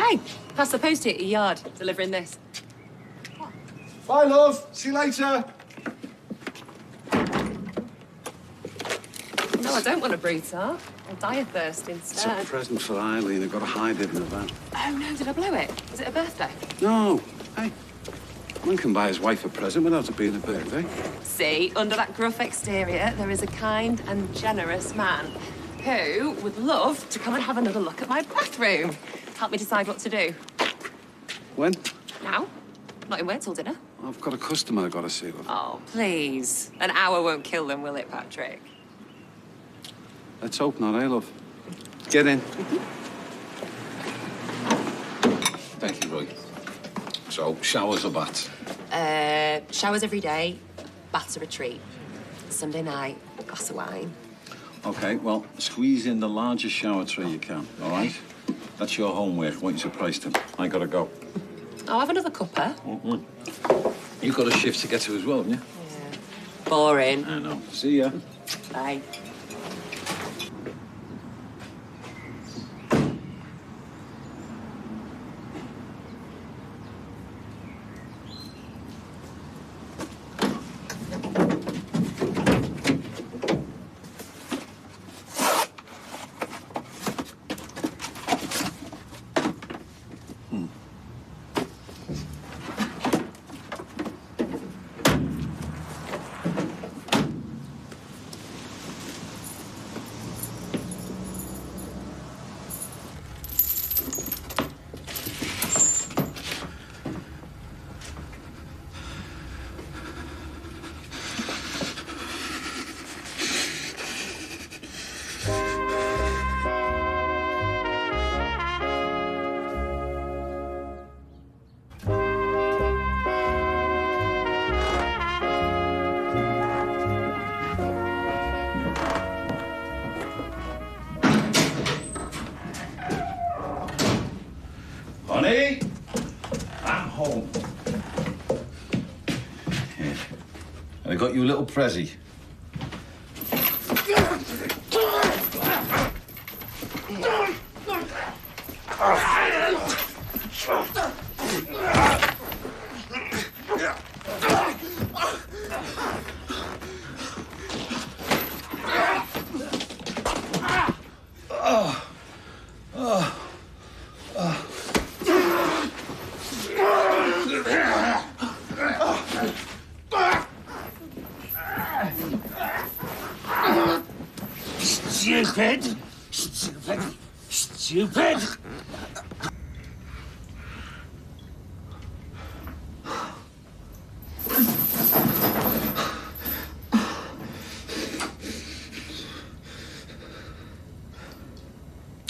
Hey, pass the post-it at your yard, delivering this. Bye, love. See you later. No, I don't want a brutal. I'll die of thirst instead. It's a present for Eileen. I've got to hide it in the van. Oh, no, did I blow it? Was it a birthday? No. Hey, one can buy his wife a present without it being a birthday. See, under that gruff exterior, there is a kind and generous man who would love to come and have another look at my bathroom. Help me decide what to do. When? Now? Not in work till dinner. I've got a customer I've got to see. Oh, please. An hour won't kill them, will it, Patrick? Let's hope not, eh, love? Get in. Thank you, Roy. So, showers or baths? Showers every day, baths are a treat. Sunday night, a glass of wine. OK, well, squeeze in the largest shower tray you can, all right? That's your homework. What you surprised him. I gotta go. I'll have another cuppa. You've got a shift to get to as well, haven't you? Yeah. Boring. I know. See ya. Bye. Honey, I'm home. Here. I got you a little prezzy. Stupid! Stupid! Stupid!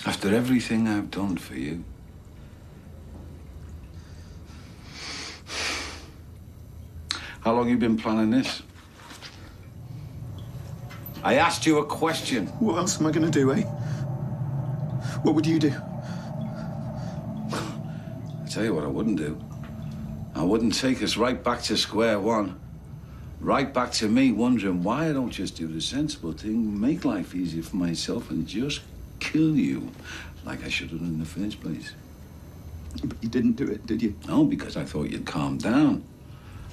After everything I've done for you, how long you been planning this? I asked you a question. What else am I going to do, eh? What would you do? I tell you what I wouldn't do. I wouldn't take us right back to square one. Right back to me wondering why I don't just do the sensible thing, make life easier for myself and just kill you like I should have done in the first place. But you didn't do it, did you? No, because I thought you'd calmed down.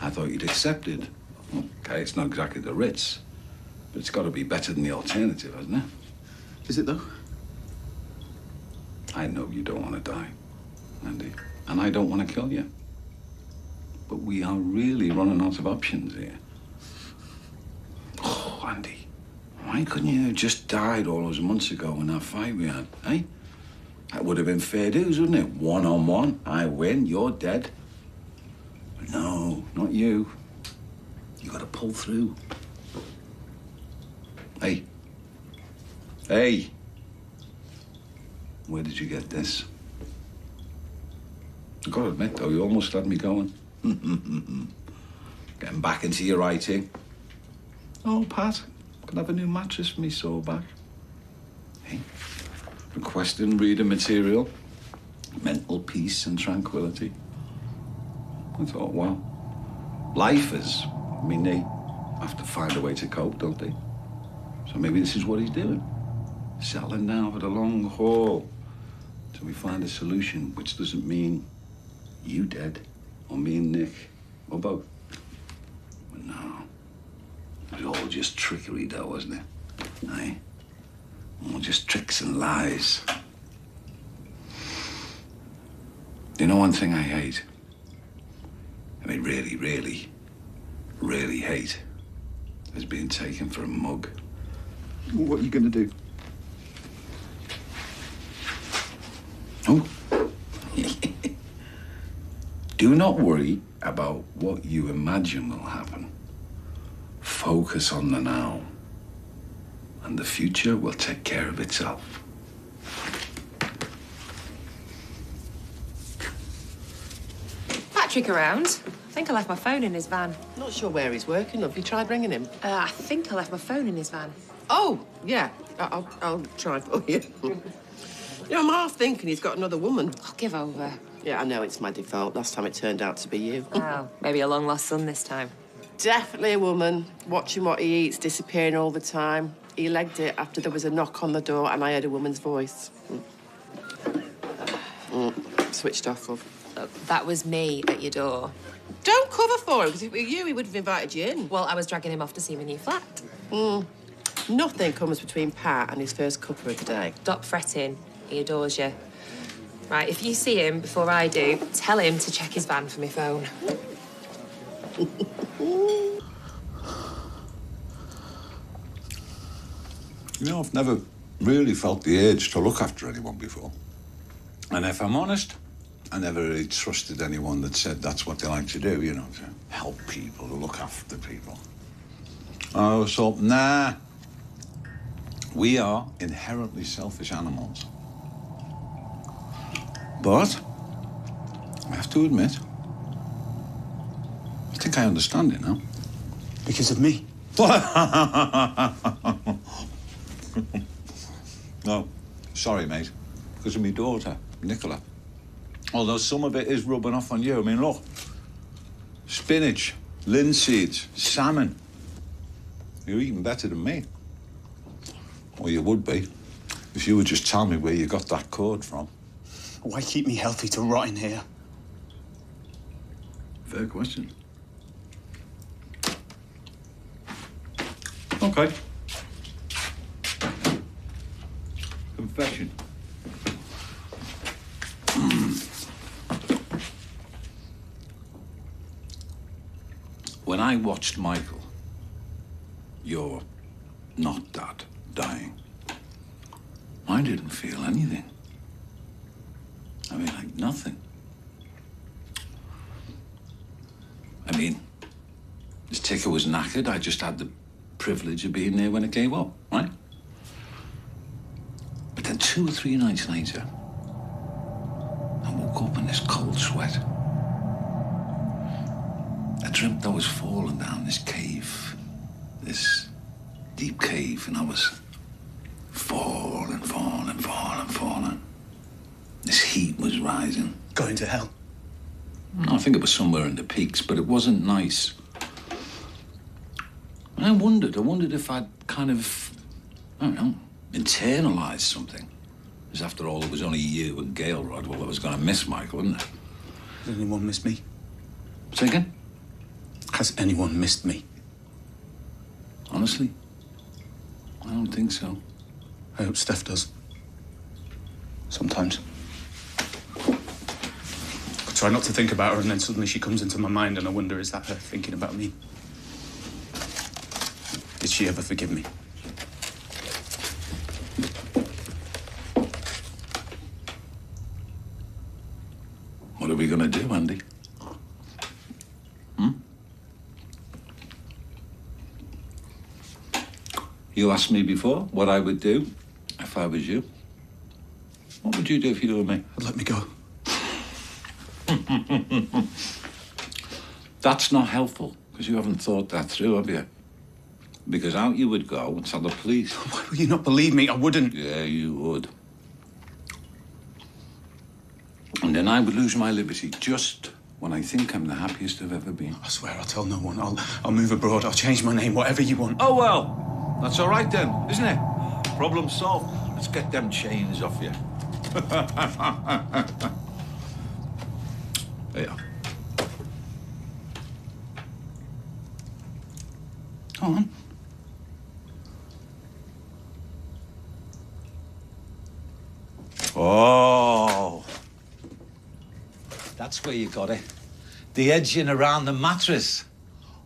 I thought you'd accepted. Okay, it's not exactly the Ritz, but it's got to be better than the alternative, hasn't it? Is it, though? I know you don't want to die, Andy, and I don't want to kill you. But we are really running out of options here. Oh, Andy, why couldn't you have just died all those months ago in that fight we had, eh? That would have been fair dues, wouldn't it? 1-on-1, I win, you're dead. But no, not you. You got to pull through. Hey. Hey. Where did you get this? I've got to admit, though, you almost had me going. Getting back into your writing. Oh, Pat, could I have a new mattress for me sore back? Hey, requesting reading material, mental peace and tranquility. I thought, well, lifers, I mean, they have to find a way to cope, don't they? So maybe this is what he's doing. Settling down for the long haul. till we find a solution, which doesn't mean you dead, or me and Nick, or both. But no. It was all just trickery, though, wasn't it? Aye? All just tricks and lies. You know one thing I hate? I mean, really, really, really hate is being taken for a mug. What are you going to do? Oh. Do not worry about what you imagine will happen. Focus on the now. And the future will take care of itself. Patrick around? I think I left my phone in his van. Not sure where he's working. Have you tried ringing him? I think I left my phone in his van. Oh, yeah. I'll try for you. You know, I'm half thinking he's got another woman. I'll give over. Yeah, I know it's my default. Last time it turned out to be you. Oh, maybe a long-lost son this time. Definitely a woman. Watching what he eats, disappearing all the time. He legged it after there was a knock on the door and I heard a woman's voice. Switched off, love. Look, that was me at your door. Don't cover for him, because if it were you, he would have invited you in. Well, I was dragging him off to see my new flat. Nothing comes between Pat and his first cuppa of the day. Stop fretting. He adores you. Right, if you see him before I do, tell him to check his van for my phone. You know, I've never really felt the urge to look after anyone before. And if I'm honest, I never really trusted anyone that said that's what they like to do, you know, to help people, to look after people. I always thought, nah, we are inherently selfish animals. But I have to admit, I think I understand it now. Because of me? No, sorry, mate. Because of my daughter, Nicola. Although some of it is rubbing off on you. I mean, look. Spinach, linseeds, salmon. You're eating better than me. Well, you would be, if you would just tell me where you got that cord from. Why keep me healthy to rot in here? Fair question. Okay. Confession. When I watched Michael, your not dad, dying, I didn't feel anything. I mean, like nothing. I mean, this ticker was knackered. I just had the privilege of being there when it gave up, right? But then 2 or 3 nights later, I woke up in this cold sweat. I dreamt I was falling down this cave, this deep cave, and I was falling. This heat was rising. Going to hell? I think it was somewhere in the peaks, but it wasn't nice. And I wondered if I'd kind of, I don't know, internalized something. Because after all, it was only you and Gail Rod. Well, I was going to miss Michael, wasn't it? Has anyone missed me? Say again? Has anyone missed me? Honestly, I don't think so. I hope Steph does. Sometimes. I try not to think about her, and then suddenly she comes into my mind, and I wonder, is that her thinking about me? Did she ever forgive me? What are we going to do, Andy? You asked me before what I would do if I was you. What would you do if you were me? I'd let me go. That's not helpful, because you haven't thought that through, have you? Because out you would go and tell the police. Why will you not believe me? I wouldn't. Yeah, you would. And then I would lose my liberty just when I think I'm the happiest I've ever been. I swear I'll tell no one. I'll move abroad. I'll change my name, whatever you want. Oh, well, that's all right then, isn't it? Problem solved. Let's get them chains off you. There you are. Go on. Oh. That's where you got it. The edging around the mattress.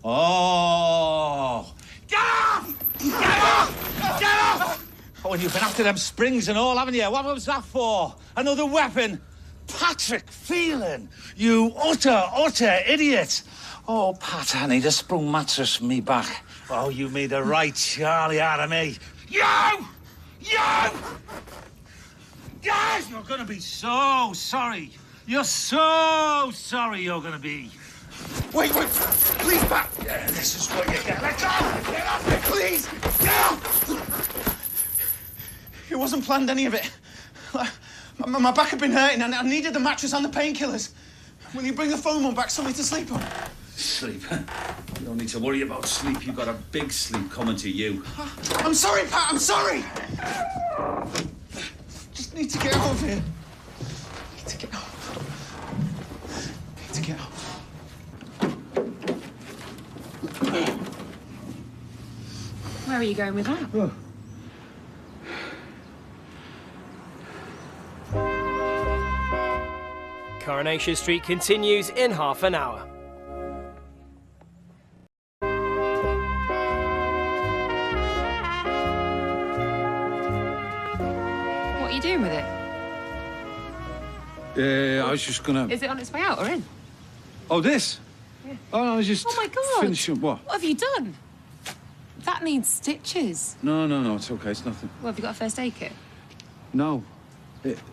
Oh. Get off! Get off! Get off! Oh, and you've been after them springs and all, haven't you? What was that for? Another weapon? Patrick Phelan, you utter idiot. Oh, Pat, I need a sprung mattress for me back. Oh, you made a right Charlie out of me. You! Guys, you're gonna be so sorry. You're so sorry you're gonna be. Wait, please, Pat. Yeah, this is what you get. Let go! Get off me, please! Get off! It wasn't planned, any of it. My back had been hurting and I needed the mattress and the painkillers. Will you bring the foam one back, something to sleep on? Sleep? You don't need to worry about sleep. You've got a big sleep coming to you. I'm sorry, Pat, I'm sorry! Just need to get out of here. Need to get out. Need to get out. Where are you going with that? Oh. Coronation Street continues in half an hour. What are you doing with it? I was just gonna... Is it on its way out or in? Oh, this? Yeah. Oh, no, I was just... Oh, my God. Finishing... What? What have you done? That needs stitches. No, it's okay. It's nothing. Well, have you got a first aid kit? No.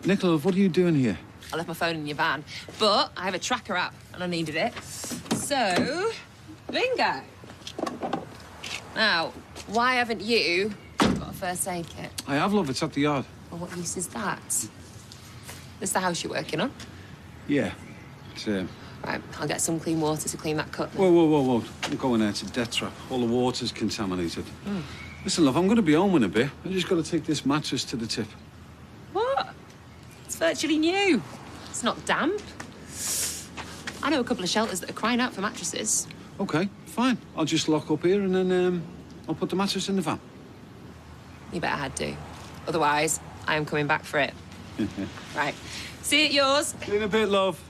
Nicola, what are you doing here? I left my phone in your van, but I have a tracker app and I needed it. So, bingo. Now, why haven't you got a first aid kit? I have, love. It's at the yard. Well, what use is that? This the house you're working on? Yeah. It's, Right, I'll get some clean water to clean that cut. Whoa. I'm going there. It's a death trap. All the water's contaminated. Listen, love, I'm going to be home in a bit. I just got to take this mattress to the tip. What? It's virtually new. It's not damp. I know a couple of shelters that are crying out for mattresses. Okay, fine. I'll just lock up here and then I'll put the mattress in the van. You better had to. Otherwise, I am coming back for it. Right. See you at yours. See you in a bit, love.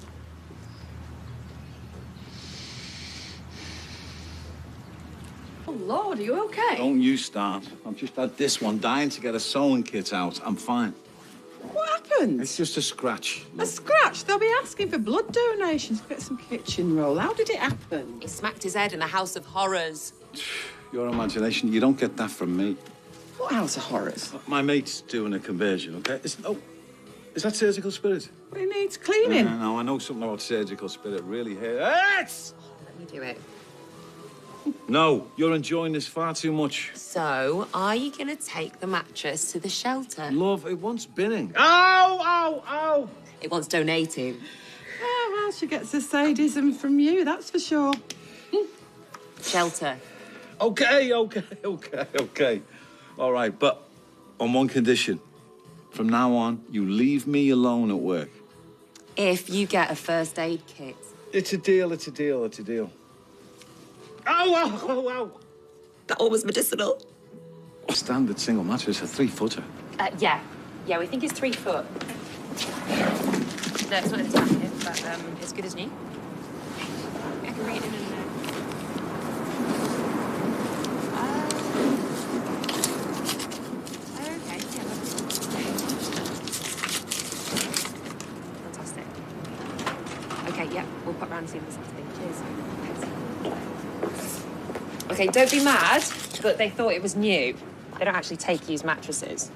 Oh, Lord, are you okay? Don't you start. I've just had this one dying to get a sewing kit out. I'm fine. What happened? It's just a scratch. A scratch? They'll be asking for blood donations. Get some kitchen roll. How did it happen? He smacked his head in a house of horrors. Your imagination, you don't get that from me. What house of horrors? My mate's doing a conversion, okay? Is that surgical spirit? Well, it needs cleaning. No, I know something about surgical spirit. Really hurts. Let me do it. No, you're enjoying this far too much. So, are you going to take the mattress to the shelter? Love, it wants binning. Ow! It wants donating. Oh, well, she gets her sadism from you, that's for sure. Shelter. Okay. All right, but on one condition. From now on, you leave me alone at work. If you get a first aid kit. It's a deal. Ow! That one was medicinal. Standard single mattress, a 3-footer. Yeah, we think it's 3 foot. No, it's not expensive, but it's good as new. I can read it in a minute. Okay, yeah, fantastic. Okay, yeah, we'll pop round and see this afternoon. Cheers. Okay, don't be mad, but they thought it was new. They don't actually take used mattresses.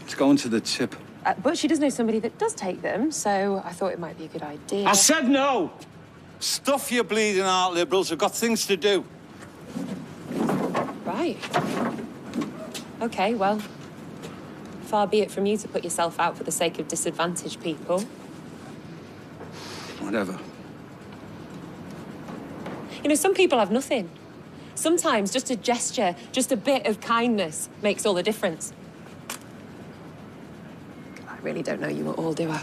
It's going to the tip. But she does know somebody that does take them, so I thought it might be a good idea. I said no! Stuff your bleeding heart, Liberals. We've got things to do. Right. Okay, well, far be it from you to put yourself out for the sake of disadvantaged people. Whatever. You know, some people have nothing. Sometimes just a gesture, just a bit of kindness makes all the difference. God, I really don't know you at all, do I?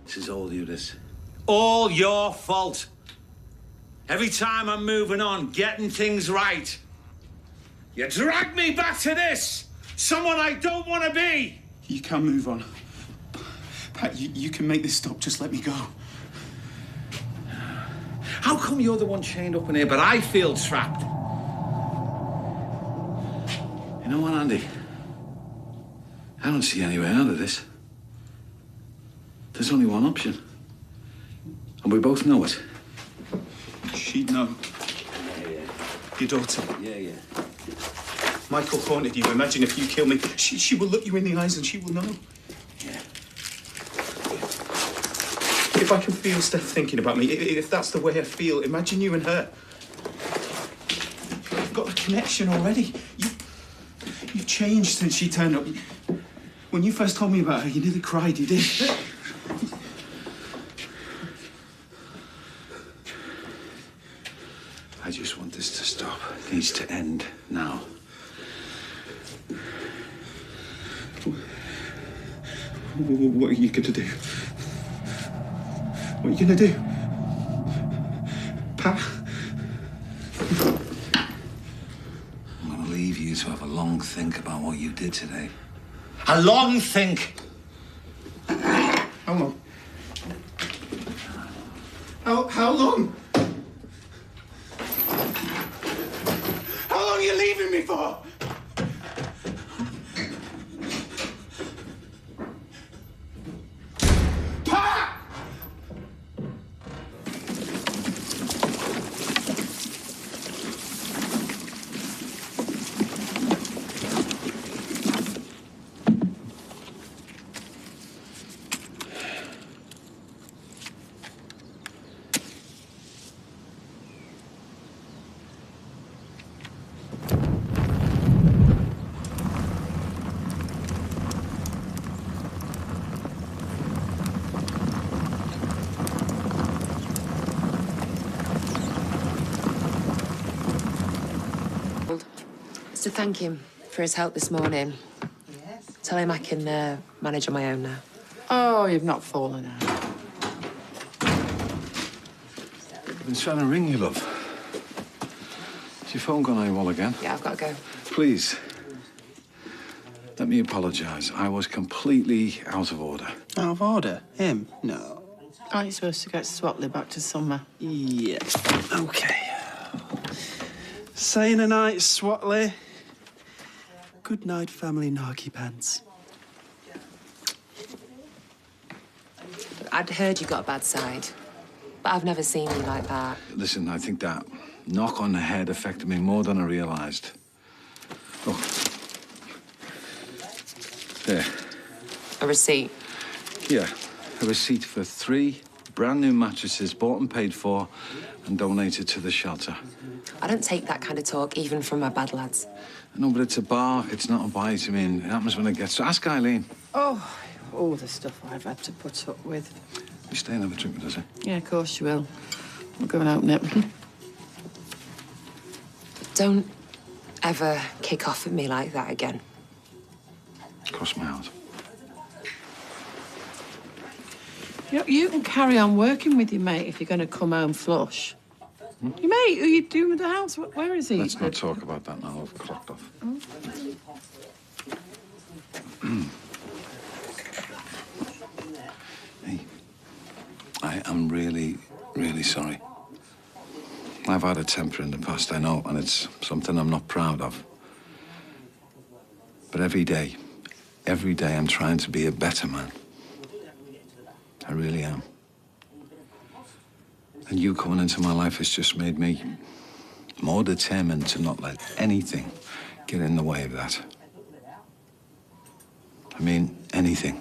This is all you, this. All your fault. Every time I'm moving on, getting things right, you drag me back to this. Someone I don't want to be. You can move on. Pat, you can make this stop. Just let me go. How come you're the one chained up in here, but I feel trapped? You know what, Andy? I don't see any way out of this. There's only one option. And we both know it. She'd know. Yeah. Your daughter. Yeah. Michael haunted you. Imagine if you kill me. She will look you in the eyes and she will know. Yeah. If I can feel Steph thinking about me, if that's the way I feel, imagine you and her. You've got a connection already. You've changed since she turned up. When you first told me about her, you nearly cried, you did. I just want this to stop. It needs to end now. What are you going to do? What are you going to do? Pat? I'm going to leave you to have a long think about what you did today. A long think! How long? How long? How long are you leaving me for? Pa! To thank him for his help this morning. Yes. Tell him I can manage on my own now. Oh, you've not fallen out. I've been trying to ring you, love. Has your phone gone AWOL again? Yeah, I've got to go. Please, let me apologise. I was completely out of order. Out of order? Him? No. Aren't you supposed to get Swatley back to summer? Yeah. Okay. Saying a night, Swatley. Good night, family narky pants. I'd heard you got a bad side, but I've never seen you like that. Listen, I think that knock on the head affected me more than I realised. Oh. There. A receipt. Yeah, a receipt for 3 brand new mattresses bought and paid for and donated to the shelter. I don't take that kind of talk, even from my bad lads. No, but it's a bark, it's not a bite. I mean, it happens when it gets... So ask Eileen. Oh, all the stuff I've had to put up with. You stay and have a drink with us, eh? Yeah, of course you will. We'll go and open it. Don't ever kick off at me like that again. Cross my heart. You can carry on working with your mate if you're going to come home flush. Your mate, who are you doing with the house? Where is he? Let's not talk about that now. I've clocked off. Oh. Hey, I am really, really sorry. I've had a temper in the past, I know, and it's something I'm not proud of. But every day I'm trying to be a better man. I really am. And you coming into my life has just made me more determined to not let anything get in the way of that. I mean, anything.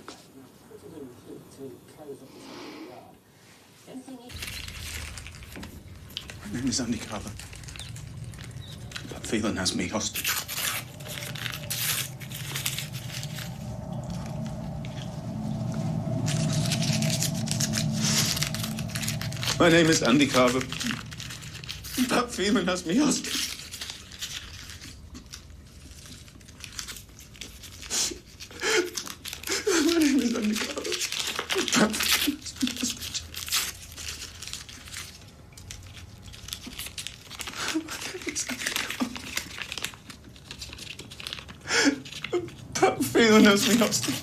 My name is Andy Carver. But Phelan has me hostage. My name is Andy Carver. That Phelan has me hostage. My name is Andy Carver. That Phelan has me hostage. That Phelan has me hostage.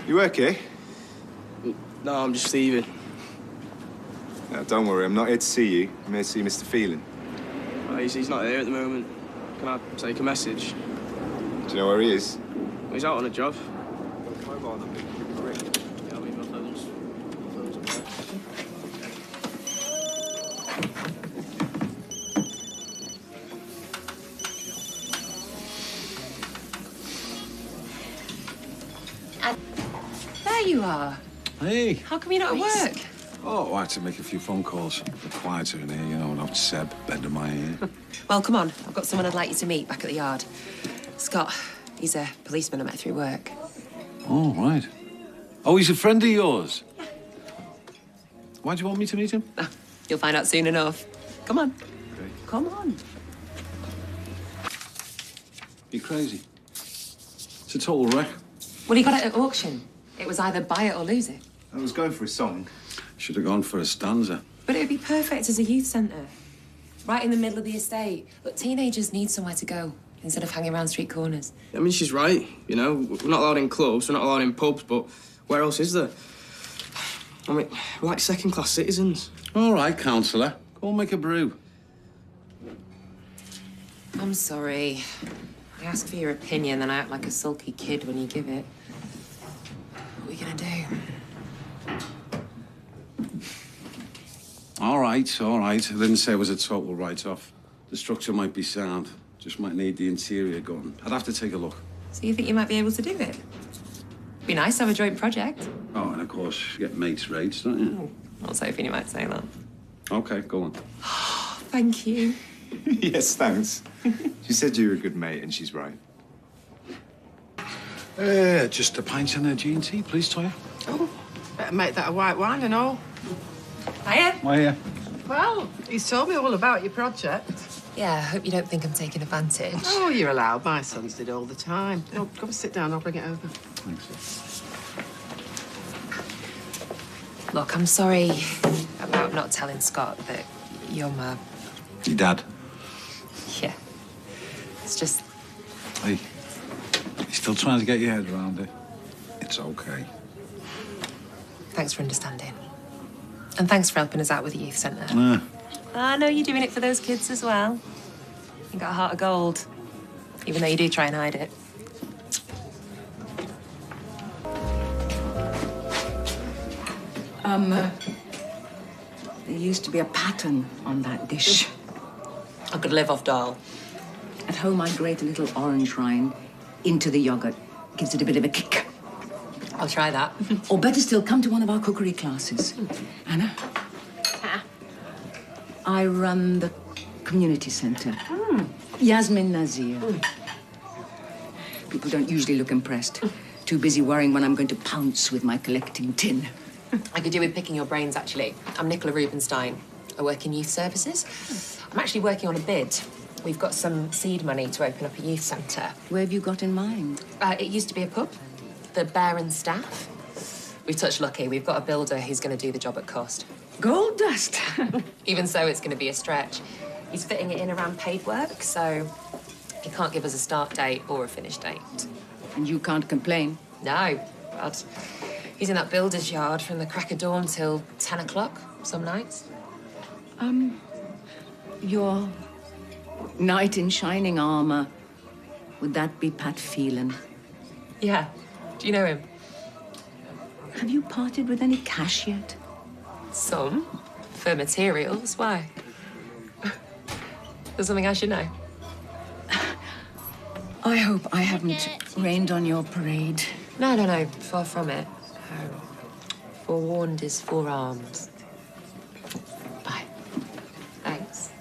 You okay? No, I'm just leaving. No, don't worry, I'm not here to see you. I'm here to see Mr. Phelan. Well, he's not here at the moment. Can I take a message? Do you know where he is? He's out on a job. Mobile number. Yeah, I'll leave my phones. Up there. There you are. Hey. How come you're not at work? Oh, I had to make a few phone calls. The quieter in here, you know, without Seb bending my ear. Well, come on. I've got someone I'd like you to meet back at the yard. Scott. He's a policeman I met through work. Oh, right. Oh, he's a friend of yours? Why do you want me to meet him? Oh, you'll find out soon enough. Come on. Okay. Come on. You're crazy. It's a total wreck. Well, he got it at auction. It was either buy it or lose it. I was going for a song. Should have gone for a stanza. But it would be perfect as a youth centre. Right in the middle of the estate. Look, teenagers need somewhere to go instead of hanging around street corners. I mean, she's right. You know, we're not allowed in clubs, we're not allowed in pubs, but where else is there? I mean, we're like second-class citizens. All right, councillor. Go and make a brew. I'm sorry. I ask for your opinion, then I act like a sulky kid when you give it. What are we gonna do? All right, all right. I didn't say it was a total write-off. The structure might be sound. Just might need the interior gone. I'd have to take a look. So you think you might be able to do it? Be nice to have a joint project. Oh, and of course, you get mates' rates, don't you? I was hoping you might say that. Okay, go on. Thank you. Yes, thanks. She said you were a good mate, and she's right. Just a pint and a G&T, please, Toya. Oh, better make that a white wine and all. Hiya. Hiya. Well, he's told me all about your project. Yeah, I hope you don't think I'm taking advantage. Oh, you're allowed. My sons did all the time. Oh, come and sit down. I'll bring it over. Thanks. Look, I'm sorry about not telling Scott that you're my... Your dad? Yeah. It's just... Hey, you're still trying to get your head around it. It's okay. Thanks for understanding. And thanks for helping us out with the youth centre. Yeah. I know you're doing it for those kids as well. You got a heart of gold, even though you do try and hide it. There used to be a pattern on that dish. I could live off dal. At home, I grate a little orange rind into the yogurt. Gives it a bit of a kick. I'll try that. Or better still, come to one of our cookery classes. Anna? I run the community centre. Yasmin Nazir. People don't usually look impressed. Too busy worrying when I'm going to pounce with my collecting tin. I could do with picking your brains, actually. I'm Nicola Rubenstein. I work in youth services. I'm actually working on a bid. We've got some seed money to open up a youth centre. Where have you got in mind? It used to be a pub, the Bear and Staff. We've touched lucky. We've got a builder who's going to do the job at cost. Gold dust. Even so, it's going to be a stretch. He's fitting it in around paid work, so he can't give us a start date or a finish date. And you can't complain? No, but he's in that builder's yard from the crack of dawn till 10 o'clock some nights. Your knight in shining armour, would that be Pat Phelan? Yeah. Do you know him? Have you parted with any cash yet? Some. For materials. Why? There's something I should know. I hope I haven't rained on your parade. No. Far from it. Forewarned is forearmed. Bye. Thanks.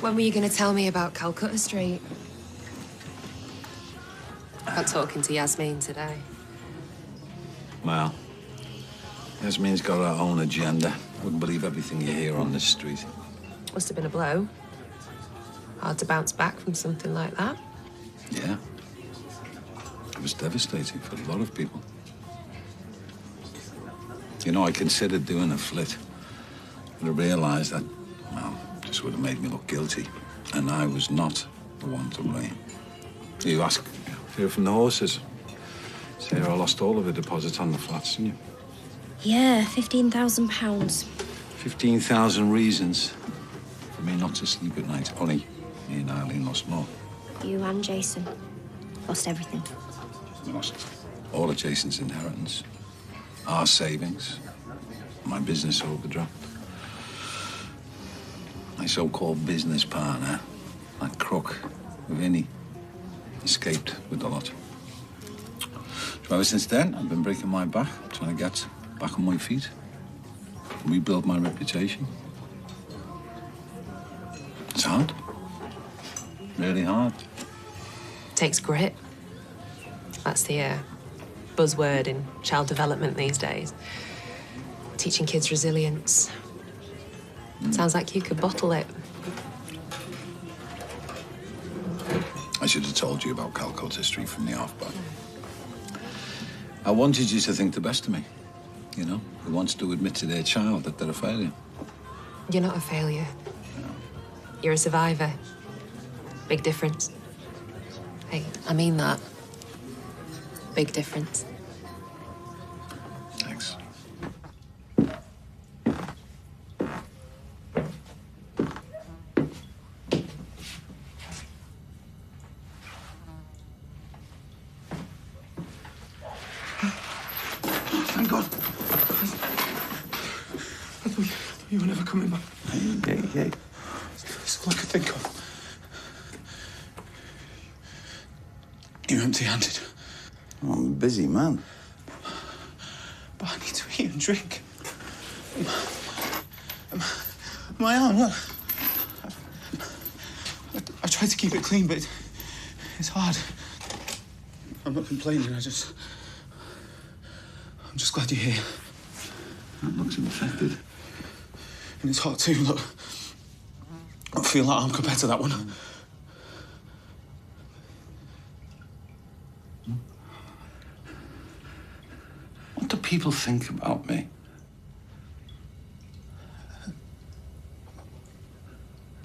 When were you going to tell me about Calcutta Street? About talking to Yasmin today. Well, Yasmin's got her own agenda. Wouldn't believe everything you hear on this street. Must have been a blow. Hard to bounce back from something like that. Yeah. It was devastating for a lot of people. You know, I considered doing a flit, but I realised that, well, this would have made me look guilty, and I was not the one to blame. You hear from the horses. Sarah lost all of her deposit on the flats, didn't you? Yeah, £15,000. 15,000 reasons for me not to sleep at night. Only me and Eileen lost more. You and Jason lost everything. We lost all of Jason's inheritance, our savings, my business overdraft. My so-called business partner, that crook, Vinny, escaped with the lot. So ever since then, I've been breaking my back, trying to get back on my feet, rebuild my reputation. It's hard. Really hard. Takes grit. That's the buzzword in child development these days. Teaching kids resilience. Sounds like you could bottle it. I should have told you about Calcutta Street from the off, but I wanted you to think the best of me. You know, who wants to admit to their child that they're a failure. You're not a failure. No. You're a survivor. Big difference. Hey, I mean that. Big difference. Thanks. Thank God. I thought you were never coming back. Hey. It's all I could think of. You're empty-handed. I'm a busy man. But I need to eat and drink. My arm, look. I tried to keep it clean, but it's hard. I'm not complaining, I'm just glad you're here. That looks infected. And it's hot too, look. I don't feel that arm compared to that one. What do people think about me?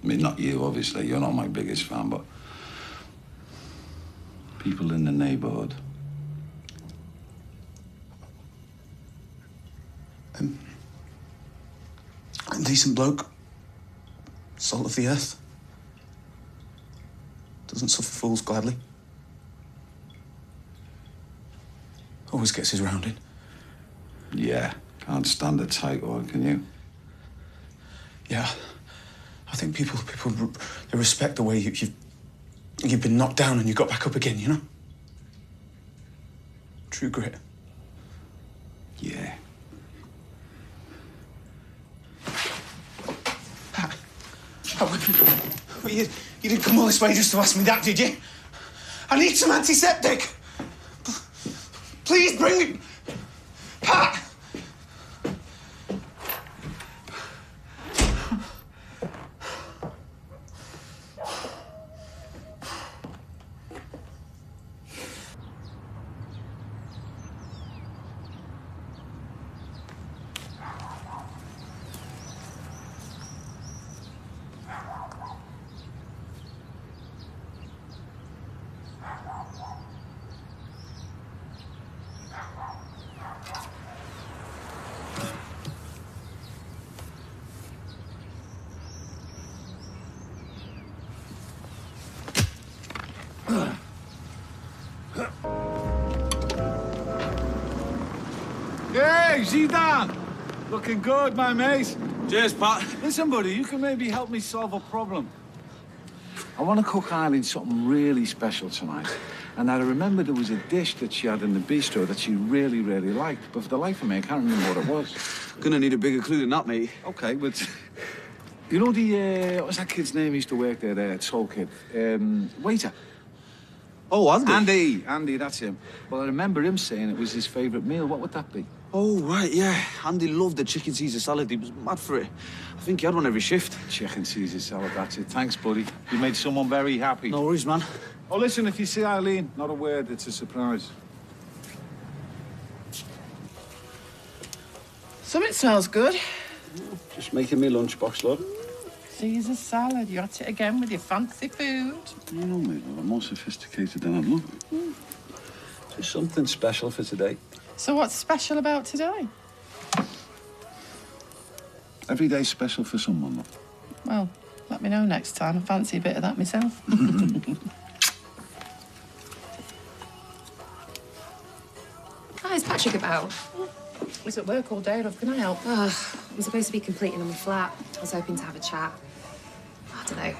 I mean, not you, obviously. You're not my biggest fan, but people in the neighborhood. A decent bloke. Salt of the earth. Doesn't suffer fools gladly. Always gets his round in. Yeah, can't stand a tight one, can you? Yeah. I think people they respect the way you've been knocked down and you got back up again, you know? True grit. Yeah. You didn't come all this way just to ask me that, did you? I need some antiseptic. Please bring it. Pat! Zidane! Looking good, my mate. Cheers, Pat. Listen, buddy, you can maybe help me solve a problem. I want to cook Eileen something really special tonight. And I remember there was a dish that she had in the bistro that she really, really liked. But for the life of me, I can't remember what it was. Gonna need a bigger clue than that, mate. Okay, but... You know what was that kid's name who used to work there, Soul Kid? Waiter. Oh, Andy. Andy, that's him. Well, I remember him saying it was his favourite meal. What would that be? Oh, right, yeah. Andy loved the chicken Caesar salad. He was mad for it. I think he had one every shift. Chicken Caesar salad, that's it. Thanks, buddy. You made someone very happy. No worries, man. Oh, listen, if you see Eileen, not a word, it's a surprise. Something smells good. Just making me lunchbox, love. Caesar salad. You at it again with your fancy food. You know me, love. I'm more sophisticated than I look. Just something special for today. So what's special about today? Every day's special for someone, love. Well, let me know next time. I fancy a bit of that myself. Hi, is Patrick about? He's at work all day, love. Can I help? I'm supposed to be completing on my flat. I was hoping to have a chat. I don't know.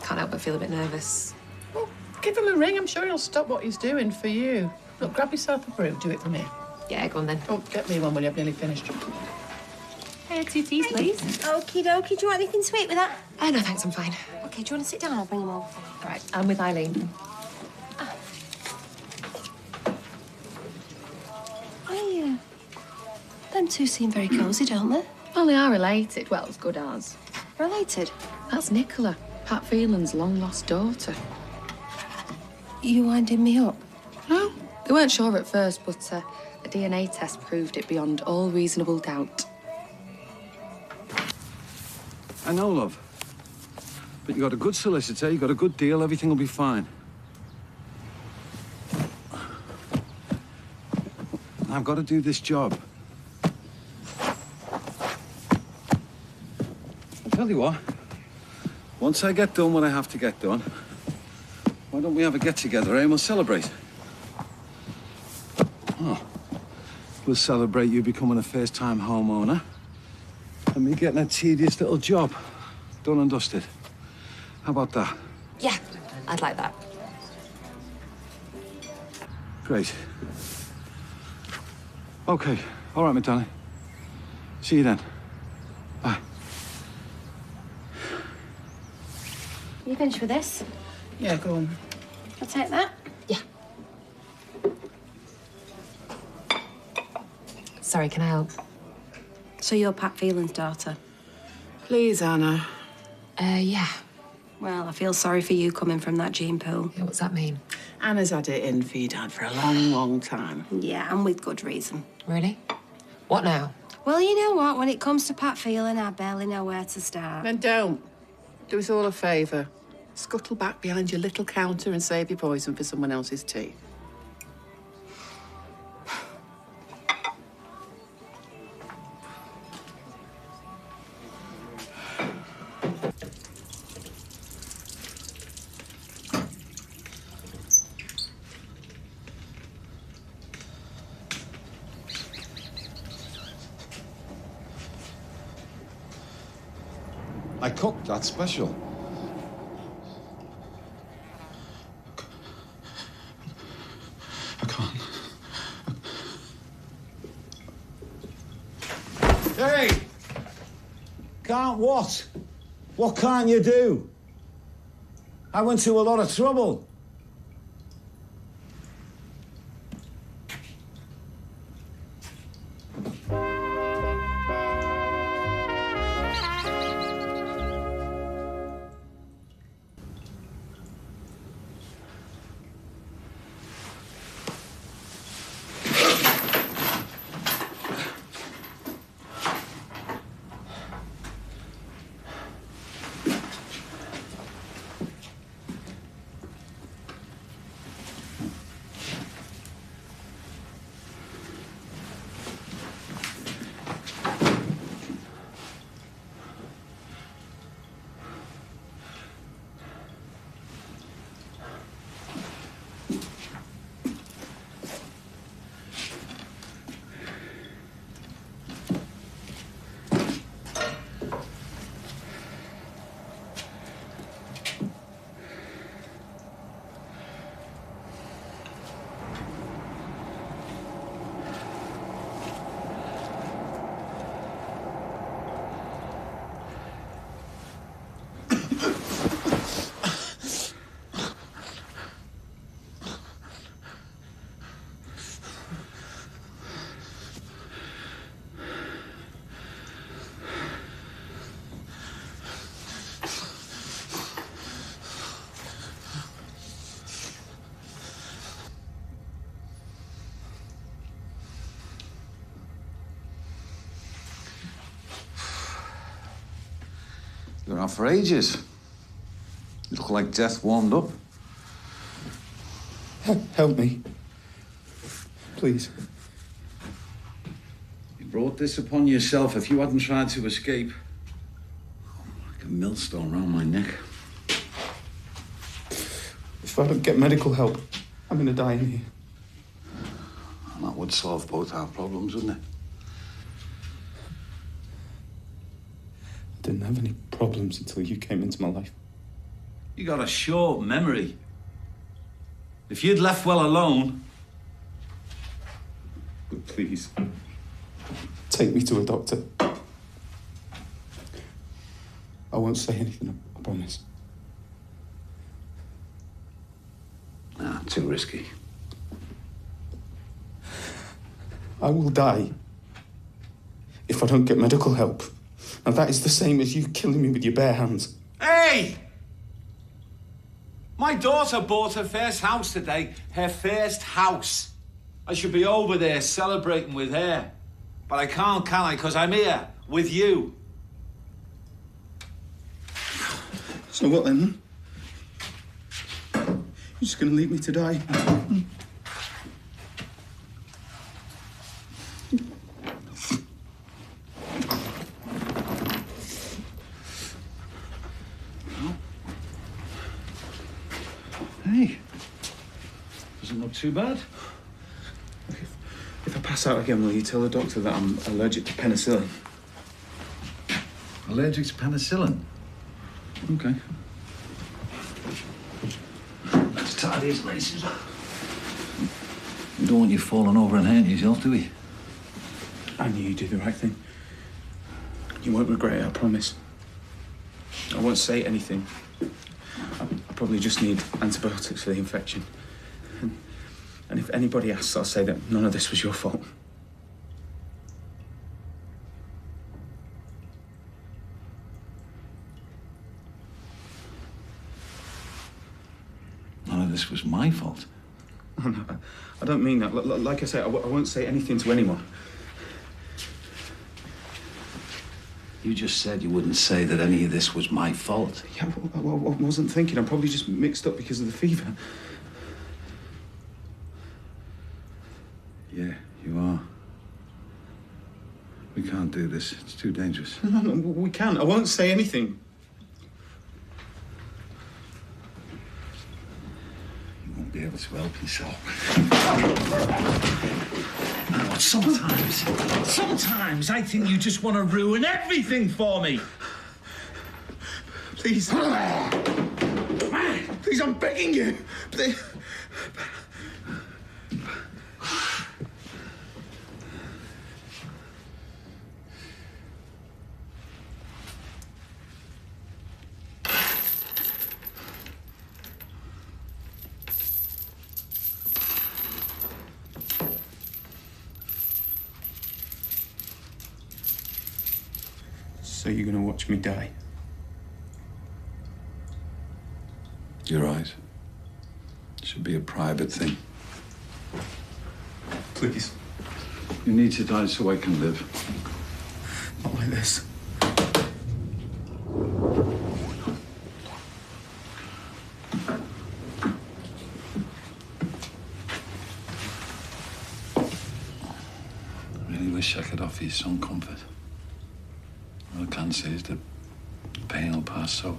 Can't help but feel a bit nervous. Well, give him a ring. I'm sure he'll stop what he's doing for you. Look, grab yourself a brew. Do it from here. Yeah, go on then. Oh, get me one when you've nearly finished. Hey, 2 teas, please. Okie dokie. Do you want anything sweet with that? No, thanks, I'm fine. Okay, do you want to sit down? I'll bring them over. All right, I'm with Eileen. Them two seem very cosy, don't they? Well, they are related. Well, as good as. Related? That's Nicola, Pat Phelan's long-lost daughter. You winding me up? No, they weren't sure at first, but a DNA test proved it beyond all reasonable doubt. I know, love. But you got a good solicitor, you got a good deal, everything will be fine. I've got to do this job. I'll tell you what. Once I get done what I have to get done, why don't we have a get-together, eh? And we'll celebrate. Oh. We'll celebrate you becoming a first-time homeowner and me getting a tedious little job done and dusted. How about that? Yeah, I'd like that. Great. Okay. All right, my darling. See you then. Bye. You finished with this? Yeah, go on. I'll take that. Yeah. Sorry, can I help? So you're Pat Phelan's daughter? Please, Anna. Yeah. Well, I feel sorry for you coming from that gene pool. Yeah, what's that mean? Anna's had it in for your dad for a long, long time. Yeah, and with good reason. Really? What now? Well, you know what? When it comes to Pat Phelan, I barely know where to start. Then don't. Do us all a favour. Scuttle back behind your little counter and save your poison for someone else's tea. I cooked that special. I can't. Hey! Can't what? What can't you do? I went to a lot of trouble. off for ages. You look like death warmed up. Help me. Please. You brought this upon yourself. If you hadn't tried to escape, like a millstone round my neck. If I don't get medical help, I'm gonna die in here. And that would solve both our problems, wouldn't it? I didn't have any problems until you came into my life. You got a short memory. If you'd left well alone... But please, take me to a doctor. I won't say anything, I promise. Nah, too risky. I will die if I don't get medical help. Now, that is the same as you killing me with your bare hands. Hey! My daughter bought her first house today. Her first house. I should be over there celebrating with her. But I can't, can I? Because I'm here with you. So what then? You're just gonna leave me to die? Hey, doesn't look too bad. If I pass out again, will you tell the doctor that I'm allergic to penicillin? Allergic to penicillin? Okay. Let's tie these laces up. We don't want you falling over and hurting yourself, do we? I knew you'd do the right thing. You won't regret it, I promise. I won't say anything. I probably just need antibiotics for the infection. And if anybody asks, I'll say that none of this was your fault. None of this was my fault. Oh, no, I don't mean that. Like I say, I won't say anything to anyone. You just said you wouldn't say that any of this was my fault. Yeah, I wasn't thinking. I'm probably just mixed up because of the fever. Yeah, you are. We can't do this. It's too dangerous. No, we can. I won't say anything. You won't be able to help yourself. No, sometimes I think you just want to ruin everything for me. Please. Please, I'm begging you. Please. So you're gonna watch me die? You're right. It should be a private thing. Please. You need to die so I can live. Not like this. I really wish I could offer you some comfort. All I can say is that pain will pass, so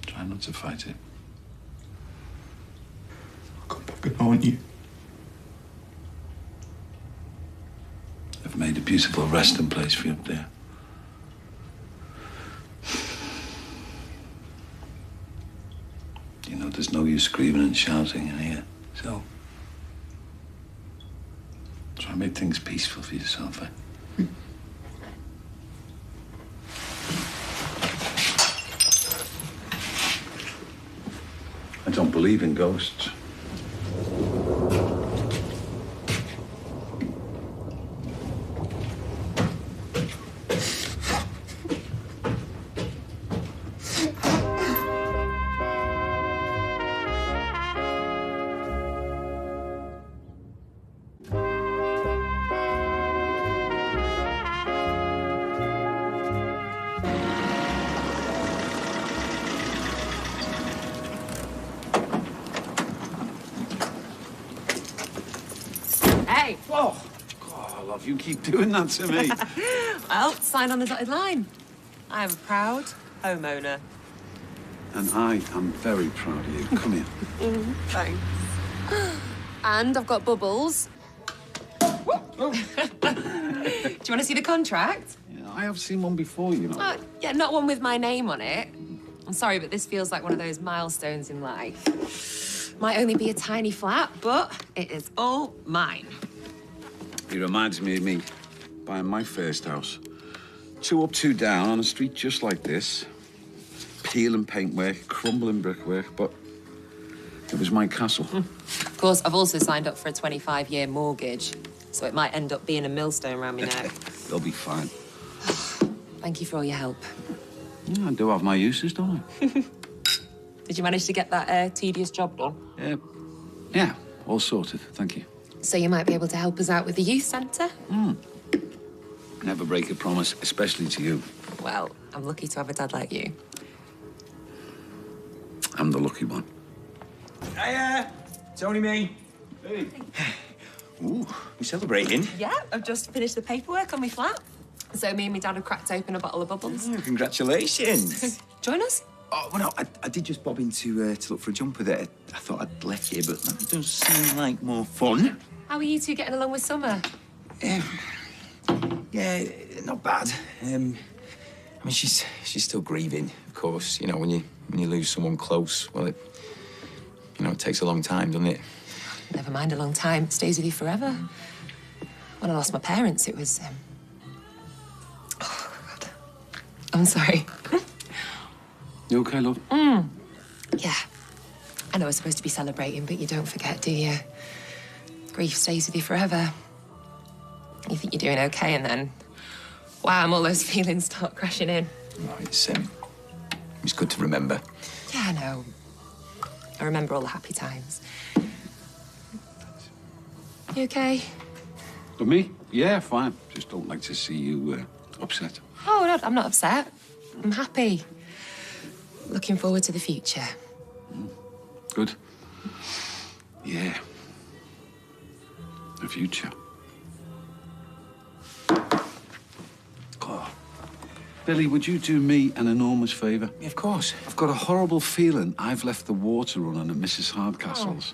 try not to fight it. I'll come back and haunt you. I've made a beautiful resting place for you up there. You know, there's no use screaming and shouting in here, so try and make things peaceful for yourself, eh? I don't believe in ghosts. love. You keep doing that to me. Well, sign on the dotted line. I am a proud homeowner. And I am very proud of you. Come here. Thanks. And I've got bubbles. Do you want to see the contract? Yeah, I have seen one before, you know. Yeah, not one with my name on it. I'm sorry, but this feels like one of those milestones in life. Might only be a tiny flat, but it is all mine. He reminds me of me buying my first house. 2 up, 2 down on a street just like this. Peeling paintwork, crumbling brickwork, but it was my castle. Of course, I've also signed up for a 25-year mortgage, so it might end up being a millstone around my neck. You'll be fine. Thank you for all your help. Yeah, I do have my uses, don't I? Did you manage to get that tedious job done? Yeah, all sorted, thank you. So you might be able to help us out with the youth centre? Never break a promise, especially to you. Well, I'm lucky to have a dad like you. I'm the lucky one. Hiya! It's only me. Hey. Ooh, we celebrating? Yeah, I've just finished the paperwork on my flat. So me and my dad have cracked open a bottle of bubbles. Oh, congratulations. Join us? Oh, well, no, I did just bob in to look for a jumper there. I thought I'd left you, but that does seem like more fun. How are you two getting along with summer? Yeah, not bad. I mean, she's still grieving, of course. You know, when you lose someone close, well, it takes a long time, doesn't it? Never mind a long time. It stays with you forever. When I lost my parents, it was... Oh, God. I'm sorry. You okay, love? Yeah. I know we're supposed to be celebrating, but you don't forget, do you? Grief stays with you forever. You think you're doing okay, and then, wham, all those feelings start crashing in. Oh, it's good to remember. Yeah, I know. I remember all the happy times. You okay? But me? Yeah, fine. Just don't like to see you upset. Oh, no, I'm not upset. I'm happy. Looking forward to the future. Good. Yeah. The future. Oh. Billy, would you do me an enormous favour? Yeah, of course. I've got a horrible feeling I've left the water running at Mrs. Hardcastle's.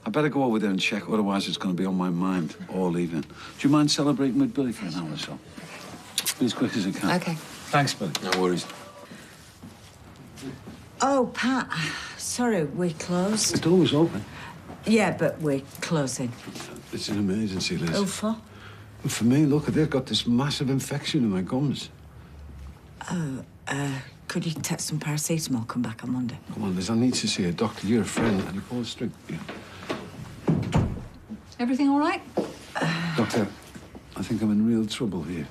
I better go over there and check, otherwise it's going to be on my mind all evening. Do you mind celebrating with Billy for an hour or so? Be as quick as I can. Okay. Thanks, Billy. No worries. Oh, Pat, sorry, we're closed. The door was open. Yeah, but we're closing. It's an emergency, Liz. Oh, for? For me, look, they've got this massive infection in my gums. Oh, could you take some paracetamol, come back on Monday? Come on, Liz, I need to see a doctor. You're a friend, and you pull the string. Yeah. Everything all right? Doctor, I think I'm in real trouble here.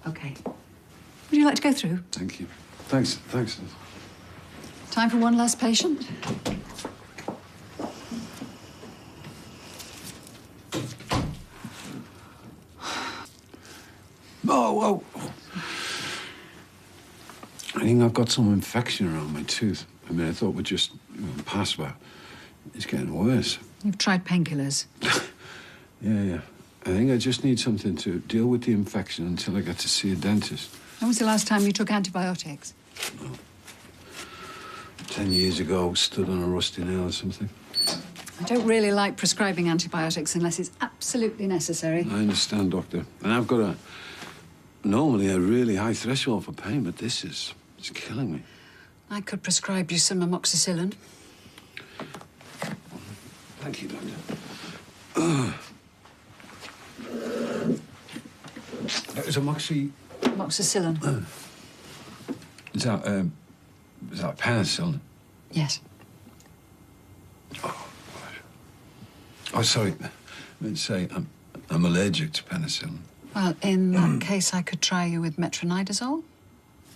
OK. Would you like to go through? Thank you. Thanks, Liz. Time for one last patient. Oh. I think I've got some infection around my tooth. I mean, I thought we'd just pass, but it's getting worse. You've tried painkillers? Yeah. I think I just need something to deal with the infection until I get to see a dentist. When was the last time you took antibiotics? 10 years ago, stood on a rusty nail or something. I don't really like prescribing antibiotics unless it's absolutely necessary. I understand, Doctor. And I've got normally a really high threshold for pain, but it's killing me. I could prescribe you some amoxicillin. Thank you, Doctor. Is Amoxicillin. Is that penicillin? Yes. Oh, sorry. I meant to say I'm allergic to penicillin. Well, in that case, I could try you with metronidazole.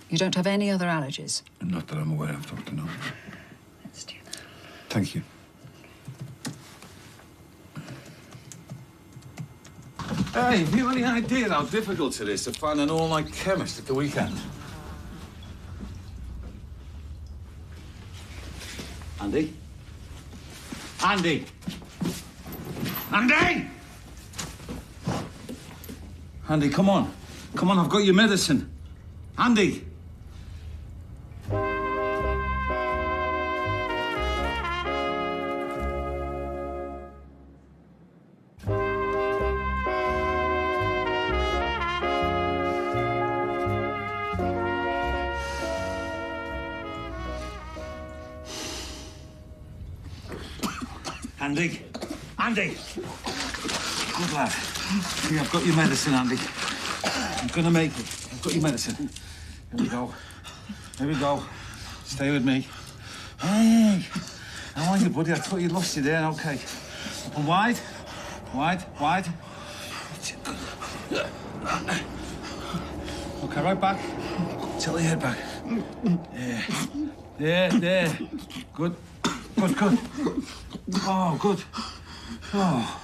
You don't have any other allergies? Not that I'm aware of, Doctor, no. Let's do that. Thank you. Hey, have you any idea how difficult it is to find an all-night chemist at the weekend? Andy? Andy! Andy, come on. Come on, I've got your medicine. Andy! Andy! Andy! Good lad. Here, I've got your medicine, Andy. I'm gonna make it. I've got your medicine. Here we go. Here we go. Stay with me. Hey! How are you, buddy? I thought you'd lost you there. Okay. And wide. Wide. Wide. Okay, right back. Tilt your head back. There. Good. Good. Oh, good. Oh.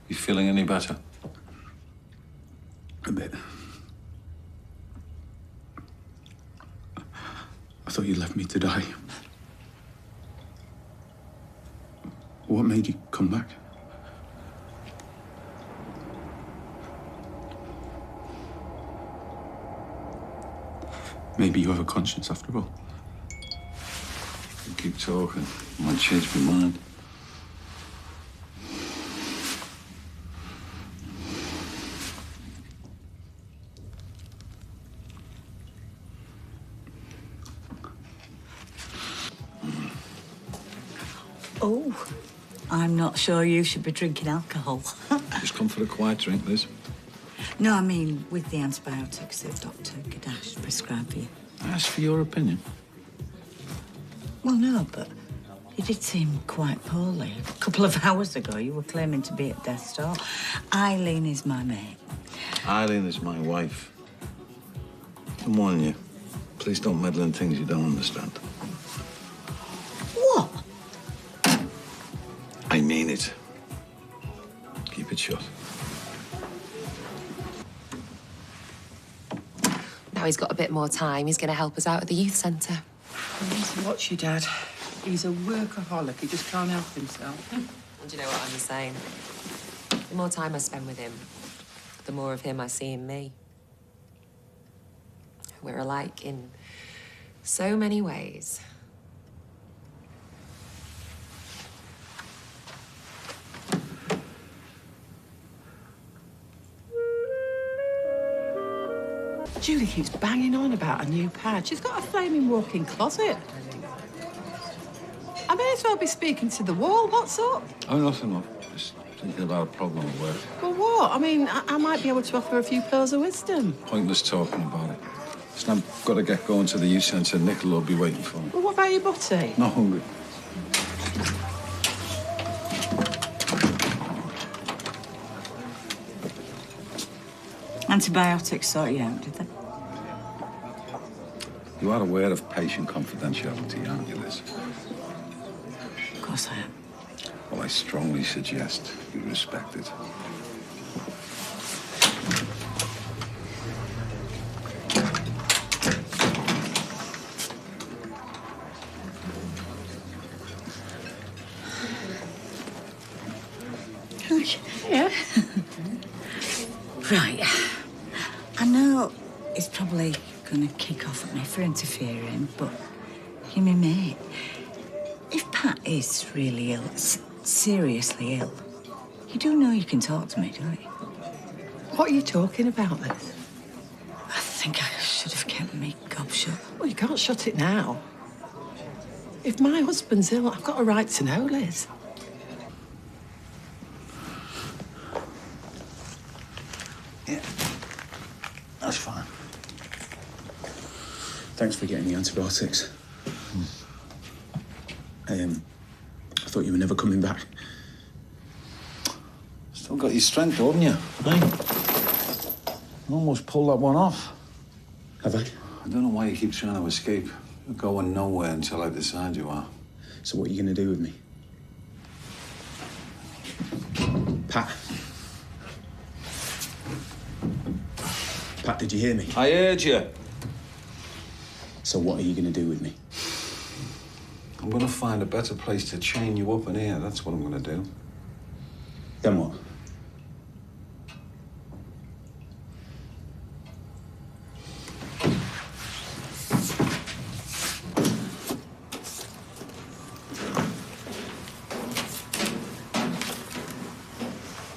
You feeling any better? A bit. I thought you left me to die. What made you come back? Maybe you have a conscience after all. You keep talking. I might change my mind. Oh, I'm not sure you should be drinking alcohol. Just come for a quiet drink, Liz. No, I mean with the antibiotics that Dr. Gadash prescribed for you. I asked for your opinion. Well, no, but you did seem quite poorly. A couple of hours ago, you were claiming to be at death's door. Eileen is my mate. Eileen is my wife. I'm warning you. Please don't meddle in things you don't understand. What? I mean it. Keep it shut. Now he's got a bit more time, he's going to help us out at the youth centre. He needs to watch your dad. He's a workaholic. He just can't help himself. And do you know what I'm saying? The more time I spend with him, the more of him I see in me. We're alike in so many ways. Julie keeps banging on about a new pad. She's got a flaming walk-in closet. I may as well be speaking to the wall. What's up? Oh, nothing, love. Just thinking about a problem at work. Well, what? I mean, I might be able to offer a few pearls of wisdom. Pointless talking about it. Listen, I've got to get going to the youth centre. Nicola will be waiting for me. Well, what about your butty? Not hungry. Antibiotics sort you out, did they? You are aware of patient confidentiality, aren't you, Liz? Of course I am. Well, I strongly suggest you respect it. Yeah. Right. I know it's probably going to kick off at me for interfering, but you're my mate. If Pat is really ill, seriously ill, you do know you can talk to me, don't you? What are you talking about, Liz? I think I should have kept my gob shut. Well, you can't shut it now. If my husband's ill, I've got a right to know, Liz. Yeah, that's fine. Thanks for getting the antibiotics. I thought you were never coming back. Still got your strength, haven't you? Hey? You almost pulled that one off. Have I? I don't know why you keep trying to escape. You're going nowhere until I decide you are. So what are you going to do with me? Pat. Pat, did you hear me? I heard you. So what are you going to do with me? I'm going to find a better place to chain you up in here. That's what I'm going to do. Then what?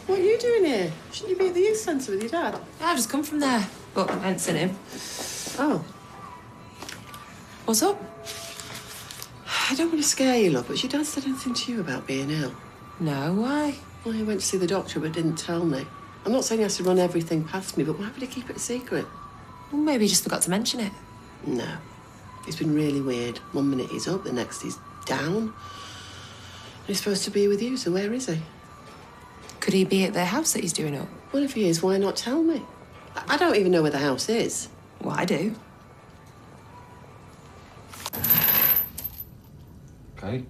What are you doing here? Shouldn't you be at the youth centre with your dad? I've just come from there, but I hadn't seen him. Oh. What's up? I don't want to scare you, love, but has your dad said anything to you about being ill? No, why? Well, he went to see the doctor but didn't tell me. I'm not saying he has to run everything past me, but why would he keep it a secret? Well, maybe he just forgot to mention it. No. He's been really weird. One minute he's up, the next he's down. He's supposed to be with you, so where is he? Could he be at the house that he's doing up? Well, if he is, why not tell me? I don't even know where the house is. Well, I do. Okay.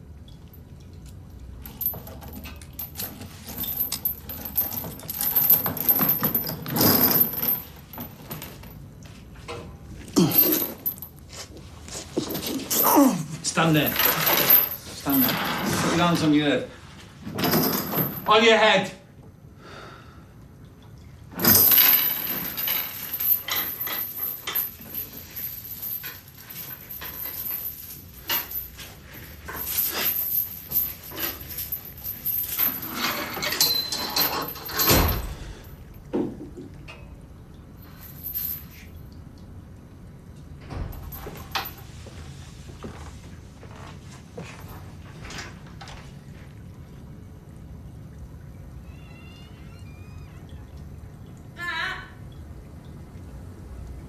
Stand there. Stand there. Put your hands on your head. On your head.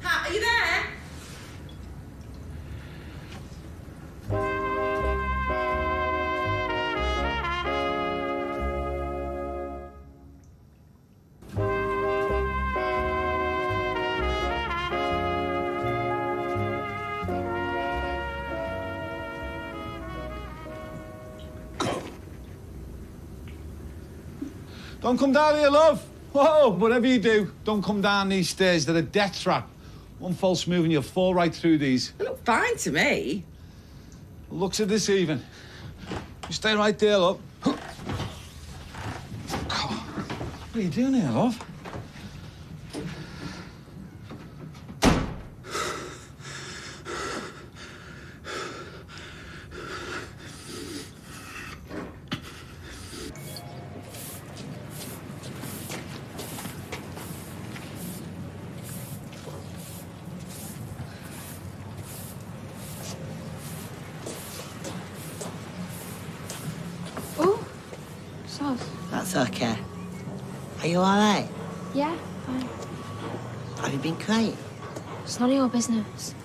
Are you there? Don't come down here, love. Whoa, whatever you do, don't come down these stairs. They're a death trap. One false move and you'll fall right through these. They look fine to me. Looks are deceiving. You stay right there, love. What are you doing here, love? Oh, sauce. That's okay. Are you all right? Yeah, fine. Have you been crying? It's none of your business.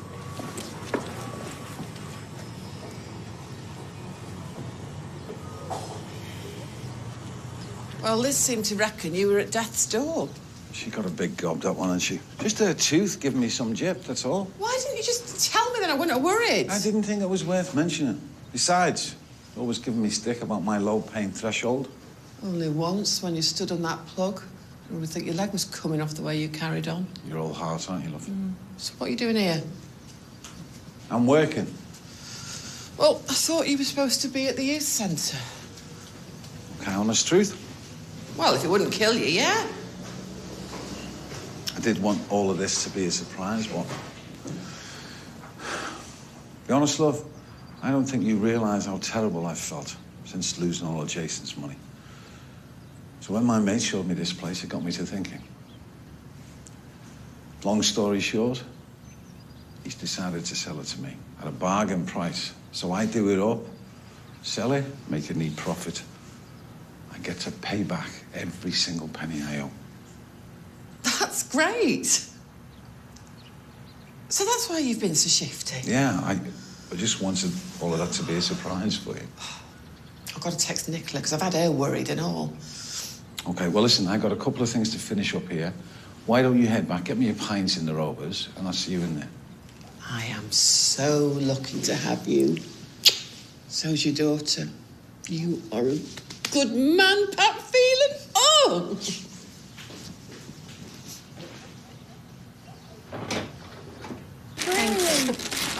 Well, Liz seemed to reckon you were at death's door. She got a big gob, that one, hasn't she? Just her tooth giving me some jip, that's all. Why didn't you just tell me then? I wouldn't have worried. I didn't think it was worth mentioning. Besides, always giving me stick about my low pain threshold. Only once, when you stood on that plug. I would think your leg was coming off the way you carried on. You're all heart, aren't you, love? So what are you doing here? I'm working. Well, I thought you were supposed to be at the youth centre. Okay, honest truth. Well, if it wouldn't kill you, yeah? I did want all of this to be a surprise, but... Be honest, love, I don't think you realise how terrible I've felt since losing all of Jason's money. So when my mate showed me this place, it got me to thinking. Long story short, he's decided to sell it to me at a bargain price. So I do it up, sell it, make a neat profit. I get to pay back every single penny I owe. That's great. So that's why you've been so shifty? Yeah, I just wanted all of that to be a surprise for you. I've got to text Nicola, because I've had her worried and all. Okay, well, listen, I've got a couple of things to finish up here. Why don't you head back, get me a pint in the Rovers, and I'll see you in there. I am so lucky to have you. So's your daughter. You are a good man, Pat Phelan. Oh!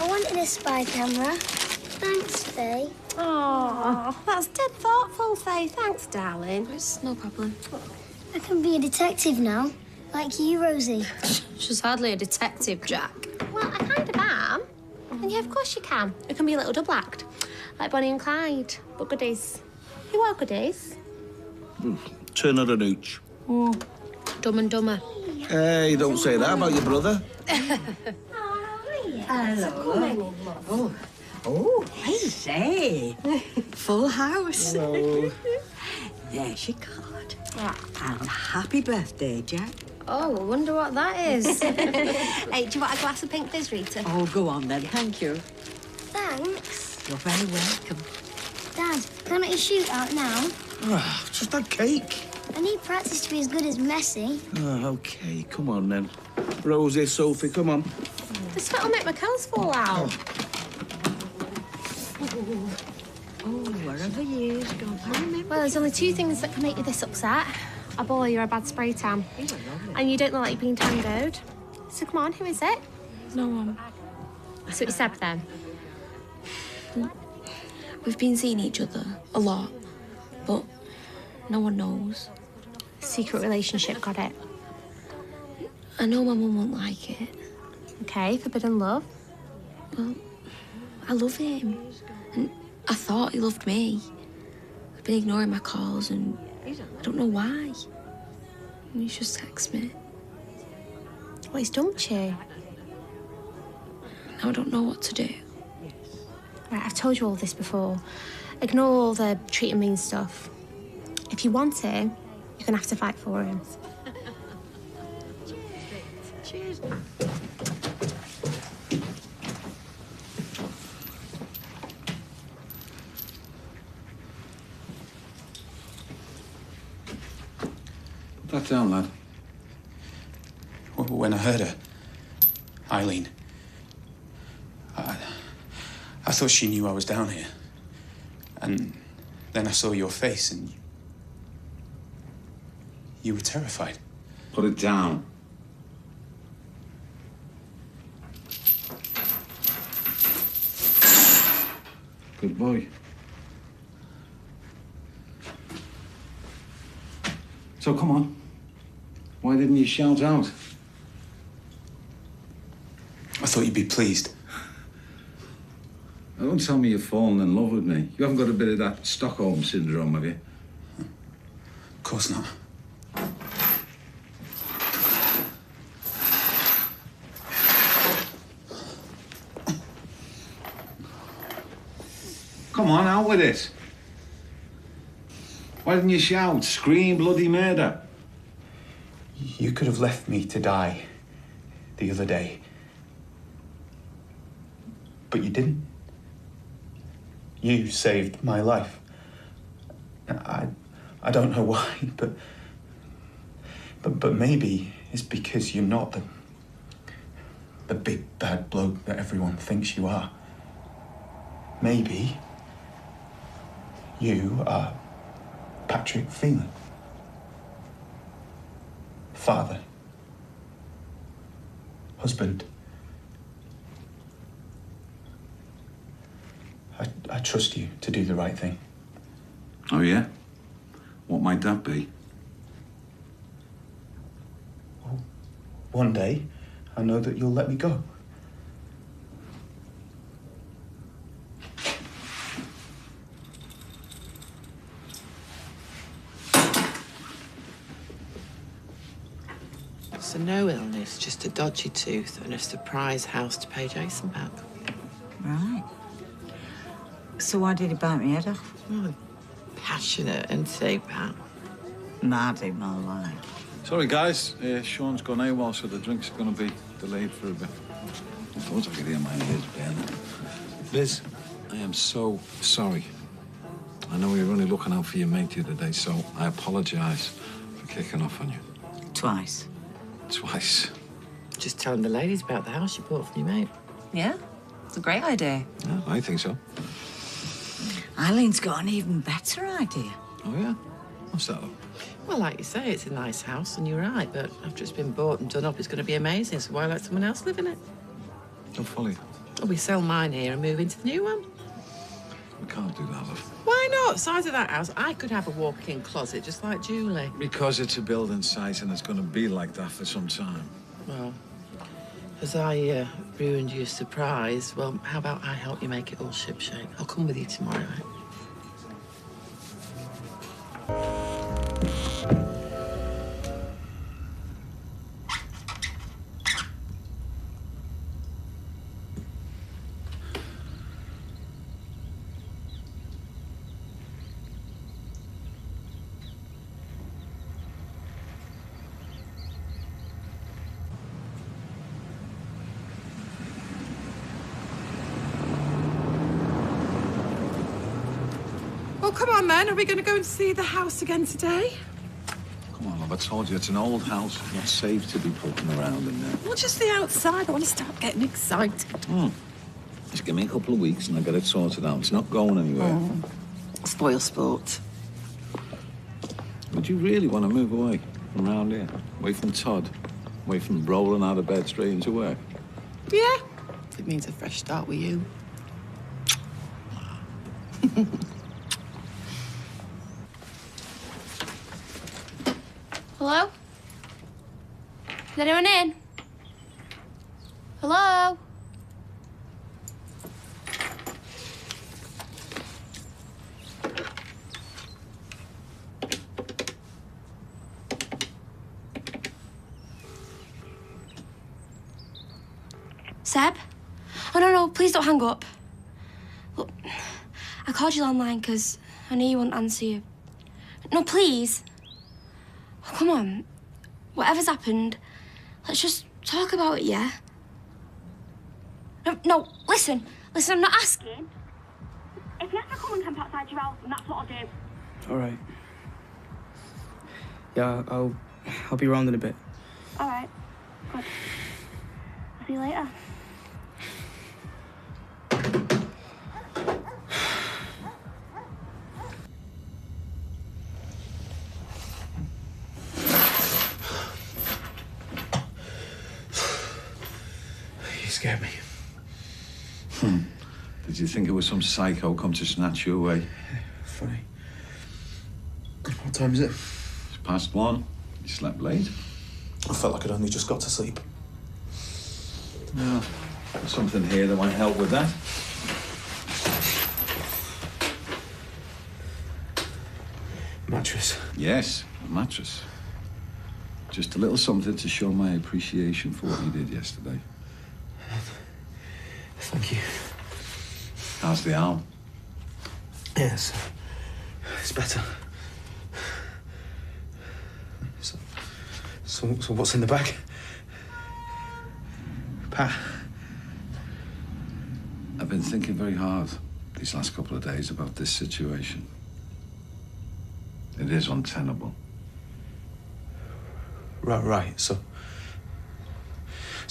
I want a spy camera. Thanks, Faye. Oh, that's dead thoughtful, Faye. Thanks, darling. It's no problem. I can be a detective now, like you, Rosie. She's hardly a detective, Jack. Well, I kind of am. And yeah, of course you can. It can be a little double act. Like Bonnie and Clyde. But goodies. Who are goodies? Turn her an ooch. Oh, Dumb and Dumber. Hey, don't say that about your brother. Hello. Oh, I say. Full house. Hello. There's your card. And happy birthday, Jack. Oh, I wonder what that is. Hey, do you want a glass of pink fizz, Rita? Oh, go on then. Thank you. Thanks. You're very welcome. Dad, can I shoot out now? Just that cake. I need practice to be as good as Messi. Oh, OK, come on then. Rosie, Sophie, come on. The sweat will make my curls fall out. Oh, wherever years go, I remember. Well, there's only two things that can make you this upset. A boy or a bad spray tan. And you don't look like you've been tangoed. So come on, who is it? No one. So it's Seb then? We've been seeing each other a lot, but no one knows. Secret relationship, got it. I know my mum won't like it. Okay, forbidden love. Well, I love him. And I thought he loved me. I've been ignoring my calls and I don't know why. And he's just texted me. Well, he's dumped you. Now I don't know what to do. Right, I've told you all this before. Ignore all the treat and mean stuff. If you want him, you're gonna have to fight for him. Cheers. Put that down, lad. When I heard her, Eileen, I thought she knew I was down here. And then I saw your face and you were terrified. Put it down. Good boy. So come on. Why didn't you shout out? I thought you'd be pleased. Don't tell me you've fallen in love with me. You haven't got a bit of that Stockholm syndrome, have you? Of course not. Come on, out with it. Why didn't you shout? Scream bloody murder. You could have left me to die the other day. But you didn't. You saved my life. I don't know why, but maybe it's because you're not the big bad bloke that everyone thinks you are. Maybe you are Patrick Phelan. Father. Husband. I trust you to do the right thing. Oh, yeah? What might that be? Well, one day, I know that you'll let me go. So no illness, just a dodgy tooth and a surprise house to pay Jason back. Right. So why did he bite me head off? Oh, passionate and so bad. Mad in my life. Sorry, guys. Sean's gone AWOL, so the drinks are going to be delayed for a bit. I thought I could hear my ears burning. Liz, I am so sorry. I know we were only looking out for your mate the other day, so I apologise for kicking off on you. Twice. Twice. Just telling the ladies about the house you bought for your mate. Yeah, it's a great idea. Yeah, I think so. Eileen's got an even better idea. Oh, yeah? What's that, though? Well, like you say, it's a nice house, and you're right, but after it's been bought and done up, it's going to be amazing, so why let someone else live in it? Don't follow you. We sell mine here and move into the new one. We can't do that, love. Why not? Size of that house, I could have a walk-in closet just like Julie. Because it's a building site and it's going to be like that for some time. Well, as I ruined your surprise, well, how about I help you make it all shipshape? I'll come with you tomorrow. Well, come on, then. Are we going to go and see the house again today? Come on, love. I told you, it's an old house. Not safe to be poking around in there. Well, just the outside. I want to start getting excited. Just give me a couple of weeks and I'll get it sorted out. It's not going anywhere. Spoil sport. Would you really want to move away from around here? Away from Todd? Away from rolling out of bed straight into work? Yeah. It means a fresh start with you. Hello? Is anyone in? Hello? Seb? Oh, no, please don't hang up. Look, I called you online because I knew you wouldn't answer you. No, please. Oh, come on. Whatever's happened, let's just talk about it, yeah? No, listen, I'm not asking. If you have to come and camp outside your house, then that's what I'll do. All right. Yeah, I'll be around in a bit. All right, good. I'll see you later. You scared me. Did you think it was some psycho come to snatch you away? Funny. What time is it? It's past 1. You slept late. I felt like I'd only just got to sleep. Well, there's something here that might help with that. Mattress? Yes, a mattress. Just a little something to show my appreciation for what you did yesterday. Thank you. How's the arm? Yes. It's better. So what's in the bag? Pat? I've been thinking very hard these last couple of days about this situation. It is untenable. Right. So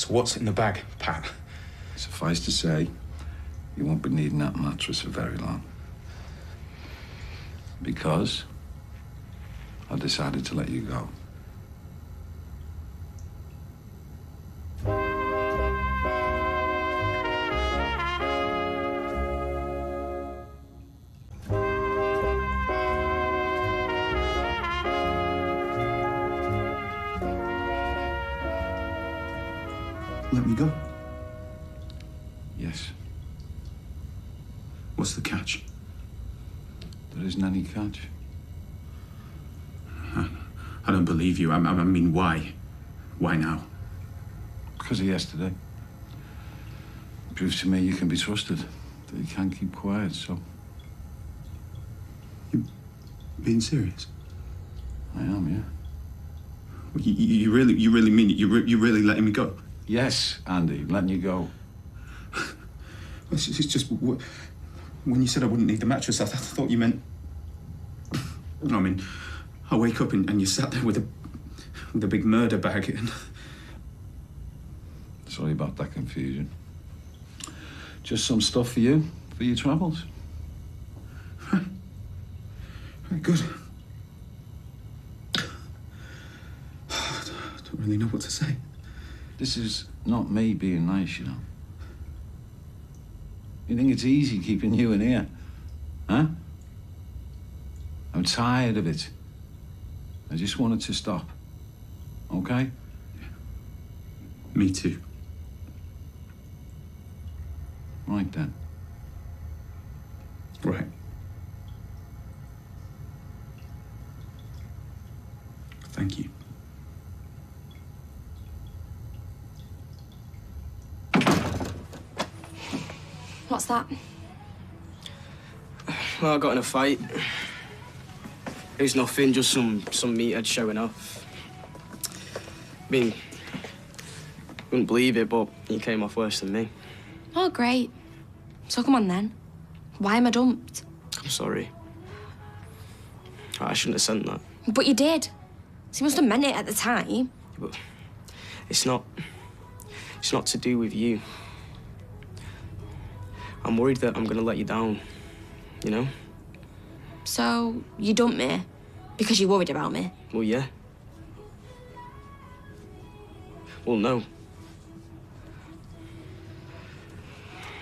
what's in the bag, Pat? Suffice to say, you won't be needing that mattress for very long. Because I decided to let you go. Let me go? Yes. What's the catch? There isn't any catch. I don't believe you. I mean, why? Why now? Because of yesterday. It proves to me you can be trusted. That you can't keep quiet, so... You being serious? I am, yeah. You really mean it? You're really letting me go? Yes, Andy, I'm letting you go. It's just... When you said I wouldn't need the mattress, I thought you meant... I mean, I wake up and you sat there with a big murder bag and... Sorry about that confusion. Just some stuff for you, for your travels. Right, good. I don't really know what to say. This is not me being nice, you know. You think it's easy keeping you in here? Huh? I'm tired of it. I just want it to stop. Okay? Me too. Right then. Right. Thank you. What's that? Well, I got in a fight. It was nothing, just some meathead showing off. I mean, wouldn't believe it, but he came off worse than me. Oh, great. So come on then. Why am I dumped? I'm sorry. I shouldn't have sent that. But you did. So you must have meant it at the time. But it's not to do with you. I'm worried that I'm gonna let you down, you know? So you dumped me because you're worried about me? Well, yeah. Well, no.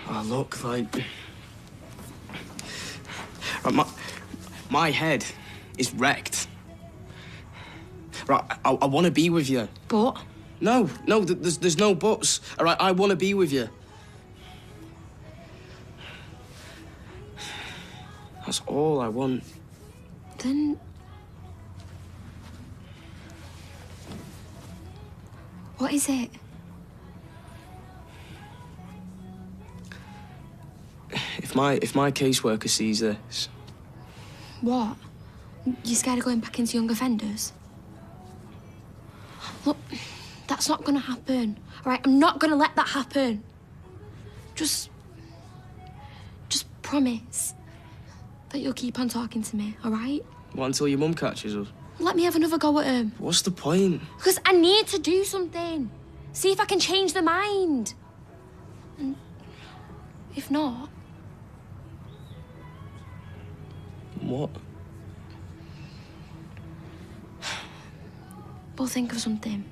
Oh, look, like... Right, my head is wrecked. Right, I want to be with you. But? No, there's no buts. All right, I want to be with you. That's all I want. Then... what is it? If my caseworker sees this... What? You scared of going back into young offenders? Look, that's not gonna happen. All right, I'm not gonna let that happen. Just promise that you'll keep on talking to me, all right? What, until your mum catches us? Let me have another go at him. What's the point? Because I need to do something. See if I can change their mind. And if not... What? We'll think of something.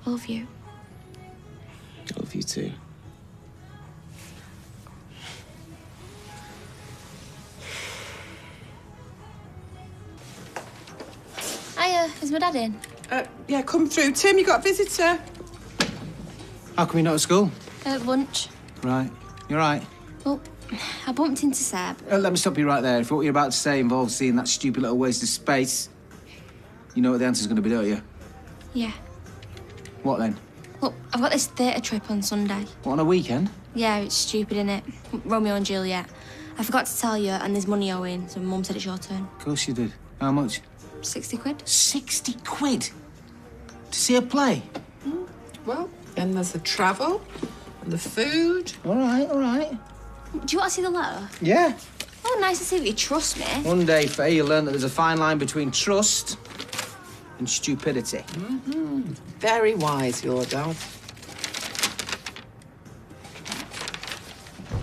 I love you. I love you too. Hiya, is my dad in? Yeah, come through. Tim, you got a visitor. How come you're not at school? Lunch. Right. You're right. Well, I bumped into Seb. Let me stop you right there. If what you're about to say involves seeing that stupid little waste of space, you know what the answer's going to be, don't you? Yeah. What then? Look, I've got this theatre trip on Sunday. What, on a weekend? Yeah, it's stupid, innit? Romeo and Juliet. I forgot to tell you, and there's money owing, so Mum said it's your turn. Of course you did. How much? 60 quid. 60 quid? To see a play? Well, then there's the travel and the food. All right, all right. Do you want to see the letter? Yeah. Oh, nice to see that you trust me. One day, Faye, you'll learn that there's a fine line between trust and stupidity. Mm-hmm. Very wise, your dad.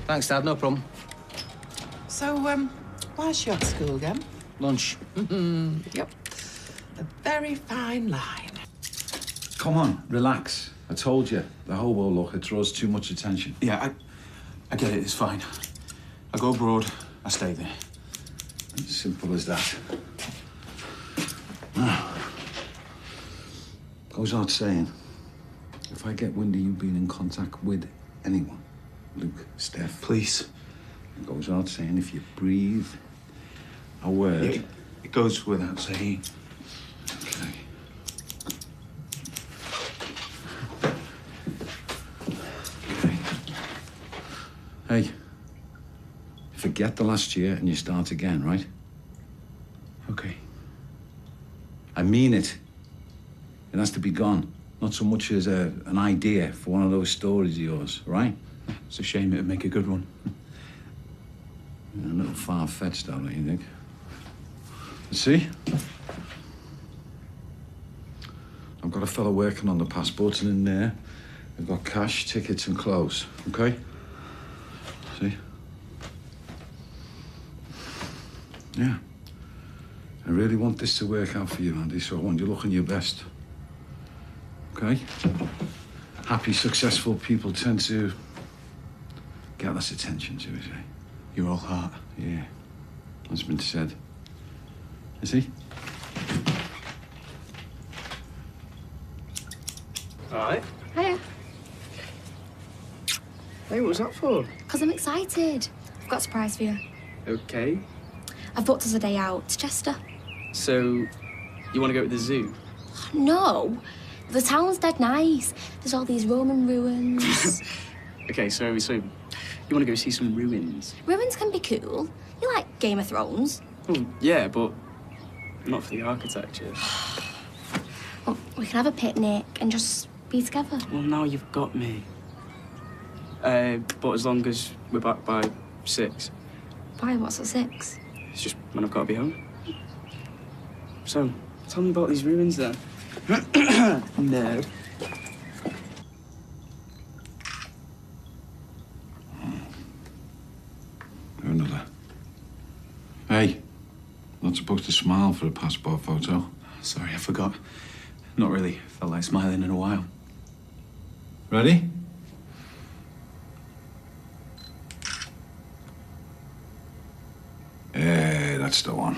Thanks, Dad. No problem. So, why is she at school again? Lunch. Yep. A very fine line. Come on, relax. I told you, the hobo look, it draws too much attention. Yeah, I get it. It's fine. I go abroad, I stay there. Simple as that. Goes without saying, if I get wind of you being in contact with anyone, Luke, Steph... Please. It goes without saying, if you breathe a word... Yeah, it goes without saying. Okay. Hey, forget the last year and you start again, right? Okay. I mean it. It has to be gone. Not so much as an idea for one of those stories of yours, right? It's a shame it'd make a good one. A little far-fetched, don't you think? See? I've got a fellow working on the passports, and in there, we've got cash, tickets, and clothes, okay? See? Yeah. I really want this to work out for you, Andy, so I want you looking your best. Okay? Happy, successful people tend to get less attention, shall we say. You're all heart. Yeah, that's been said. Is he? All right. Hiya. Hey, what was that for? Because I'm excited. I've got a surprise for you. Okay. I've booked us a day out to Chester. So, you want to go to the zoo? No. The town's dead nice. There's all these Roman ruins. Okay, so you want to go see some ruins? Ruins can be cool. You like Game of Thrones? Oh, yeah, but not for the architecture. Well, we can have a picnic and just be together. Well, now you've got me. But as long as we're back by 6. Why? What's at 6? It's just when I've got to be home. So, tell me about these ruins then. No. Another. Hey, not supposed to smile for a passport photo. Sorry, I forgot. Not really. Felt like smiling in a while. Ready? That's the one.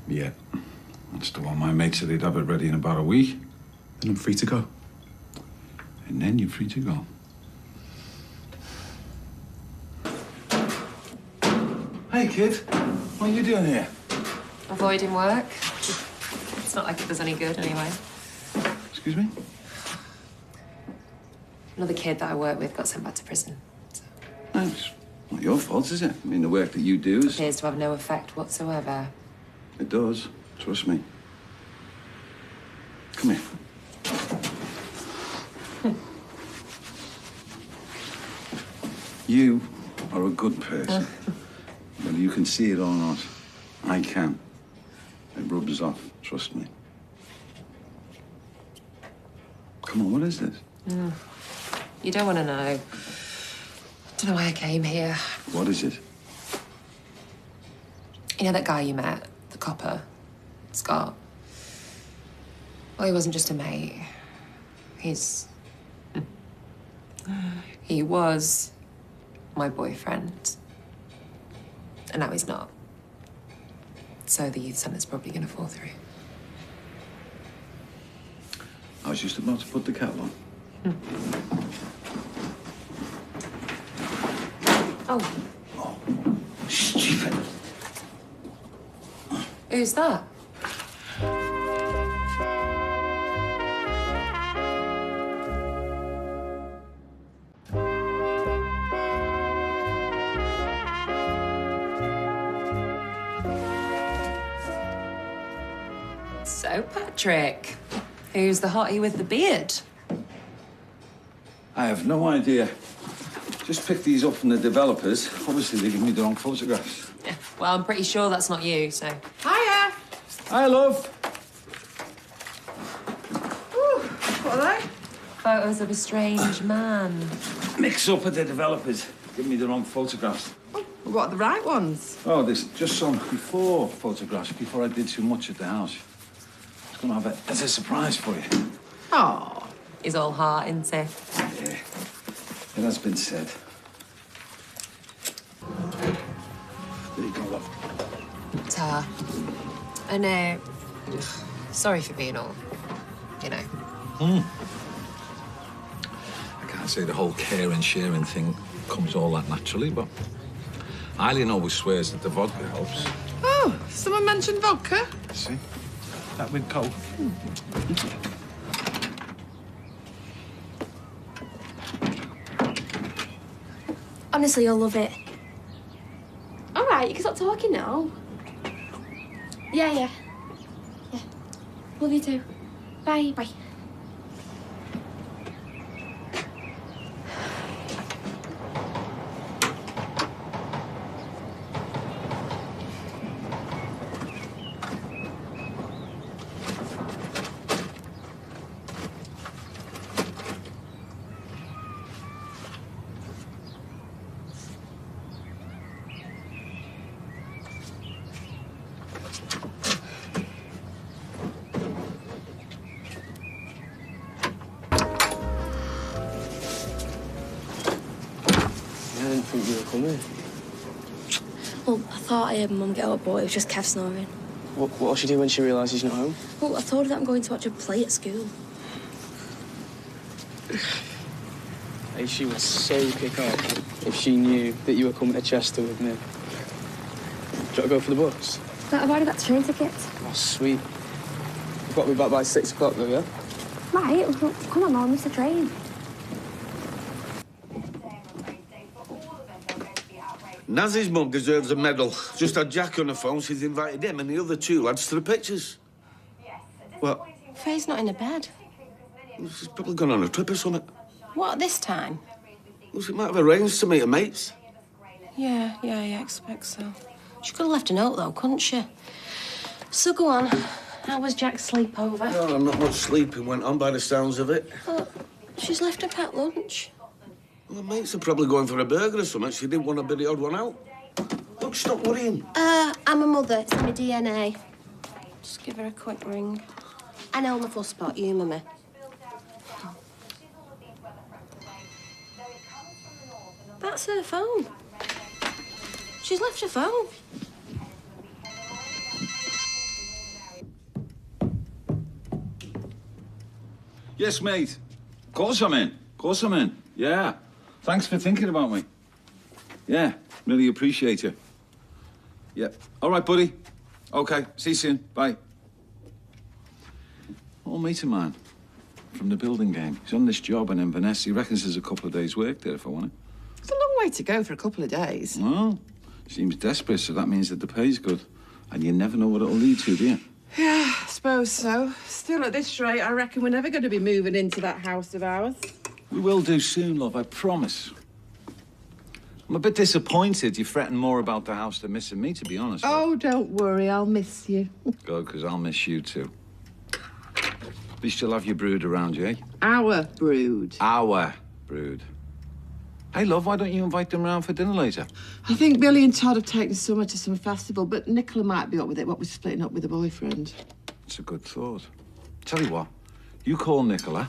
Yeah, that's the one. My mate said he'd have it ready in about a week. Then I'm free to go. And then you're free to go. Hey, kid. What are you doing here? Avoiding work. It's not like it was any good anyway. Excuse me? Another kid that I work with got sent back to prison. It's not your fault, is it? I mean, the work that you do is... Appears to have no effect whatsoever. It does. Trust me. Come here. You are a good person. Whether you can see it or not, I can. It rubs off, trust me. Come on, what is this? You don't want to know. I don't know why I came here. What is it? You know that guy you met, the copper, Scott? Well, he wasn't just a mate. He was my boyfriend. And now he's not. So the youth centre's probably going to fall through. I was just about to put the kettle on. Oh. Stupid. Who's that? So, Patrick, who's the hottie with the beard? I have no idea. Just picked these up from the developers. Obviously, they give me the wrong photographs. Yeah, well, I'm pretty sure that's not you, so... Hiya! Hi, love. What are they? Photos of a strange man. Mix up at the developers. Give me the wrong photographs. What, the right ones? Oh, there's just some before photographs, before I did too much at the house. I was going to have it as a surprise for you. Oh, he's all heart, isn't he? Yeah, it has been said. There you go, love. Ta. And, sorry for being all, you know. I can't say the whole care and sharing thing comes all that naturally, but Eileen always swears that the vodka helps. Oh, someone mentioned vodka? See? That with coal. Honestly, you'll love it. All right, you can stop talking now. Yeah. Love you too. Bye. come here? Well, I thought I heard Mum get up, but it was just Kev snoring. What'll she do when she realises he's not home? Well, I told her that I'm going to watch her play at school. Hey, she would so kick off if she knew that you were coming to Chester with me. Do you want to go for the bus? But I've already got the train tickets. Oh, sweet. You've got to be back by 6 o'clock, though, yeah? Right, well, come on, I'll miss the train. Nazzy's mum deserves a medal. Just had Jack on the phone. She's invited him and the other 2 lads to the pictures. What? Faye's not in a bed. She's probably gone on a trip or something. What, this time? Well, she might have arranged to meet her mates. Yeah, I expect so. She could have left a note, though, couldn't she? So go on. How was Jack's sleepover? No, not much sleeping went on by the sounds of it. Oh, she's left her packed lunch. Well, the mates are probably going for a burger or something. She didn't want to be the odd one out. Look, stop worrying. I'm a mother. It's my DNA. Just give her a quick ring. I know I'm a full spot. Humour me. That's her phone. She's left her phone. Yes, mate. Of course I'm in. Of course I'm in. Yeah. Thanks for thinking about me. Yeah, really appreciate you. Yeah. All right, buddy. Okay, see you soon. Bye. Old mate of mine from the building gang. He's on this job in Inverness. He reckons there's a couple of days' work there if I want it. It's a long way to go for a couple of days. Well, seems desperate, so that means that the pay's good. And you never know what it'll lead to, do you? Yeah, I suppose so. Still, at this rate, I reckon we're never going to be moving into that house of ours. We will do soon, love, I promise. I'm a bit disappointed you fretting more about the house than missing me, to be honest. Oh, don't worry, I'll miss you. Good, because I'll miss you too. At least you'll have your brood around you, eh? Our brood. Our brood. Hey, love, why don't you invite them round for dinner later? I think Billy and Todd have taken Summer to some festival, but Nicola might be up with it, what with splitting up with a boyfriend. It's a good thought. Tell you what, you call Nicola,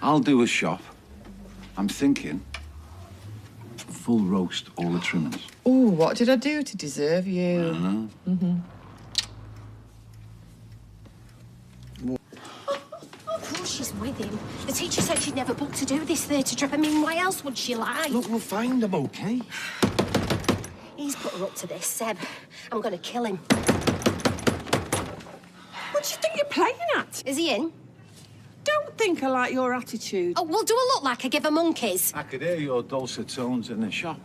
I'll do a shop. I'm thinking full roast, all the trimmings. Oh, what did I do to deserve you? I know. Mm-hmm. Of course she's with him. The teacher said she'd never booked to do this theatre trip. I mean, why else would she lie? Look, we'll find them, OK? He's put her up to this, Seb. I'm going to kill him. What do you think you're playing at? Is he in? Don't think I like your attitude. Oh, well, do I look like I give her monkeys? I could hear your dulcet tones in the shop.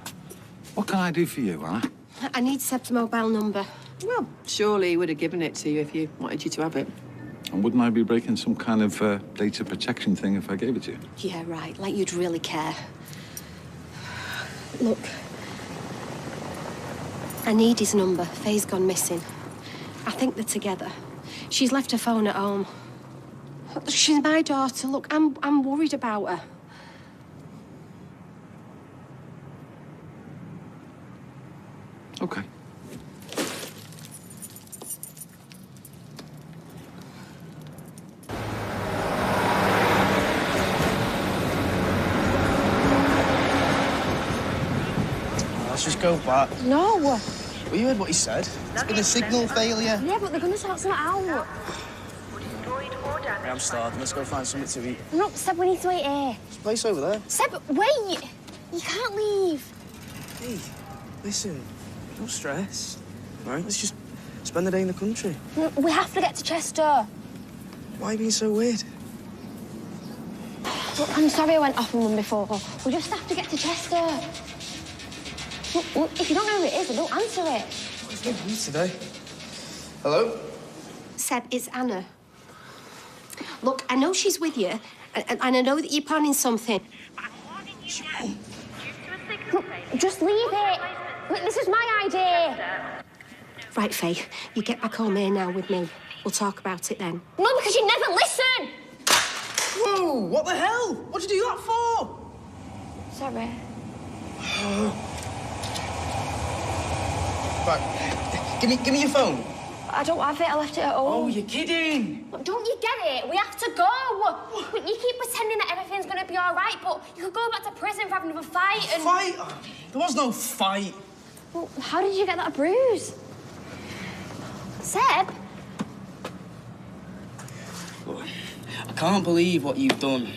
What can I do for you, Anna? I need Seb's mobile number. Well, surely he would have given it to you if you wanted you to have it. And wouldn't I be breaking some kind of data protection thing if I gave it to you? Yeah, right. Like you'd really care. Look. I need his number. Faye's gone missing. I think they're together. She's left her phone at home. She's my daughter. Look, I'm worried about her. Okay. Let's just go back. No. Well, you heard what he said. It's been a signal failure. Yeah, but they're going to sort something out. I'm starving. Let's go find something to eat. No, Seb, we need to eat here. There's a place over there. Seb, wait! You can't leave. Hey, listen. No stress. All right, let's just spend the day in the country. No, we have to get to Chester. Why are you being so weird? Look, I'm sorry I went off on one before. We just have to get to Chester. Look, if you don't know who it is, then don't answer it. What's going on today? Hello? Seb, it's Anna. Look, I know she's with you, and I know that you're planning something. Look, just leave it. Look, this is my idea. Right, Faye, you get back home here now with me. We'll talk about it then. No, because you never listen! Whoa, what the hell? What'd you do that for? Sorry. Right, give me your phone. I don't have it. I left it at home. Oh, you're kidding. Look, don't you get it? We have to go. Look, you keep pretending that everything's going to be all right, but you could go back to prison for having another fight and... Fight? There was no fight. Well, how did you get that bruise? Seb? Look, I can't believe what you've done.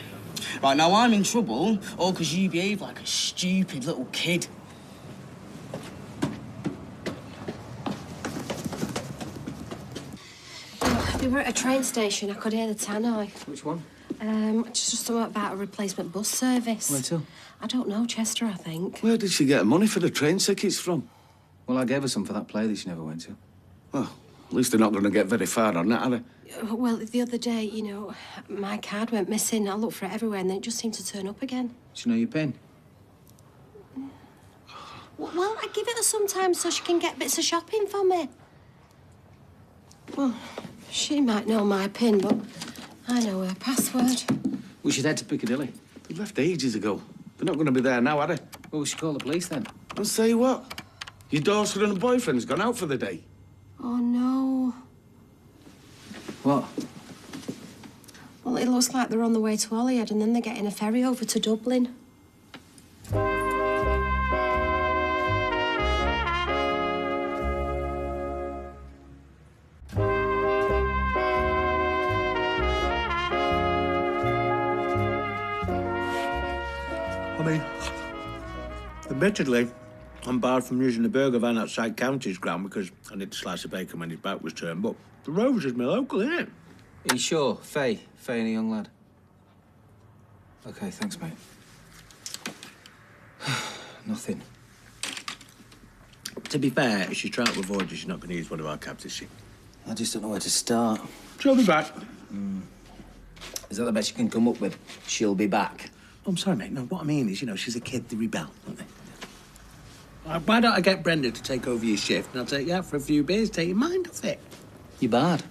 Right, now I'm in trouble, all because you behave like a stupid little kid. We were at a train station. I could hear the tannoy. Which one? Just something about a replacement bus service. Where to? I don't know, Chester, I think. Where did she get money for the train tickets from? Well, I gave her some for that play that she never went to. Well, at least they're not going to get very far on that, are they? Well, the other day, you know, my card went missing. I looked for it everywhere and then it just seemed to turn up again. Do you know your pin? Well, I give it her sometimes so she can get bits of shopping for me. Well, she might know my pin, but I know her password. We should head to Piccadilly. They left ages ago. They're not going to be there now, are they? Well, we should call the police then. And say what? Your daughter and her boyfriend's gone out for the day. Oh, no. What? Well, it looks like they're on the way to Holyhead and then they're getting a ferry over to Dublin. I mean, admittedly, I'm barred from using the burger van outside County's ground because I need to slice of bacon when his back was turned, but the Rovers is my local, isn't it? Are you sure? Faye and a young lad. OK, thanks, mate. Nothing. To be fair, if she's trying to avoid you, she's not going to use one of our cabs, is she? I just don't know where to start. She'll be back. Is that the best you can come up with? She'll be back. I'm sorry, mate. No, what I mean is, you know, she's a kid, they rebel, don't they? Why don't I get Brenda to take over your shift and I'll take you out for a few beers, take your mind off it? You're bad.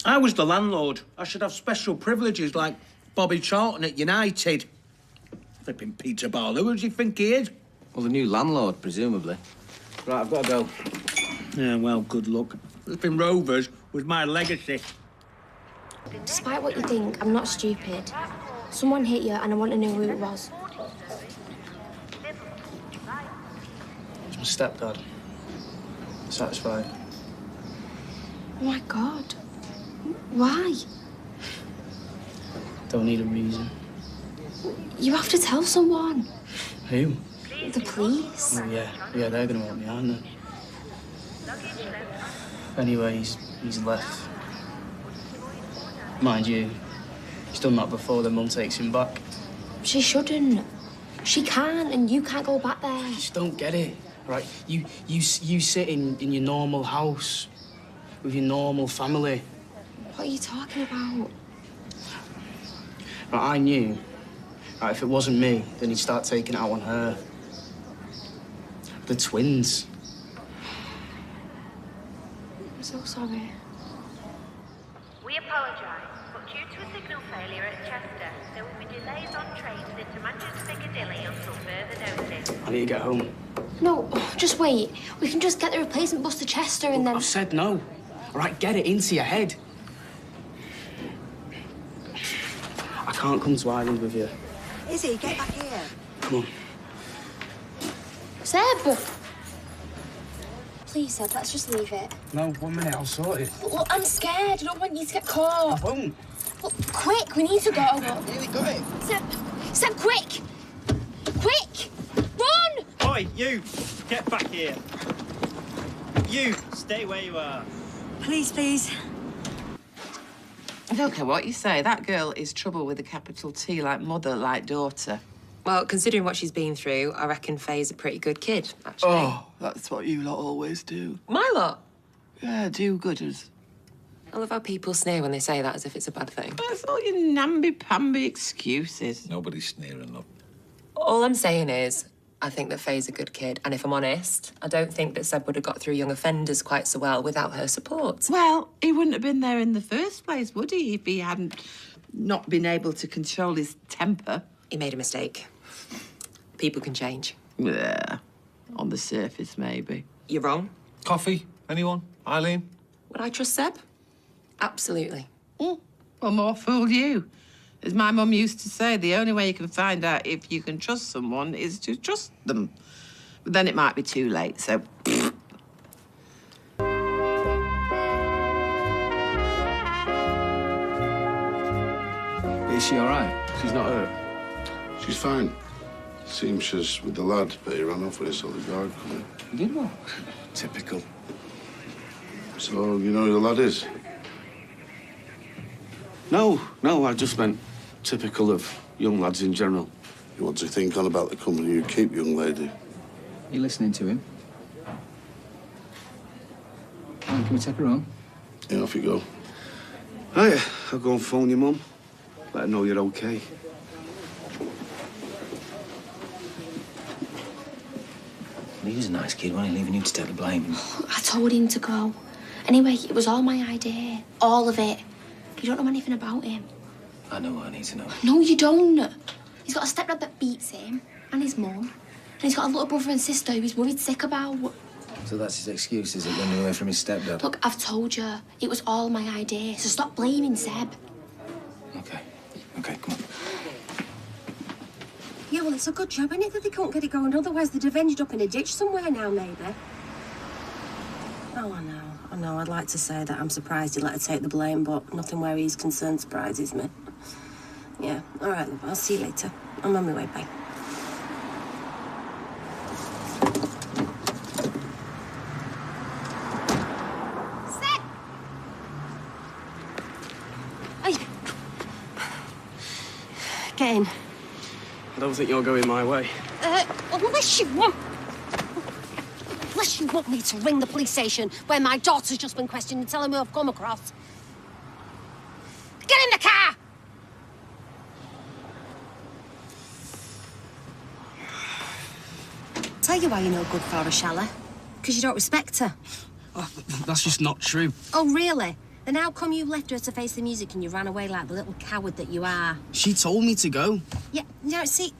I was the landlord. I should have special privileges like Bobby Charlton at United. Flipping Peter Barlow, who do you think he is? Well, the new landlord, presumably. Right, I've got to go. Yeah, well, good luck. Flipping Rovers was my legacy. Despite what you think, I'm not stupid. Someone hit you and I want to know who it was. It's my stepdad. Satisfied. Oh, my God. Why? Don't need a reason. You have to tell someone. Who? The police. Oh, yeah, they're going to want me, aren't they? Anyway, he's left. Mind you, he's done that before. Their mum takes him back. She shouldn't. She can, and you can't go back there. I just don't get it. Right? You sit in your normal house with your normal family. What are you talking about? Right, I knew. Right, if it wasn't me, then he'd start taking it out on her. The twins. I'm so sorry. We apologise, but due to a signal failure at Chester, there will be delays on trains into Manchester Piccadilly until further notice. I need to get home. No, just wait. We can just get the replacement bus to Chester and then... I've said no. All right, get it into your head. I can't come to Ireland with you. Izzy, get back here. Come on. Seb! Please, Seb, let's just leave it. No, 1 minute, I'll sort it. Look, I'm scared. I don't want you to get caught. I won't. Look, quick, we need to go. Nearly got it. Seb, quick! Quick! Run! Oi, you! Get back here. You, stay where you are. Please, please. I don't care what you say. That girl is trouble with a capital T, like mother, like daughter. Well, considering what she's been through, I reckon Faye's a pretty good kid, actually. Oh, that's what you lot always do. My lot? Yeah, do-gooders. I love how people sneer when they say that as if it's a bad thing. That's all your namby-pamby excuses. Nobody's sneering, love. All I'm saying is, I think that Faye's a good kid, and if I'm honest, I don't think that Seb would have got through young offenders quite so well without her support. Well, he wouldn't have been there in the first place, would he, if he hadn't not been able to control his temper? He made a mistake. People can change. Yeah, on the surface, maybe. You're wrong. Coffee? Anyone? Eileen? Would I trust Seb? Absolutely. Well, more fool you. As my mum used to say, the only way you can find out if you can trust someone is to trust them. But then it might be too late, so... Is she all right? She's not hurt. She's fine. Seems she's with the lad, but he ran off when he saw the guard coming. He did what? Typical. So, you know who the lad is? No, I just meant typical of young lads in general. You want to think on about the company you keep, young lady? You listening to him? Can we take her home? Yeah, off you go. Hiya, I'll go and phone your mum. Let her know you're okay. He was a nice kid, wasn't he? Leaving you to take the blame. I told him to go. Anyway, it was all my idea. All of it. You don't know anything about him. I know what I need to know. No, you don't. He's got a stepdad that beats him, and his mum. And he's got a little brother and sister who he's worried sick about. So that's his excuse, is it, running away from his stepdad? Look, I've told you. It was all my idea, so stop blaming Seb. Okay, come on. Yeah, well, it's a good job, isn't it, that they couldn't get it going? Otherwise, they'd have ended up in a ditch somewhere now, maybe. Oh, I know. I'd like to say that I'm surprised he let her take the blame, but nothing where he's concerned surprises me. Yeah, all right, love, I'll see you later. I'm on my way, bye. Get in. I don't think you're going my way. Unless you want me to ring the police station where my daughter's just been questioned and tell them who I've come across. Get in the car! Tell you why you're no good for her, shall I? Because you don't respect her. Oh, that's just not true. Oh, really? Then how come you left her to face the music and you ran away like the little coward that you are? She told me to go. Yeah, no, see,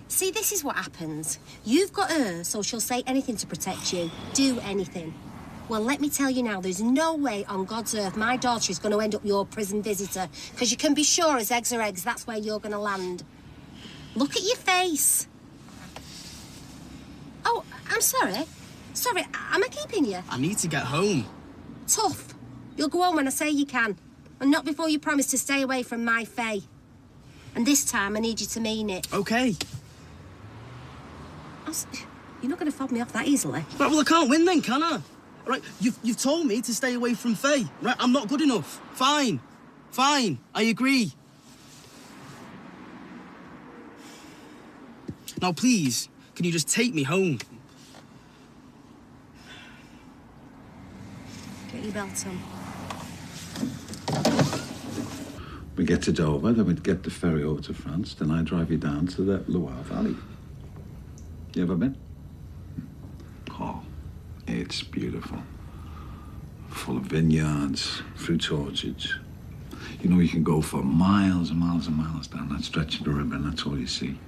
this is what happens. You've got her, so she'll say anything to protect you. Do anything. Well, let me tell you now, there's no way on God's earth my daughter is going to end up your prison visitor, because you can be sure as eggs are eggs, that's where you're going to land. Look at your face. Oh, I'm sorry. Sorry, am I keeping you? I need to get home. Tough. You'll go home when I say you can. And not before you promise to stay away from my Faye. And this time, I need you to mean it. OK. You're not going to fob me off that easily. Right, well, I can't win then, can I? Right, you've told me to stay away from Faye. Right, I'm not good enough. Fine. I agree. Now, please, can you just take me home? Get your belt on. We get to Dover, then we'd get the ferry over to France, then I drive you down to the Loire Valley. You ever been? Oh, it's beautiful. Full of vineyards, fruit orchards. You know, you can go for miles and miles and miles down that stretch of the river, and that's all you see.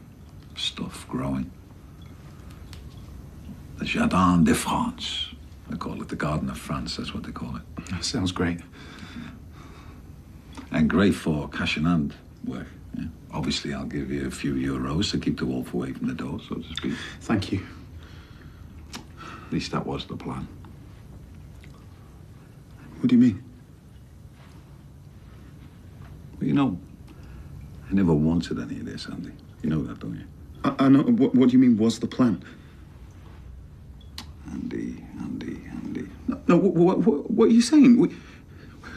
Stuff growing. The Jardin de France. They call it the Garden of France, that's what they call it. That sounds great. And great for cash in hand work. Yeah. Obviously, I'll give you a few euros to keep the wolf away from the door, so to speak. Thank you. At least that was the plan. What do you mean? Well, you know, I never wanted any of this, Andy. You know that, don't you? I know. What do you mean, was the plan? Andy. No, what are you saying?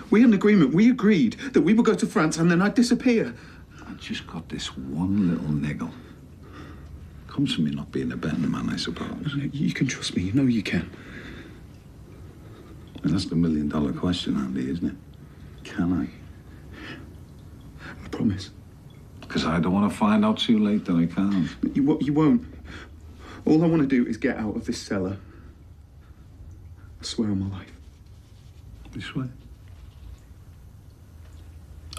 We had an agreement. We agreed that we would go to France and then I'd disappear. I just got this one little niggle. Comes from me not being a better man, I suppose. You can trust me. You know you can. And that's the million-dollar question, Andy, isn't it? Can I? I promise. Because I don't want to find out too late that I can't. You won't. All I want to do is get out of this cellar. I swear on my life. You swear?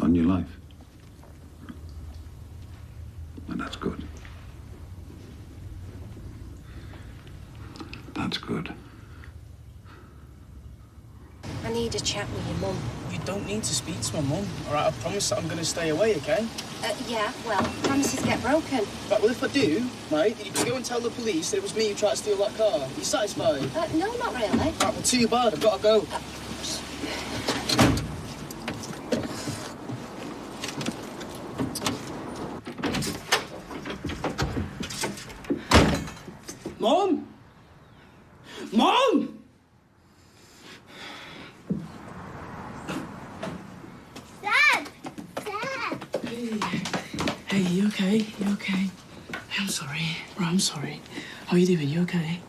On your life? And that's good. That's good. need a chat with your mum. You don't need to speak to my mum, all right? I promise that I'm going to stay away, OK? Yeah, well, promises get broken. Right, well, if I do, right, you can go and tell the police that it was me who tried to steal that car. Are you satisfied? No, not really. Right, well, too bad. I've got to go. Mom! Mom! Dad! Dad! Hey, you okay? You okay? I'm sorry. Right, I'm sorry. How are you doing? You okay?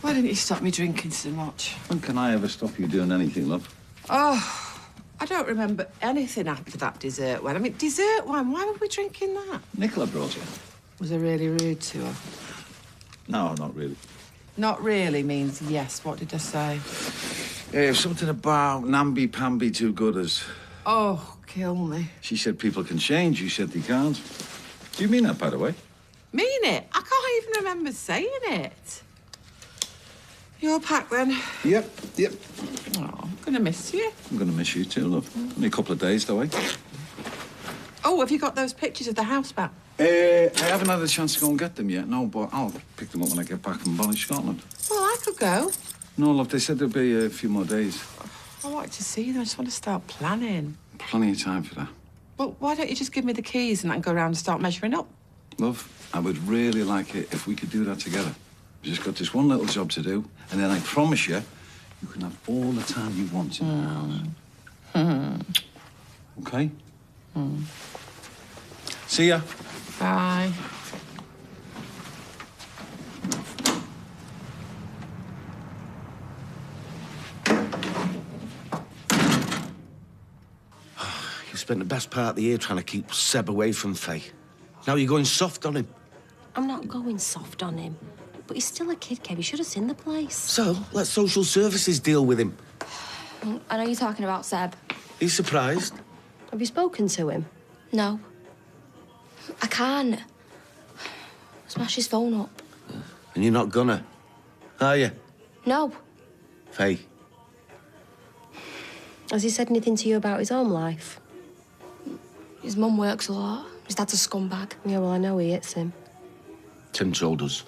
Why didn't you stop me drinking so much? When can I ever stop you doing anything, love? Oh, I don't remember anything after that dessert wine. I mean, dessert wine, why were we drinking that? Nicola brought you. Was I really rude to her? No, not really. Not really means yes. What did I say? Something about namby-pamby too-gooders. Oh, kill me. She said people can change. You said they can't. Do you mean that, by the way? Mean it? I can't even remember saying it. You're packed then? Yep. Oh, I'm gonna miss you. I'm going to miss you too, love. Only a couple of days, though, eh? Oh, have you got those pictures of the house back? I haven't had a chance to go and get them yet, no, but I'll pick them up when I get back from Bonnie, Scotland. Well, I could go. No, love, they said there'll be a few more days. I wanted to see them. I just want to start planning. Plenty of time for that. Well, why don't you just give me the keys and I can go around and start measuring up? Love, I would really like it if we could do that together. We've just got this one little job to do, and then I promise you, you can have all the time you want in the house. OK? See ya. Bye. You spent the best part of the year trying to keep Seb away from Faye. Now you're going soft on him. I'm not going soft on him. But he's still a kid, Kev. He should have seen the place. So, let social services deal with him. I know you're talking about Seb. He's surprised. Have you spoken to him? No. I can't. Smash his phone up. And you're not gonna, are you? No. Faye. Has he said anything to you about his home life? His mum works a lot. His dad's a scumbag. Yeah, well, I know he hits him. Tim told us.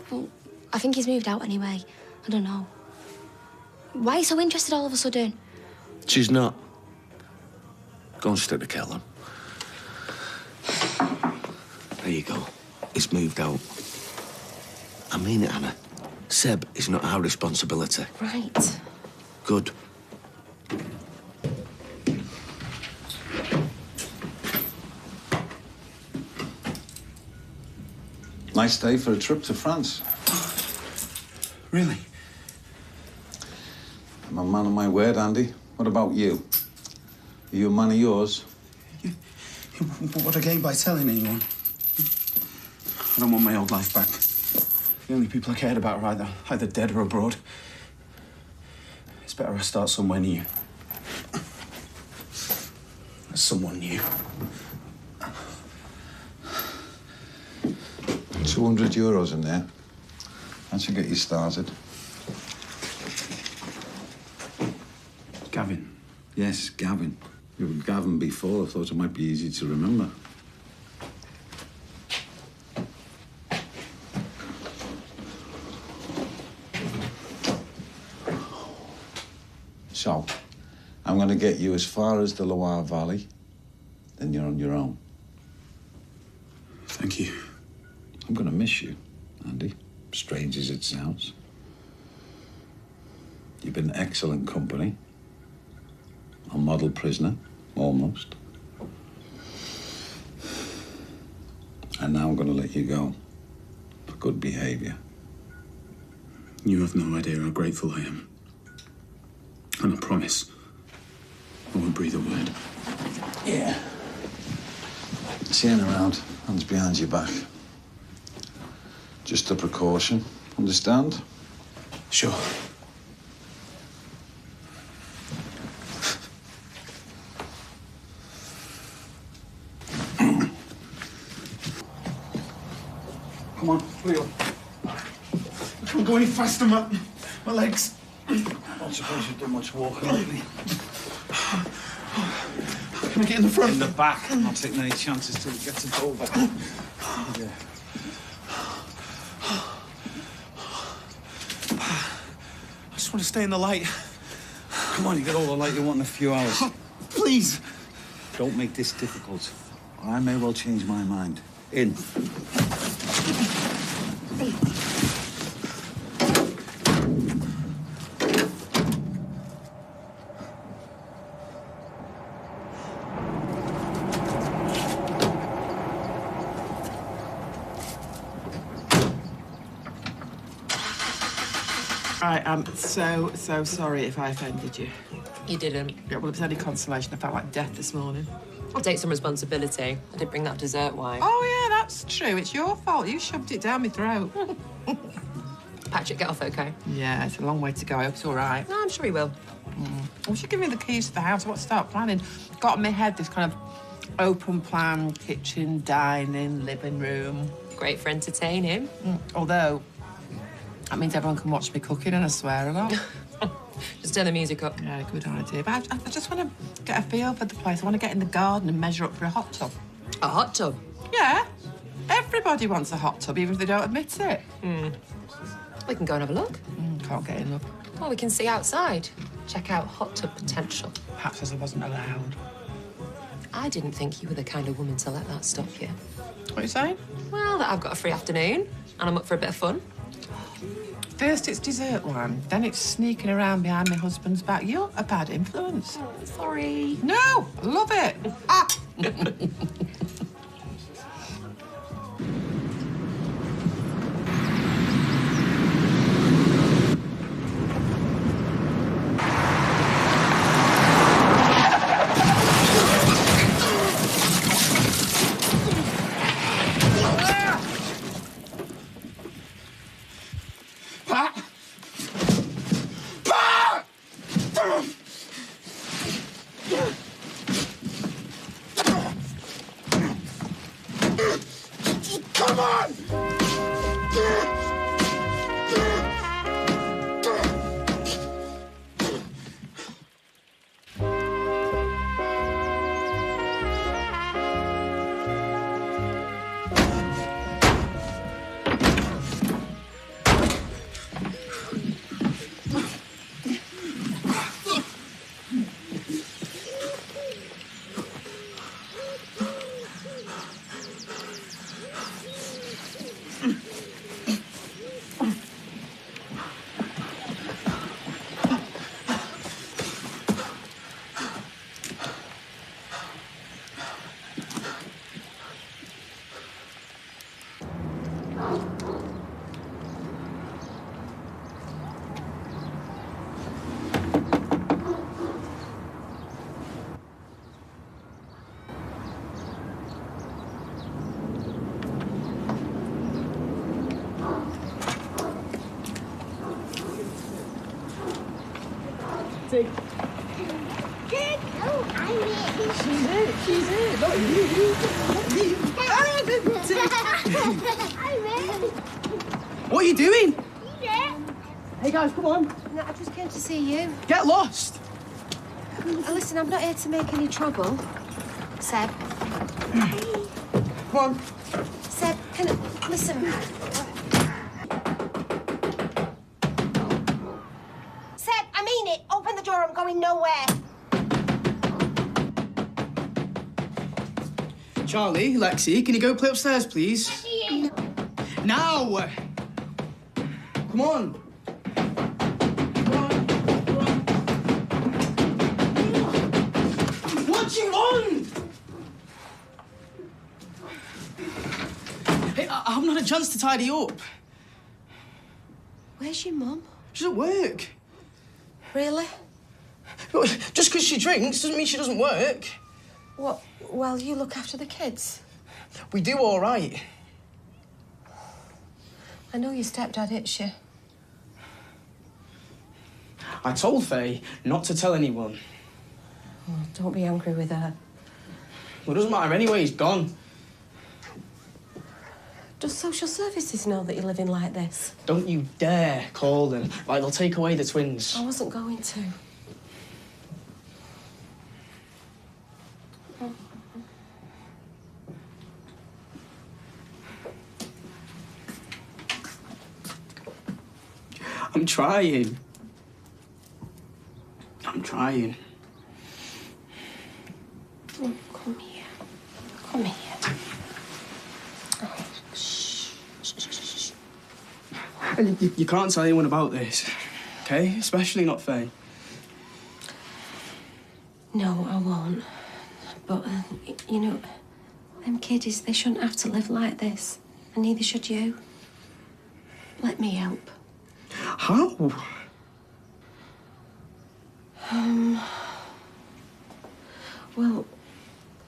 Well, I think he's moved out anyway. I don't know. Why are you so interested all of a sudden? She's not. Go and stick the kettle on. There you go. It's moved out. I mean it, Anna. Seb is not our responsibility. Right. Good. Nice day for a trip to France. Really? I'm a man of my word, Andy. What about you? Are you a man of yours? What I gain by telling anyone? I don't want my old life back. The only people I cared about are either dead or abroad. It's better I start somewhere new. Someone new. 200 euros in there. That should get you started. Gavin? Yes, Gavin. You were Gavin before. I thought it might be easy to remember. So, I'm going to get you as far as the Loire Valley, then you're on your own. Thank you. I'm going to miss you, Andy, strange as it sounds. You've been excellent company. A model prisoner, almost. And now I'm going to let you go for good behaviour. You have no idea how grateful I am. And I promise I won't breathe a word. Yeah. Seeing around, hands behind your back. Just a precaution, understand? Sure. Come on, hurry up. I can't go any faster, my legs. I don't suppose you've done much walking lately. Can I get in the front? In the back. I'm not taking any chances till it gets it over. Yeah. I just want to stay in the light. Come on, you get all the light you want in a few hours. Please. Don't make this difficult, or I may well change my mind. In. Right, I'm so sorry if I offended you. You didn't. Yeah, well, if it's any consolation, I felt like death this morning. I'll take some responsibility. I did bring that dessert wine. Oh, yeah, that's true. It's your fault. You shoved it down my throat. Patrick, get off, OK? Yeah, it's a long way to go. I hope it's all right. No, I'm sure he will. Well, she give me the keys to the house. I want to start planning. Got in my head this kind of open plan, kitchen, dining, living room. Great for entertaining. Although, that means everyone can watch me cooking, and I swear a lot. Just turn the music up. Yeah, good idea. But I just want to get a feel for the place. I want to get in the garden and measure up for a hot tub. A hot tub? Yeah. Everybody wants a hot tub, even if they don't admit it. We can go and have a look. Can't get in, love. Well, we can see outside. Check out hot tub potential. Perhaps as I wasn't allowed. I didn't think you were the kind of woman to let that stop you. What are you saying? Well, that I've got a free afternoon and I'm up for a bit of fun. First it's dessert wine, then it's sneaking around behind my husband's back. You're a bad influence. Oh, sorry. No, I love it. Ah! Come on! Kid! Oh, I'm it. She's it. Not you. I'm it. What are you doing? Hey, guys, come on. No, I just came to see you. Get lost. Listen, I'm not here to make any trouble. Seb. Come on. Seb, can I... Listen. Seb, I mean it. Open the door. I'm going nowhere. Charlie, Lexi, can you go play upstairs, please? Now! Come on. What do you want? Hey, I haven't had a chance to tidy up. Where's your mum? She's at work. Really? Just because she drinks doesn't mean she doesn't work. What? Well, you look after the kids. We do all right. I know your stepdad hits you. I told Faye not to tell anyone. Oh, don't be angry with her. Well, it doesn't matter anyway, he's gone. Does social services know that you're living like this? Don't you dare call them. Like, they'll take away the twins. I wasn't going to. I'm trying. I'm trying. Oh, come here. Come here. Oh, shh. Shh. And you can't tell anyone about this, okay? Especially not Faye. No, I won't. But, you know, them kiddies, they shouldn't have to live like this. And neither should you. Let me help. How? Well,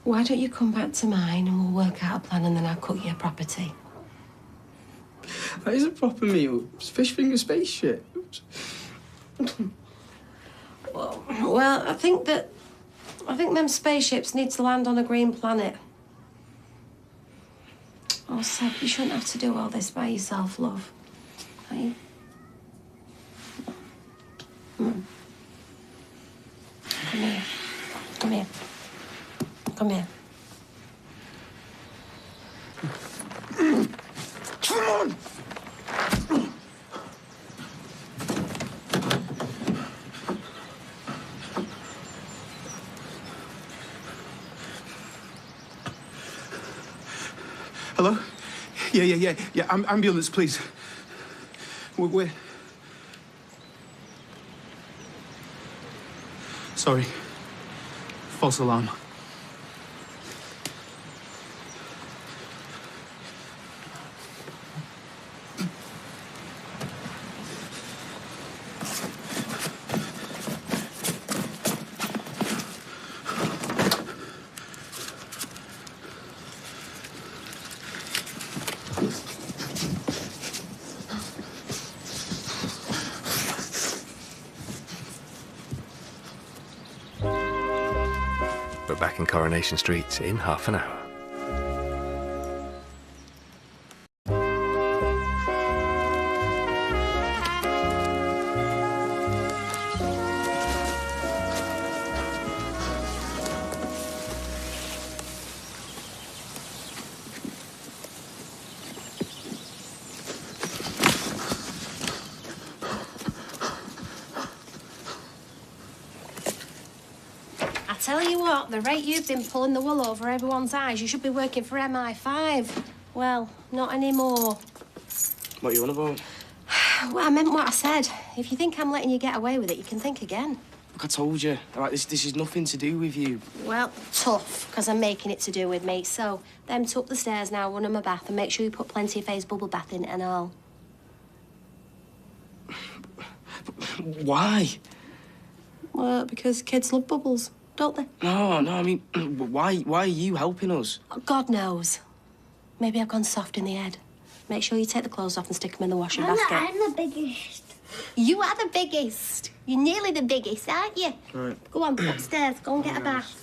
why don't you come back to mine and we'll work out a plan and then I'll cook you a proper tea. That is a proper meal. It's fish finger spaceship. Well, I think them spaceships need to land on a green planet. Oh, Seb, you shouldn't have to do all this by yourself, love. Hey? Come here. Come here. Come here. Come on! Hello? Yeah. Ambulance, please. Where? Sorry. False alarm. We're back in Coronation Street in half an hour. Tell you what, the rate you've been pulling the wool over everyone's eyes, you should be working for MI5. Well, not anymore. What are you on about? Well, I meant what I said. If you think I'm letting you get away with it, you can think again. Look, I told you. All right, this is nothing to do with you. Well, tough, because I'm making it to do with me. So, them two up the stairs now, run on my bath, and make sure you put plenty of phase bubble bath in it and all. Why? Well, because kids love bubbles, don't they? No, I mean, why are you helping us? God knows. Maybe I've gone soft in the head. Make sure you take the clothes off and stick them in the washing basket. I'm the biggest. You are the biggest. You're nearly the biggest, aren't you? Right. Go on, upstairs. Go and get a bath.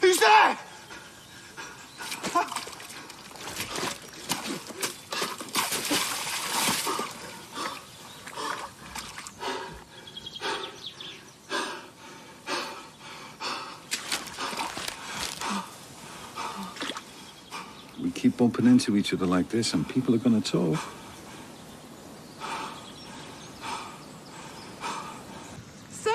Who's there? We keep bumping into each other like this and people are going to talk. So,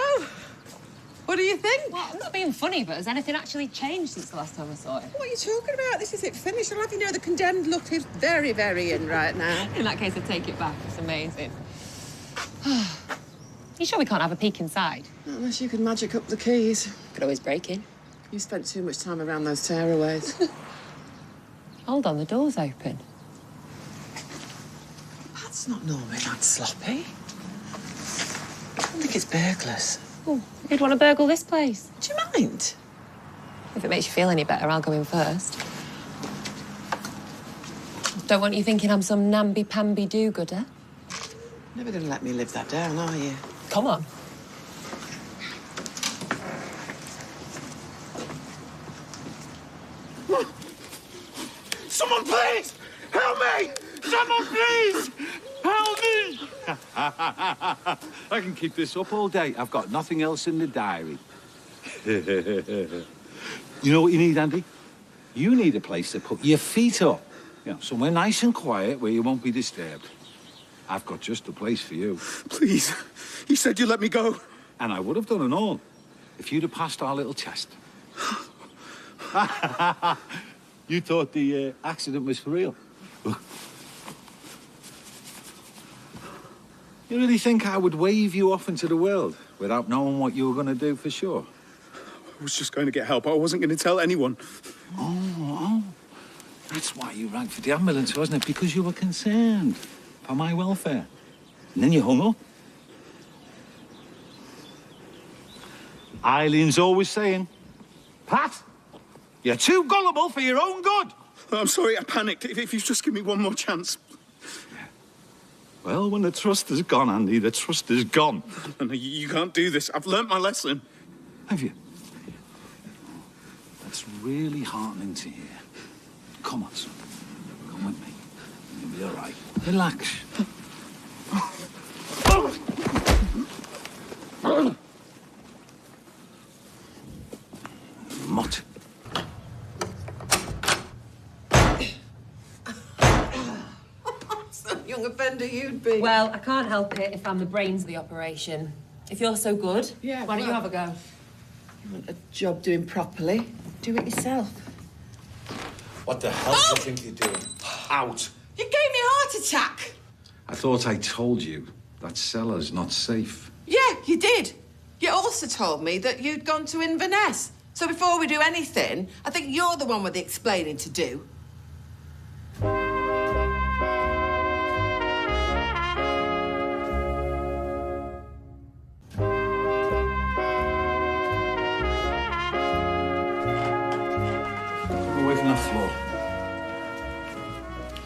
what do you think? Well, I'm not being funny, but has anything actually changed since the last time I saw it? What are you talking about? This is it finished. I'll have you know the condemned look is very, very in right now. In that case, I take it back. It's amazing. You sure we can't have a peek inside? Not unless you could magic up the keys. Could always break in. You spent too much time around those tearaways. Hold on, the door's open. It's not normally that sloppy. I don't think it's burglars. Oh, you'd want to burgle this place. Do you mind? If it makes you feel any better, I'll go in first. Don't want you thinking I'm some namby-pamby do-gooder. Never going to let me live that down, are you? Come on. Someone, please! Help me! Someone, please! Help me! I can keep this up all day. I've got nothing else in the diary. You know what you need, Andy? You need a place to put your feet up. You know, somewhere nice and quiet where you won't be disturbed. I've got just the place for you. Please. You said you'd let me go. And I would have done and all if you'd have passed our little test. You thought the accident was for real? You really think I would wave you off into the world without knowing what you were going to do for sure? I was just going to get help. I wasn't going to tell anyone. Oh. That's why you rang for the ambulance, wasn't it? Because you were concerned for my welfare. And then you hung up. Eileen's always saying, Pat, you're too gullible for your own good. I'm sorry, I panicked. If you just give me one more chance. Well, when the trust is gone, Andy, the trust is gone. No, you can't do this. I've learnt my lesson. Have you? That's really heartening to hear. Come on, son. Come with me. You'll be all right. Relax. Mutt. Some young offender you'd be. Well, I can't help it if I'm the brains of the operation. If you're so good, Yeah, why don't you well- have a go? You want a job doing properly? Do it yourself. What the hell do you think you're doing? Out. You gave me a heart attack. I thought I told you that cellar's not safe. Yeah, you did. You also told me that you'd gone to Inverness. So before we do anything, I think you're the one with the explaining to do. Away from that floor.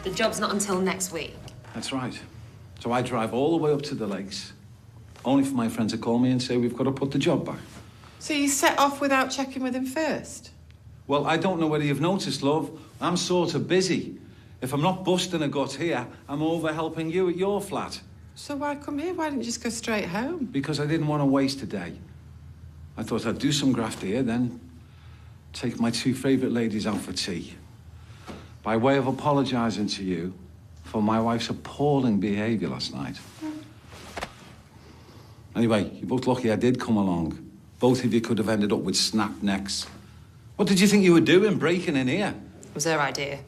The job's not until next week. That's right. So I drive all the way up to the lakes, only for my friend to call me and say we've got to put the job back. So you set off without checking with him first? Well, I don't know whether you've noticed, love. I'm sort of busy. If I'm not busting a gut here, I'm over helping you at your flat. So why come here? Why didn't you just go straight home? Because I didn't want to waste a day. I thought I'd do some graft here, then take my two favourite ladies out for tea. By way of apologising to you for my wife's appalling behaviour last night. Anyway, you're both lucky I did come along. Both of you could have ended up with snapped necks. What did you think you were doing, breaking in here? It was her idea.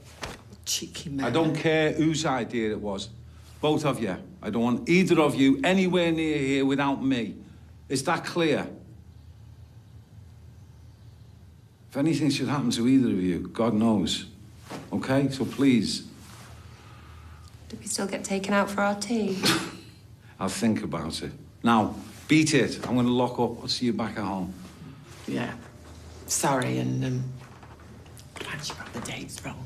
Cheeky man. I don't care whose idea it was. Both of you. I don't want either of you anywhere near here without me. Is that clear? If anything should happen to either of you, God knows. Okay? So please. Do we still get taken out for our tea? I'll think about it. Now, beat it. I'm going to lock up. I'll see you back at home. Yeah. Sorry, and glad you got the dates wrong.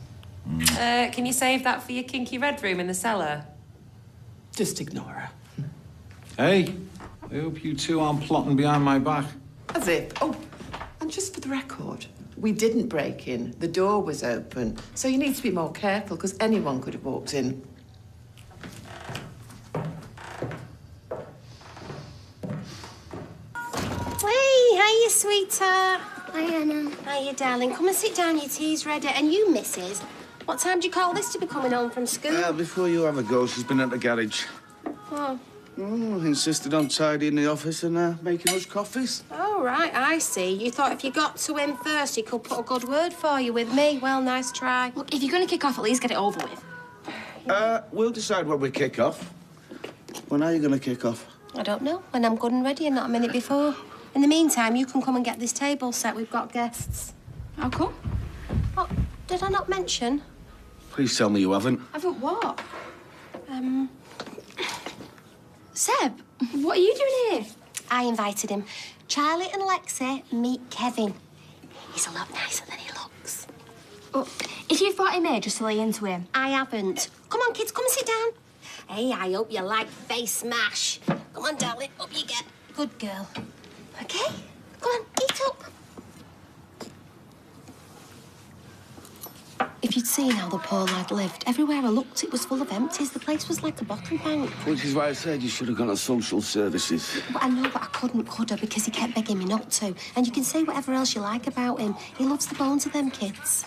Can you save that for your kinky red room in the cellar? Just ignore her. Hey, I hope you two aren't plotting behind my back. As if. Oh, and just for the record, we didn't break in. The door was open. So you need to be more careful, because anyone could have walked in. Hey, hiya, sweetheart. Hi, Anna. Hiya, darling. Come and sit down. Your tea's ready. And you, missus, what time do you call this to be coming home from school? Before you have a go, she's been at the garage. Oh. Insisted on tidying the office and making us coffees. Oh, right, I see. You thought if you got to him first, he could put a good word for you with me. Well, nice try. Look, if you're going to kick off, at least get it over with. We'll decide when we kick off. When are you going to kick off? I don't know. When I'm good and ready and not a minute before. In the meantime, you can come and get this table set. We've got guests. How come? Oh, did I not mention? Please tell me you haven't. Haven't what? Seb, what are you doing here? I invited him. Charlie and Lexi meet Kevin. He's a lot nicer than he looks. Oh, if you've brought him here just to lay into him. I haven't. Come on, kids, come and sit down. Hey, I hope you like face smash. Come on, darling, up you get. Good girl. Okay? Come on, eat up. If you'd seen how the poor lad lived, everywhere I looked, it was full of empties. The place was like a bottom bank. Which is why I said you should have gone to social services. But I know, but I couldn't, could I? Because he kept begging me not to. And you can say whatever else you like about him. He loves the bones of them kids.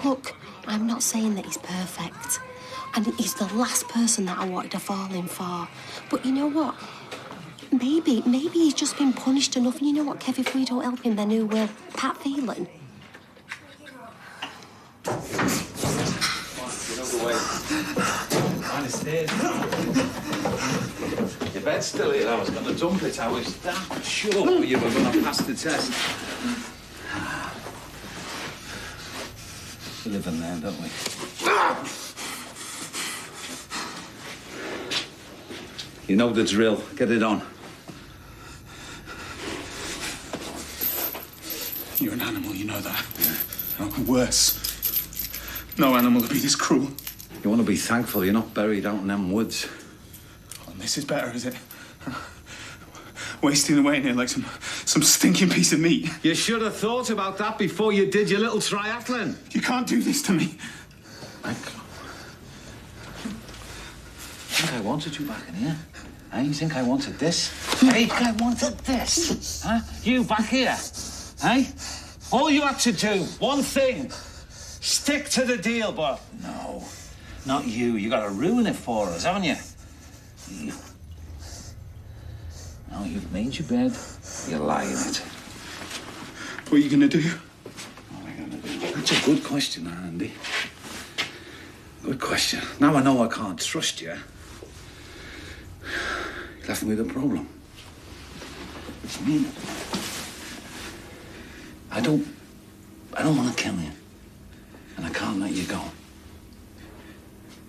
Look, I'm not saying that he's perfect. And he's the last person that I wanted to fall in for. But you know what? Maybe he's just been punished enough. And you know what, Kev, if we don't help him, then who will? Pat Phelan. Your bed's still here. I was going to dump it. I was damn sure you were going to pass the test. We live in there, don't we? You know the drill. Get it on. You're an animal, you know that. No, worse. No animal would be this cruel. You want to be thankful you're not buried out in them woods. Oh, and this is better, is it? Wasting away in here like some stinking piece of meat. You should have thought about that before you did your little triathlon. You can't do this to me. I think I wanted you back in here. Huh? You think I wanted this? Hey, I wanted this. Huh? You back here. Hey? All you had to do, one thing. Stick to the deal, but no, not you. You got to ruin it for us, haven't you? Now you've made your bed. You lie in it. What are you going to do? What am I going to do? That's a good question, Andy. Good question. Now I know I can't trust you. You left me with a problem. I mean, I don't want to kill you. And I can't let you go.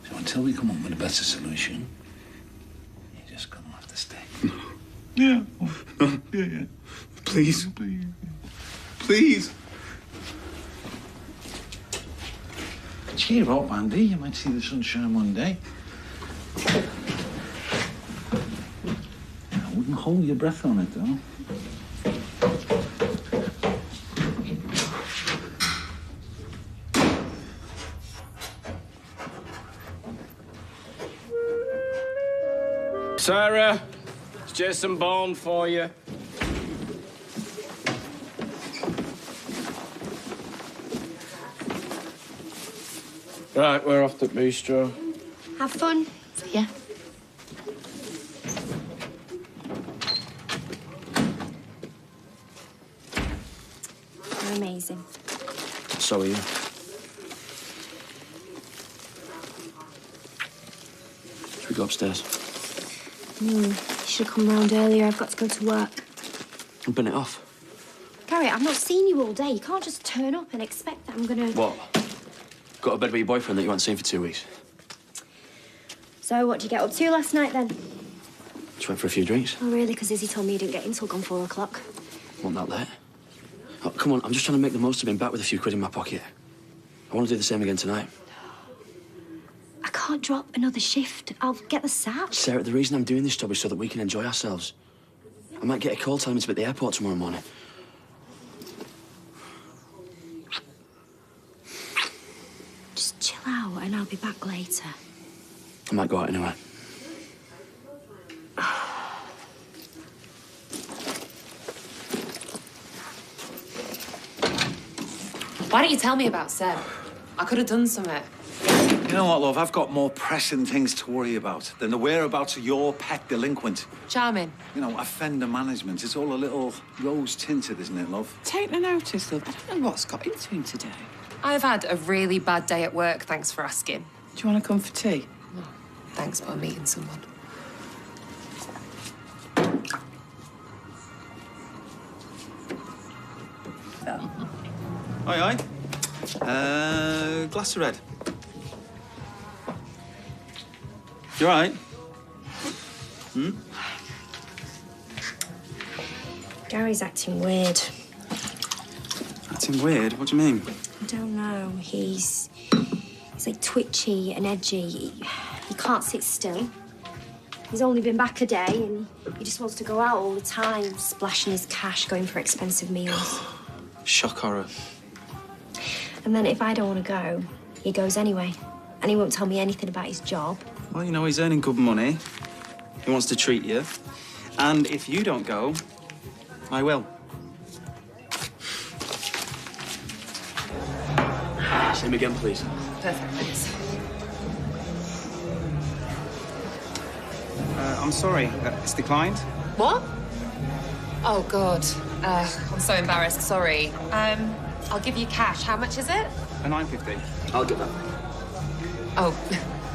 So until we come up with a better solution, you're just gonna have to stay. Yeah. No. Yeah. Please. Please. Cheer up, Andy. You might see the sunshine one day. I wouldn't hold your breath on it, though. Sarah, it's Jason Bourne for you. Right, we're off to Bistro. Have fun. See ya. You're amazing. So are you. Should we go upstairs? You should have come round earlier. I've got to go to work. I've been it off. Gary, I've not seen you all day. You can't just turn up and expect that I'm gonna... What? Got a bed with your boyfriend that you haven't seen for 2 weeks? So, what did you get up to last night, then? Just went for a few drinks. Oh, really? Because Izzy told me you didn't get in till gone 4 o'clock. Wasn't that late? Oh, come on, I'm just trying to make the most of being back with a few quid in my pocket. I want to do the same again tonight. I can't drop another shift. I'll get the sack. Sarah, the reason I'm doing this job is so that we can enjoy ourselves. I might get a call telling me to be at the airport tomorrow morning. Just chill out and I'll be back later. I might go out anyway. Why don't you tell me about Seb? I could have done something. You know what, love? I've got more pressing things to worry about than the whereabouts of your pet delinquent. Charming. You know, offender management. It's all a little rose-tinted, isn't it, love? Take no notice, love. I don't know what's got into him today. I've had a really bad day at work, thanks for asking. Do you want to come for tea? No, thanks, but I'm meeting someone. Aye. Glass of red. You all right? Hmm? Gary's acting weird. Acting weird? What do you mean? I don't know. He's like twitchy and edgy. He can't sit still. He's only been back a day and he just wants to go out all the time, splashing his cash, going for expensive meals. Shock horror. And then if I don't want to go, he goes anyway. And he won't tell me anything about his job. Well, you know, he's earning good money. He wants to treat you. And if you don't go, I will. See him again, please. Perfect, thanks. I'm sorry. It's declined. What? Oh, God. I'm so embarrassed. Sorry. I'll give you cash. How much is it? A £9.50. I'll get that. Oh,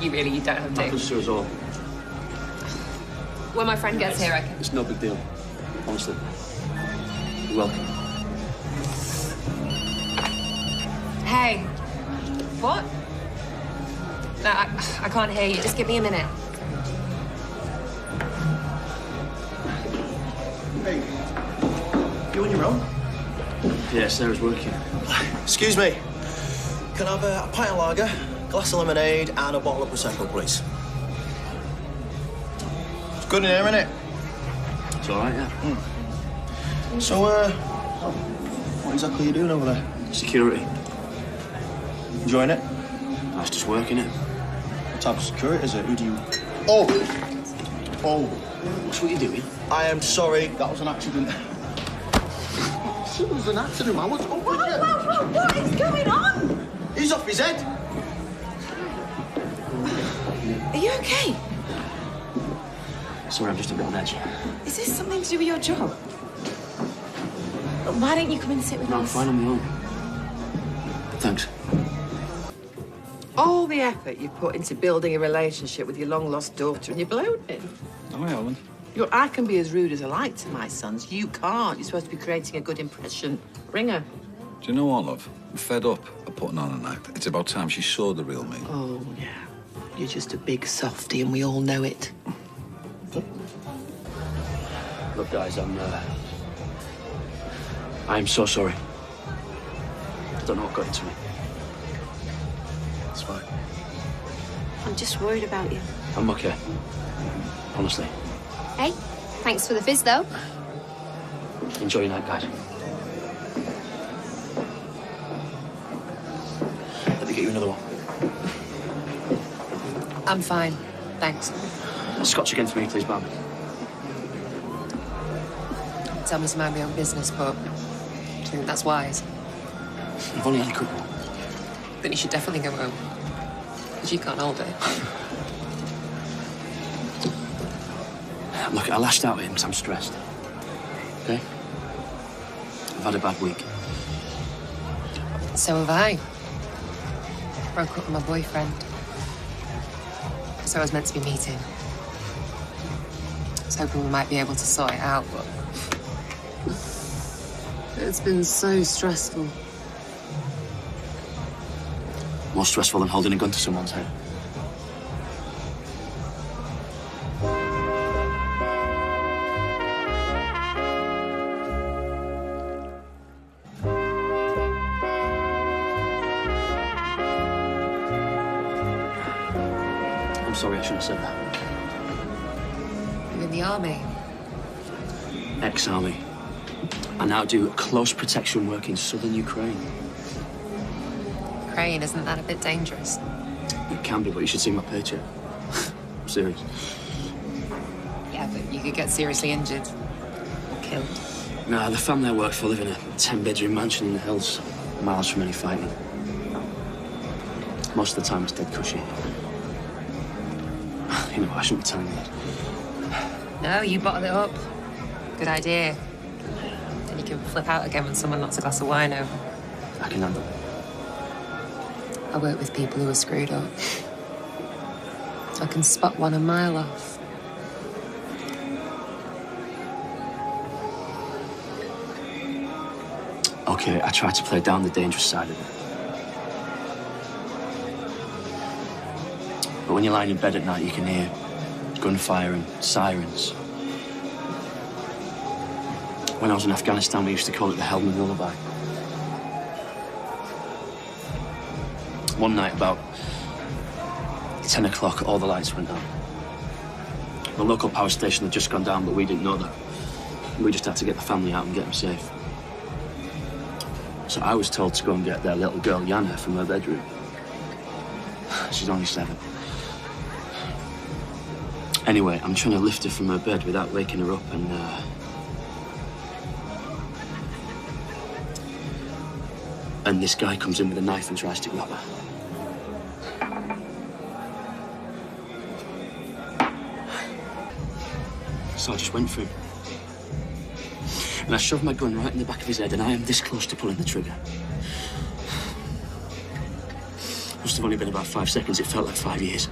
you don't have to. Happens to us all. When my friend gets here, I can... It's no big deal. Honestly. You're welcome. Hey. What? No, I can't hear you. Just give me a minute. Hey, you on your own? Yeah, Sarah's working. Excuse me. Can I have a pint of lager, a glass of lemonade, and a bottle of Prosecco, please? It's good in here, isn't it? It's all right, yeah. So, what exactly are you doing over there? Security. Enjoying it? That's just working it. What type of security is it? Who do you... Oh! What's what you doing? I am sorry, that was an accident. It was an accident, man. Whoa, What is going on? He's off his head. Are you okay? Sorry, I'm just a bit on edge. Is this something to do with your job? Why don't you come and sit with No, I'm us? fine on my own. Thanks. All the effort you put into building a relationship with your long-lost daughter and you're blown it. No, I haven't. Look, I can be as rude as I like to my sons. You can't. You're supposed to be creating a good impression. Ring her. Do you know what, love? I'm fed up of putting on an act. It's about time she saw the real me. Oh, yeah. You're just a big softy and we all know it. Look, guys, I'm so sorry. I don't know what got into me. It's fine. I'm just worried about you. I'm okay. Honestly. Hey, thanks for the fizz, though. Enjoy your night, guys. Let me get you another one. I'm fine. Thanks. Scotch again for me, please, Barbie. Tell me to mind my own business, but do you think that's wise? You've only had a couple. Then you should definitely go home. Because you can't hold it. Look, I lashed out at him because I'm stressed. Okay? I've had a bad week. So have I. Broke up with my boyfriend. So I was meant to be meeting. I was hoping we might be able to sort it out, but... It's been so stressful. More stressful than holding a gun to someone's head. I'm sorry, I shouldn't have said that. You're in the army. Ex-army. I now do close protection work in southern Ukraine. Ukraine, isn't that a bit dangerous? It can be, but you should see my paycheck. I'm serious. Yeah, but you could get seriously injured. Or killed. Nah, the family I work for live in a 10-bedroom mansion in the hills, miles from any fighting. Most of the time it's dead cushy. You know, I shouldn't be telling you that. No, you bottle it up. Good idea. Then you can flip out again when someone knocks a glass of wine over. I can handle it. I work with people who are screwed up. I can spot one a mile off. Okay, I try to play down the dangerous side of it. But when you're lying in bed at night, you can hear gunfire and sirens. When I was in Afghanistan, we used to call it the Helmand Lullaby. One night, about 10 o'clock, all the lights went on. The local power station had just gone down, but we didn't know that. We just had to get the family out and get them safe. So I was told to go and get their little girl, Yana, from her bedroom. She's only 7. Anyway, I'm trying to lift her from her bed without waking her up, and this guy comes in with a knife and tries to grab her. So I just went for him. And I shoved my gun right in the back of his head, and I am this close to pulling the trigger. Must have only been about 5 seconds. It felt like 5 years.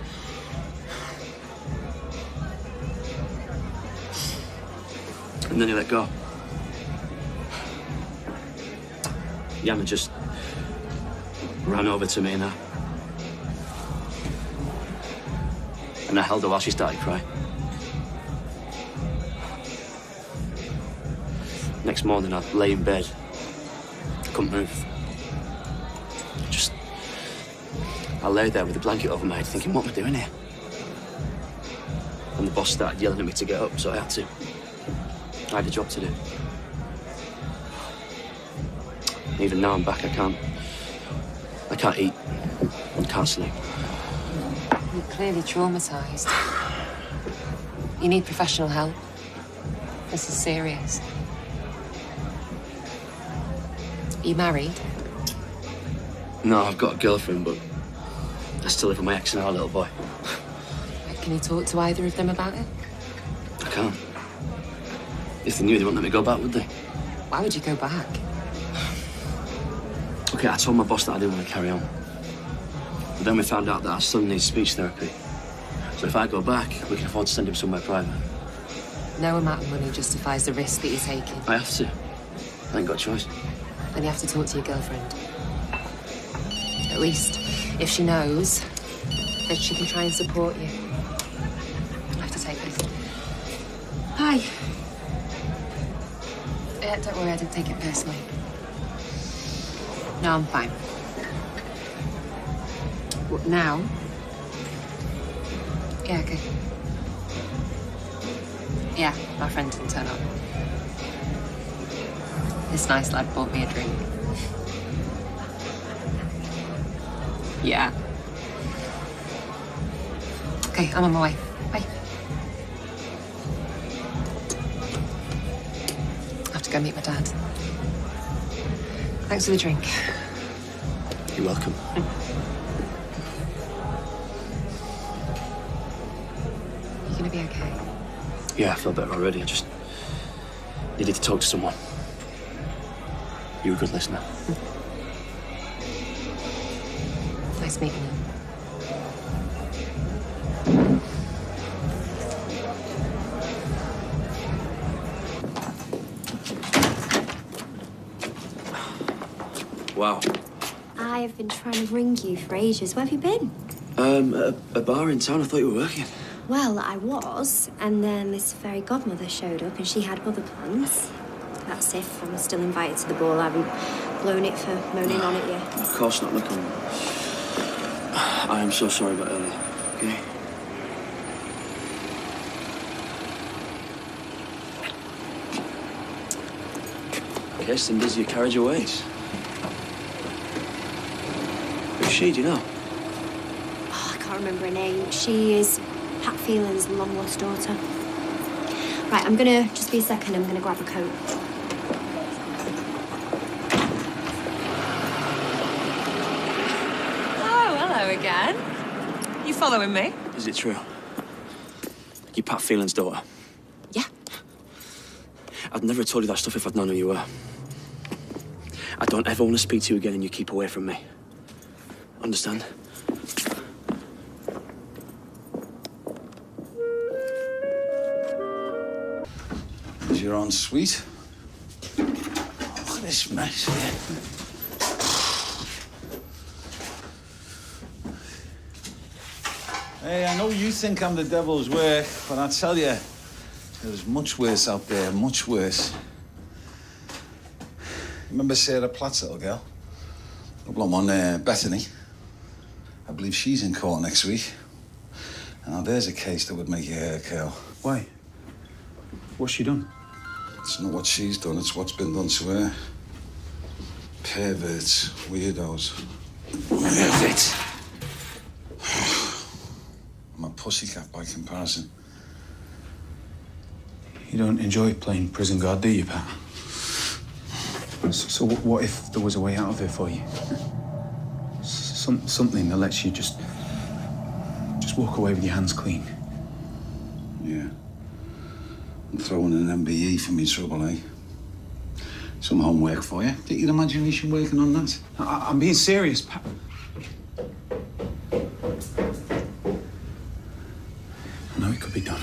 And then he let go. Yana just ran over to me, and I held her while she started crying. Next morning, I lay in bed. I couldn't move. I lay there with a blanket over my head, thinking, what am I doing here? And the boss started yelling at me to get up, so I had to. I had a job to do. Even now I'm back, I can't eat. I can't sleep. You're clearly traumatised. You need professional help. This is serious. Are you married? No, I've got a girlfriend, but I still live with my ex and our little boy. Can you talk to either of them about it? I can't. If they knew, they wouldn't let me go back, would they? Why would you go back? Okay, I told my boss that I didn't want to carry on. But then we found out that our son needs speech therapy. So if I go back, we can afford to send him somewhere private. No amount of money justifies the risk that you're taking. I have to. I ain't got a choice. Then you have to talk to your girlfriend. At least, if she knows, then she can try and support you. I have to take this. Hi. Yeah, don't worry, I didn't take it personally. No, I'm fine. What, now? Yeah, okay. Yeah, my friend didn't turn up. This nice lad bought me a drink. Yeah. Okay, I'm on my way. Bye. I have to go meet my dad. Thanks for the drink. You're welcome. You gonna be okay? Yeah, I feel better already. I just needed to talk to someone. You're a good listener. Nice meeting you. Wow. I have been trying to ring you for ages. Where have you been? A bar in town. I thought you were working. Well, I was, and then this fairy godmother showed up and she had other plans. That's if I'm still invited to the ball. I haven't blown it for moaning on it yet. Of course not. Look, I am so sorry about earlier, okay? Okay, Cindy's your carriage awaits. Who's she, do you know? Oh, I can't remember her name. She is Pat Phelan's long-lost daughter. Right, I'm gonna just be a second. I'm gonna grab a coat. Oh, hello again. You following me? Is it true? You're Pat Phelan's daughter? Yeah. I'd never have told you that stuff if I'd known who you were. I don't ever want to speak to you again and you keep away from me. Understand? Is your ensuite? Look at this mess here. Hey, I know you think I'm the devil's work, but I tell you, there's much worse out there, much worse. Remember Sarah Platt's little girl? The blonde one, Bethany. I believe she's in court next week. Now, there's a case that would make your hair curl. Why? What's she done? It's not what she's done, it's what's been done to her. Perverts, weirdos. Perverts! I'm a pussycat by comparison. You don't enjoy playing prison guard, do you, Pat? So what if there was a way out of it for you? Something that lets you just walk away with your hands clean. Yeah. I'm throwing an MBE for me trouble, eh? Some homework for you. Get your imagination working on that. I'm being serious, Pat. I know it could be done.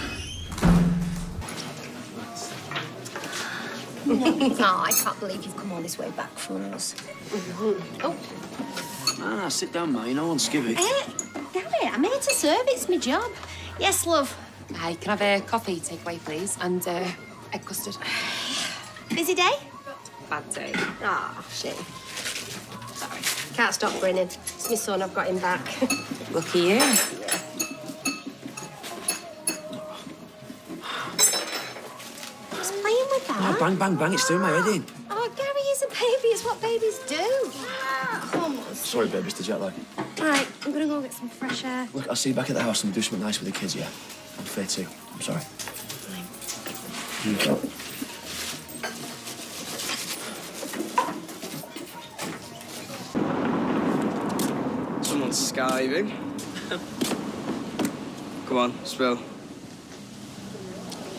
Oh, I can't believe you've come all this way back for us. Oh. Ah, sit down, Ma. No one's skivvy. Gary, I'm here to serve. It's my job. Yes, love. Hi, can I have a coffee takeaway, please? And egg custard. Busy day? Bad day. Ah, shame. Sorry. Can't stop grinning. It's my son. I've got him back. Lucky you. Yeah. Who's playing with that? Oh, bang, bang, bang. It's doing my head in. Oh, Gary is a baby. It's what babies do. Come on. Sorry, babe. It's the jet lag. All right, I'm going to go get some fresh air. Look, I'll see you back at the house and do something nice with the kids, yeah? I'm fair too. I'm sorry. Here you go. Someone's skiving. Come on, spill.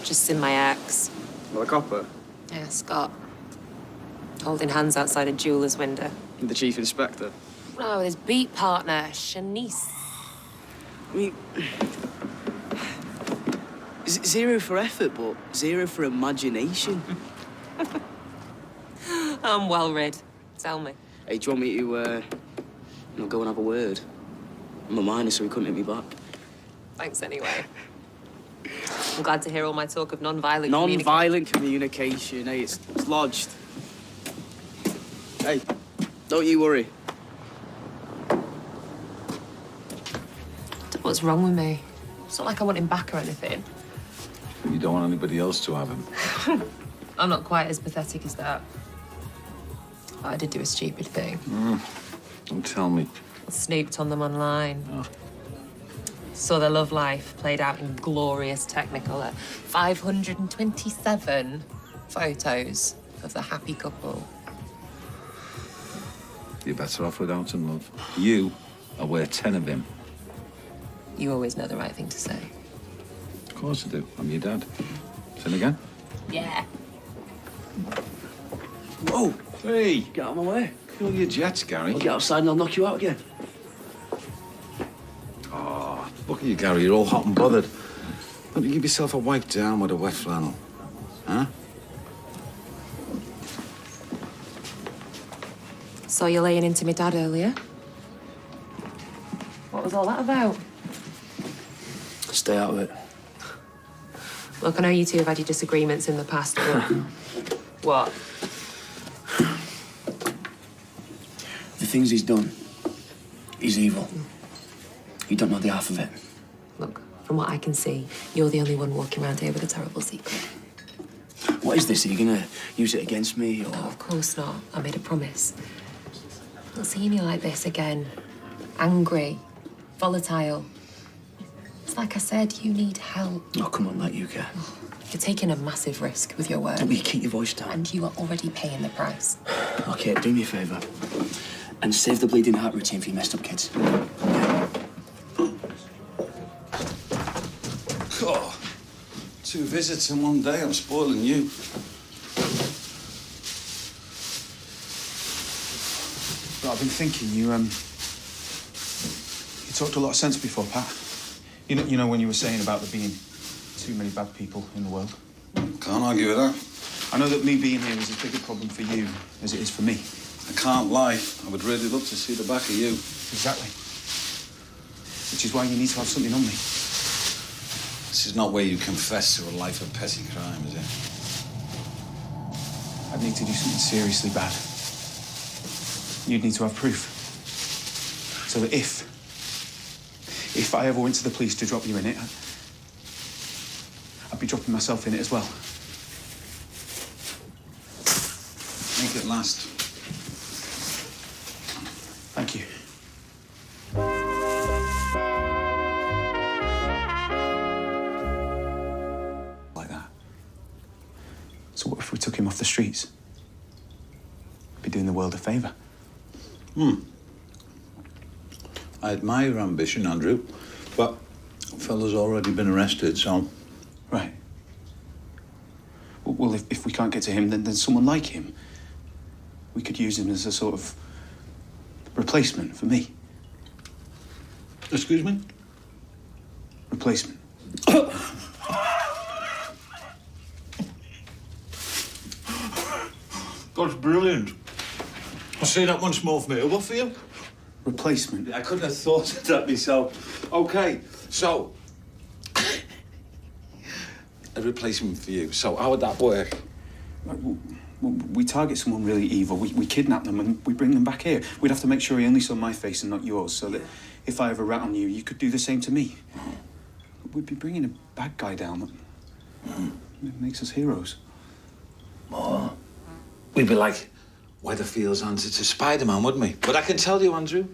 Just in my ex. What, a copper? Yeah, Scott. Holding hands outside a jeweller's window. The chief inspector. Oh, with his beat partner, Shanice. I mean, zero for effort, but zero for imagination. I'm well rid. Tell me. Hey, do you want me to, go and have a word? I'm a minor, so he couldn't hit me back. Thanks anyway. I'm glad to hear all my talk of non-violent Non-violent communication, hey, it's lodged. Hey, don't you worry. What's wrong with me? It's not like I want him back or anything. You don't want anybody else to have him. I'm not quite as pathetic as that. But I did do a stupid thing. Don't tell me. I snooped on them online. Saw their love life played out in glorious Technicolor. 527 photos of the happy couple. You're better off without him, love. You are worth 10 of him. You always know the right thing to say. Of course I do. I'm your dad. Sin again? Yeah. Whoa! Hey! Get out of my way. Cool your jets, Gary. I'll get outside and I'll knock you out again. Oh, look at you, Gary. You're all hot and bothered. Don't you give yourself a wipe down with a wet flannel? Huh? Saw you laying into my dad earlier. What was all that about? Stay out of it. Look, I know you two have had your disagreements in the past, but... What? The things he's done, he's evil. You don't know the half of it. Look, from what I can see, you're the only one walking around here with a terrible secret. What is this? Are you gonna use it against me, or...? No, of course not. I made a promise. Not seeing you like this again. Angry. Volatile. It's like I said, you need help. Oh, come on, let you get. You're taking a massive risk with your work. Don't you keep your voice down. And you are already paying the price. Okay, do me a favour. And save the bleeding heart routine for your messed up kids. Oh, 2 visits in one day. I'm spoiling you. But I've been thinking, you talked a lot of sense before, Pat. You know when you were saying about there being too many bad people in the world? Can't argue with that. I know that me being here is as big a problem for you as it is for me. I can't lie. I would really love to see the back of you. Exactly. Which is why you need to have something on me. This is not where you confess to a life of petty crime, is it? I'd need to do something seriously bad. You'd need to have proof. So that if I ever went to the police to drop you in it, I'd be dropping myself in it as well. Make it last. Thank you. Like that. So what if we took him off the streets? Be doing the world a favour. I admire your ambition, Andrew, but the fella's already been arrested, so... Right. Well, if we can't get to him, then someone like him. We could use him as a sort of replacement for me. Excuse me? Replacement. That's brilliant. I'll say that once more for me. What for you? Replacement. I couldn't have thought of that myself. OK, so... a replacement for you. So how would that work? We target someone really evil, we kidnap them and we bring them back here. We'd have to make sure he only saw my face and not yours, so that if I ever rat on you, you could do the same to me. We'd be bringing a bad guy down. It makes us heroes. Oh. We'd be like Weatherfield's answer to Spider-Man, wouldn't we? But I can tell you, Andrew,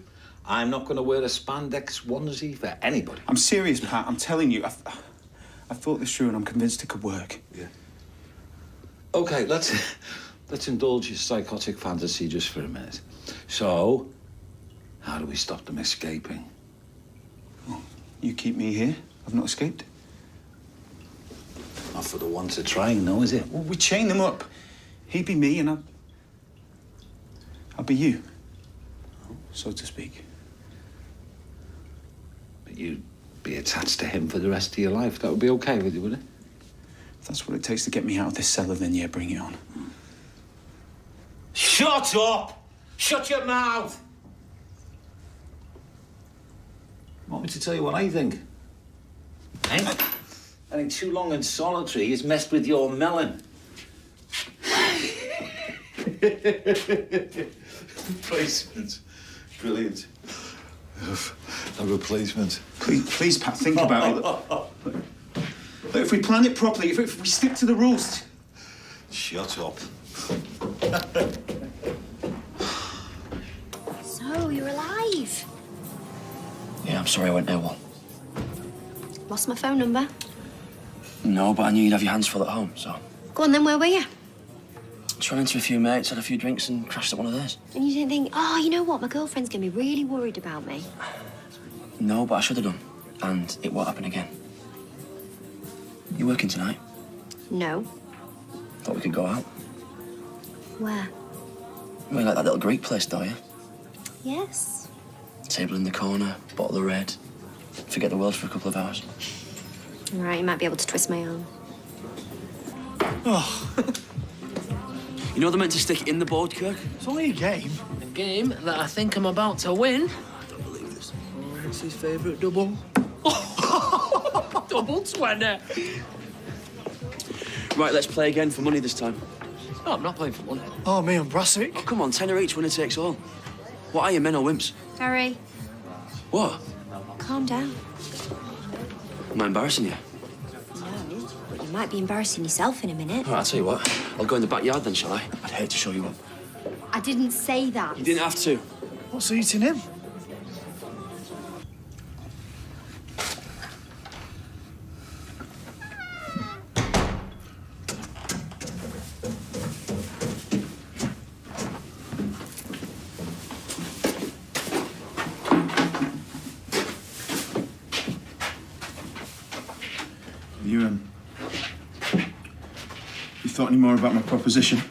I'm not going to wear a spandex onesie for anybody. I'm serious, Pat. I'm telling you. I've thought this through and I'm convinced it could work. Yeah. OK, let's indulge your psychotic fantasy just for a minute. So, how do we stop them escaping? Well, you keep me here. I've not escaped. Not for the one to try, no, is it? Well, we chain them up. He'd be me and I'll be you, so to speak. But you'd be attached to him for the rest of your life. That would be OK with you, wouldn't it? If that's what it takes to get me out of this cellar, then yeah, bring it on. Shut up! Shut your mouth! Want me to tell you what I think? Eh? I think too long and solitary has messed with your melon. Replacement. Brilliant. A replacement. Please, Pat, think about it. Look, if we plan it properly, if we stick to the rules... Shut up. So, you're alive. Yeah, I'm sorry I went AWOL. Lost my phone number. No, but I knew you'd have your hands full at home, so... Go on then, where were you? Just ran into a few mates, had a few drinks and crashed at one of theirs. And you didn't think, oh, you know what, my girlfriend's gonna be really worried about me. No, but I should have done. And it won't happen again. You working tonight? No. Thought we could go out. Where? You like that little Greek place, don't you? Yes. Table in the corner, bottle of red. Forget the world for a couple of hours. All right, you might be able to twist my arm. Oh. You know they're meant to stick it in the board, Kirk? It's only a game. A game that I think I'm about to win. I don't believe this. Oh, it's his favourite double. Double 20. Right, let's play again for money this time. No, I'm not playing for money. Oh, me and Brassic. Oh, come on, tenner each, winner takes all. What are you, men or wimps? Harry, What? calm down. Am I embarrassing you? No, but you might be embarrassing yourself in a minute. All right, I'll tell you what. I'll go in the backyard then, shall I? I'd hate to show you up. I didn't say that. You didn't have to. What's eating him? You thought any more about my proposition?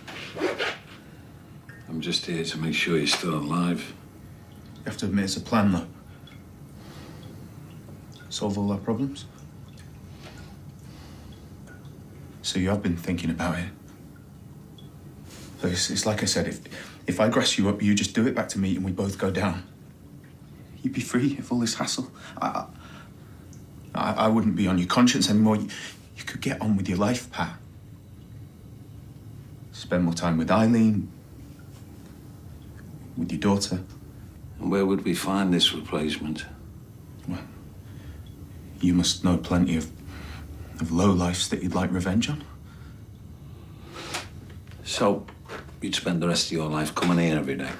I'm just here to make sure you're still alive. You have to admit it's a plan, though. Solve all our problems. So you have been thinking about it. So it's like I said, if I grass you up, you just do it back to me and we both go down. you'd be free of all this hassle. I wouldn't be on your conscience anymore. You could get on with your life, Pat. Spend more time with Eileen, with your daughter. And where would we find this replacement? Well, you must know plenty of lowlifes that you'd like revenge on. So, you'd spend the rest of your life coming here every day?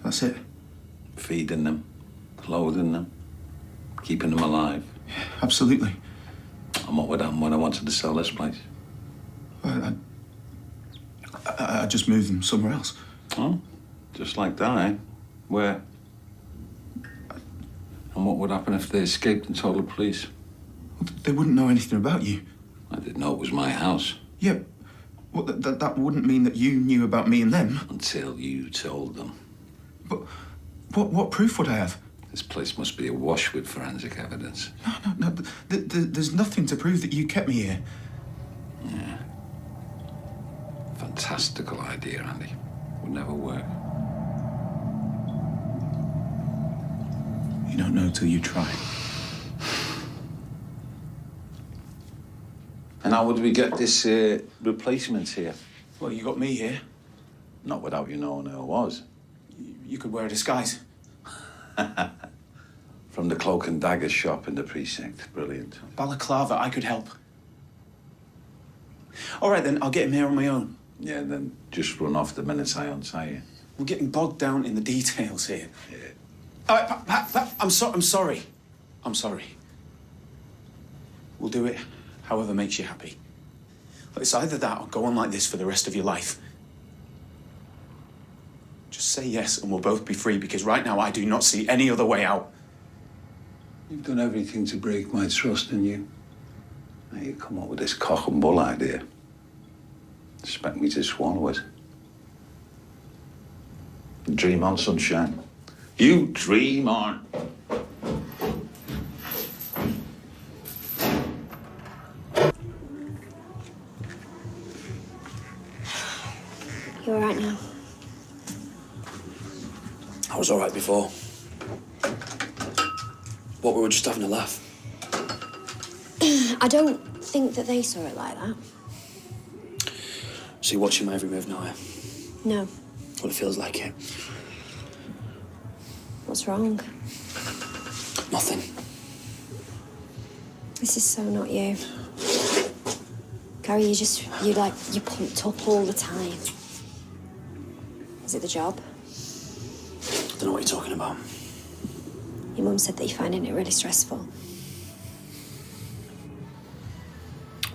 That's it. Feeding them, clothing them, keeping them alive? Yeah, absolutely. And what would happen when I wanted to sell this place? I'd just move them somewhere else. Oh, just like that, eh? Where? And what would happen if they escaped and told the police? They wouldn't know anything about you. I didn't know it was my house. Yeah, well, that wouldn't mean that you knew about me and them. Until you told them. But what proof would I have? This place must be awash with forensic evidence. No. There's nothing to prove that you kept me here. Yeah. Fantastical idea, Andy. Would never work. You don't know till you try. And how would we get this replacement here? Well, you got me here. Not without you knowing who I was. You could wear a disguise. From the cloak and dagger shop in the precinct. Brilliant. Balaclava, I could help. All right, then, I'll get him here on my own. Yeah, then just run off the minute I untie you. We're getting bogged down in the details here. Yeah. All right, Pat, I'm sorry. I'm sorry. We'll do it however makes you happy. It's either that or go on like this for the rest of your life. Just say yes and we'll both be free, because right now I do not see any other way out. You've done everything to break my trust in you. Now you come up with this cock and bull idea. Expect me to swallow it. Dream on, sunshine. You dream on. You all right now? I was all right before. What, we were just having a laugh? I don't think that they saw it like that. So you're watching my every move now, eh? No. Well, it feels like it. What's wrong? Nothing. This is so not you. Gary, you're pumped up all the time. Is it the job? I don't know what you're talking about. Your mum said that you're finding it really stressful.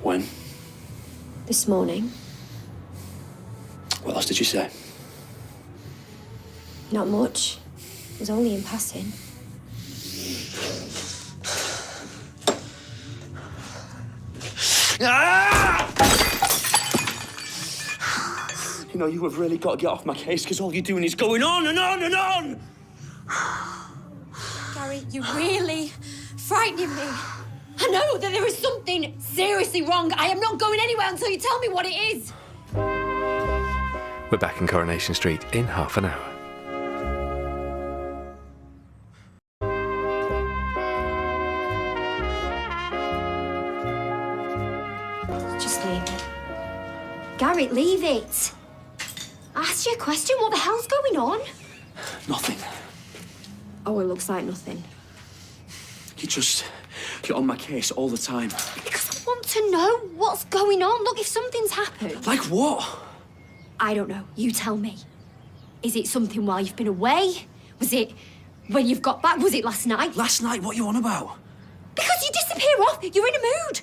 When? This morning. What else did you say? Not much. It was only in passing. You know, you have really got to get off my case, because all you're doing is going on and on and on! Gary, you're really frightening me. I know that there is something seriously wrong. I am not going anywhere until you tell me what it is. We're back in Coronation Street in half an hour. Just leave it. Gary, leave it. I asked you a question. What the hell's going on? Nothing. Oh, it looks like nothing. You're on my case all the time. Because I want to know what's going on. Look, if something's happened... Like what? I don't know. You tell me. Is it something while you've been away? Was it when you've got back? Was it last night? Last night? What are you on about? Because you disappear off. You're in a mood.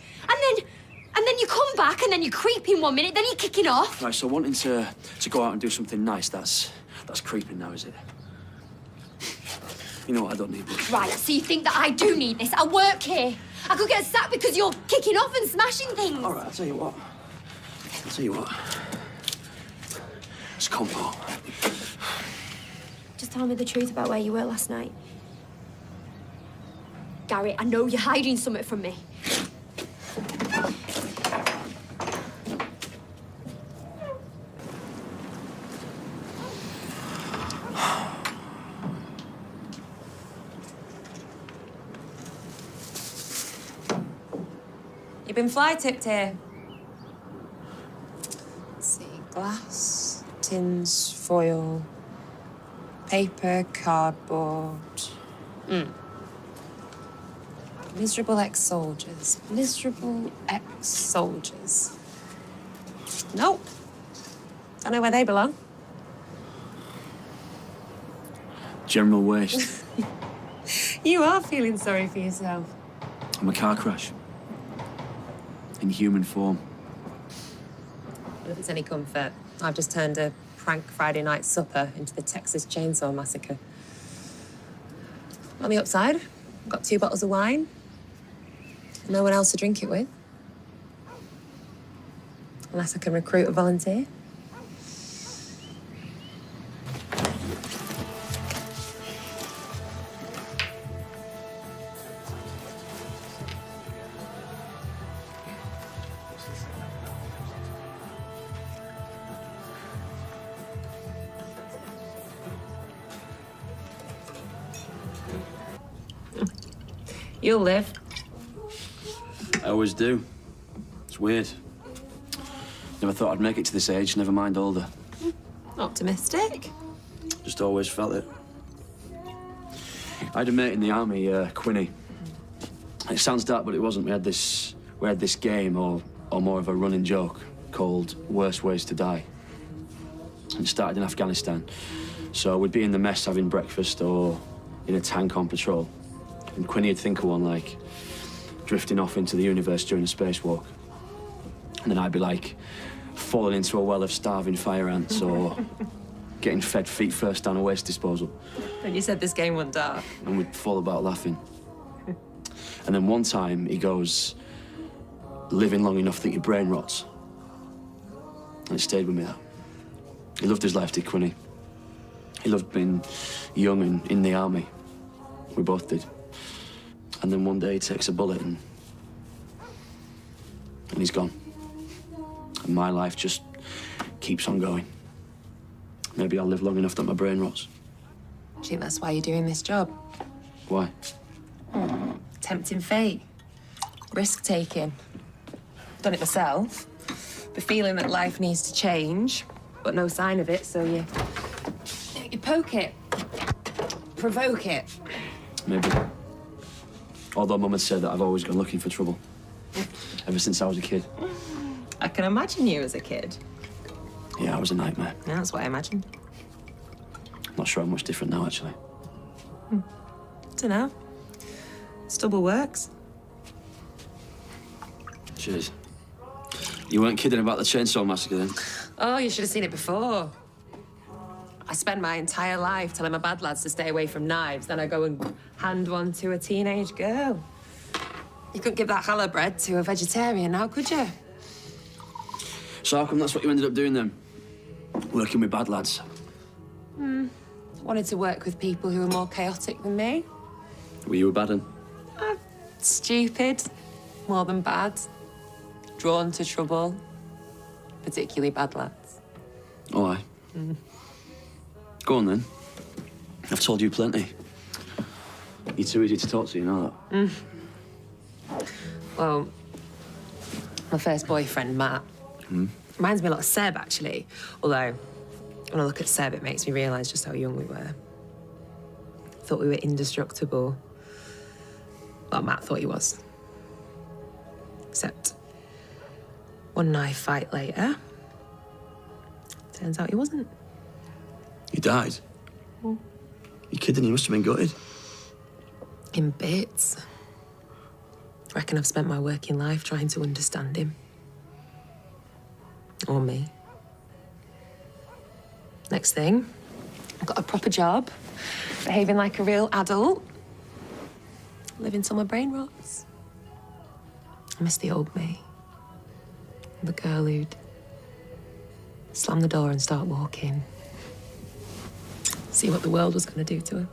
And then you come back and then you're creeping 1 minute, then you're kicking off. Right, so wanting to go out and do something nice, that's creeping now, is it? You know what, I don't need this. Right, so you think that I do need this? I work here. I could get sacked because you're kicking off and smashing things. All right, I'll tell you what. It's compo. Just tell me the truth about where you were last night. Gary, I know you're hiding something from me. You've been fly-tipped here. Let's see, glass, tins, foil, paper, cardboard. Miserable ex-soldiers. Miserable ex-soldiers. Nope. Don't know where they belong. General waste. You are feeling sorry for yourself. I'm a car crash. In human form. Well, if it's any comfort, I've just turned a prank Friday night supper into the Texas Chainsaw Massacre. On the upside, I've got 2 bottles of wine. No one else to drink it with. Unless I can recruit a volunteer. You'll live. I always do. It's weird. Never thought I'd make it to this age, never mind older. Optimistic. Just always felt it. I had a mate in the army, Quinny. It sounds dark, but it wasn't. We had this game, or more of a running joke, called Worst Ways to Die. And it started in Afghanistan. So we'd be in the mess having breakfast or in a tank on patrol. And Quinny would think of one like drifting off into the universe during a spacewalk. And then I'd be like falling into a well of starving fire ants or getting fed feet first down a waste disposal. And you said this game went dark. And we'd fall about laughing. And then one time he goes, living long enough that your brain rots. And it stayed with me, that. He loved his life, did Quinny. He loved being young and in the army. We both did. And then one day he takes a bullet and he's gone. And my life just keeps on going. Maybe I'll live long enough that my brain rots. Do you think that's why you're doing this job? Why? Tempting fate. Risk-taking. Done it myself. The feeling that life needs to change, but no sign of it, so you poke it. Provoke it. Maybe. Although Mum had said that I've always gone looking for trouble. Ever since I was a kid. I can imagine you as a kid. Yeah, I was a nightmare. Yeah, that's what I imagined. Not sure how much different now, actually. Dunno. Stubble works. Cheers. You weren't kidding about the Chainsaw Massacre, then? Oh, you should have seen it before. I spend my entire life telling my bad lads to stay away from knives, then I go and hand one to a teenage girl. You couldn't give that challah bread to a vegetarian now, could you? So how come that's what you ended up doing, then? Working with bad lads? Wanted to work with people who were more chaotic than me. Were you a bad un? Stupid, more than bad. Drawn to trouble, particularly bad lads. Oh, aye. Go on, then. I've told you plenty. You're too easy to talk to, you know that? Well, my first boyfriend, Matt, reminds me a lot of Seb, actually. Although, when I look at Seb, it makes me realise just how young we were. Thought we were indestructible. Well, Matt thought he was. Except, one knife fight later, turns out he wasn't. He died? You're kidding, he must have been gutted. In bits. Reckon I've spent my working life trying to understand him. Or me. Next thing, I've got a proper job, behaving like a real adult, living till my brain rots. I miss the old me. The girl who'd slam the door and start walking. See what the world was going to do to her.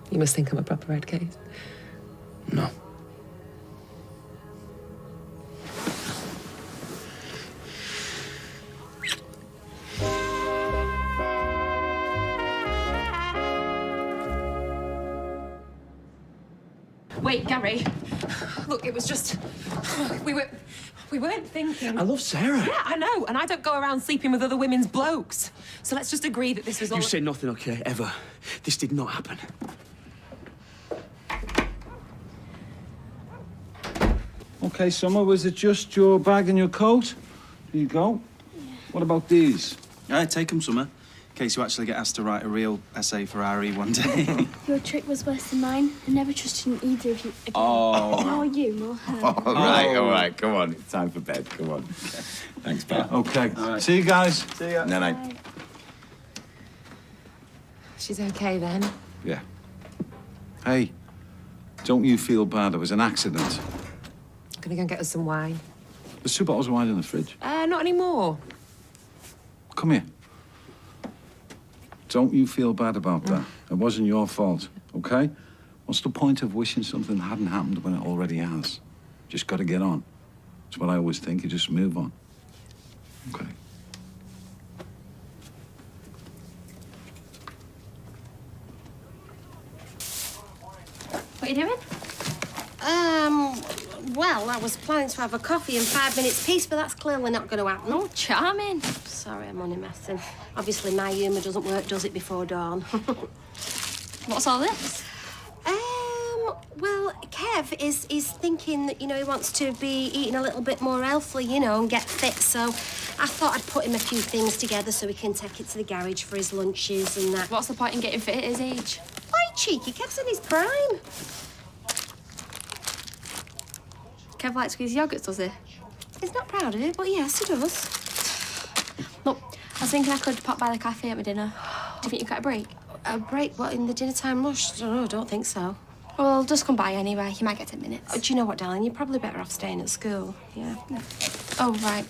You must think I'm a proper red case. No. Wait, Gary. Look, it was just... We weren't thinking... I love Sarah. Yeah, I know, and I don't go around sleeping with other women's blokes. So let's just agree that this was all... You say nothing, okay, ever. This did not happen. Okay, Summer, was it just your bag and your coat? Here you go. What about these? Yeah, take them, Summer. In case you actually get asked to write a real essay for RE one day. Your trick was worse than mine. I never trusted in either of you again. Oh. Nor you, nor her. All right. Come on. It's time for bed. Come on. Thanks, Pat. Okay. See you guys. See ya. Night. She's okay then? Yeah. Hey, don't you feel bad? It was an accident. Gonna go and get us some wine. There's 2 bottles of wine in the fridge. Not anymore. Come here. Don't you feel bad about that? It wasn't your fault, okay? What's the point of wishing something hadn't happened when it already has? Just got to get on. That's what I always think. You just move on. Okay. What are you doing? Well, I was planning to have a coffee in 5 minutes piece, but that's clearly not going to happen. Oh, charming. Sorry, I'm only messing. Obviously, my humour doesn't work, does it, before dawn? What's all this? Well, Kev is thinking that, he wants to be eating a little bit more healthily, and get fit, so I thought I'd put him a few things together so he can take it to the garage for his lunches and that. What's the point in getting fit at his age? Why, cheeky? Kev's in his prime. Kev likes squeeze yogurts, does he? He's not proud of it, but yes, he does. Look, I was thinking I could pop by the cafe at my dinner. Do you think you got a break? A break? What, in the dinner time rush? I don't think so. Well, just come by anyway. You might get 10 minutes. Do you know what, darling? You're probably better off staying at school. Yeah. Oh, right.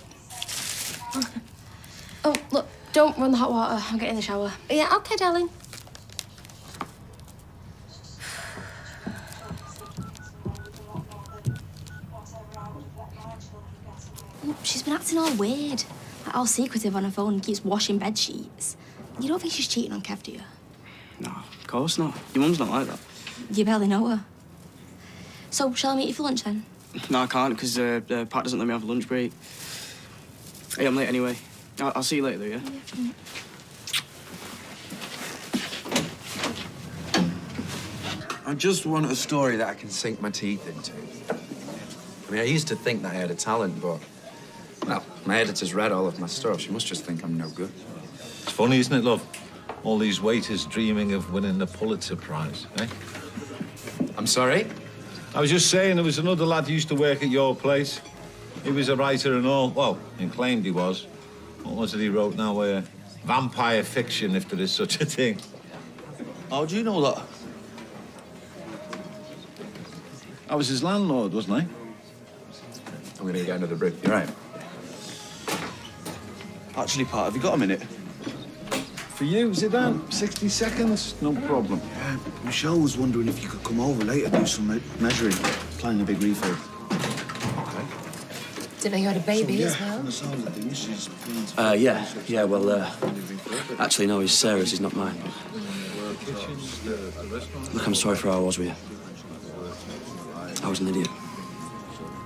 Oh, look, don't run the hot water. I'm getting in the shower. Yeah, okay, darling. She's been acting all weird. Like, all secretive on her phone and keeps washing bed sheets. You don't think she's cheating on Kev, do you? No, of course not. Your mum's not like that. You barely know her. So, shall I meet you for lunch then? No, I can't, because Pat doesn't let me have a lunch break. Hey, I'm late anyway. I'll see you later, though, yeah? I just want a story that I can sink my teeth into. I mean, I used to think that I had a talent, but, well, my editor's read all of my stuff. She must just think I'm no good. It's funny, isn't it, love? All these waiters dreaming of winning the Pulitzer Prize, eh? I'm sorry? I was just saying there was another lad who used to work at your place. He was a writer and all. Well, he claimed he was. What was it he wrote now? Vampire fiction, if there is such a thing. How do you know that? I was his landlord, wasn't I? I'm gonna get under the bridge. You're right. Actually, Pat, have you got a minute? For you, Zidane, 60 seconds, no problem. Yeah, Michelle was wondering if you could come over later, do some measuring, planning a big refill. Didn't know you had a baby as well. Yeah, well, actually, no, he's Sarah's, he's not mine. Look, I'm sorry for how I was with you. I was an idiot.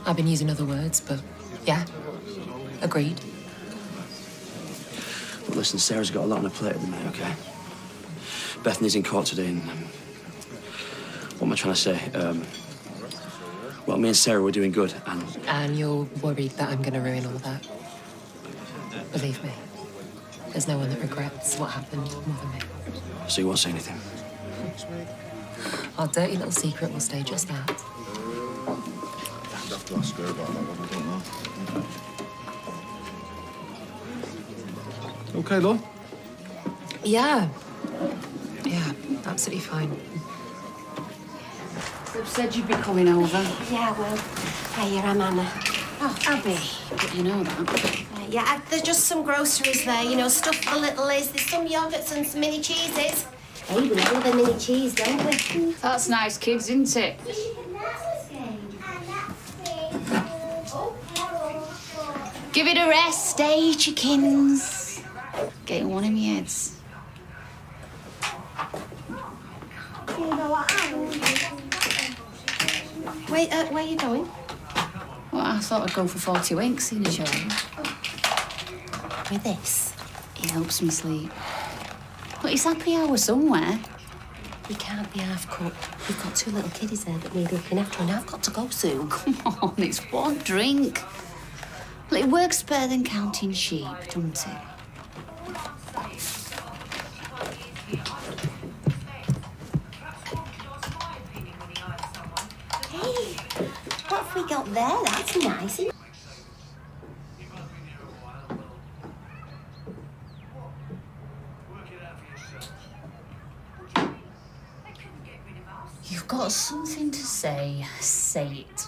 I've been using other words, but yeah, agreed. But listen, Sarah's got a lot on her plate at the minute, okay? Bethany's in court today, and what am I trying to say? Well, me and Sarah were doing good, and... And you're worried that I'm going to ruin all that. Believe me, there's no one that regrets what happened more than me. So you won't say anything? Our dirty little secret will stay just that. I'd have to ask her about that one, I don't know. Okay, love? Yeah. Yeah, absolutely fine. Who said you'd be coming over? Yeah, well, hey, I'm Anna. Oh, Abby. But you know that. Yeah, there's just some groceries there, stuff for the littlies. There's some yogurts and some mini cheeses. Hey, we love a mini cheese, don't we? That's nice, kids, isn't it? Give it a rest, eh, chickens? Getting one in my heads. Wait, where are you going? Well, I thought I'd go for 40 winks, seeing as you're here. With this? It helps me sleep. But it's happy hour somewhere. You can't be half cut. You've got 2 little kiddies there that need looking after, and I've got to go soon. Come on, it's one drink. Well, it works better than counting sheep, doesn't it? Hey, what have we got there? That's nice. You've got something to say. Say it.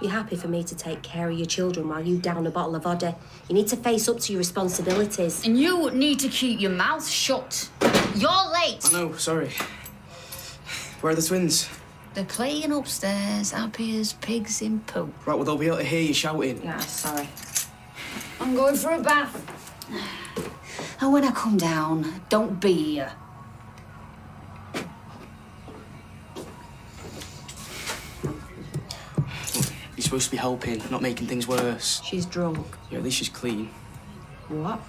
You're happy for me to take care of your children while you down a bottle of vodka. You need to face up to your responsibilities. And you need to keep your mouth shut. You're late. I know, sorry. Where are the twins? They're playing upstairs, happy as pigs in poo. Right, well, they'll be able to hear you shouting. Yeah, sorry. I'm going for a bath. And when I come down, don't be here. You're supposed to be helping, not making things worse. She's drunk. Yeah, at least she's clean. What?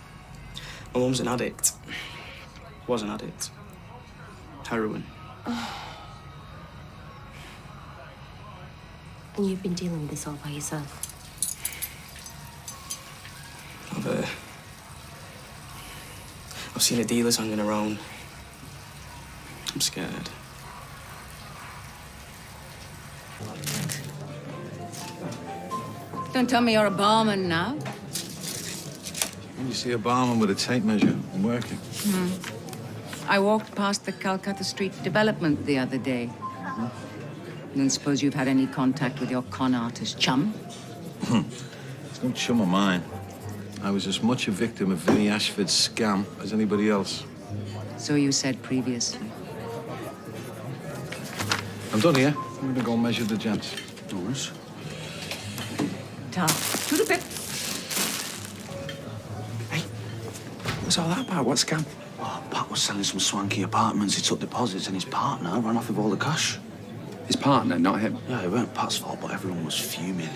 My mum's an addict. Was an addict. Heroin. And you've been dealing with this all by yourself? I've seen the dealers hanging around. I'm scared. Don't tell me you're a barman now. When you see a barman with a tape measure and working. I walked past the Calcutta Street development the other day. Don't suppose you've had any contact with your con artist chum? It's no chum of mine. I was as much a victim of Vinny Ashford's scam as anybody else. So you said previously. I'm done here. I'm gonna go measure the gents. Doors. To the pit. What's all that about? What scam? Oh, Pat was selling some swanky apartments. He took deposits and his partner ran off with all the cash. His partner, not him? Yeah, it weren't Pat's fault, but everyone was fuming.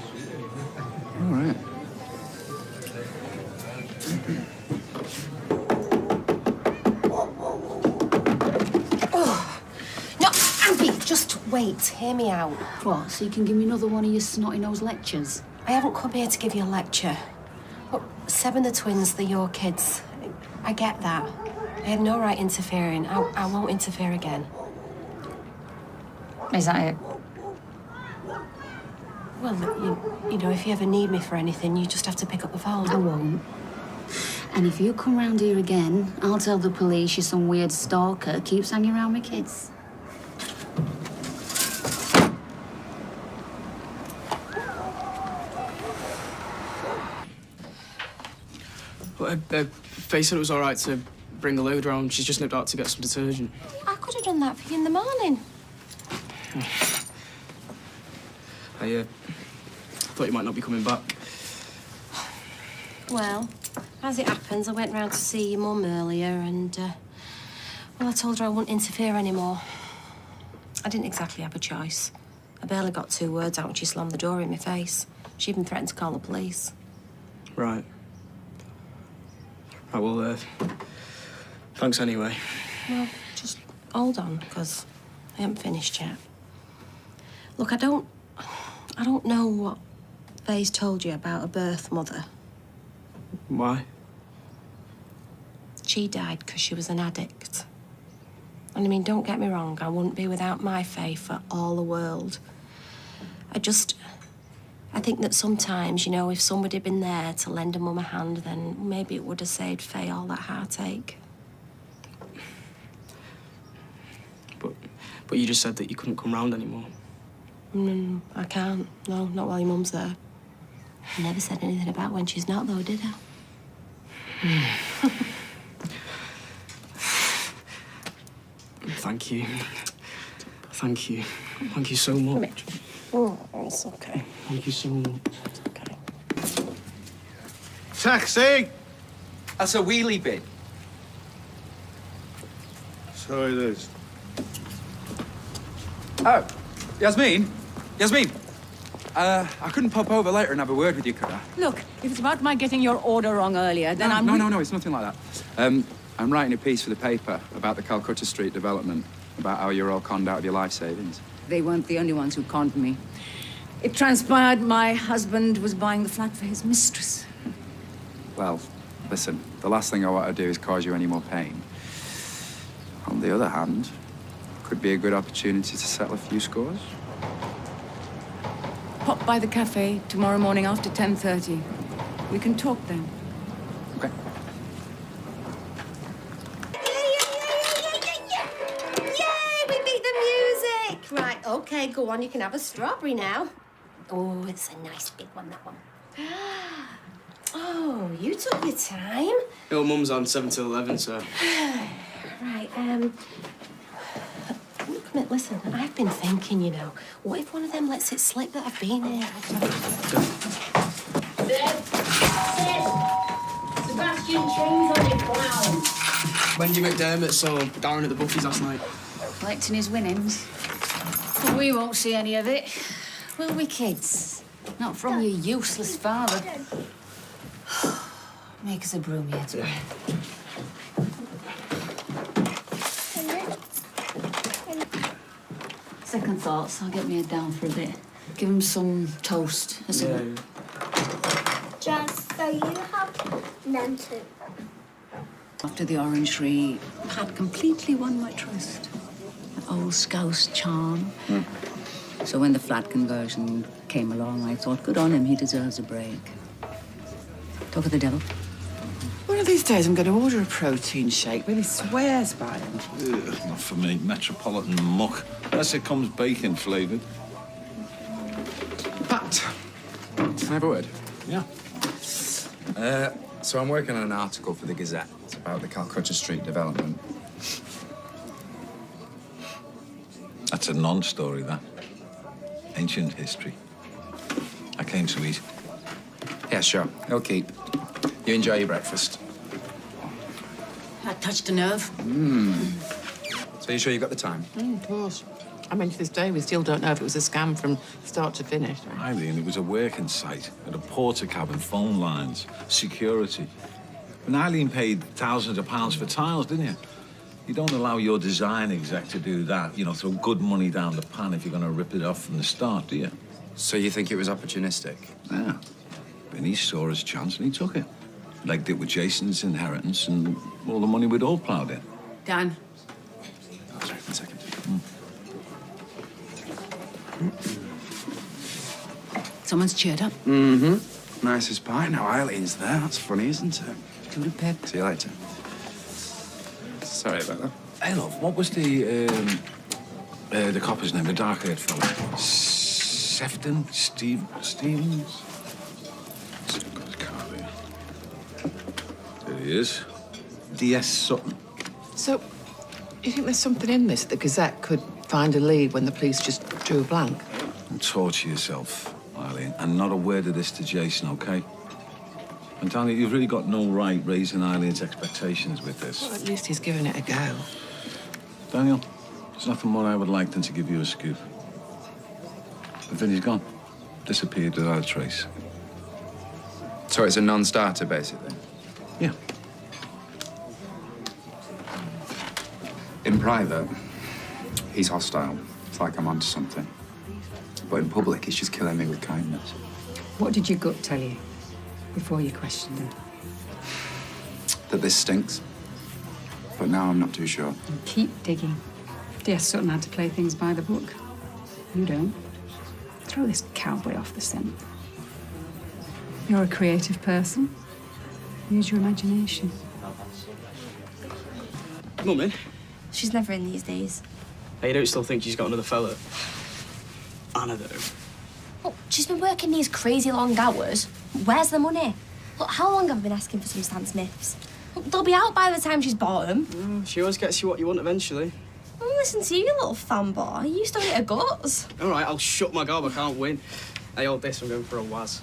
All right. Oh. No, Andy, just wait. Hear me out. What, so you can give me another one of your snotty-nosed lectures? I haven't come here to give you a lecture. Look, Seb and the twins, they're your kids. I get that. I had no right interfering. I won't interfere again. Is that it? Well, you know, if you ever need me for anything, you just have to pick up the phone. I won't. And if you come round here again, I'll tell the police you're some weird stalker keeps hanging around my kids. Well, Faye said it was all right to bring the load round. She's just nipped out to get some detergent. I could have done that for you in the morning. I thought you might not be coming back. Well, as it happens, I went round to see your mum earlier and, well, I told her I wouldn't interfere anymore. I didn't exactly have a choice. I barely got 2 words out when she slammed the door in my face. She even threatened to call the police. Right. Right, well, thanks anyway. Well, just hold on, because I haven't finished yet. Look, I don't know what Faye's told you about her birth mother. Why? She died because she was an addict. And I mean, don't get me wrong, I wouldn't be without my Faye for all the world. I think that sometimes, you know, if somebody had been there to lend a mum a hand, then maybe it would have saved Faye all that heartache. But you just said that you couldn't come round anymore. I can't. No, not while your mum's there. I never said anything about when she's not, though, did I? Thank you. Thank you. Thank you so much. Oh, it's okay. Thank you so much. Okay. Taxi! That's a wheelie bin. So it is. Oh, Yasmin, Yasmin, I couldn't pop over later and have a word with you, could I? Look, if it's about my getting your order wrong earlier, then I'm... No, it's nothing like that. I'm writing a piece for the paper about the Calcutta Street development, about how you're all conned out of your life savings. They weren't the only ones who conned me. It transpired my husband was buying the flat for his mistress. Well, listen, the last thing I want to do is cause you any more pain. On the other hand, could be a good opportunity to settle a few scores. Pop by the cafe tomorrow morning after 10:30. We can talk then. Okay. Yay, we beat the music! Right, OK, go on, you can have a strawberry now. Oh, it's a nice big one, that one. Oh, you took your time. Your mum's on 7 till 11, so... Right, listen, I've been thinking, you know, what if one of them lets it slip that I've been here? Sebastian Chains on your clown. Wendy McDermott saw Darren at the Buffy's last night. Collecting his winnings. But we won't see any of it. Will we, kids? Not from your useless father. Make us a broom yet. Second thoughts, I'll get me head down for a bit. Give him some toast or something. Just so you have none too. After the orangery, Pat completely won my trust. That old scouse charm. So when the flat conversion came along, I thought, good on him, he deserves a break. Talk of the devil. One of these days I'm going to order a protein shake. Really swears by them. Ugh, not for me. Metropolitan muck. Unless it comes bacon flavoured. Pat, can I have a word? Yeah. So I'm working on an article for the Gazette. It's about the Calcutta Street development. That's a non-story, that. Ancient history. I came to eat. Yeah, sure. He'll keep. You enjoy your breakfast. That touched a nerve. So you sure you got the time? Of course. I mean, to this day, we still don't know if it was a scam from start to finish. Eileen, it was a working site. At a porter cabin, phone lines, security. And Eileen paid thousands of pounds for tiles, didn't you? You don't allow your design exec to do that, you know, throw good money down the pan if you're going to rip it off from the start, do you? So you think it was opportunistic? Yeah. Vinny saw his chance and he took it. Legged it with Jason's inheritance and all the money we'd all ploughed in. Dan. Oh, sorry, 1 second. Someone's cheered up. Nicest pie. Now Eileen's there. That's funny, isn't it? Good and pep. See you later. Sorry about that. Hey, love, what was the copper's name, the dark-haired fella? Sefton? Stevens? There he is. D.S. Sutton. So, you think there's something in this that the Gazette could find a lead when the police just drew a blank? Don't torture yourself, Eileen, and not a word of this to Jason, OK? And Daniel, you've really got no right raising Eileen's expectations with this. Well, at least he's giving it a go. Daniel, there's nothing more I would like than to give you a scoop. But Vinny's gone. Disappeared without a trace. So it's a non-starter, basically? Yeah. In private, he's hostile. It's like I'm onto something. But in public, he's just killing me with kindness. What did your gut tell you before you questioned him? That this stinks. But now I'm not too sure. And keep digging. D.S. Sutton had to play things by the book. You don't. Throw this cowboy off the scent. You're a creative person. Use your imagination. Mummy? She's never in these days. Hey, you don't still think she's got another fella? Anna, though. Look, she's been working these crazy long hours. Where's the money? Look, how long have I been asking for some Stan Smiths? Look, they'll be out by the time she's bought them. She always gets you what you want eventually. Oh, listen to you, little fanboy. You still get her guts. All right, I'll shut my gob. I can't win. Hey, hold this. I'm going for a waz.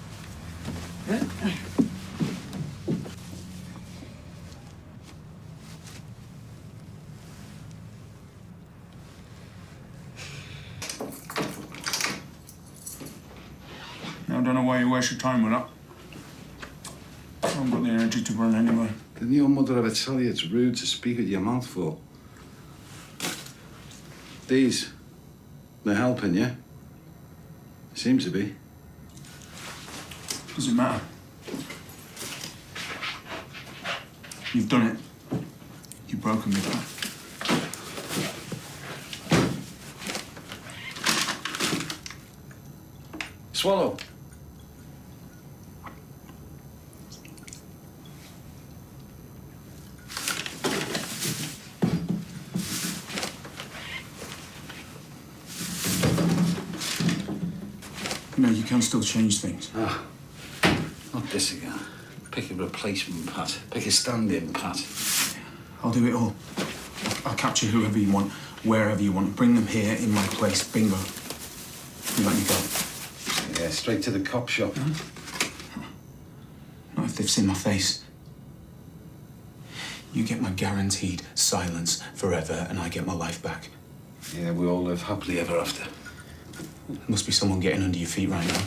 I don't know why you waste your time with that. I haven't got the energy to run anyway. Didn't your mother ever tell you it's rude to speak with your mouth full? These, they're helping you. Seems to be. Doesn't matter. You've done it. You've broken me back. Swallow. You know, you can still change things. Ah, not this again. Pick a replacement, Pat. Pick a stand-in, Pat. I'll do it all. I'll capture whoever you want, wherever you want. Bring them here in my place. Bingo. You let me go. Yeah, straight to the cop shop. Not if they've seen my face. You get my guaranteed silence forever, and I get my life back. Yeah, we all live happily ever after. There must be someone getting under your feet right now.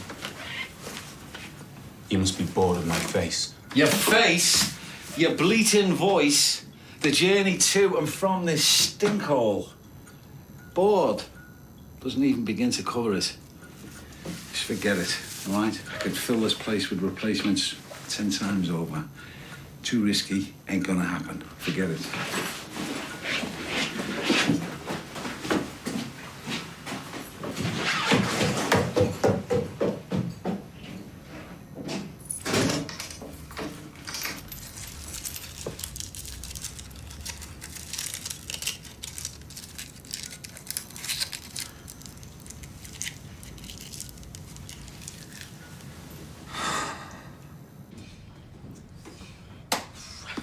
You must be bored of my face. Your face, your bleating voice, the journey to and from this stinkhole. Bored. Doesn't even begin to cover it. Just forget it, all right? I could fill this place with replacements 10 times over. Too risky, ain't gonna happen. Forget it.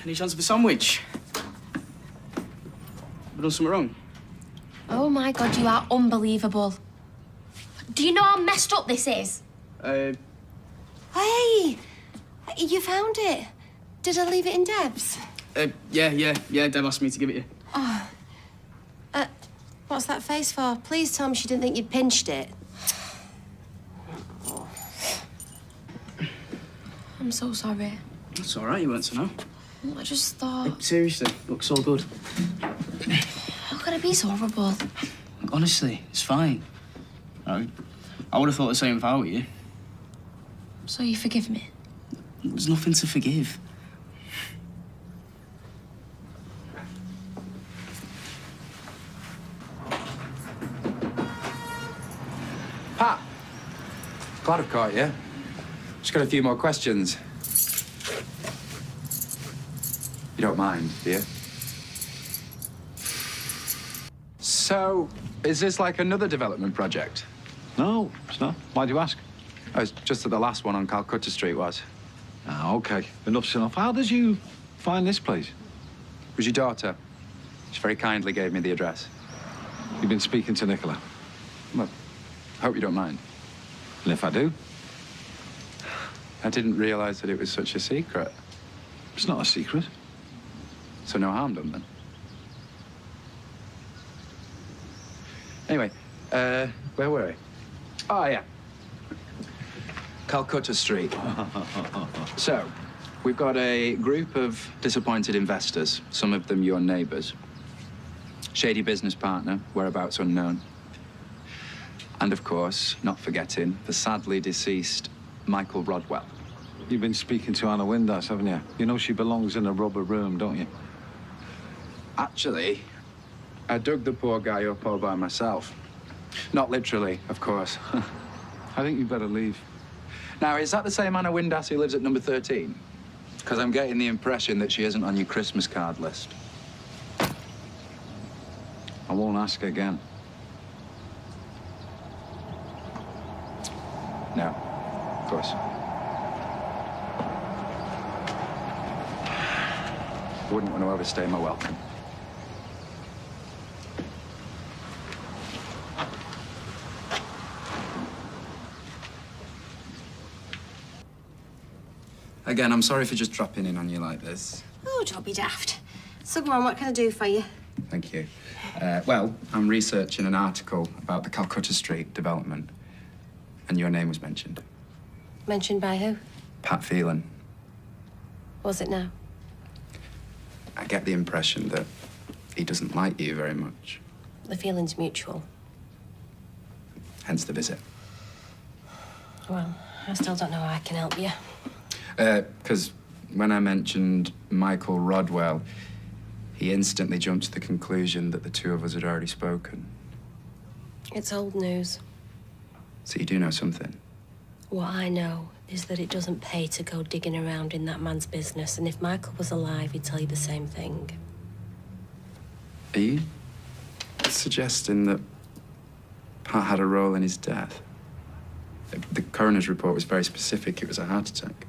Any chance of a sandwich? Have I done something wrong? Oh my God, you are unbelievable. Do you know how messed up this is? Hey! You found it. Did I leave it in Deb's? Yeah. Deb asked me to give it you. Oh. What's that face for? Please tell me she didn't think you'd pinched it. I'm so sorry. That's all right, you weren't to know. I just thought... Seriously, looks so good. How could it be so horrible? Honestly, it's fine. I would have thought the same if I were you. So you forgive me? There's nothing to forgive. Pat! Glad I've caught you. Just got a few more questions. You don't mind, do you? So, is this like another development project? No, it's not. Why do you ask? Oh, it's just that the last one on Calcutta Street was. Ah, OK. Enough's enough. How did you find this place? It was your daughter. She very kindly gave me the address. You've been speaking to Nicola? Well, hope you don't mind. And if I do? I didn't realise that it was such a secret. It's not a secret. So no harm done, then? Anyway, where were we? Oh, yeah. Calcutta Street. So, we've got a group of disappointed investors, some of them your neighbours. Shady business partner, whereabouts unknown. And, of course, not forgetting the sadly deceased Michael Rodwell. You've been speaking to Anna Windass, haven't you? You know she belongs in a rubber room, don't you? Actually, I dug the poor guy up all by myself. Not literally, of course. I think you better leave. Now, is that the same Anna Windass who lives at number 13? Because I'm getting the impression that she isn't on your Christmas card list. I won't ask again. No, of course. Wouldn't want to overstay my welcome. Again, I'm sorry for just dropping in on you like this. Oh, don't be daft. So go on, what can I do for you? Thank you. Well, I'm researching an article about the Calcutta Street development, and your name was mentioned. Mentioned by who? Pat Phelan. Was it now? I get the impression that he doesn't like you very much. The feeling's mutual. Hence the visit. Well, I still don't know how I can help you. Because when I mentioned Michael Rodwell, he instantly jumped to the conclusion that the two of us had already spoken. It's old news. So you do know something? What I know is that it doesn't pay to go digging around in that man's business, and if Michael was alive, he'd tell you the same thing. Are you suggesting that Pat had a role in his death? The coroner's report was very specific. It was a heart attack.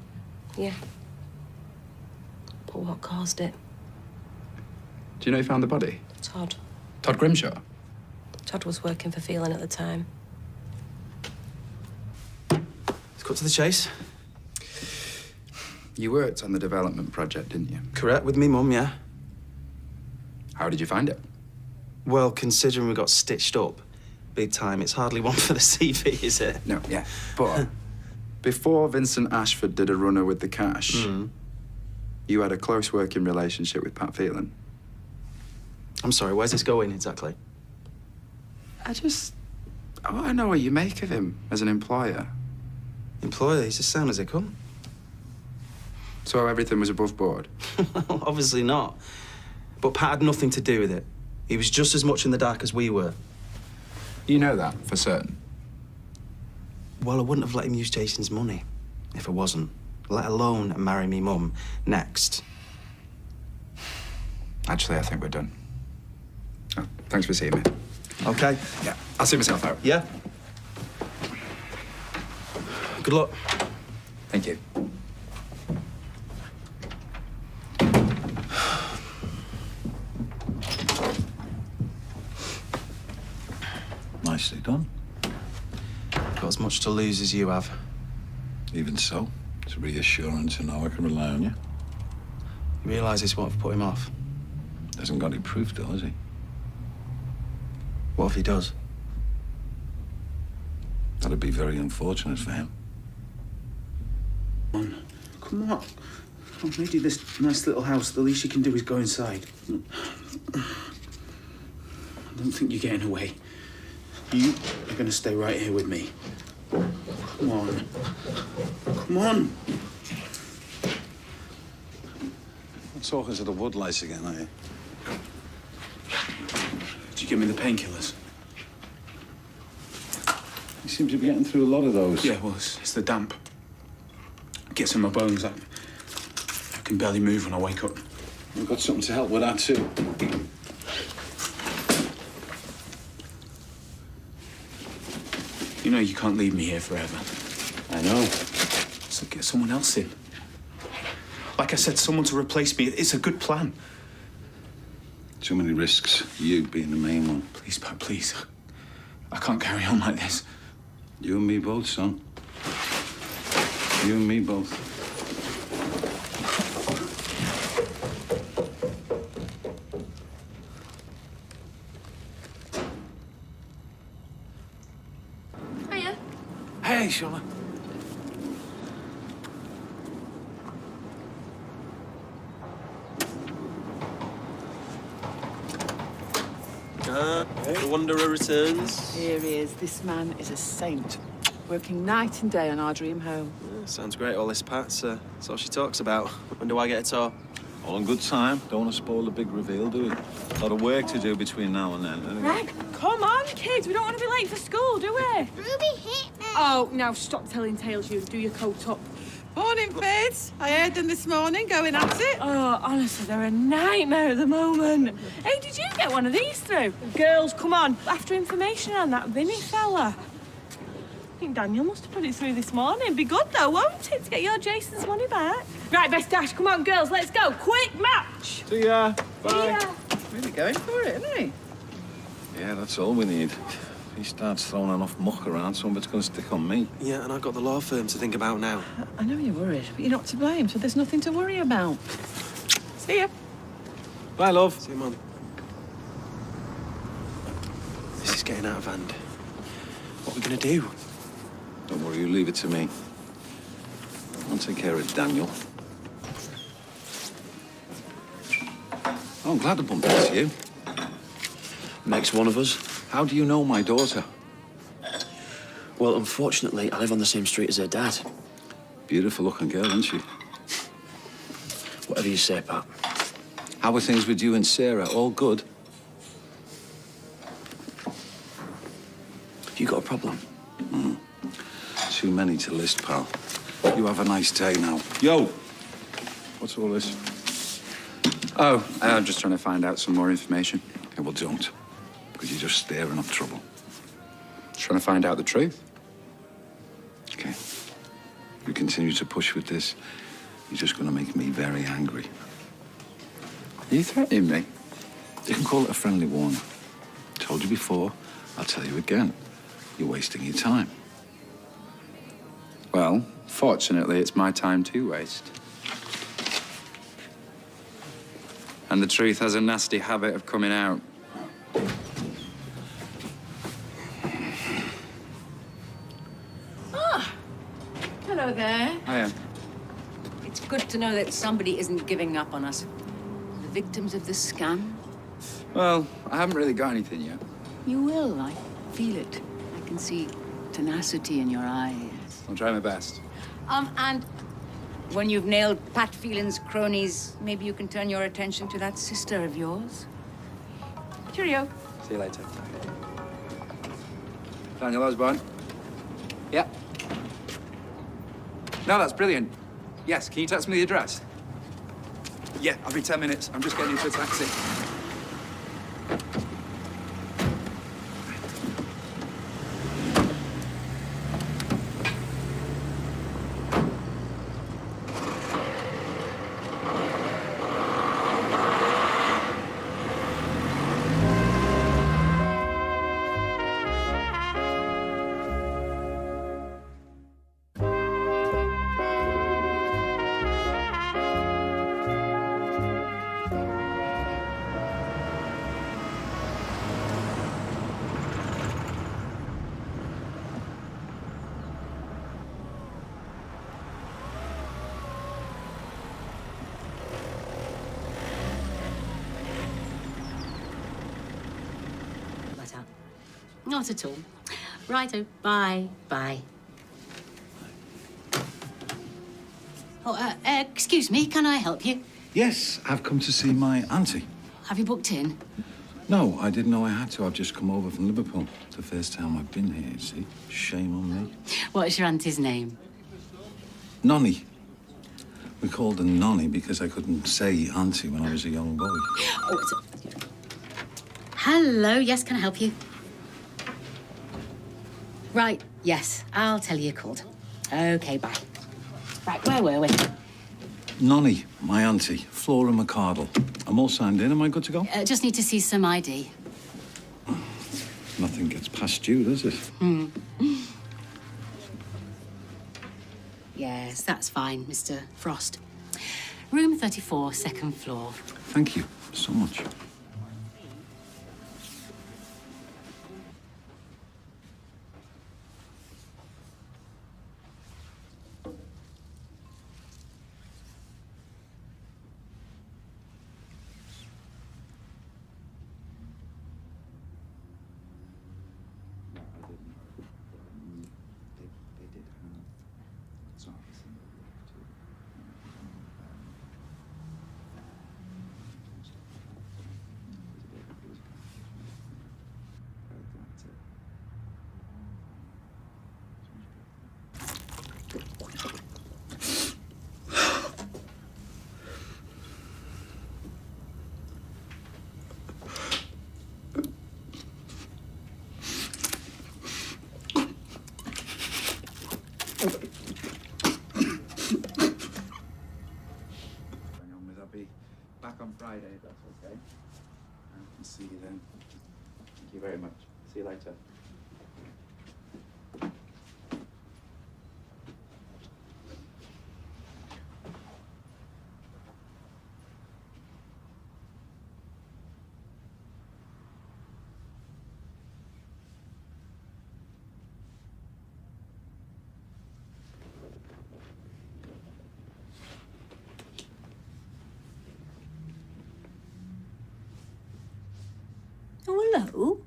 Yeah. But what caused it? Do you know who found the body? Todd. Todd Grimshaw? Todd was working for Phelan at the time. Let's cut to the chase. You worked on the development project, didn't you? Correct, with me mum, yeah. How did you find it? Well, considering we got stitched up big time, it's hardly one for the CV, is it? No, yeah. But before Vincent Ashford did a runner with the cash, you had a close working relationship with Pat Phelan. I'm sorry, where's this going exactly? I want to know what you make of him as an employer. Employer? He's as sound as they come. So everything was above board? Obviously not. But Pat had nothing to do with it. He was just as much in the dark as we were. You know that for certain? Well, I wouldn't have let him use Jason's money if I wasn't, let alone marry me mum next. Actually, I think we're done. Oh, thanks for seeing me. Okay. Yeah, I'll see myself out. Yeah. Good luck. Thank you. Nicely done. Got as much to lose as you have. Even so, it's reassuring to know I can rely on you. You realise this won't have put him off? Hasn't got any proof, though, has he? What if he does? That'd be very unfortunate for him. Come on. I've made you this nice little house. The least you can do is go inside. I don't think you're getting away. You are going to stay right here with me. Come on. Come on. We're talking to the woodlice again, are you? Did you give me the painkillers? You seem to be getting through a lot of those. Yeah, well, it's the damp. It gets in my bones. I can barely move when I wake up. We've got something to help with that, too. You know you can't leave me here forever. I know. So get someone else in. Like I said, someone to replace me. It's a good plan. Too many risks, you being the main one. Please, Pat, please. I can't carry on like this. You and me both, son. You and me both. Hiya. Hey, Shauna. The Wanderer returns. Here he is. This man is a saint, working night and day on our dream home. Yeah, sounds great, all this, Pat. That's all she talks about. When do I get a tour? All in good time. Don't want to spoil the big reveal, do we? A lot of work to do between now and then. Anyway. Reg, come on, kids. We don't want to be late for school, do we? Ruby hit me. Oh, now stop telling tales, you. Do your coat up. Morning, Fitz. I heard them this morning going at it. Oh, honestly, they're a nightmare at the moment. Hey, did you get one of these through? Girls, come on. After information on that Vinny fella. I think Daniel must have put it through this morning. Be good, though, won't it, to get your Jason's money back? Right, Best Dash, come on, girls, let's go. Quick match. See ya. Bye. See ya. Really going for it, isn't he? Yeah, that's all we need. If he starts throwing enough muck around, some of it's going to stick on me. Yeah, and I've got the law firm to think about now. I know you're worried, but you're not to blame, so there's nothing to worry about. See ya. Bye, love. See you, Mum. This is getting out of hand. What are we going to do? Don't worry, you leave it to me. I'll take care of Daniel. Oh, I'm glad to bump into you. Makes one of us. How do you know my daughter? Well, unfortunately, I live on the same street as her dad. Beautiful looking girl, isn't she? Whatever you say, Pat. How are things with you and Sarah? All good? Have you got a problem? Too many to list, pal. You have a nice day now. Yo! What's all this? Oh, I'm just trying to find out some more information. Yeah, well, don't. Because you're just stirring up trouble. Trying to find out the truth. Okay. If you continue to push with this, you're just going to make me very angry. Are you threatening me? You can call it a friendly warning. Told you before, I'll tell you again. You're wasting your time. Well, fortunately, it's my time to waste. And the truth has a nasty habit of coming out. Hello there. Hiya. It's good to know that somebody isn't giving up on us. The victims of the scam. Well, I haven't really got anything yet. You will, I feel it. I can see tenacity in your eyes. I'll try my best. And when you've nailed Pat Phelan's cronies, maybe you can turn your attention to that sister of yours. Cheerio. See you later. Daniel Osborne. Yeah. No, that's brilliant. Yes, can you text me the address? Yeah, I'll be 10 minutes. I'm just getting into a taxi. Not at all. Righto. Bye. Bye. Oh, excuse me, can I help you? Yes, I've come to see my auntie. Have you booked in? No, I didn't know I had to. I've just come over from Liverpool. The first time I've been here, you see. Shame on me. What's your auntie's name? Nonny. We called her Nonny because I couldn't say auntie when I was a young boy. Oh, hello, yes, can I help you? Right, yes, I'll tell you called. Okay, bye. Right, where were we? Nonny, my auntie, Flora McCardle. I'm all signed in. Am I good to go? Just need to see some ID. Nothing gets past you, does it? Yes, that's fine, Mr. Frost. Room 34, second floor. Thank you so much. I'll be back on Friday, if that's okay. I can see you then. Thank you very much. See you later. Oh, hello.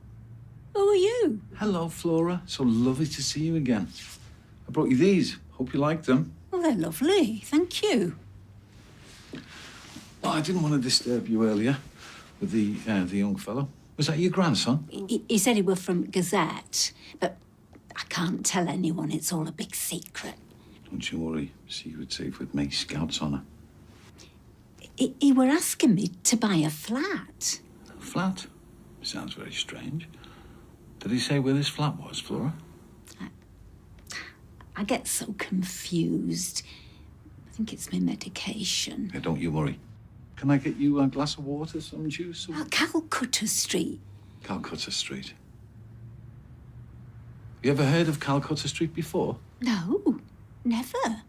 Who are you? Hello, Flora. So lovely to see you again. I brought you these. Hope you like them. Oh, they're lovely. Thank you. Oh, I didn't want to disturb you earlier with the young fellow. Was that your grandson? He said he were from Gazette, but I can't tell anyone. It's all a big secret. Don't you worry. Secret safe with me. Scout's honour. He were asking me to buy a flat. A flat? Sounds very strange. Did he say where this flat was, Flora? I get so confused. I think it's my medication. Yeah, don't you worry. Can I get you a glass of water, some juice? Or... Calcutta Street. Calcutta Street. You ever heard of Calcutta Street before? No, never.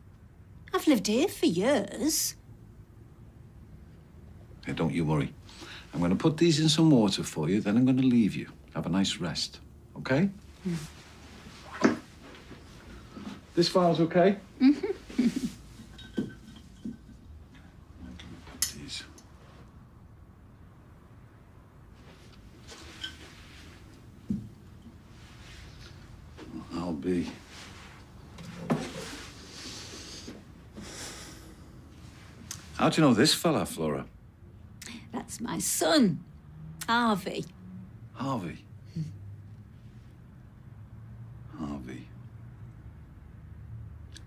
I've lived here for years. Yeah, don't you worry. I'm going to put these in some water for you, then I'm going to leave you. Have a nice rest, okay? This file's okay? These. I'll be... How do you know this fella, Flora? That's my son, Harvey. Harvey? Harvey.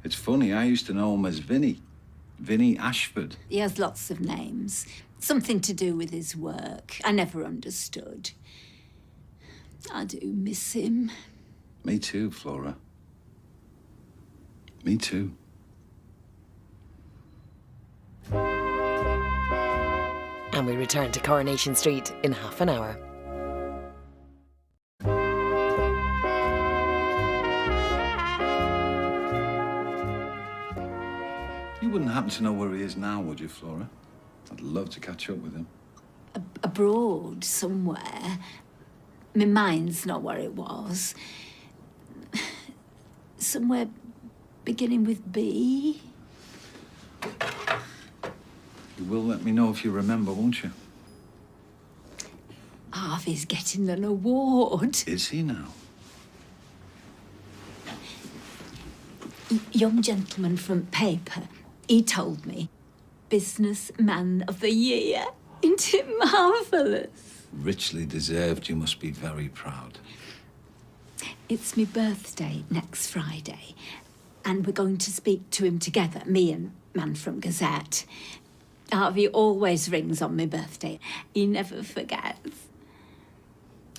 It's funny, I used to know him as Vinny. Vinny Ashford. He has lots of names. Something to do with his work. I never understood. I do miss him. Me too, Flora. Me too. And we return to Coronation Street in half an hour. You wouldn't happen to know where he is now, would you, Flora? I'd love to catch up with him. Abroad somewhere. My mind's not where it was. Somewhere beginning with B. You will let me know if you remember, won't you? Harvey's getting an award. Is he now? Young gentleman from paper. He told me. Businessman of the year. Isn't it marvellous? Richly deserved. You must be very proud. It's my birthday next Friday, and we're going to speak to him together, me and man from Gazette. Harvey always rings on my birthday. He never forgets.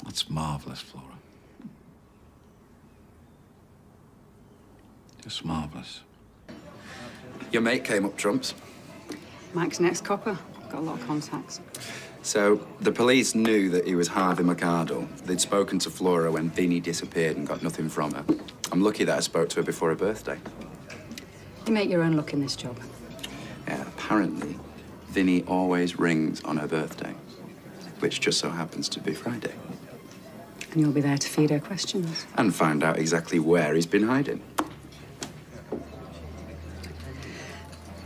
That's marvellous, Flora. Just marvellous. Your mate came up trumps. Mike's next copper. Got a lot of contacts. So, the police knew that he was Harvey McArdle. They'd spoken to Flora when Vinny disappeared and got nothing from her. I'm lucky that I spoke to her before her birthday. You make your own luck in this job. Yeah, apparently, Vinny always rings on her birthday, which just so happens to be Friday. And you'll be there to feed her questions. And find out exactly where he's been hiding.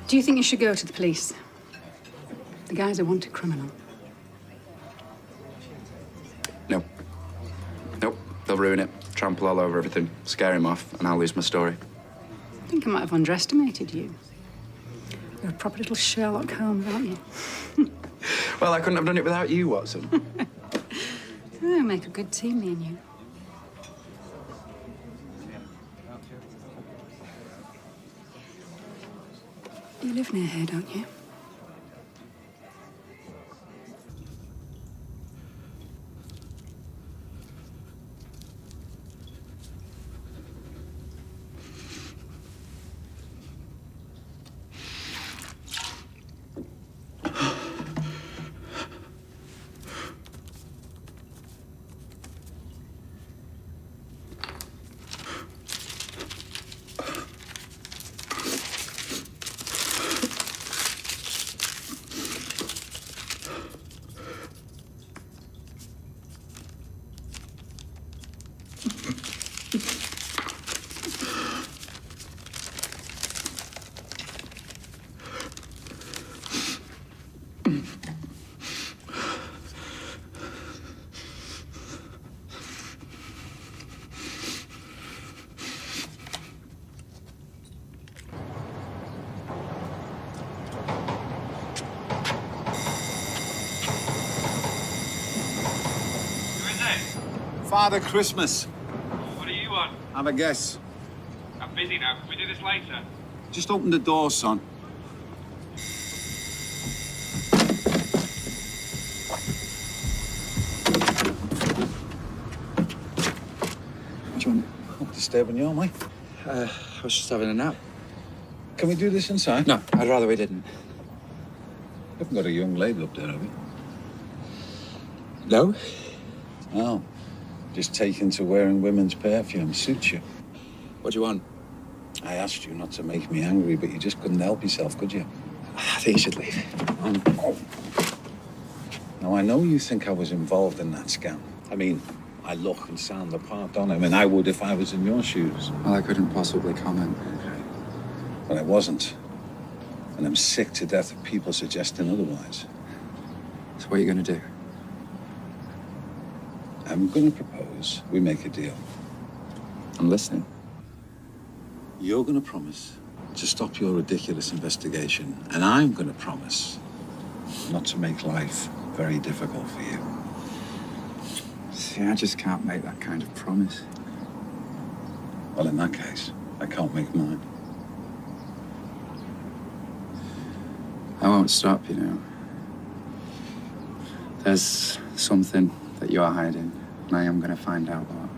Do you think you should go to the police? The guy's a wanted criminal. No. Nope. They'll ruin it, trample all over everything, scare him off, and I'll lose my story. I think I might have underestimated you. You're a proper little Sherlock Holmes, aren't you? Well, I couldn't have done it without you, Watson. Oh, make a good team, me and you. You live near here, don't you? Father Christmas. What do you want? Have a guess. I'm busy now. Can we do this later? Just open the door, son. What do you want? Not disturbing you, am I? I was just having a nap. Can we do this inside? No, I'd rather we didn't. You haven't got a young lady up there, have you? No? Oh. Just taken to wearing women's perfume. Suits you. What do you want? I asked you not to make me angry, but you just couldn't help yourself, could you? I think you should leave. Oh. Now, I know you think I was involved in that scam. I mean, I look and sound the part, don't I? I mean, I would if I was in your shoes. Well, I couldn't possibly comment. But I wasn't. And I'm sick to death of people suggesting otherwise. So what are you going to do? I'm going to propose we make a deal. I'm listening. You're going to promise to stop your ridiculous investigation, and I'm going to promise not to make life very difficult for you. See, I just can't make that kind of promise. Well, in that case, I can't make mine. I won't stop, you know. There's something that you're hiding, and I am going to find out what.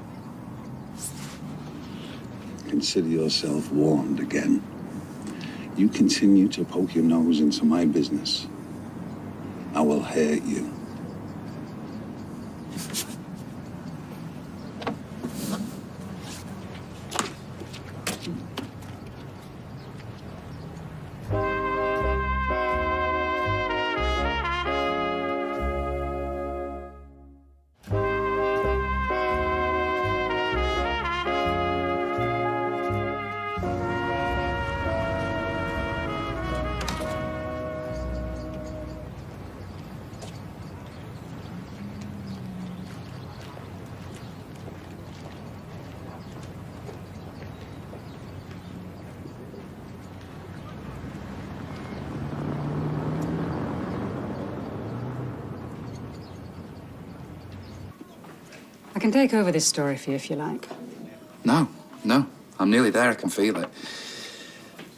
Consider yourself warned again. You continue to poke your nose into my business, I will hurt you. I can take over this story for you if you like. No. I'm nearly there. I can feel it.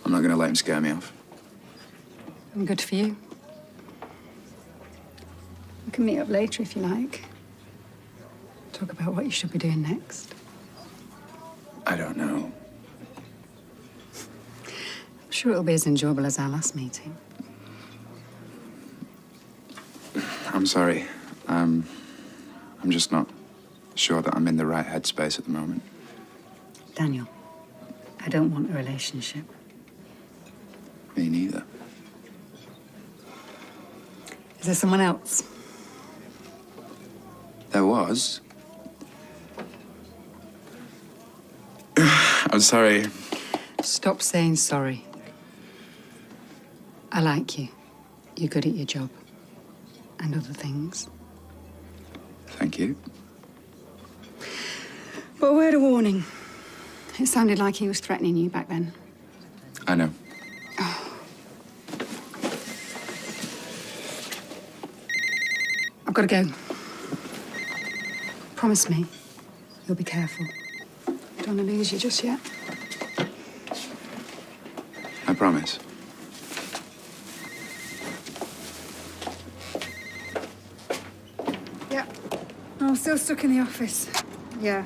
I'm not going to let him scare me off. Good for you. We can meet up later if you like. Talk about what you should be doing next. I don't know. I'm sure it'll be as enjoyable as our last meeting. I'm sorry. I'm just not sure that I'm in the right headspace at the moment. Daniel, I don't want a relationship. Me neither. Is there someone else? There was. I'm sorry. Stop saying sorry. I like you. You're good at your job. And other things. Thank you. But a word of warning. It sounded like he was threatening you back then. I know. I've got to go. Promise me you'll be careful. I don't want to lose you just yet. I promise. Yeah. Oh, I'm still stuck in the office. Yeah.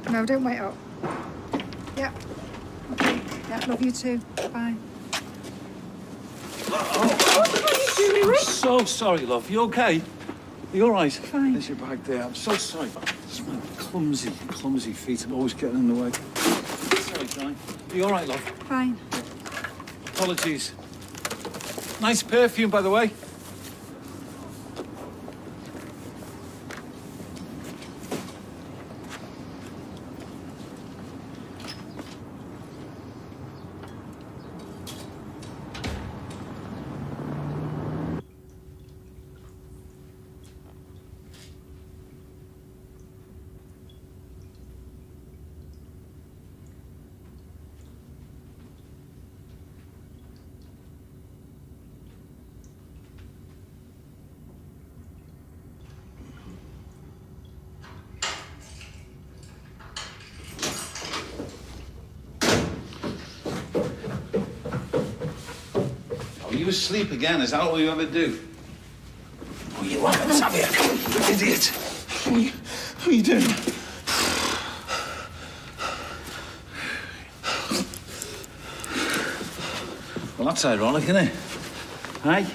No, don't wait up. Yeah. Okay. Yeah, love you too. Bye. I'm so sorry, love. You okay? You all right? Fine. There's your bag there. I'm so sorry. It's my clumsy feet. I'm always getting in the way. Sorry, darling. You all right, love? Fine. Apologies. Nice perfume, by the way. asleep again? Is that all you ever do? Oh, you haven't, have you? Idiot. What are you doing? Well, that's ironic, isn't it? Hey?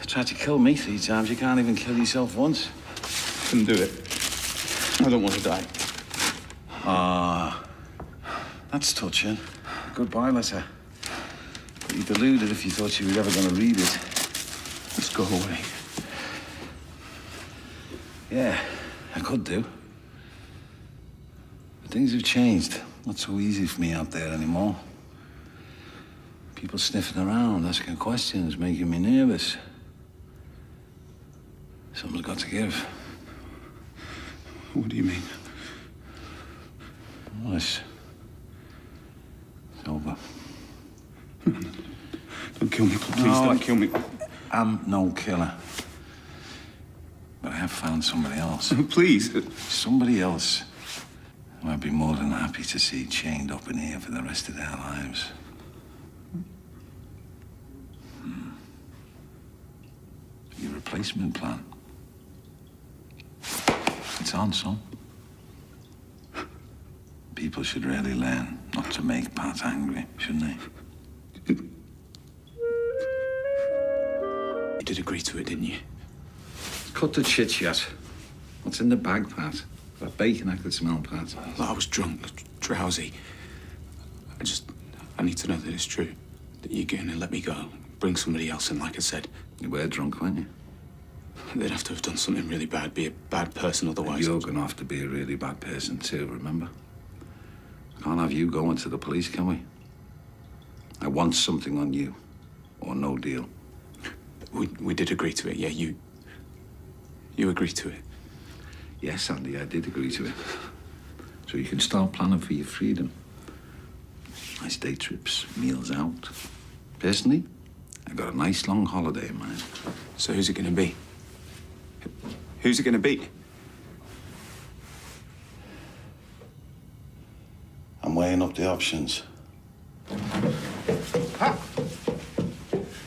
Tried to kill me 3 times. You can't even kill yourself once. Couldn't do it. I don't want to die. Ah, that's touching. Goodbye letter. But you deluded if you thought you were ever going to read it. Just go away. Yeah, I could do. But things have changed. Not so easy for me out there anymore. People sniffing around, asking questions, making me nervous. Something's got to give. What do you mean? Well, it's over. Don't kill me, please. Don't kill me. I'm no killer. But I have found somebody else. Please. Somebody else who I'd be more than happy to see chained up in here for the rest of their lives. Your replacement plan. It's on, son. People should really learn not to make Pat angry, shouldn't they? You did agree to it, didn't you? Cut the chit-chat. What's in the bag, Pat? That bacon I could smell, Pat. Well, I was drunk, drowsy. I need to know that it's true. That you're going to let me go. Bring somebody else in, like I said. You were drunk, weren't you? They'd have to have done something really bad, be a bad person otherwise. You're going to have to be a really bad person too, remember? Can't have you going to the police, can we? I want something on you, or no deal. We did agree to it, yeah, you agreed to it. Yes, Andy, I did agree to it. So you can start planning for your freedom. Nice day trips, meals out. Personally, I got a nice long holiday in mind. So who's it going to be? Who's it going to be? I'm weighing up the options.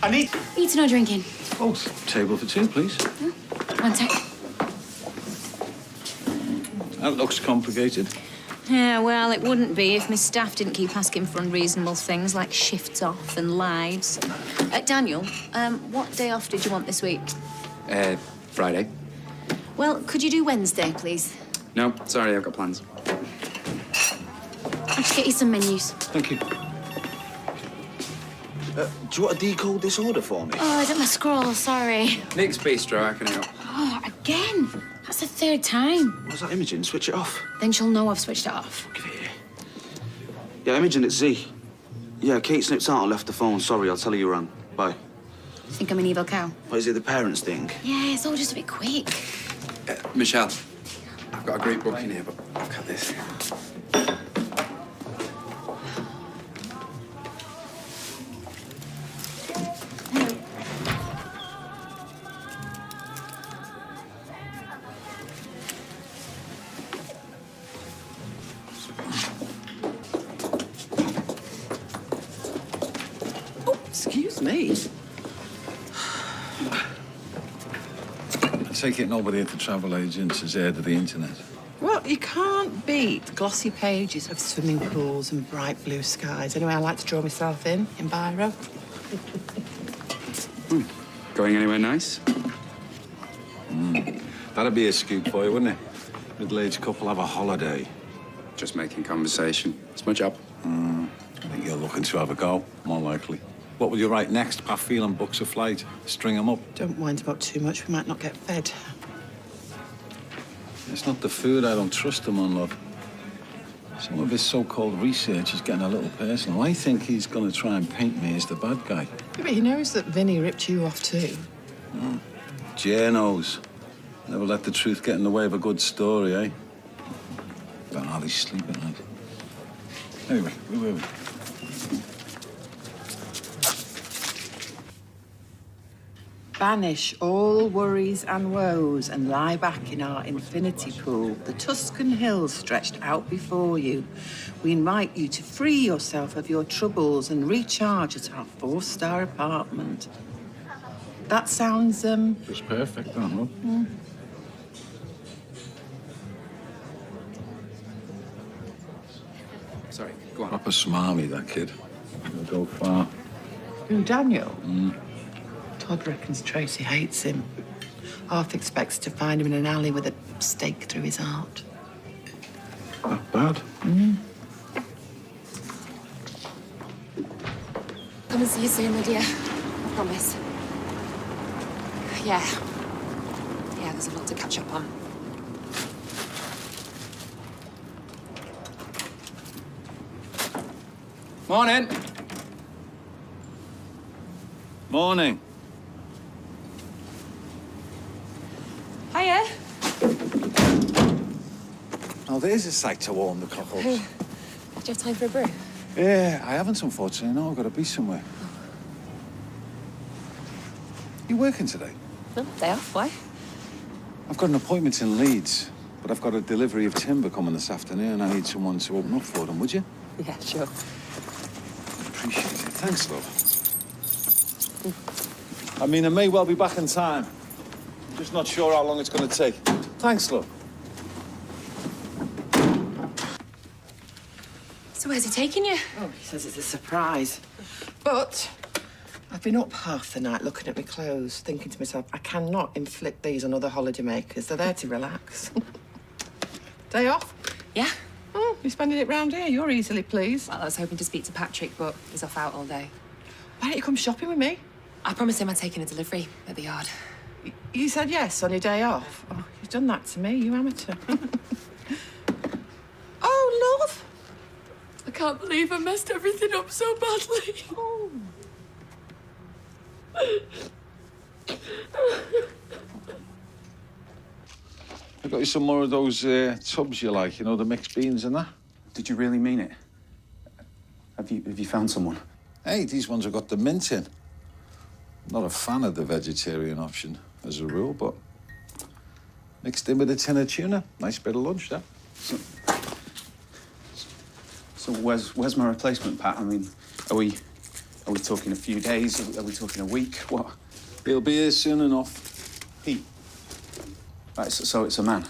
I need... Eating or drinking? Both. Table for two, please. One sec. That looks complicated. Yeah, well, it wouldn't be if my staff didn't keep asking for unreasonable things like shifts off and lives. Daniel, what day off did you want this week? Friday. Well, could you do Wednesday, please? No, sorry, I've got plans. I'll just get you some menus. Thank you. Do you want to decode this order for me? Oh, is it my scroll? Sorry. Nick's Bistro, I can help. Oh, again? That's the 3rd time. What's that, Imogen? Switch it off. Then she'll know I've switched it off. Give it here. Yeah, Imogen, it's Z. Yeah, Kate snipped out and left the phone. Sorry, I'll tell her you rang. Bye. Think I'm an evil cow? What, is it the parents thing? Yeah, it's all just a bit quick. Michelle, I've got a great book in here, but I've got this. Excuse me. I take it nobody at the travel agents has heard of the internet. Well, you can't beat glossy pages of swimming pools and bright blue skies. Anyway, I like to draw myself in biro. Going anywhere nice? That'd be a scoop for you, wouldn't it? Middle-aged couple have a holiday. Just making conversation. It's my job. I think you're looking to have a go, more likely. What will you write next? Pat Phelan books a flight. String them up. Don't wind him up too much. We might not get fed. It's not the food I don't trust him on, love. Some of his so-called research is getting a little personal. I think he's going to try and paint me as the bad guy. Yeah, but he knows that Vinny ripped you off too. Jay knows. Never let the truth get in the way of a good story, eh? Don't hardly sleep at night. Anyway, where were we? Banish all worries and woes and lie back in our infinity pool. The Tuscan hills stretched out before you. We invite you to free yourself of your troubles and recharge at our 4-star apartment. That sounds, It's perfect, don't it? Sorry, go on. Proper smarmy, that kid. He'll go far. Who, Daniel? Mm. Todd reckons Tracy hates him. Half expects to find him in an alley with a stake through his heart. That bad? Come and see you soon, my dear. I promise. Yeah. Yeah, there's a lot to catch up on. Morning. Morning. Hiya. Oh, there's a sight to warm the cockles. Do you have time for a brew? Yeah, I haven't, unfortunately. No, I've got to be somewhere. You working today? No, day off. Why? I've got an appointment in Leeds, but I've got a delivery of timber coming this afternoon. I need someone to open up for them, would you? Yeah, sure. Appreciate it. Thanks, love. I mean, I may well be back in time. I'm just not sure how long it's going to take. Thanks, love. So where's he taking you? Oh, he says it's a surprise. But I've been up half the night looking at my clothes, thinking to myself, I cannot inflict these on other holidaymakers. They're there to relax. Day off? Yeah. Oh, you're spending it round here. You're easily pleased. Well, I was hoping to speak to Patrick, but he's off out all day. Why don't you come shopping with me? I promised him I'd taken a delivery at the yard. You said yes on your day off. Oh, you've done that to me, you amateur. Oh, love. I can't believe I messed everything up so badly. Oh. I got you some more of those tubs you like, you know, the mixed beans and that. Did you really mean it? Have you found someone? Hey, these ones have got the mint in. Not a fan of the vegetarian option as a rule, but mixed in with a tin of tuna. Nice bit of lunch, that. So where's my replacement, Pat? I mean, are we talking a few days? Are we talking a week? What? He'll be here soon enough. He? Right, so it's a man.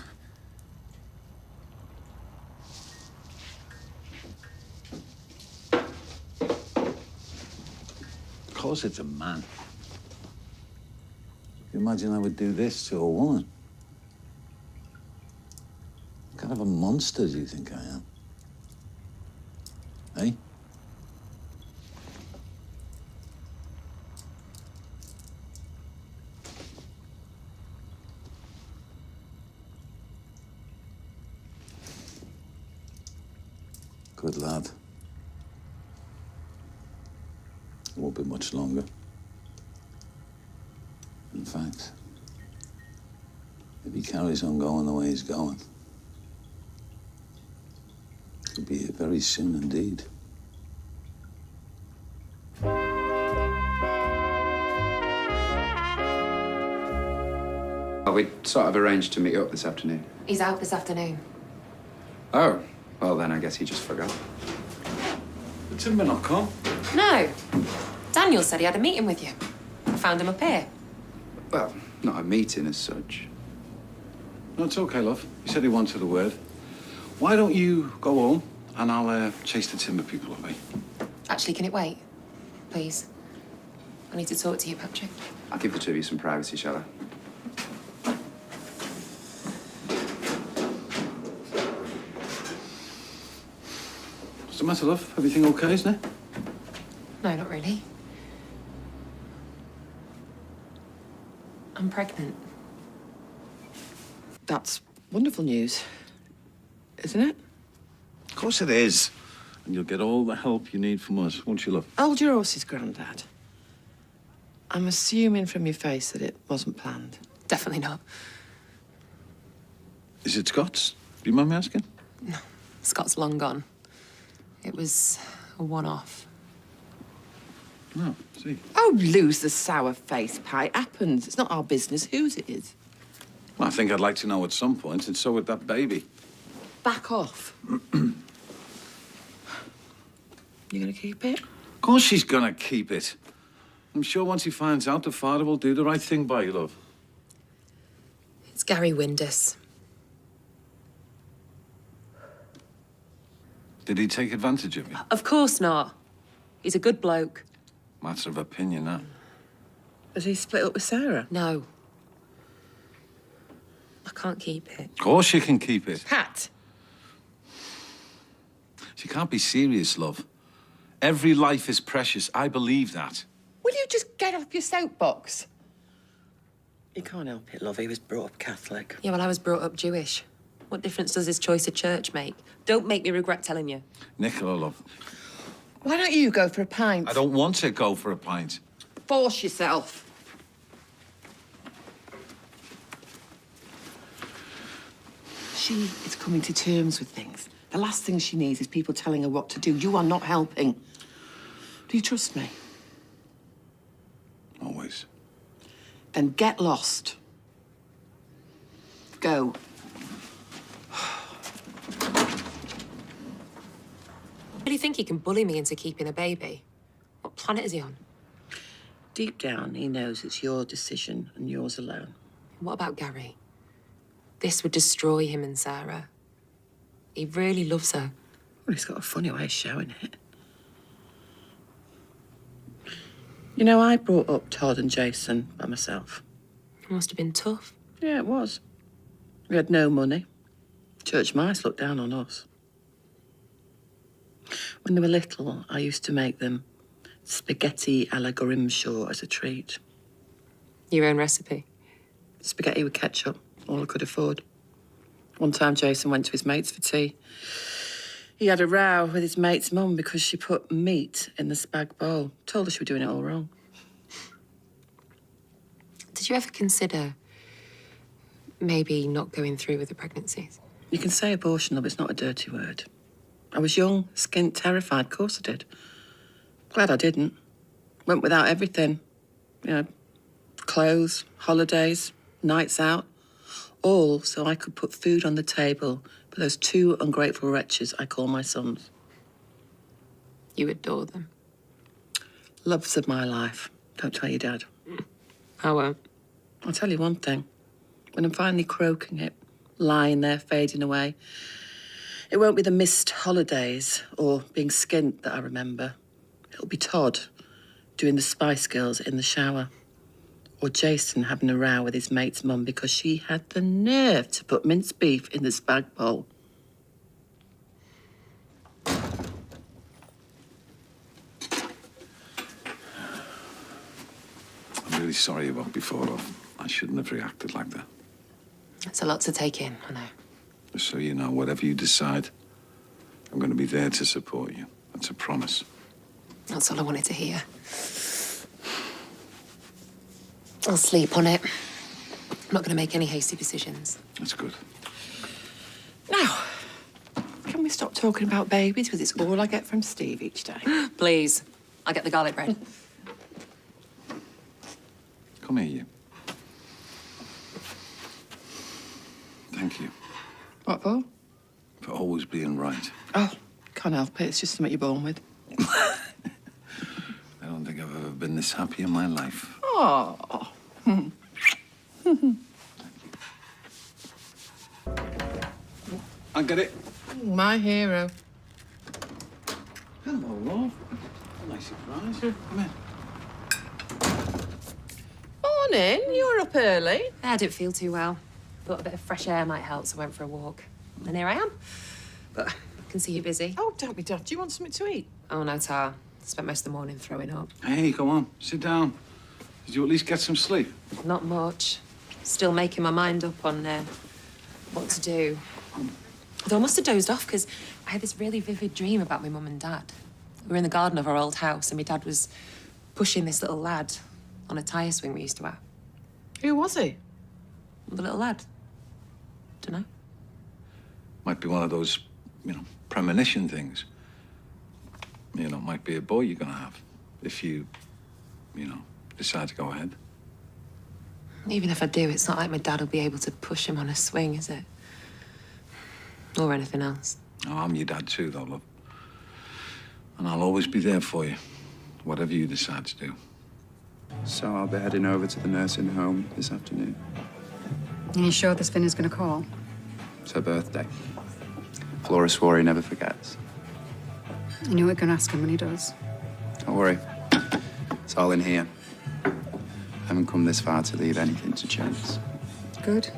Of course it's a man. Can you imagine I would do this to a woman? What kind of a monster do you think I am? Eh? Good lad. It won't be much longer. In fact, if he carries on going the way he's going, he'll be here very soon indeed. Well, we sort of arranged to meet up this afternoon. He's out this afternoon. Oh, well then I guess he just forgot. The timber not come? No. Daniel said he had a meeting with you. I found him up here. Well, not a meeting as such. No, it's okay, love. He said he wanted a word. Why don't you go home and I'll chase the timber people away? Actually, can it wait? Please. I need to talk to you, Patrick. I'll give the two of you some privacy, shall I? What's the matter, love? Everything okay, isn't it? No, not really. I'm pregnant. That's wonderful news, isn't it? Of course it is. And you'll get all the help you need from us, won't you, love? Hold your horses, Grandad. I'm assuming from your face that it wasn't planned. Definitely not. Is it Scott's? Do you mind me asking? No, Scott's long gone. It was a one-off. No, see. Oh, lose the sour face, Pie. It happens. It's not our business whose it is. Well, I think I'd like to know at some point, and so would that baby. Back off. You gonna keep it? Of course she's gonna keep it. I'm sure once he finds out, the father will do the right thing by you, love. It's Gary Windus. Did he take advantage of you? Of course not. He's a good bloke. Matter of opinion, that. Has he split up with Sarah? No. I can't keep it. Of course you can keep it. Pat! She can't be serious, love. Every life is precious. I believe that. Will you just get off your soapbox? You can't help it, love. He was brought up Catholic. Yeah, well, I was brought up Jewish. What difference does his choice of church make? Don't make me regret telling you. Nicola, love. Why don't you go for a pint? I don't want to go for a pint. Force yourself. She is coming to terms with things. The last thing she needs is people telling her what to do. You are not helping. Do you trust me? Always. Then get lost. Go. Do you think he can bully me into keeping a baby? What planet is he on? Deep down, he knows it's your decision and yours alone. What about Gary? This would destroy him and Sarah. He really loves her. Well, he's got a funny way of showing it. You know, I brought up Todd and Jason by myself. It must have been tough. Yeah, it was. We had no money. Church mice looked down on us. When they were little, I used to make them spaghetti alla Grimshaw as a treat. Your own recipe? Spaghetti with ketchup, all I could afford. One time Jason went to his mates for tea. He had a row with his mate's mum because she put meat in the spag bowl. Told her she was doing it all wrong. Did you ever consider maybe not going through with the pregnancies? You can say abortion, though, but it's not a dirty word. I was young, skint, terrified. Of course I did. Glad I didn't. Went without everything. You know, clothes, holidays, nights out. All so I could put food on the table for those two ungrateful wretches I call my sons. You adore them. Loves of my life. Don't tell your dad. I won't. I'll tell you one thing. When I'm finally croaking it, lying there fading away, it won't be the missed holidays or being skint that I remember. It'll be Todd doing the Spice Girls in the shower. Or Jason having a row with his mate's mum because she had the nerve to put minced beef in the spag bowl. I'm really sorry about before, love. I shouldn't have reacted like that. It's a lot to take in, I know. Just so you know, whatever you decide, I'm going to be there to support you. That's a promise. That's all I wanted to hear. I'll sleep on it. I'm not going to make any hasty decisions. That's good. Now, can we stop talking about babies? Because it's all I get from Steve each day. Please. I'll get the garlic bread. Come here, you. Thank you. What for? For always being right. Oh, can't help it. It's just something you're born with. I don't think I've ever been this happy in my life. Oh. I get it. My hero. Hello, love. Nice surprise. Here, come in. Morning. You're up early. I didn't feel too well. Thought a bit of fresh air might help, so I went for a walk. And here I am. But I can see you're busy. Oh, don't be daft. Do you want something to eat? Oh, no, Tar. Spent most of the morning throwing up. Hey, go on. Sit down. Did you at least get some sleep? Not much. Still making my mind up on what to do. Although I must have dozed off because I had this really vivid dream about my mum and dad. We were in the garden of our old house and my dad was pushing this little lad on a tyre swing we used to have. Who was he? The little lad. Dunno. Might be one of those, premonition things. Might be a boy you're gonna have. if you decide to go ahead. Even if I do, it's not like my dad will be able to push him on a swing, is it? Or anything else. Oh, I'm your dad too, though, love. And I'll always be there for you, whatever you decide to do. So I'll be heading over to the nursing home this afternoon. Are you sure this Vinny's going to call? It's her birthday. Flora swore he never forgets. You know what we're going to ask him when he does? Don't worry. It's all in here. I haven't come this far to leave anything to chance. Good.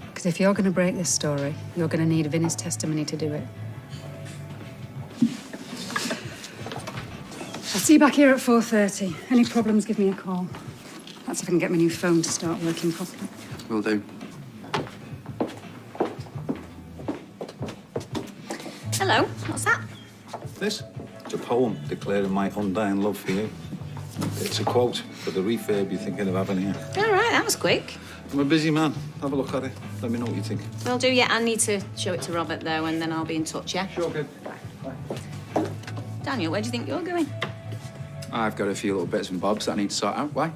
Because if you're going to break this story, you're going to need Vinny's testimony to do it. I'll see you back here at 4:30. Any problems, give me a call. That's if I can get my new phone to start working properly. Will do. Hello, what's that? This? It's a poem declaring my undying love for you. It's a quote for the refurb you're thinking of having here. All right, that was quick. I'm a busy man. Have a look at it. Let me know what you think. Will do, yeah. I need to show it to Robert, though, and then I'll be in touch, yeah? Sure, good. Daniel, where do you think you're going? I've got a few little bits and bobs that I need to sort out. Why?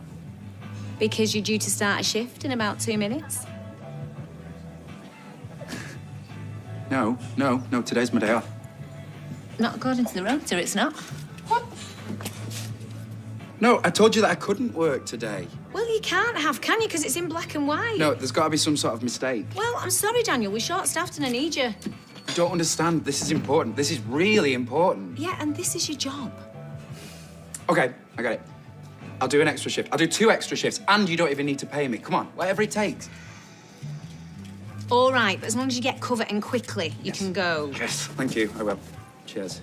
Because you're due to start a shift in about 2 minutes. No, today's my day off. Not according to the rotor, it's not. No, I told you that I couldn't work today. Well, you can't have, can you? Because it's in black and white. No, there's got to be some sort of mistake. Well, I'm sorry, Daniel. We're short-staffed and I need you. You don't understand. This is important. This is really important. Yeah, and this is your job. Okay, I got it. I'll do an extra shift. I'll do 2 extra shifts, and you don't even need to pay me. Come on, whatever it takes. All right, but as long as you get covered and quickly, you can go. Yes, thank you. I will. Cheers.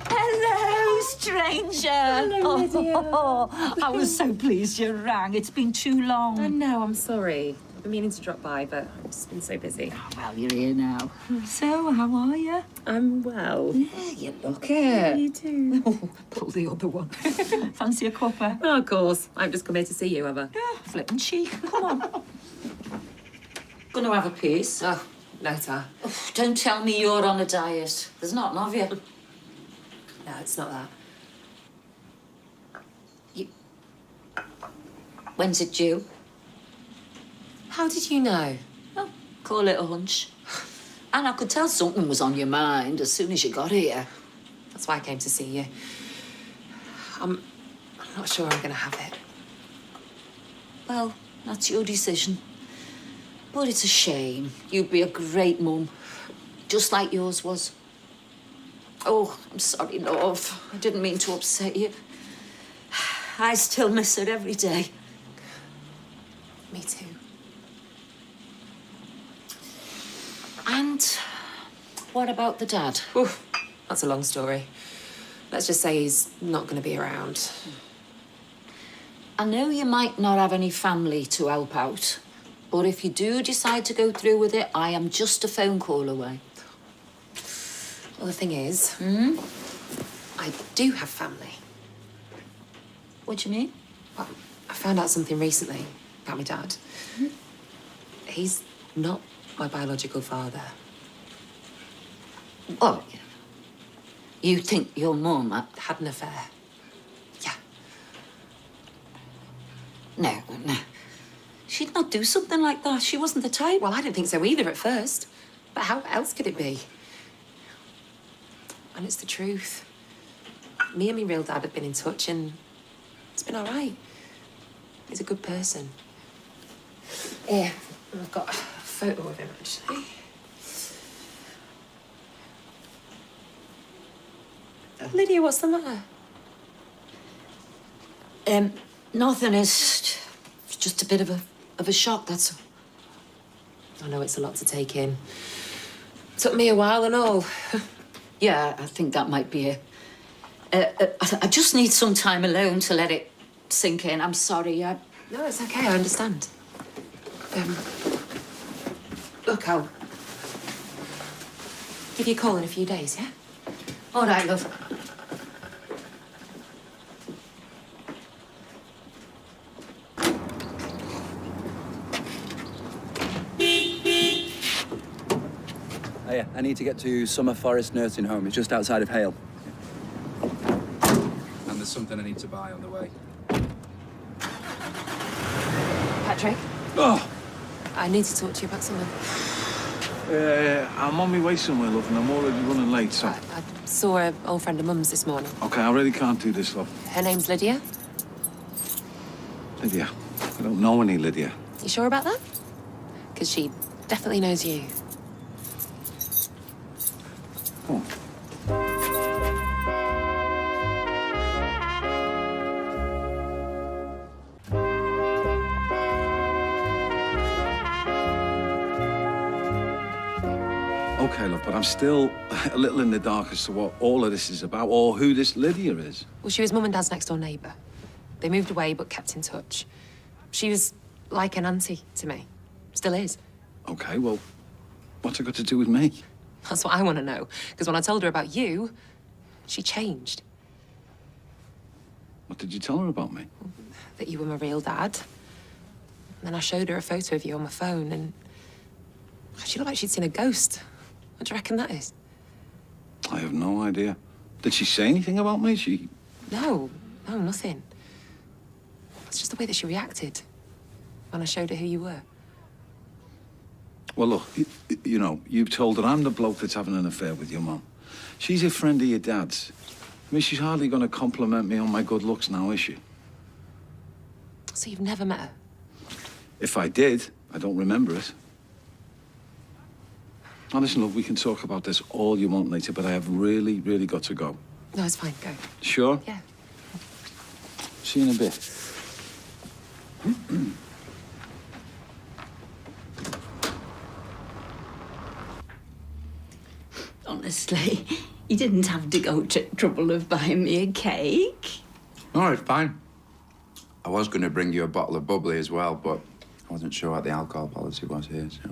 Hello, stranger. Hello, Lydia. Oh, I was so pleased you rang. It's been too long. I know, I'm sorry. I've been meaning to drop by, but I've just been so busy. Oh, well, you're here now. So, how are you? I'm well. Yeah, you look it. You too. Pull the other one. Fancy a cuppa? Oh, of course. I've just come here to see you, have I? Yeah, flippin' cheek. Come on. Gonna have a piece? Oh, no, Ta. Oh, don't tell me you're on a diet. There's not none of you. No, it's not that. When's it due? How did you know? Oh, call it a hunch. And I could tell something was on your mind as soon as you got here. That's why I came to see you. I'm not sure I'm gonna have it. Well, that's your decision. But it's a shame. You'd be a great mum, just like yours was. Oh, I'm sorry, love. I didn't mean to upset you. I still miss her every day. Me too. And what about the dad? Oof, that's a long story. Let's just say he's not going to be around. I know you might not have any family to help out, but if you do decide to go through with it, I am just a phone call away. Well, the thing is, I do have family. What do you mean? Well, I found out something recently about my dad. He's not my biological father. What? You think your mum had an affair? Yeah. No. She'd not do something like that. She wasn't the type. Well, I didn't think so either at first. But how else could it be? And it's the truth. Me and my real dad have been in touch and it's been all right. He's a good person. Yeah, I've got a photo of him, actually. Lydia, what's the matter? Nothing. It's just a bit of a shock, that's all. I know it's a lot to take in. Took me a while and all. Yeah, I think that might be it. I just need some time alone to let it sink in. I'm sorry. No, it's okay. I understand. Look, I'll give you a call in a few days, yeah? All right, love. Hey, I need to get to Summer Forest Nursing Home. It's just outside of Hale. And there's something I need to buy on the way. Patrick? Oh! I need to talk to you about something. I'm on my way somewhere, love, and I'm already running late, so... I saw an old friend of Mum's this morning. OK, I really can't do this, love. Her name's Lydia. Lydia. I don't know any Lydia. You sure about that? Because she definitely knows you. Oh. OK, love, but I'm still a little in the dark as to what all of this is about, or who this Lydia is. Well, she was Mum and Dad's next-door neighbour. They moved away but kept in touch. She was like an auntie to me. Still is. OK, well, what's it got to do with me? That's what I want to know. Because when I told her about you, she changed. What did you tell her about me? That you were my real dad. And then I showed her a photo of you on my phone, and she looked like she'd seen a ghost. What do you reckon that is? I have no idea. Did she say anything about me? No, nothing. It's just the way that she reacted when I showed her who you were. Well, look, you know, you've told her I'm the bloke that's having an affair with your mum. She's a friend of your dad's. I mean, she's hardly going to compliment me on my good looks now, is she? So you've never met her? If I did, I don't remember it. Now, listen, look, we can talk about this all you want later, but I have really, really got to go. No, it's fine. Go. Sure? Yeah. See you in a bit. Honestly, you didn't have to go to trouble of buying me a cake. No, it's fine. I was going to bring you a bottle of bubbly as well, but I wasn't sure what the alcohol policy was here, so...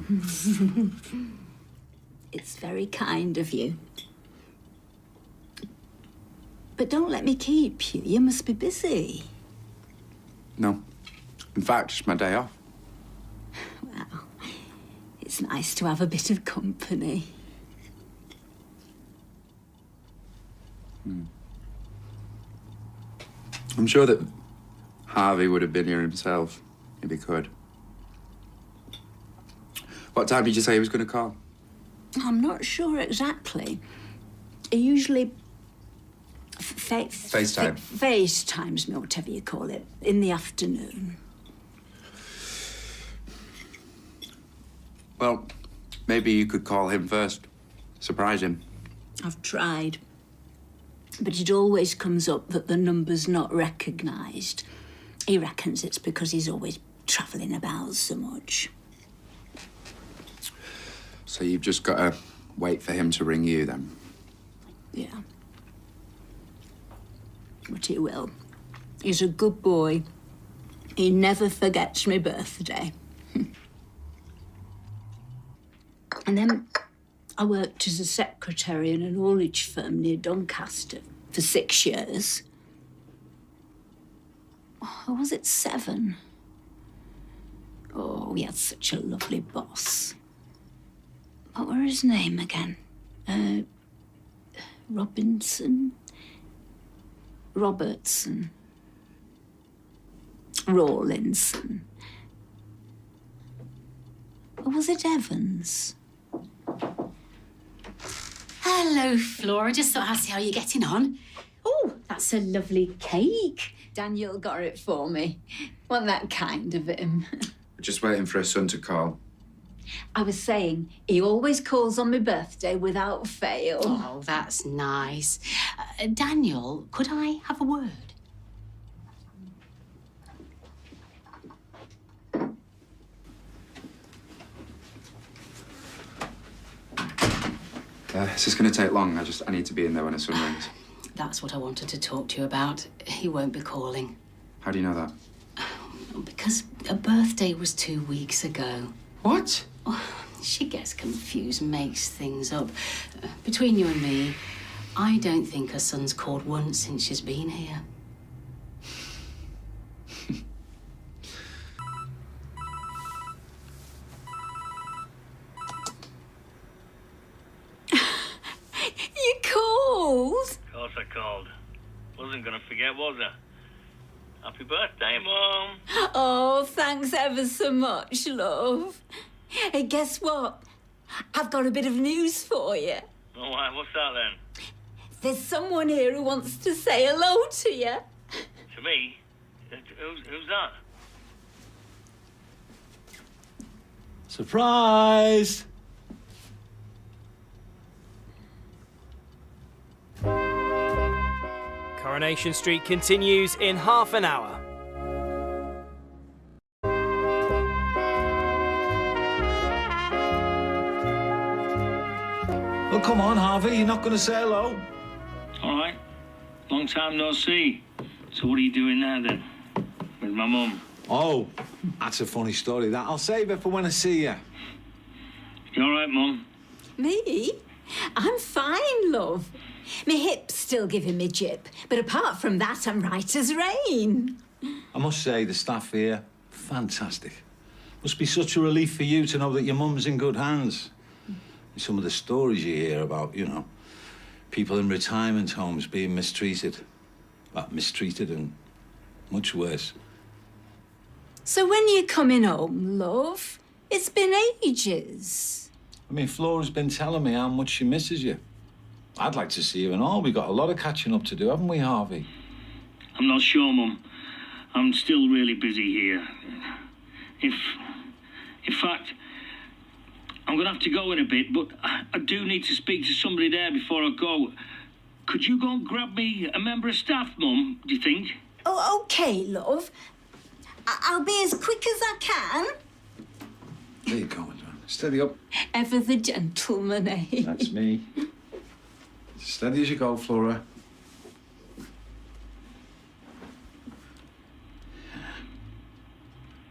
It's very kind of you. But don't let me keep you. You must be busy. No. In fact, it's my day off. Well, it's nice to have a bit of company. I'm sure that Harvey would have been here himself, if he could. What time did you say he was going to call? I'm not sure exactly. He usually FaceTime. FaceTimes me, whatever you call it, in the afternoon. Well, maybe you could call him first. Surprise him. I've tried. But it always comes up that the number's not recognised. He reckons it's because he's always travelling about so much. So you've just got to wait for him to ring you, then? Yeah. But he will. He's a good boy. He never forgets my birthday. And then I worked as a secretary in an haulage firm near Doncaster for 6 years. Or was it 7? Oh, we had such a lovely boss. What were his name again? Robertson? Rawlinson. Or was it Evans? Hello, Flora. Just thought I'd see how you're getting on. Oh, that's a lovely cake. Daniel got it for me. Wasn't that kind of him? We're just waiting for his son to call. I was saying, he always calls on my birthday without fail. Oh, that's nice. Daniel, could I have a word? Is this going to take long? I need to be in there when his son rings. That's what I wanted to talk to you about. He won't be calling. How do you know that? Because her birthday was 2 weeks ago. What? Oh, she gets confused, makes things up. Between you and me, I don't think her son's called once since she's been here. forget, was I? Happy birthday, Mum. Oh, thanks ever so much, love. Hey, guess what? I've got a bit of news for you. All right, what's that then? There's someone here who wants to say hello to you. To me? Who's that? Surprise! Coronation Street continues in half an hour. Well, come on, Harvey, you're not going to say hello? All right. Long time no see. So what are you doing now, then? With my mum? Oh, that's a funny story, that. I'll save it for when I see you. You all right, Mum? Me? I'm fine, love. My hip's still giving me jip, but apart from that, I'm right as rain. I must say, the staff here, fantastic. Must be such a relief for you to know that your mum's in good hands. Some of the stories you hear about, you know, people in retirement homes being mistreated. Well, mistreated and much worse. So when you coming home, love? It's been ages. I mean, Flora's been telling me how much she misses you. I'd like to see you and all. We've got a lot of catching up to do, haven't we, Harvey? I'm not sure, Mum. I'm still really busy here. In fact, I'm going to have to go in a bit, but I do need to speak to somebody there before I go. Could you go and grab me a member of staff, Mum, do you think? Oh, OK, love. I'll be as quick as I can. There you go, John. Steady up. Ever the gentleman, eh? That's me. Steady as you go, Flora.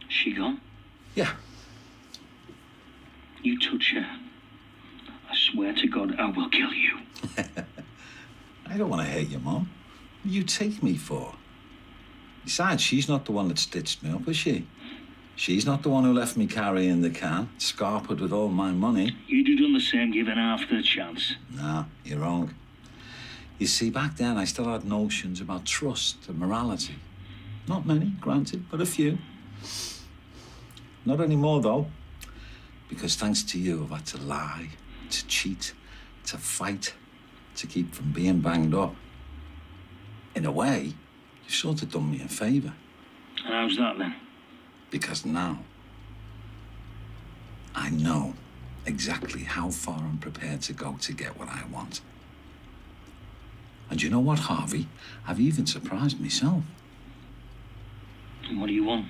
She gone? Yeah. You touch her, I swear to God, I will kill you. I don't want to hurt you, Mum. What do you take me for? Besides, she's not the one that stitched me up, is she? She's not the one who left me carrying the can, scarpered with all my money. You'd have done the same given half the chance. No, you're wrong. You see, back then I still had notions about trust and morality. Not many, granted, but a few. Not anymore, though. Because thanks to you, I've had to lie, to cheat, to fight, to keep from being banged up. In a way, you've sort of done me a favour. And how's that, then? Because now, I know exactly how far I'm prepared to go to get what I want. And you know what, Harvey? I've even surprised myself. And what do you want?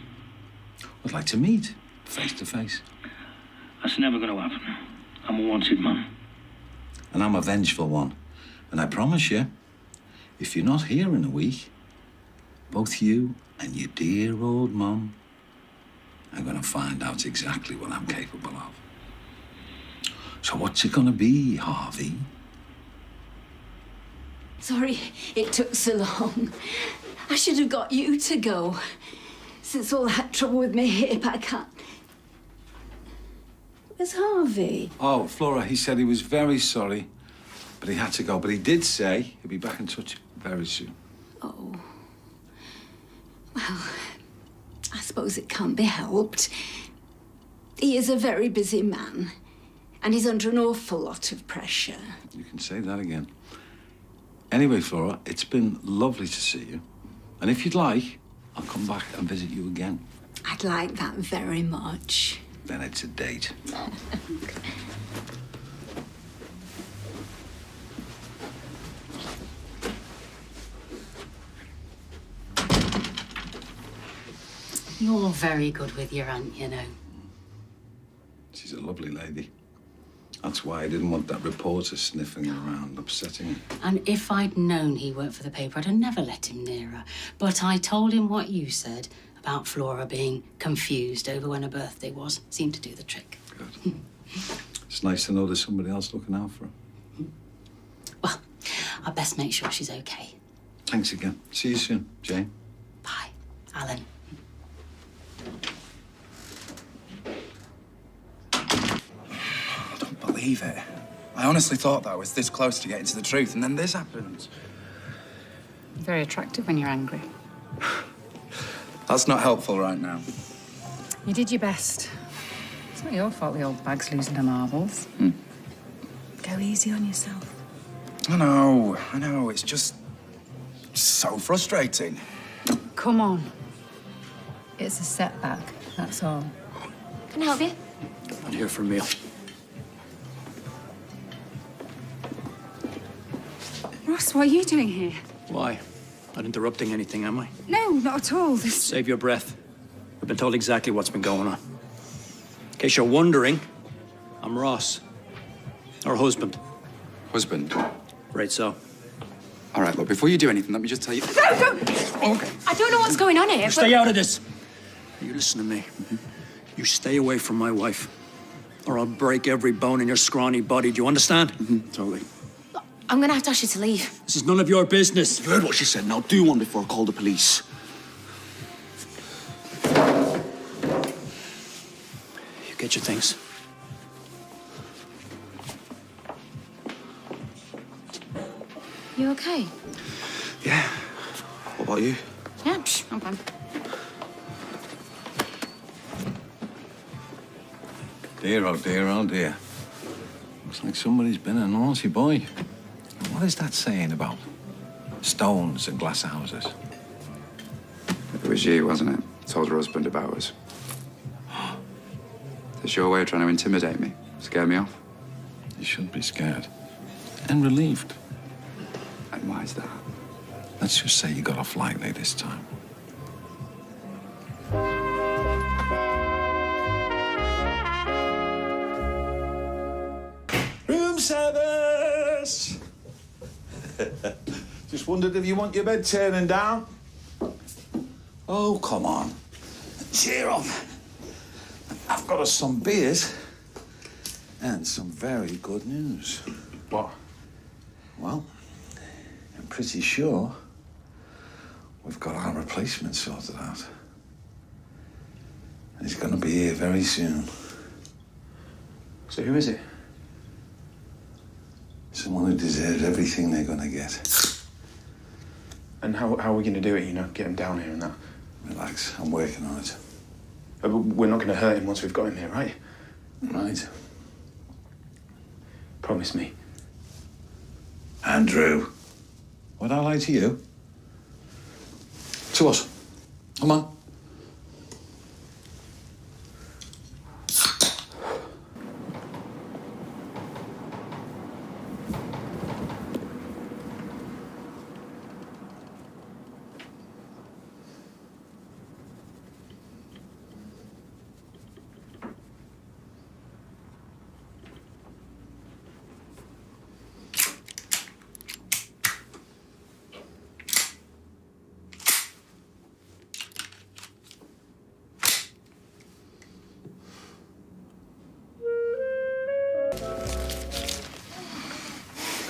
I'd like to meet, face to face. That's never going to happen. I'm a wanted man. And I'm a vengeful one. And I promise you, if you're not here in a week, both you and your dear old mum are going to find out exactly what I'm capable of. So what's it going to be, Harvey? Sorry it took so long. I should have got you to go. Since all that trouble with my hip, I can't... Where's Harvey? Oh, Flora, he said he was very sorry, but he had to go. But he did say he'll be back in touch very soon. Oh. Well, I suppose it can't be helped. He is a very busy man, and he's under an awful lot of pressure. You can say that again. Anyway, Flora, it's been lovely to see you. And if you'd like, I'll come back and visit you again. I'd like that very much. Then it's a date. You're very good with your aunt, you know. She's a lovely lady. That's why I didn't want that reporter sniffing her around, upsetting her. And if I'd known he worked for the paper, I'd have never let him near her. But I told him what you said about Flora being confused over when her birthday was. Seemed to do the trick. Good. It's nice to know there's somebody else looking out for her. Well, I'd best make sure she's okay. Thanks again. See you soon, Jane. Bye, Alan. I don't believe it. I honestly thought that I was this close to getting to the truth, and then this happens. very attractive when you're angry. That's not helpful right now. You did your best. It's not your fault the old bag's losing her marbles. Go easy on yourself. I know. It's just so frustrating. Come on. It's a setback, that's all. Can I help you? I'm here for a meal. Ross, what are you doing here? Why? Not interrupting anything, am I? No, not at all. This... Save your breath. We've been told exactly what's been going on. In case you're wondering, I'm Ross. Her husband. Husband? Right so. All right, look, before you do anything, let me just tell you... No, don't! Okay. I don't know what's going on here, You stay out of this. You listen to me. You stay away from my wife, or I'll break every bone in your scrawny body. Do you understand? Totally. I'm gonna have to ask you to leave. This is none of your business. You heard what she said. Now do one before I call the police. You get your things. You okay? Yeah. What about you? Yeah, I'm fine. Dear, oh dear, oh dear. Looks like somebody's been a naughty boy. What is that saying about stones and glass houses? It was you, wasn't it? Told her husband about us. That's your way of trying to intimidate me. Scare me off. You should be scared. And relieved. And why is that? Let's just say you got off lightly this time. Room service! Just wondered if you want your bed turning down. Oh, come on. Cheer up. I've got us some beers and some very good news. What? Well, I'm pretty sure we've got our replacement sorted out. And he's going to be here very soon. So who is it? Someone who deserves everything they're going to get. And how are we going to do it, get him down here and that? Relax, I'm working on it. But we're not going to hurt him once we've got him here, right? Right. Promise me. Andrew, would I lie to you? To us. Come on.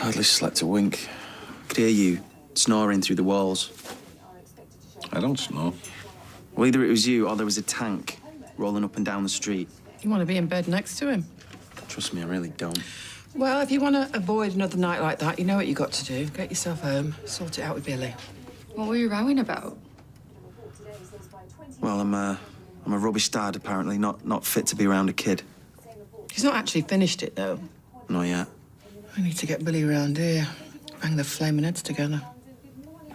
Hardly slept a wink. Could hear you snoring through the walls. I don't snore. Well, either it was you or there was a tank rolling up and down the street. You want to be in bed next to him? Trust me, I really don't. Well, if you want to avoid another night like that, you know what you got to do. Get yourself home, sort it out with Billy. What were you rowing about? Well, I'm a rubbish dad, apparently, not fit to be around a kid. He's not actually finished it, though. Not yet. We need to get Billy around here. Bang the flaming heads together.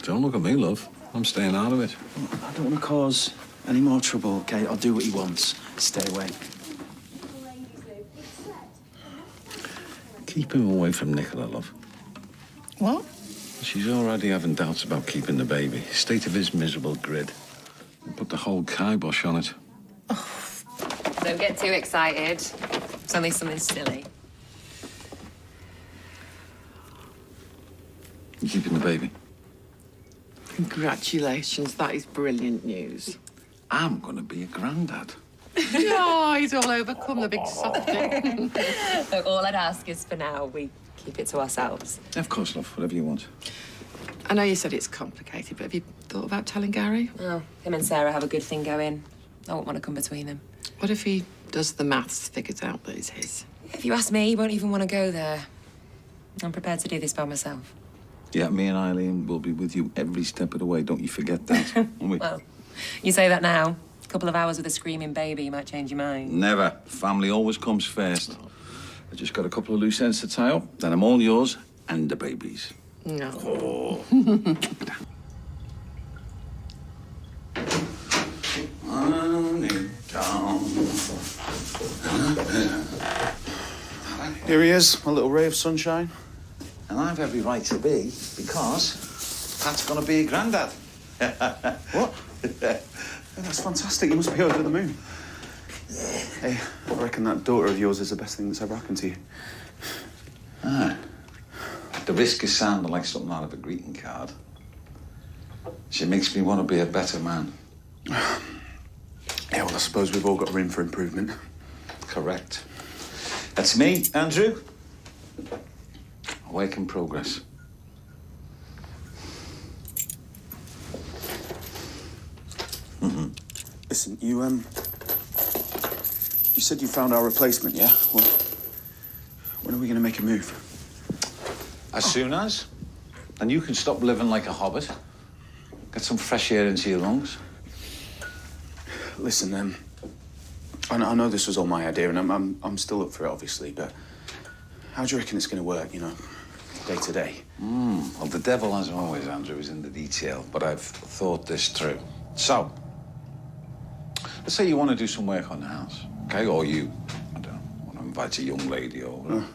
Don't look at me, love. I'm staying out of it. I don't want to cause any more trouble, okay? I'll do what he wants. Stay away. Keep him away from Nicola, love. What? She's already having doubts about keeping the baby. State of his miserable grid. Put the whole kibosh on it. Don't get too excited. It's only something silly. You keeping the baby? Congratulations, that is brilliant news. I'm gonna be a granddad. Oh, he's all overcome the big softy. Look, all I'd ask is for now we keep it to ourselves. Of course, love. Whatever you want. I know you said it's complicated, but have you thought about telling Gary? Oh, him and Sarah have a good thing going. I won't want to come between them. What if he does the maths, figures out that it's his? If you ask me, he won't even want to go there. I'm prepared to do this by myself. Yeah, me and Eileen will be with you every step of the way. Don't you forget that, won't we? Well, you say that now. A couple of hours with a screaming baby might change your mind. Never. Family always comes first. I just got a couple of loose ends to tie up, then I'm all yours and the baby's. No. Oh. Here he is, my little ray of sunshine. And I've every right to be, because Pat's gonna be a granddad. What? Yeah, that's fantastic. You must be over the moon. Hey, I reckon that daughter of yours is the best thing that's ever happened to you. Ah. The risk is sounding like something out of a greeting card. She makes me want to be a better man. Yeah, well, I suppose we've all got room for improvement. Correct. That's me, Andrew. A work in progress. Listen, you said you found our replacement, yeah? Well, when are we going to make a move? As soon as. And you can stop living like a hobbit. Get some fresh air into your lungs. Listen, I know this was all my idea, and I'm still up for it, obviously, but how do you reckon it's going to work, you know, day to day? Well, the devil, as always, Andrew, is in the detail, but I've thought this through. So, let's say you want to do some work on the house, okay? Or you, I don't know, want to invite a young lady over.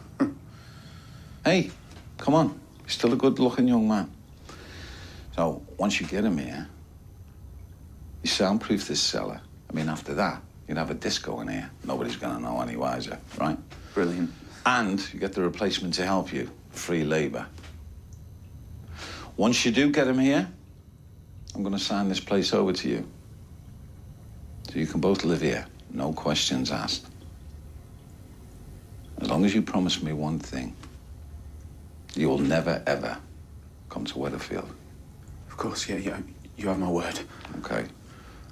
Hey, come on. You're still a good-looking young man. So, once you get him here, you soundproof this cellar. I mean, after that, you'd have a disco in here. Nobody's going to know any wiser, right? Brilliant. And you get the replacement to help you. Free labour. Once you do get him here, I'm going to sign this place over to you. So you can both live here. No questions asked. As long as you promise me one thing. You'll never, ever come to Weatherfield. Of course, yeah, you have my word. Okay.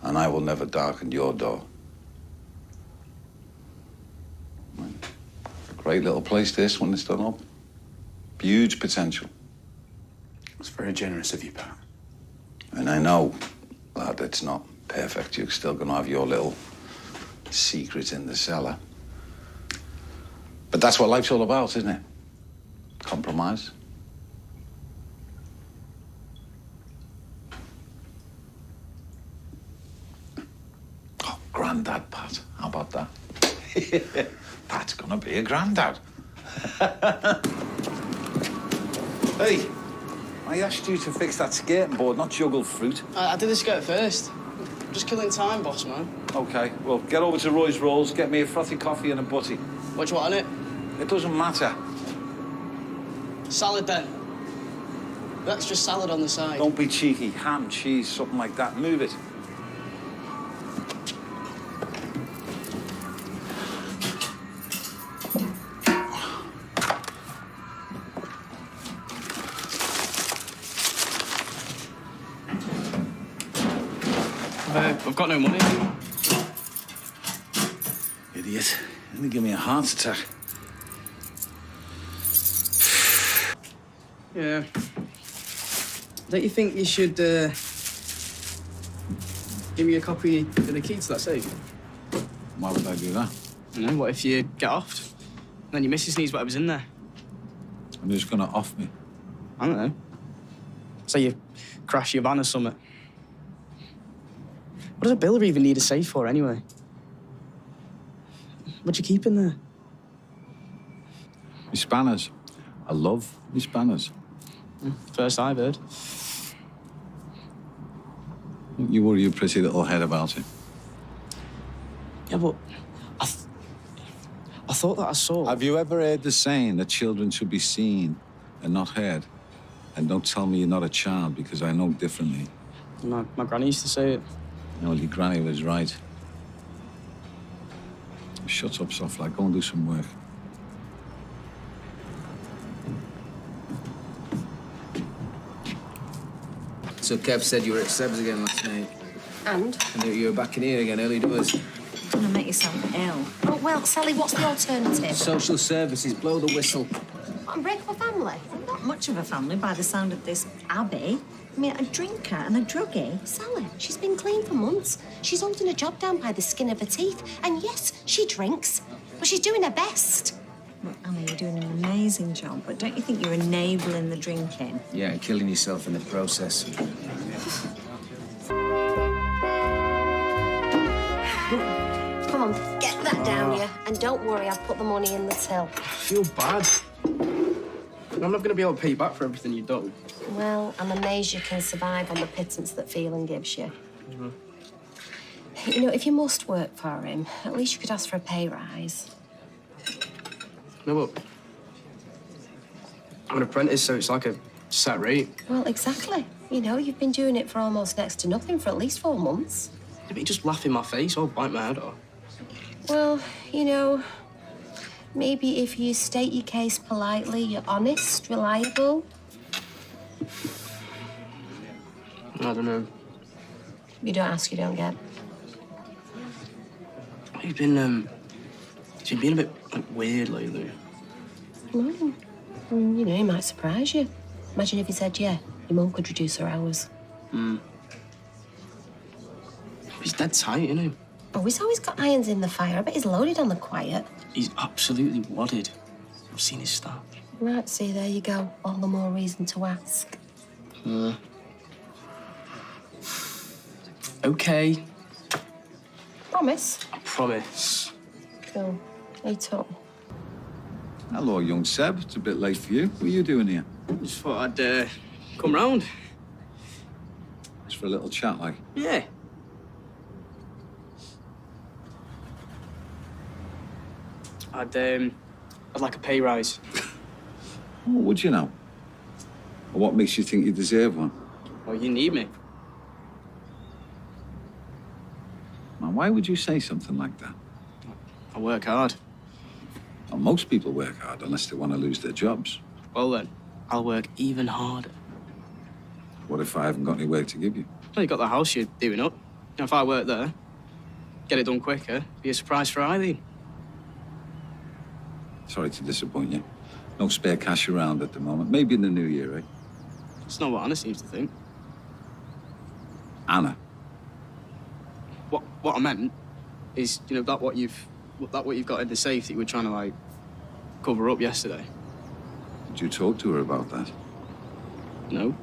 And I will never darken your door. Great little place, this, when it's done up. Huge potential. It's very generous of you, Pat. And I know that it's not perfect. You're still going to have your little secret in the cellar. But that's what life's all about, isn't it? Compromise. Oh, Grandad, Pat. How about that? Pat's gonna be a grandad. Hey, I asked you to fix that skating board, not juggle fruit. I did the skirt first. I'm just killing time, boss man. Okay, well, get over to Roy's Rolls, get me a frothy coffee and a butty. What do you want on it? It doesn't matter. Salad, then. Extra salad on the side. Don't be cheeky. Ham, cheese, something like that. Move it. I've got no money. Idiot. Nearly give me a heart attack. Yeah. Don't you think you should give me a copy of the key to that safe? Why would I do that? I don't know, what if you get offed? Then your missus needs whatever's in there. I'm just gonna off me. I don't know. Say you crash your van or something. What does a builder even need a safe for, anyway? What you keep in there? Me spanners. I love me spanners. First I've heard. You worry your pretty little head about it. Yeah, but I thought that I saw... Have you ever heard the saying that children should be seen and not heard? And don't tell me you're not a child, because I know differently. My granny used to say it. No, your granny was right. Shut up, soft lad. Go and do some work. So Kev said you were at Seb's again last night. And? And that you were back in here again early doors. Don't want to make yourself ill. Oh, well, Sally, what's the alternative? Social services, blow the whistle. I'm breaking my family. not much of a family by the sound of this Abby. I mean, a drinker and a druggie. Sally, she's been clean for months. She's holding a job down by the skin of her teeth. And yes, she drinks, but she's doing her best. Well, Anna, you're doing an amazing job, but don't you think you're enabling the drinking? Yeah, and killing yourself in the process. Come on, get that down here. And don't worry, I've put the money in the till. I feel bad. I'm not going to be able to pay you back for everything you've done. Well, I'm amazed you can survive on the pittance that Phelan gives you. You know, if you must work for him, at least you could ask for a pay rise. No, look. I'm an apprentice, so it's like a set rate. Well, exactly. You know, you've been doing it for almost next to nothing for at least 4 months. Yeah, but you just laugh in my face or bite my head off. Well, you know, maybe if you state your case politely, you're honest, reliable. I don't know. You don't ask, you don't get. You've been being a bit like, weird lately. You know, he might surprise you. Imagine if he said, yeah, your mum could reduce her hours. He's dead tight, isn't he? Oh, he's always got irons in the fire. I bet he's loaded on the quiet. He's absolutely wadded. I've seen his stuff. Right, see, there you go. All the more reason to ask. Okay. Promise? I promise. Cool. Hey, Tom. Hello, young Seb. It's a bit late for you. What are you doing here? Just thought I'd come round. Just for a little chat, like? Yeah. I'd like a pay rise. Oh, would you now? Or what makes you think you deserve one? Well, you need me. Now, why would you say something like that? I work hard. Well, most people work hard unless they want to lose their jobs. Well, then, I'll work even harder. What if I haven't got any work to give you? Well, you got the house you're doing up. You know, if I work there, get it done quicker, be a surprise for Eileen. Sorry to disappoint you. No spare cash around at the moment. Maybe in the new year, eh? It's not what Anna seems to think. Anna? What I meant is, you know, that what you've got in the safe that you were trying to, like, cover up yesterday. Did you talk to her about that? No.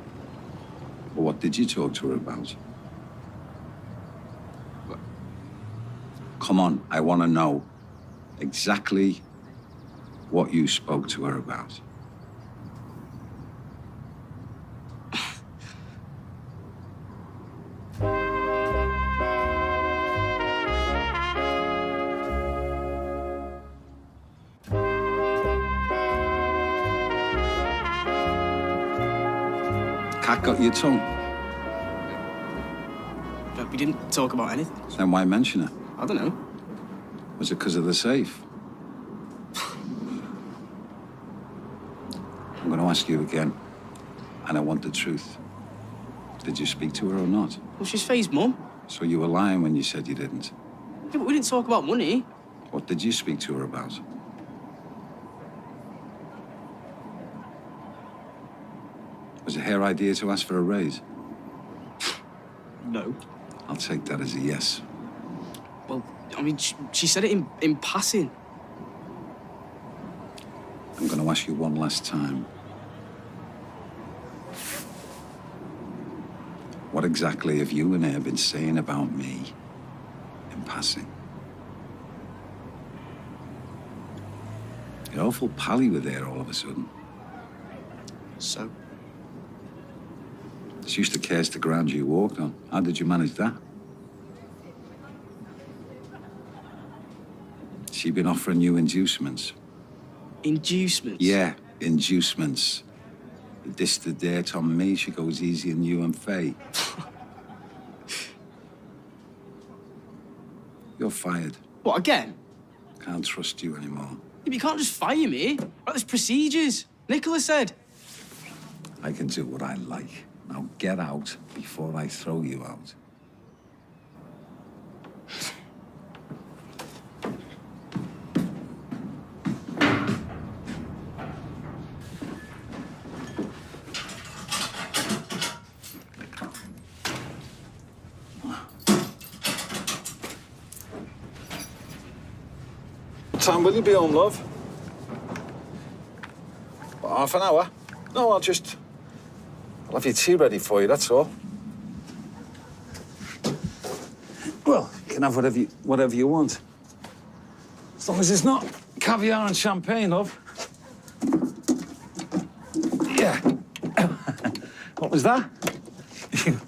Well, what did you talk to her about? What? Come on, I want to know exactly what you spoke to her about. Cat got your tongue? But we didn't talk about anything. Then why mention it? I don't know. Was it because of the safe? I'm going to ask you again, and I want the truth. Did you speak to her or not? Well, she's Faye's mum. So you were lying when you said you didn't? Yeah, but we didn't talk about money. What did you speak to her about? Was it her idea to ask for a raise? No. I'll take that as a yes. Well, I mean, she said it in passing. I'm going to ask you one last time. What exactly have you and her been saying about me in passing? You're awful pally with her all of a sudden. So? She used to curse the ground you walked on. How did you manage that? She been offering you inducements. Inducements? Yeah, inducements. You dish the dirt on me, she goes easy on you and Faye. You're fired. What, again? Can't trust you anymore. Yeah, but you can't just fire me. Right, there's procedures. Nicola said. I can do what I like. Now get out before I throw you out. time will you be home, love? About half an hour? No, I'll have your tea ready for you, that's all. Well, you can have whatever you want. As long as it's not caviar and champagne, love. Yeah. What was that? You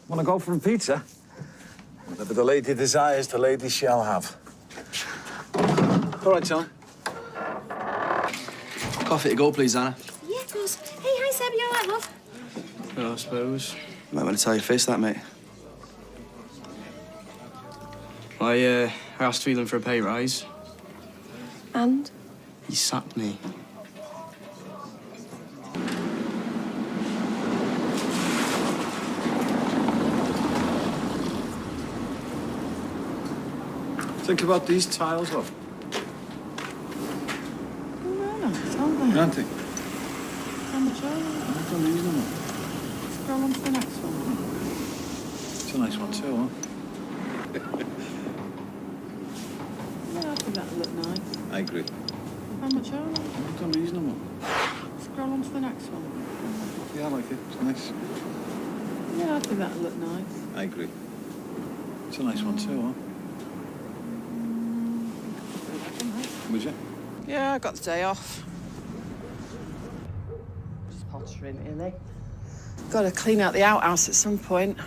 want to go for a pizza? Whatever the lady desires, the lady shall have. All right, John. Coffee to go, please, Anna. Yeah, of course. Hey, hi, Seb. You all right, love? Yeah, I suppose. Might want to tell your face that, mate. I asked Phelan for a pay rise. And? He sacked me. Think about these tiles, love. Aren't they? How much are they? I don't need them. Scroll on to the next one. It's a nice one too, huh? Yeah, I think that'll look nice. I agree. How much are they? It's unreasonable. Scroll on to the next one. Yeah, I like it. It's nice. Yeah, I think that'll look nice. I agree. It's a nice one too, huh? Would you? Yeah, I got the day off. Just pottering, really. Got to clean out the outhouse at some point.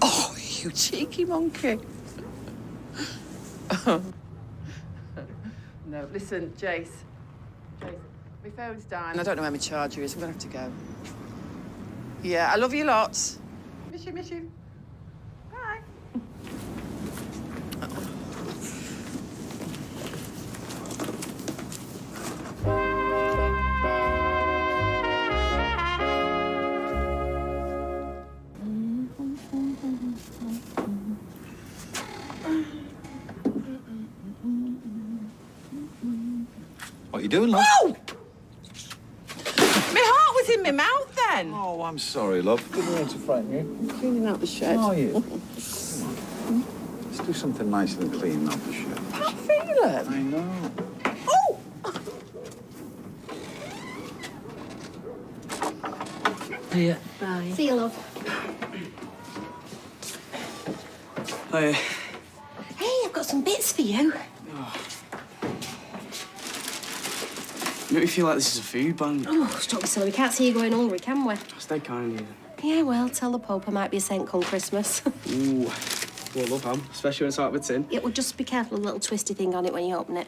Oh, you cheeky monkey. No, listen, Jace. Jace, my phone's dying. I don't know where my charger is. I'm going to have to go. Yeah, I love you lots. Miss you, miss you. Bye. What are you doing, love? Oh! My heart was in my mouth then. Oh, I'm sorry, love. Didn't mean to frighten you. I'm cleaning out the shed. Are you? Come on. Let's do something nicer than cleaning out the shed. Pat Phelan. I know. Oh! Yeah. Bye. See you, love. Hey. Hey, I've got some bits for you. You make me feel like this is a food bank. Oh, don't be silly. We can't see you going hungry, can we? Stay kind of you. Yeah, well, tell the Pope I might be a saint come Christmas. Ooh. Well, love ham, especially when it's out of a tin. It would just be careful of the little twisty thing on it when you open it.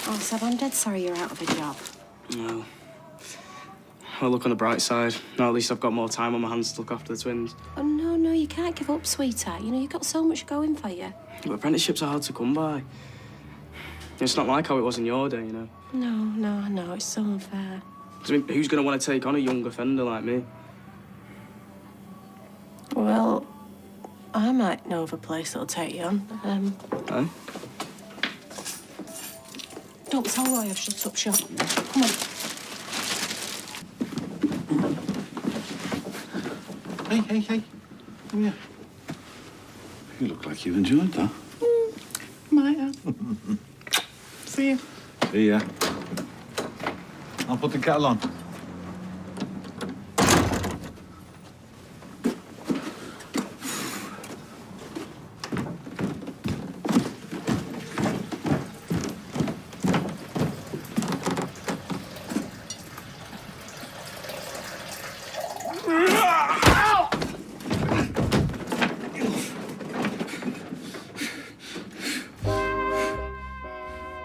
Oh, Seb, I'm dead sorry you're out of a job. No. Well, look on the bright side. Now at least I've got more time on my hands to look after the twins. Oh, no, you can't give up, sweetheart. You know, you've got so much going for you. But apprenticeships are hard to come by. It's not like how it was in your day, you know. No, it's so unfair. I mean, who's going to want to take on a young offender like me? Well, I might know of a place that'll take you on. Eh? Don't tell Roy I've shut up shop. Come on. Hey. Come here. You look like you enjoyed that. Might have. See you. See ya. I'll put the kettle on.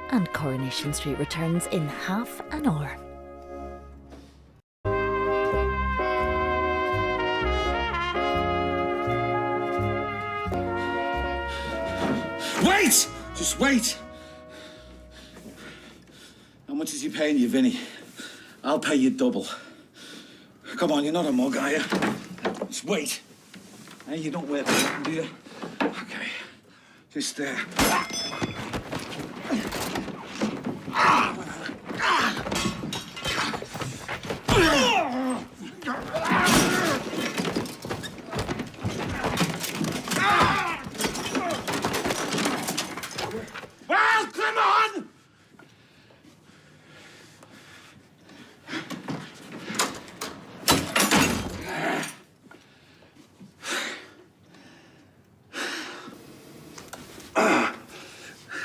And Coronation Street returns in half an hour. Wait! Just wait! How much is he paying you, Vinny? I'll pay you double. Come on, you're not a mug, are you? Just wait. Hey, you don't wear that, do you? Okay. Just there.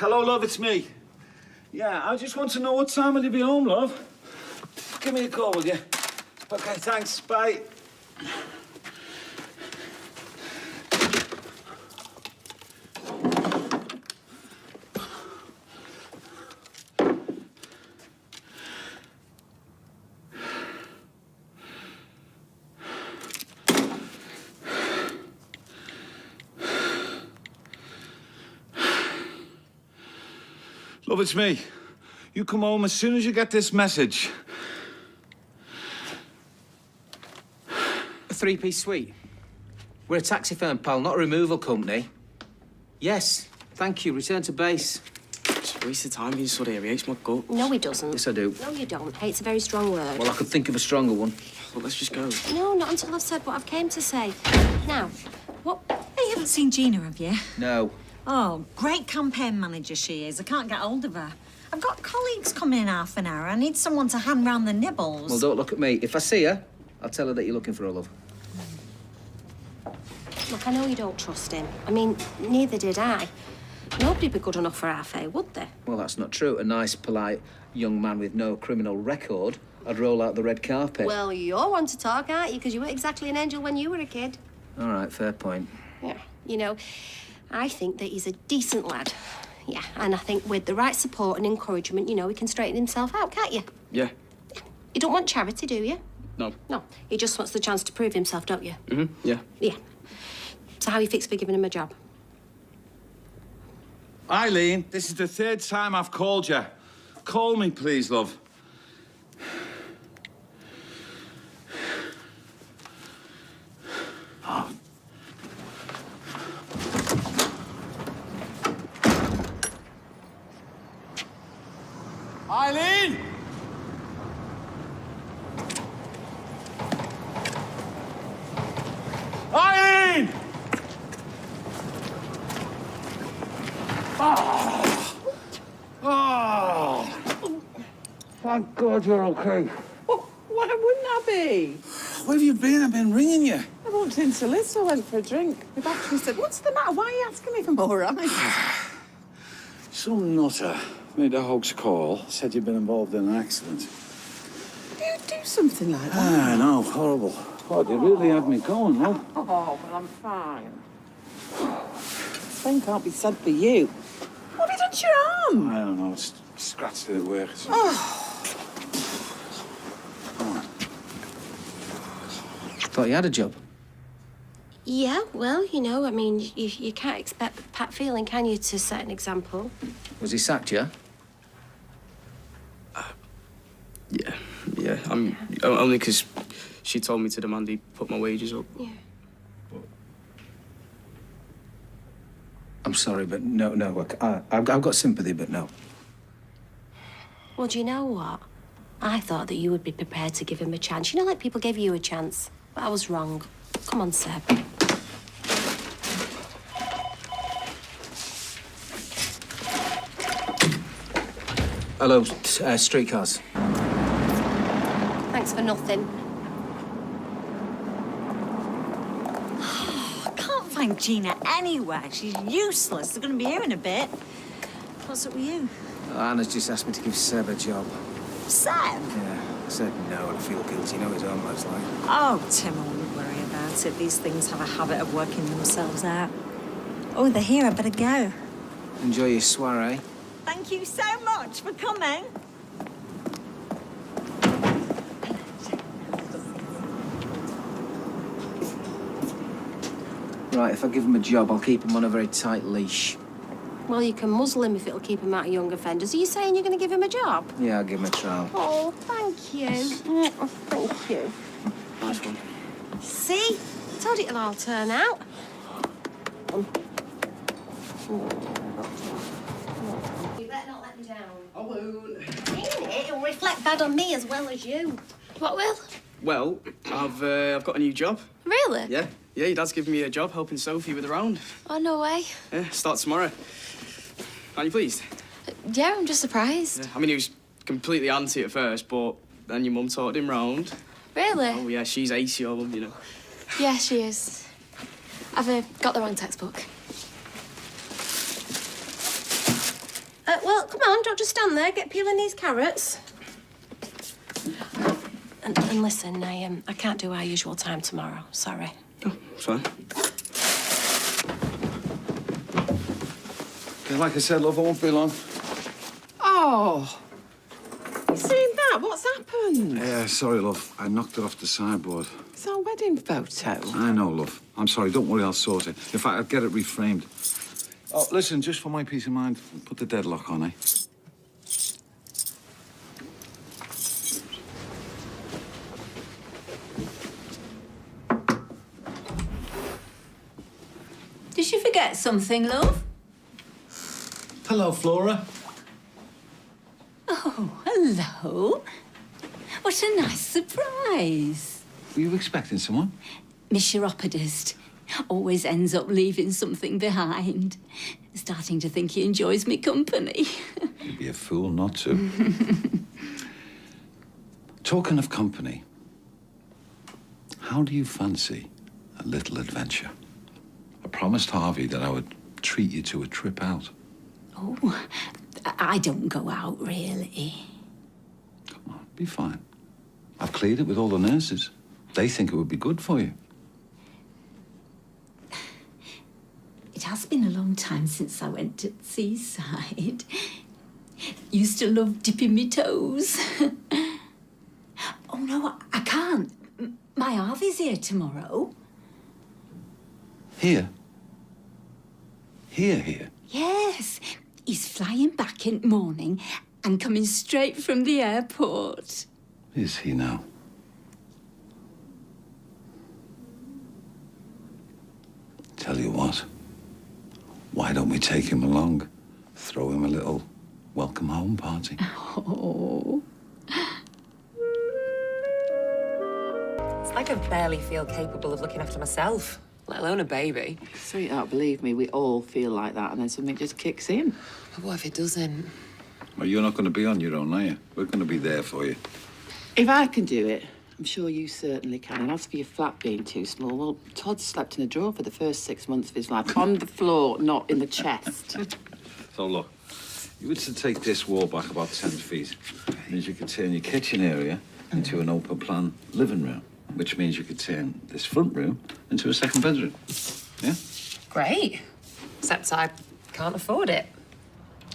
Hello, love, it's me. Yeah, I just want to know what time will you be home, love? Give me a call, will you? Okay, thanks. Bye. Love, it's me. You come home as soon as you get this message. A three-piece suite. We're a taxi firm, pal, not a removal company. Yes, thank you. Return to base. It's a waste of time being stood here. He hates my gut. No, he doesn't. Yes, I do. No, you don't. Hate's a very strong word. Well, I could think of a stronger one. Well, let's just go. No, not until I've said what I've came to say. Now, what... Hey, you haven't seen Gina, have you? No. Oh, great campaign manager she is. I can't get hold of her. I've got colleagues coming in half an hour. I need someone to hand round the nibbles. Well, don't look at me. If I see her, I'll tell her that you're looking for her, love. Look, I know you don't trust him. I mean, neither did I. Nobody'd be good enough for our Faye, would they? Well, that's not true. A nice, polite young man with no criminal record, I'd roll out the red carpet. Well, you're one to talk, aren't you? Because you weren't exactly an angel when you were a kid. All right, fair point. Yeah. You know, I think that he's a decent lad. Yeah, and I think with the right support and encouragement, you know, he can straighten himself out, can't you? Yeah. You don't want charity, do you? No. No. He just wants the chance to prove himself, don't you? Mm-hmm. Yeah. Yeah. So how are you fixed for giving him a job? Eileen, this is the third time I've called you. Call me, please, love. Eileen! Eileen! Oh! Oh! Thank God you're okay. Why wouldn't I be? Where have you been? I've been ringing you. I walked into Liz, I went for a drink. My battery said, what's the matter? Why are you asking me for more ice? Some nutter made a hoax call, said you'd been involved in an accident. You do something like that? Ah, I know, horrible. God, you really had me going, love. Oh, well, I'm fine. Same can't be said for you. What have you done to your arm? I don't know, it's scratched it at work. Oh. Thought you had a job. Yeah, well, you know, I mean, you can't expect Pat Phelan, can you, to set an example? Was he sacked, yeah? Yeah. Only because she told me to demand he put my wages up. Yeah. I'm sorry, but no. I've got sympathy, but no. Well, do you know what? I thought that you would be prepared to give him a chance. You know, like people gave you a chance. But I was wrong. Come on, Seb. Hello, streetcars. Thanks for nothing. I can't find Gina anywhere. She's useless. They're going to be here in a bit. What's up with you? Anna's just asked me to give Seb a job. Seb? Yeah, I said no and I feel guilty. You know his own life's like. Oh, Tim, I wouldn't worry about it. These things have a habit of working themselves out. Oh, they're here. I better go. Enjoy your soiree. Thank you so much for coming. Right, if I give him a job, I'll keep him on a very tight leash. Well, you can muzzle him if it'll keep him out of young offenders. Are you saying you're going to give him a job? Yeah, I'll give him a trial. Oh, thank you. Thank you. Nice one. See? Told you it'll all turn out. You better not let me down. I won't. It'll reflect bad on me as well as you. What will? Well, I've got a new job. Really? Yeah, your dad's giving me a job helping Sophie with the round. Oh, no way. Yeah, start tomorrow. Aren't you pleased? Yeah, I'm just surprised. Yeah, I mean, he was completely anti at first, but then your mum taught him round. Really? Oh, yeah, she's ace, your mum, you know. Yeah, she is. I've got the wrong textbook. just stand there, get peeling these carrots. And listen, I can't do our usual time tomorrow. Sorry. Oh, it's fine. Okay, like I said, love, I won't be long. Oh. You seen that? What's happened? Yeah, sorry, love. I knocked it off the sideboard. It's our wedding photo. I know, love. I'm sorry. Don't worry, I'll sort it. In fact, I'll get it reframed. Oh, listen, just for my peace of mind, put the deadlock on, eh? Did you forget something, love? Hello, Flora. Oh, hello. What a nice surprise. Were you expecting someone? My chiropodist always ends up leaving something behind. Starting to think he enjoys me company. You'd be a fool not to. Talking of company, how do you fancy a little adventure? I promised Harvey that I would treat you to a trip out. Oh, I don't go out, really. Come on, be fine. I've cleared it with all the nurses. They think it would be good for you. It has been a long time since I went to the seaside. Used to love dipping me toes. Oh, no, I can't. My Harvey's here tomorrow. Here? Here? Yes, he's flying back in the morning and coming straight from the airport. Is he now? Tell you what, why don't we take him along? Throw him a little welcome home party. Oh. It's like I barely feel capable of looking after myself, let alone a baby. Sweetheart, believe me, we all feel like that, and then something just kicks in. But what if it doesn't? Well, you're not going to be on your own, are you? We're going to be there for you. If I can do it, I'm sure you certainly can. And as for your flat being too small, well, Todd slept in a drawer for the first 6 months of his life. On the floor, not in the chest. So, look, you were to take this wall back about 10 feet. It means you could turn your kitchen area into an open-plan living room, which means you could turn this front room into a second bedroom. Yeah? Great. Except I can't afford it.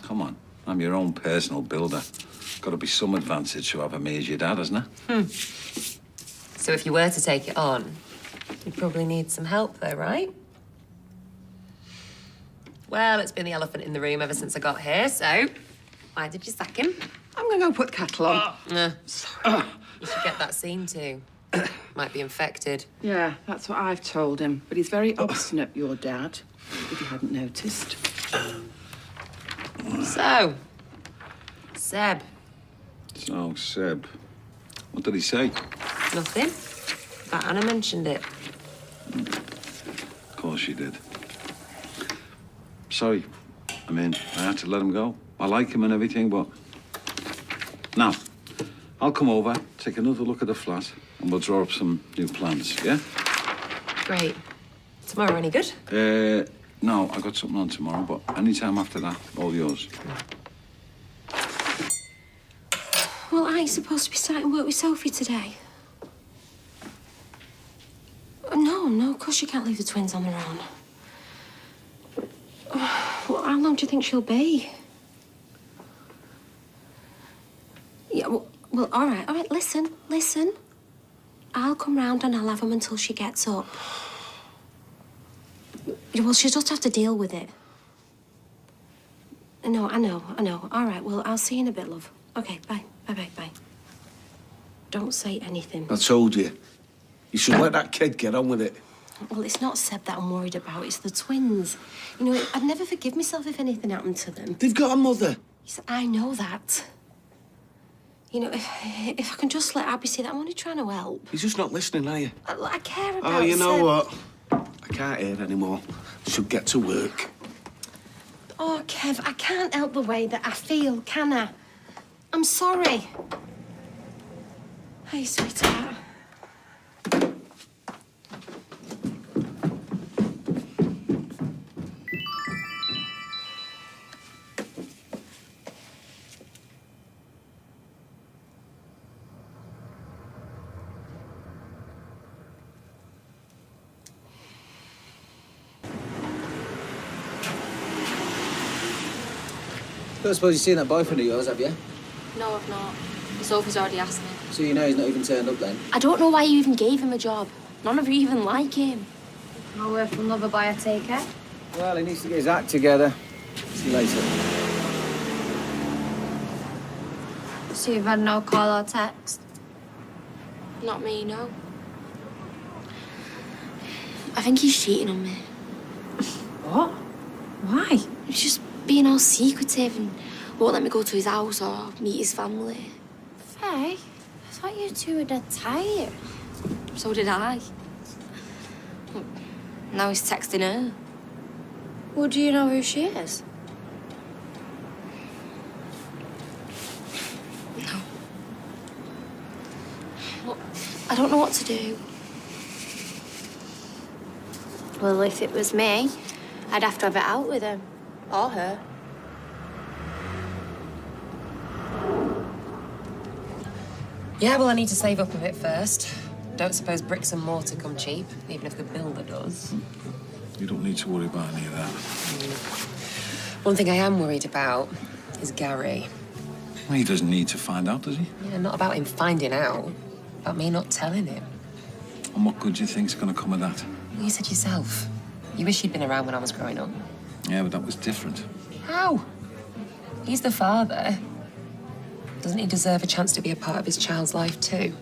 Come on, I'm your own personal builder. Got to be some advantage to having me as your dad, hasn't it? So if you were to take it on, you'd probably need some help, though, right? Well, it's been the elephant in the room ever since I got here, so why did you sack him? I'm going to go put the kettle on. Sorry. You should get that seen to. Might be infected. Yeah, that's what I've told him. But he's very obstinate, your dad, if you hadn't noticed. So, Seb. So, Seb, what did he say? Nothing. But Anna mentioned it. Of course she did. Sorry. I mean, I had to let him go. I like him and everything, but... Now, I'll come over, take another look at the flat, and we'll draw up some new plans, yeah? Great. Tomorrow any good? No, I got something on tomorrow, but any time after that, all yours. Well, I ain't supposed to be starting work with Sophie today. No, of course you can't leave the twins on their own. Well, how long do you think she'll be? Yeah, well, all right, listen. I'll come round and I'll have them until she gets up. Well, she'll just have to deal with it. No, I know. All right, well, I'll see you in a bit, love. Okay, bye. Don't say anything. I told you. You should let that kid get on with it. Well, it's not Seb that I'm worried about, it's the twins. You know, I'd never forgive myself if anything happened to them. They've got a mother. Yes, I know that. You know, if I can just let Abby see that, I'm only trying to help. You're just not listening, are you? I care about Oh, you know Seb. what? I can't hear anymore. Should get to work. Oh, Kev, I can't help the way that I feel, can I? I'm sorry. Hey, sweetheart. Don't suppose you've seen that boyfriend of yours, have you? No, I've not. Sophie's already asked me. So you know he's not even turned up then? I don't know why you even gave him a job. None of you even like him. No word from lover by a taker. Well, he needs to get his act together. See you later. So you've had no call or text? Not me, no. I think he's cheating on me. What? Why? He's just being all secretive and won't let me go to his house or meet his family. Faye, I thought you two were dead tight. So did I. Now he's texting her. Well, do you know who she is? No. Well, I don't know what to do. Well, if it was me, I'd have to have it out with him. Or her. Yeah, well, I need to save up a bit first. Don't suppose bricks and mortar come cheap, even if the builder does. You don't need to worry about any of that. One thing I am worried about is Gary. Well, he doesn't need to find out, does he? Yeah, not about him finding out, about me not telling him. And what good do you think's going to come of that? Well, you said yourself. You wish he'd been around when I was growing up. Yeah, but that was different. How? He's the father. Doesn't he deserve a chance to be a part of his child's life too?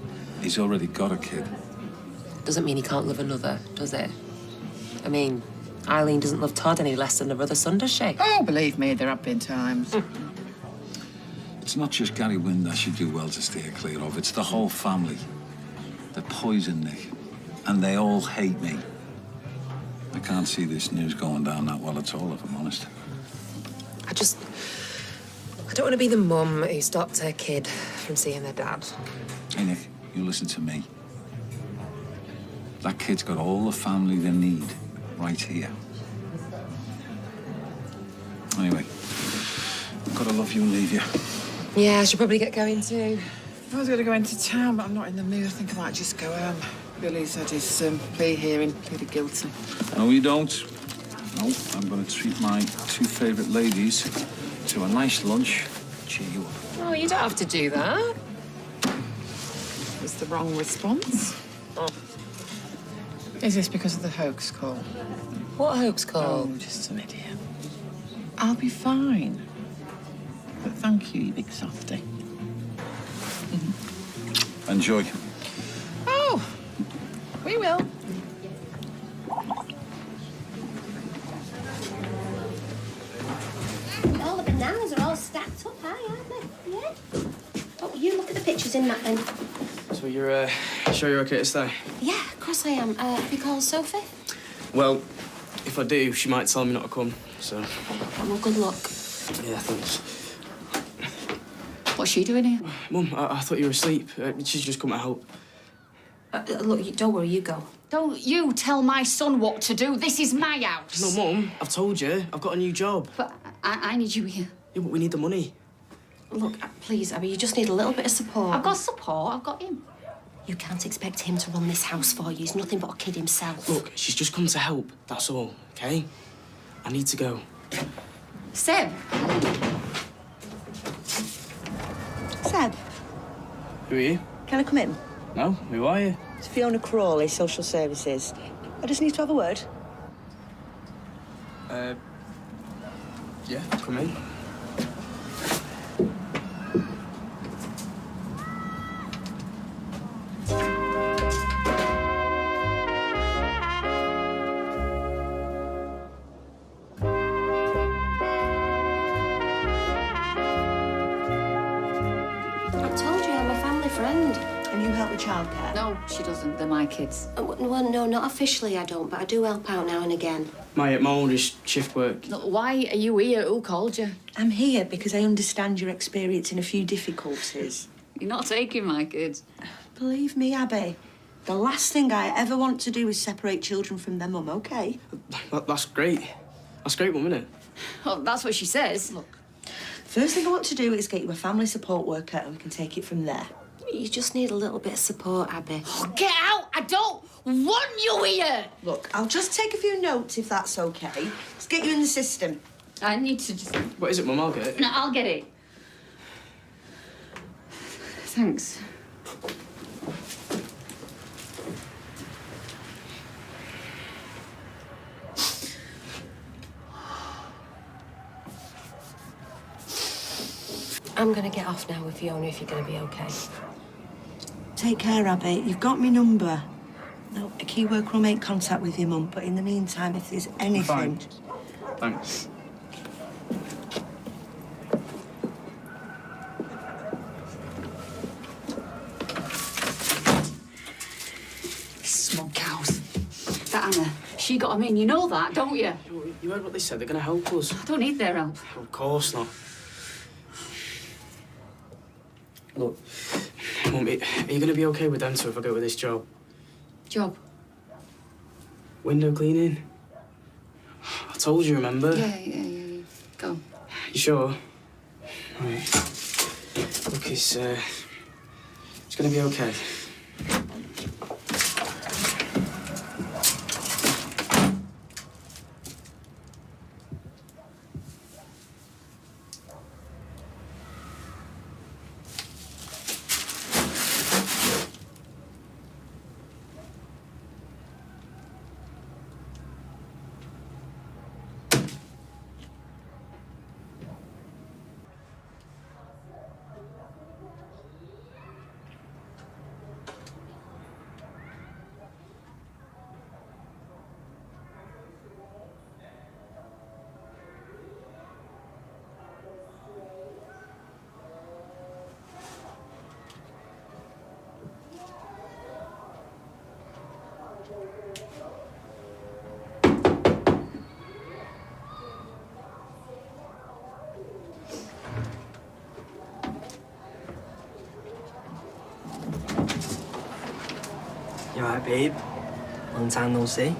He's already got a kid. Doesn't mean he can't love another, does it? I mean, Eileen doesn't love Todd any less than her other son, does she? Oh, believe me, there have been times. It's not just Gary Windass you do well to steer clear of. It's the whole family. They're poison, Nick. And they all hate me. I can't see this news going down that well at all, if I'm honest. I don't want to be the mum who stopped her kid from seeing their dad. Hey, Nick, you listen to me. That kid's got all the family they need right here. Anyway, I've got to love you and leave you. Yeah, I should probably get going too. I was going to go into town, but I'm not in the mood. I think I might just go home. Billy's had his plea hearing, pleaded guilty. No, you don't. No, I'm going to treat my two favourite ladies to a nice lunch. Cheer you up. Oh, you don't have to do that. Was the wrong response? Oh. Is this because of the hoax call? What hoax call? Oh, just some idiot. I'll be fine. But thank you, you big softy. Enjoy. Oh, we will. All the bananas are all stacked up high, aren't they? Yeah. Oh, you look at the pictures in that then. So you're sure you're okay to stay? Yeah, of course I am. Have you called Sophie? Well, if I do, she might tell me not to come, so... Well, good luck. Yeah, thanks. What's she doing here? Mum, I thought you were asleep. She's just come to help. Look, don't worry, you go. Don't you tell my son what to do. This is my house. No, Mum, I've told you. I've got a new job. But I need you here. Yeah, but we need the money. Look, please, Abby, you just need a little bit of support. I've got support. I've got him. You can't expect him to run this house for you. He's nothing but a kid himself. Look, she's just come to help. That's all, okay? I need to go. Seb. Seb, Who are you? can I come in? No? Who are you? It's Fiona Crawley, Social Services. I just need to have a word. Yeah, come in. I told you I'm a family friend. And you help with childcare? No, she doesn't. They're my kids. Well, no, not officially I don't, but I do help out now and again. My oldest shift work. Look, why are you here? Who called you? I'm here because I understand you're experiencing a few difficulties. You're not taking my kids. Believe me, Abby, the last thing I ever want to do is separate children from their mum, OK? That's great. That's great, Mum, isn't it? Well, that's what she says. Look, first thing I want to do is get you a family support worker and we can take it from there. You just need a little bit of support, Abby. Oh, get out! I don't want you here! Look, I'll just take a few notes if that's OK. Let's get you in the system. I need to just... What is it, Mum? I'll get it. No, I'll get it. Thanks. I'm going to get off now with Fiona if you're going to be okay. Take care, Abby. You've got my number. No, a key worker will make contact with your mum, but in the meantime, if there's anything... Fine. Thanks. Smug cows. That Anna, she got 'em in. You know that, don't you? You heard what they said. They're going to help us. I don't need their help. Of course not. Look, Mum, are you going to be okay with them two if I go with this job? Job? Window cleaning. I told you, remember? Yeah. Go. You sure? Right. Look, it's going to be okay. You alright, babe? Long time no see.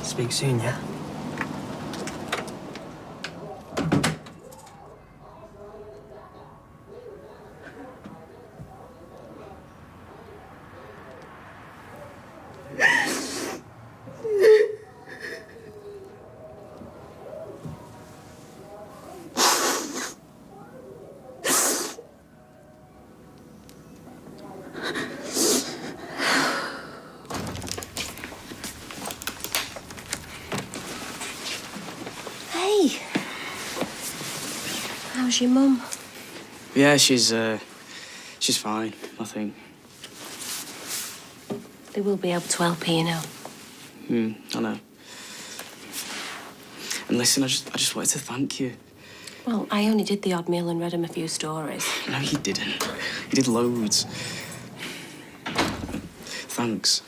Speak soon, yeah? Hey! How's your mum? Yeah, she's fine, I think. They will be able to help you, you know. I know. And listen, I just wanted to thank you. Well, I only did the odd meal and read him a few stories. No, you didn't. You did loads. Thanks.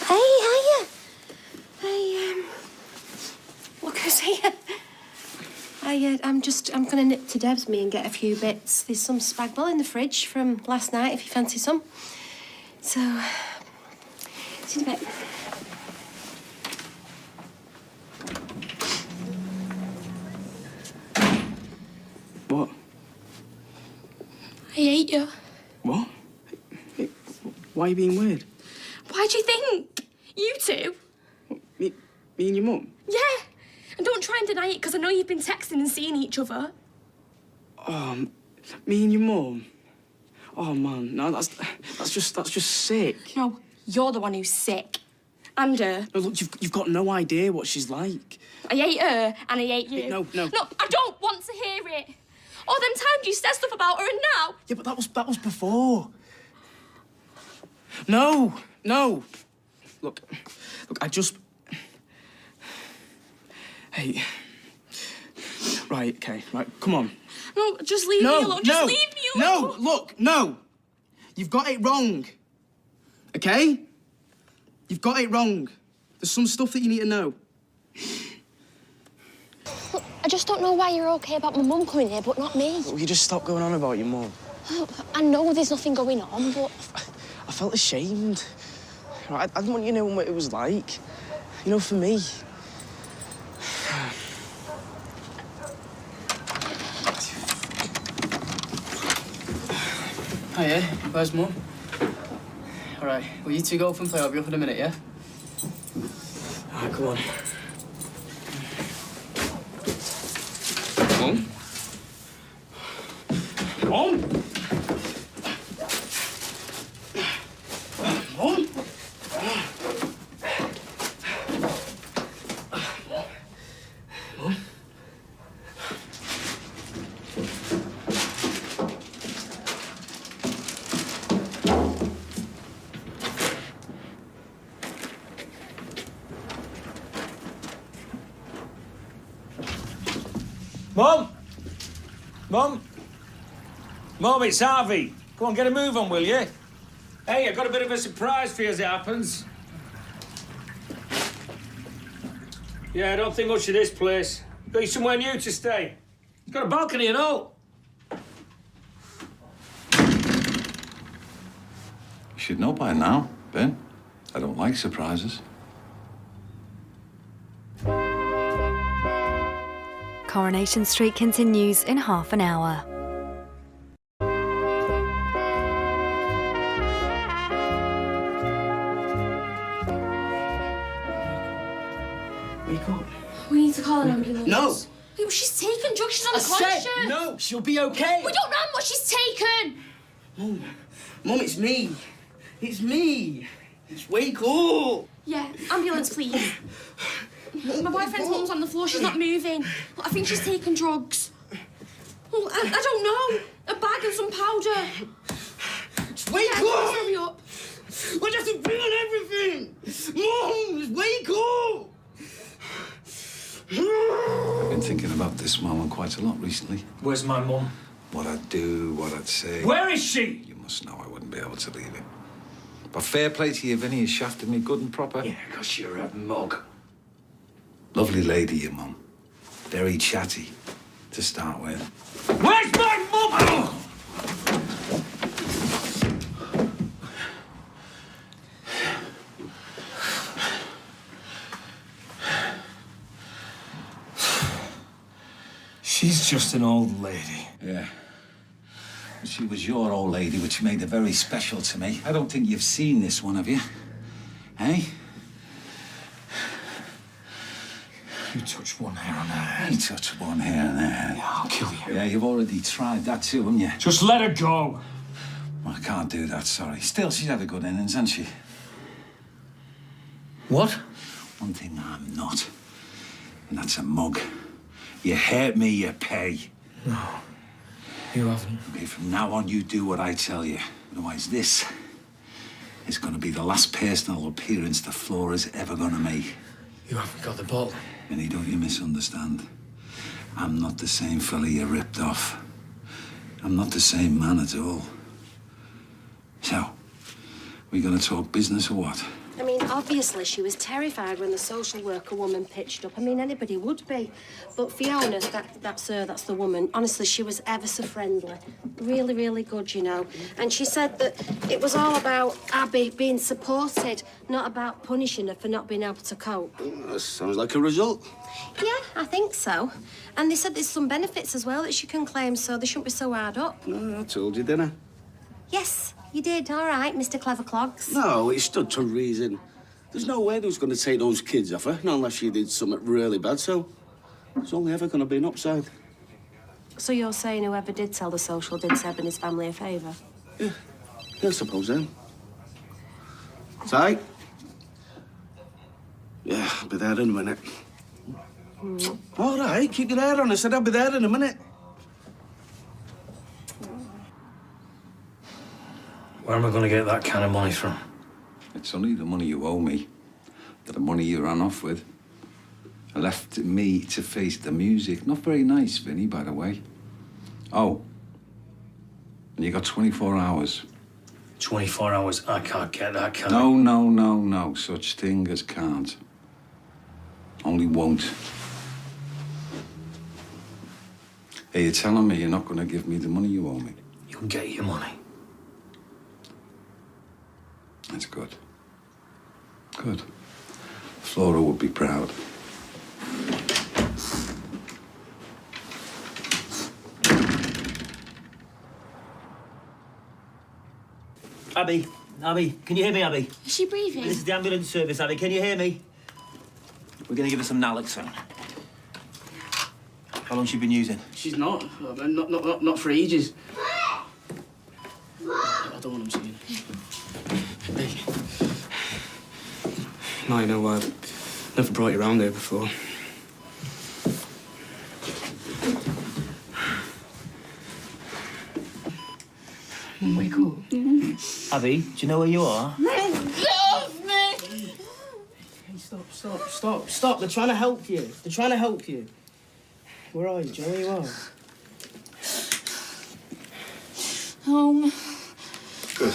Hey, hiya. Hey, look who's here. I'm gonna nip to Deb's me and get a few bits. There's some spagwell in the fridge from last night if you fancy some. So, see you in a bit. What? I hate you. What? Why are you being weird? Why do you think? You two? Me and your mum? Yeah. And don't try and deny it, because I know you've been texting and seeing each other. Me and your mum? Oh, man, no, that's just sick. No, you're the one who's sick. And her. No, look, you've got no idea what she's like. I hate her, and I hate you. No. No, I don't want to hear it. All them times you said stuff about her, and now... Yeah, but that was before. No. Look, I just... Hey. Right, come on. No, just leave me alone. Just leave me alone. No. You've got it wrong. Okay? You've got it wrong. There's some stuff that you need to know. Look, I just don't know why you're okay about my mum coming here, but not me. Will you just stop going on about your mum? I know there's nothing going on, but... I felt ashamed. I didn't want you to know what it was like. You know, for me. Oh, yeah? Where's Mum? All right, well, you two go off and play. I'll be up in a minute, yeah? All right, come on. Mum? Mum? Mum? Mum? Mum! Mum! Mum, it's Harvey. Go on, get a move on, will you? Hey, I've got a bit of a surprise for you as it happens. Yeah, I don't think much of this place. Got you somewhere new to stay. It's got a balcony and all. You should know by now, Ben. I don't like surprises. Coronation Street continues in half an hour. Wake up. We need to call an ambulance. No! Wait, well, she's taken drugs. She's I unconscious. said no! She'll be okay! We don't know how much she's taken! Mum, Mum, it's me. It's me. It's wake up! Yeah, ambulance, please. My boyfriend's mum's on the floor. She's not moving. I think she's taken drugs. Oh, I don't know. A bag and some powder. Just wake up! Please hurry up. I have to bring on everything! Mum, just wake up! I've been thinking about this moment quite a lot recently. Where's my mum? What I'd do, what I'd say. Where is she? You must know I wouldn't be able to leave it. But fair play to you, Vinny. You shafted me good and proper. Yeah, 'cause you're a mug. Lovely lady, your mum. Very chatty, to start with. Where's my mum? She's just an old lady. Yeah. She was your old lady, which made her very special to me. I don't think you've seen this one, have you? Hey? You touch one hair on her head. You touch one hair on her head. Yeah, I'll kill you. Yeah, you've already tried that too, haven't you? Just let her go. Well, I can't do that, sorry. Still, she's had a good innings, hasn't she? What? One thing I'm not, and that's a mug. You hurt me, you pay. No, you haven't. Okay, from now on, you do what I tell you. Otherwise, this is going to be the last personal appearance the floor is ever going to make. You haven't got the ball. Vinny, don't you misunderstand? I'm not the same fella you ripped off. I'm not the same man at all. So, we gonna talk business or what? I mean, obviously she was terrified when the social worker woman pitched up. I mean, anybody would be. But Fiona, that's her, that's the woman. Honestly, she was ever so friendly. Really, really good, you know. And she said that it was all about Abby being supported, not about punishing her for not being able to cope. That sounds like a result. Yeah, I think so. And they said there's some benefits as well that she can claim, so they shouldn't be so hard up. No, I told you, didn't I? Yes, you did. All right, Mr. Clever Clogs. No, it stood to reason. There's no way they was going to take those kids off her, not unless she did something really bad, so there's only ever going to be an upside. So you're saying whoever did tell the social did Seb and his family a favour? Yeah, I suppose then. Ty? Yeah, I'll be there in a minute. All right, keep your hair on. I said I'll be there in a minute. Where am I going to get that kind of money from? It's only the money you owe me, the money you ran off with. I left me to face the music. Not very nice, Vinny, by the way. Oh, and you got 24 hours. 24 hours? I can't get that, can No, no, no, no. Such thing as can't. Only won't. Hey, you're telling me you're not going to give me the money you owe me? You'll get your money. That's good. Good. Flora would be proud. Abby, can you hear me, Abby? Is she breathing? This is the ambulance service, Abby. Can you hear me? We're going to give her some naloxone. How long's she been using? She's not. Not for ages. I don't want him seeing. Hey. Now you know why I've never brought you around here before. Wake up. Abby, do you know where you are? Get off me! Hey, stop. They're trying to help you. Where are you? Do you know where you are? Home. Good.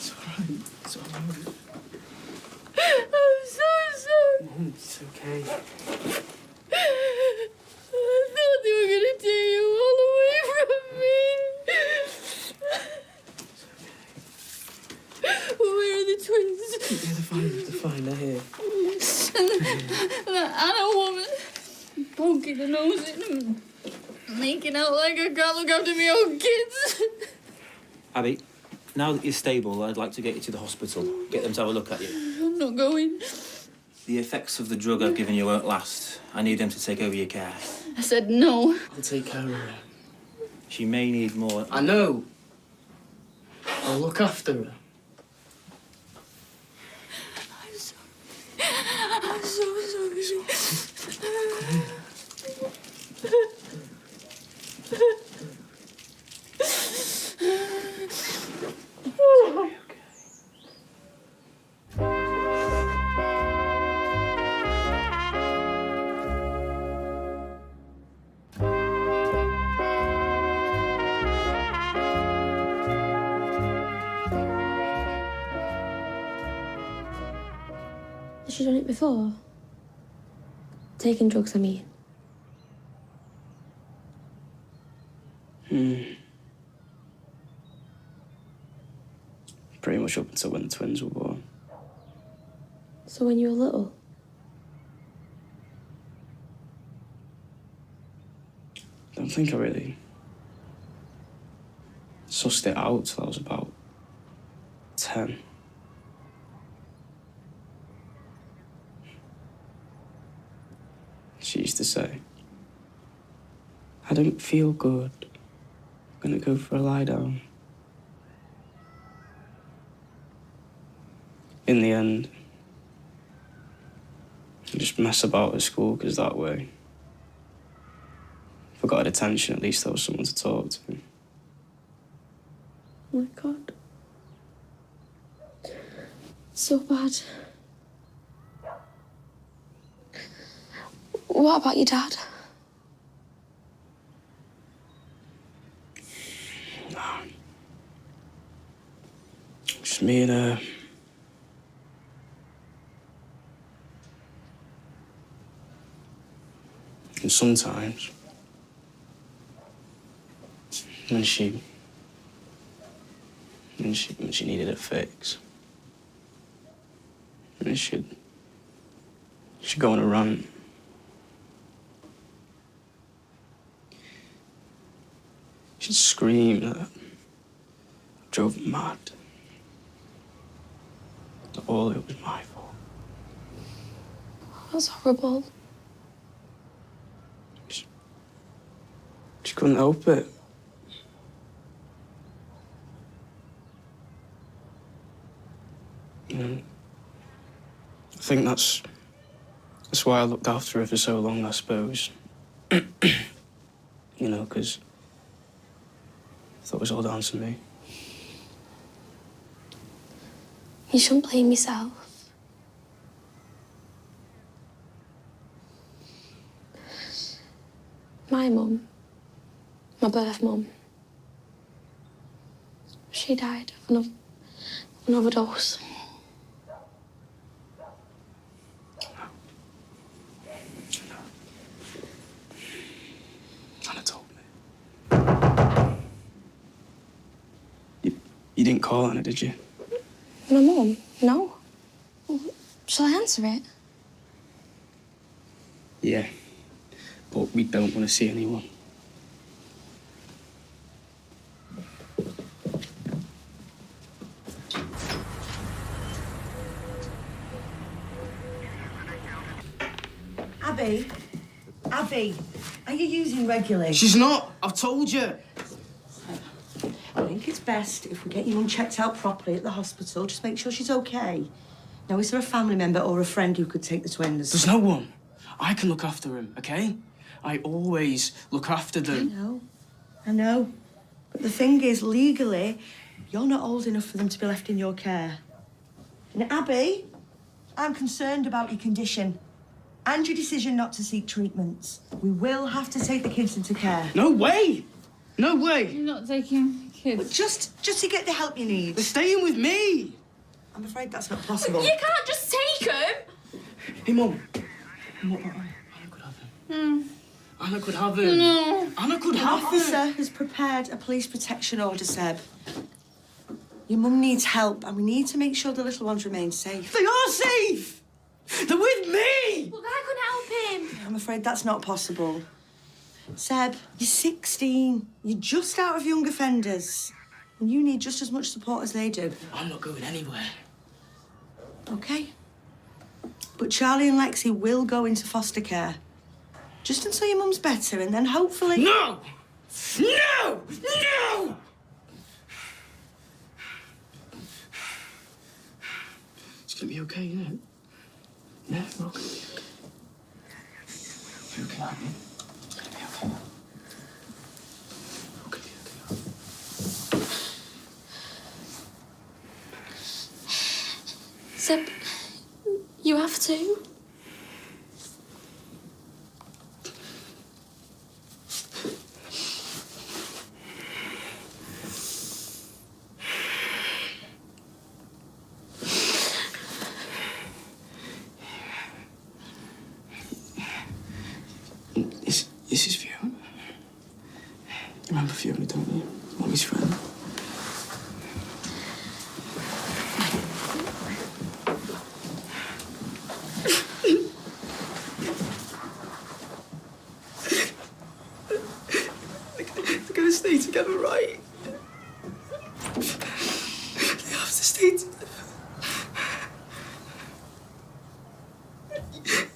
It's all right. I'm so sorry. It's okay. I thought they were gonna take you all away from me. Where are the twins? Yeah, they're fine. They're here. And that Anna woman poking her nose in and making out like I can't look after my own kids. Abby, now that you're stable, I'd like to get you to the hospital. Get them to have a look at you. I'm not going. The effects of the drug I've given you won't last. I need them to take over your care. I said no. I'll take care of her. She may need more... I know. I'll look after her. I'm so sorry. Has she done it before? Taking drugs, I mean. Pretty much up until when the twins were born. So when you were little? I don't think I really sussed it out till I was about 10. She used to say, I don't feel good. I'm gonna go for a lie down. In the end, I just mess about at school, because that way, if I got attention, at least there was someone to talk to. Oh my God. So bad. What about your dad? Just me and her. And sometimes, when she needed a fix, and she'd go on a rant. She'd scream that I drove her mad. That all it was my fault. That's horrible. She couldn't help it. I think that's why I looked after her for so long, I suppose. You know, because I thought it was all down to me. You shouldn't blame yourself. My mum, my birth mum, she died of an overdose. Anna told me. You didn't call Anna, did you? My mum? No. Shall I answer it? Yeah. But we don't want to see anyone. Abby, are you using regularly? She's not. I've told you. I think it's best if we get your mum checked out properly at the hospital. Just make sure she's okay. Now, is there a family member or a friend who could take the twins? There's no one. I can look after him, okay? I always look after them. I know. But the thing is, legally, you're not old enough for them to be left in your care. And Abby, I'm concerned about your condition and your decision not to seek treatments. We will have to take the kids into care. No way! No way! You're not taking kids. But just to get the help you need. They're staying with me! I'm afraid that's not possible. You can't just take them! Hey, Mum. Anna could have him. Anna could have him. No. Anna could An have him. officer has prepared a police protection order, Seb. Your mum needs help, and we need to make sure the little ones remain safe. They are safe! They're with me! Well, I couldn't help him. I'm afraid that's not possible. Seb, you're 16. You're just out of young offenders. And you need just as much support as they do. I'm not going anywhere. OK? But Charlie and Lexi will go into foster care. Just until your mum's better, and then hopefully... No! No! No! It's gonna be okay, isn't it? Yeah, we're all gonna be okay. You okay, aren't you? It's gonna be okay. We're all gonna be okay. Seb, you have to. This is Fiona. You remember Fiona, don't you? Mummy's friend. They're gonna stay together, right? They have to stay together.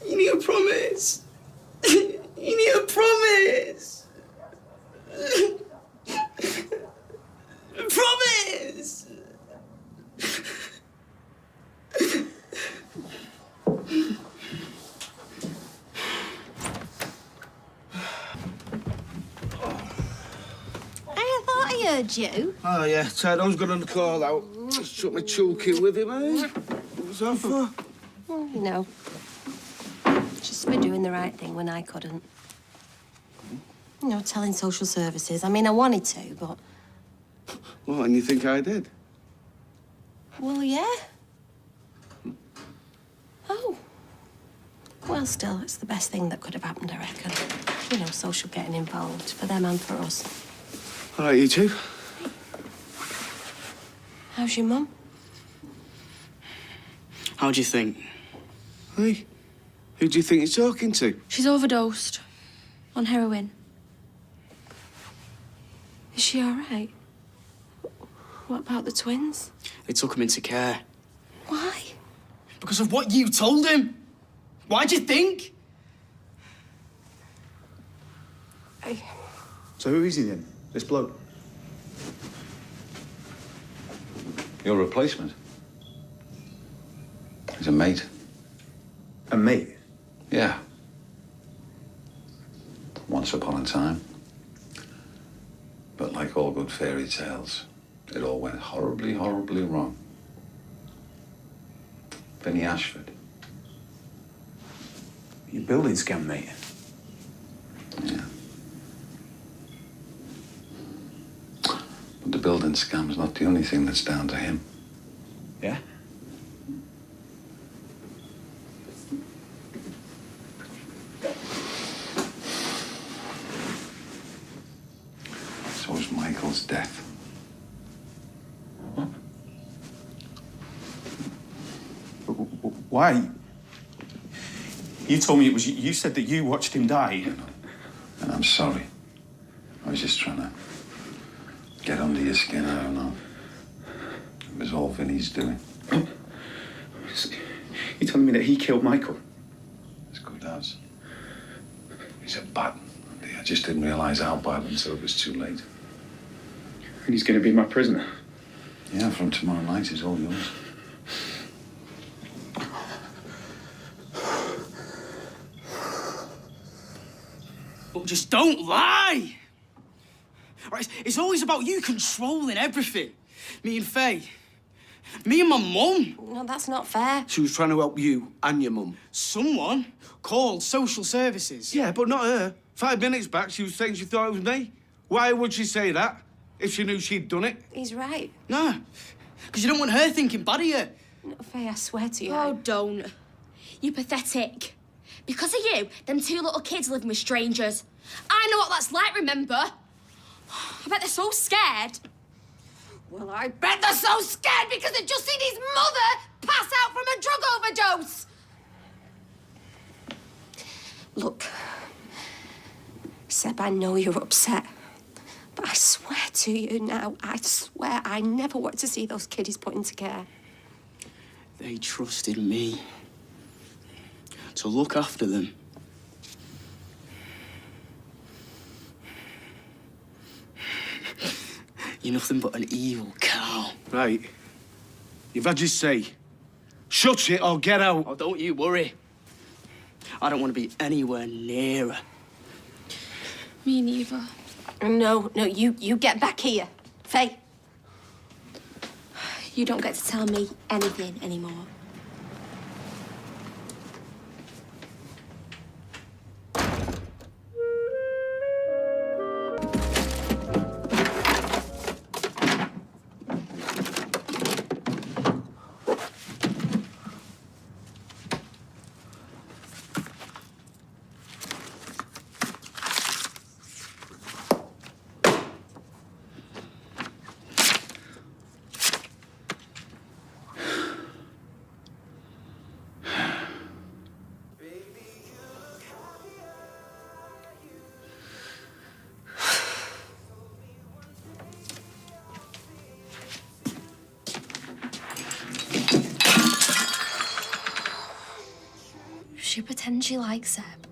You need a promise. You need a promise! Promise! I thought I heard you. Oh, yeah, Teddo's got on the call out. Just took my toolkit with him, eh? What was that for? Well, you know, just for doing the right thing when I couldn't. You know, telling social services. I mean, I wanted to, but... What, and you think I did? Well, yeah. Oh. Well, still, it's the best thing that could have happened, I reckon. You know, social getting involved, for them and for us. All right, you two. How's your mum? How do you think? Hey, who do you think you're talking to? She's overdosed on heroin. Is she all right? What about the twins? They took him into care. Why? Because of what you told him. Why'd you think? So who is he then? This bloke? Your replacement. He's a mate. A mate? Yeah. Once upon a time. But like all good fairy tales, it all went horribly, horribly wrong. Vinny Ashford. You building scam, mate? Yeah. But the building scam's not the only thing that's down to him. Yeah? So is Michael's death. Why? You told me it was... You said that you watched him die. And I'm sorry. I was just trying to get under your skin, I don't know. It was all Vinny's doing. You telling me that he killed Michael? As good as. He's a bad one. I just didn't realise how bad until it was too late. And he's going to be my prisoner? Yeah, from tomorrow night, he's all yours. But just don't lie! Right, it's always about you controlling everything. Me and Faye. Me and my mum. No, that's not fair. She was trying to help you and your mum. Someone called social services. Yeah, but not her. 5 minutes back, she was saying she thought it was me. Why would she say that if she knew she'd done it? He's right. Nah, because you don't want her thinking bad of you. No, Faye, I swear to you. Oh, don't. You're pathetic. Because of you, them 2 little kids living with strangers. I know what that's like, remember? I bet they're so scared. Well, I bet they're so scared because they've just seen his mother pass out from a drug overdose. Look, Seb, I know you're upset, but I swear to you now, I swear I never wanted to see those kiddies put into care. They trusted me to look after them. You're nothing but an evil cow. Right. You've had your say. Shut it or get out. Oh, don't you worry. I don't want to be anywhere near her. Me neither. No, you get back here. Faye. You don't get to tell me anything anymore. She pretends she likes Seb.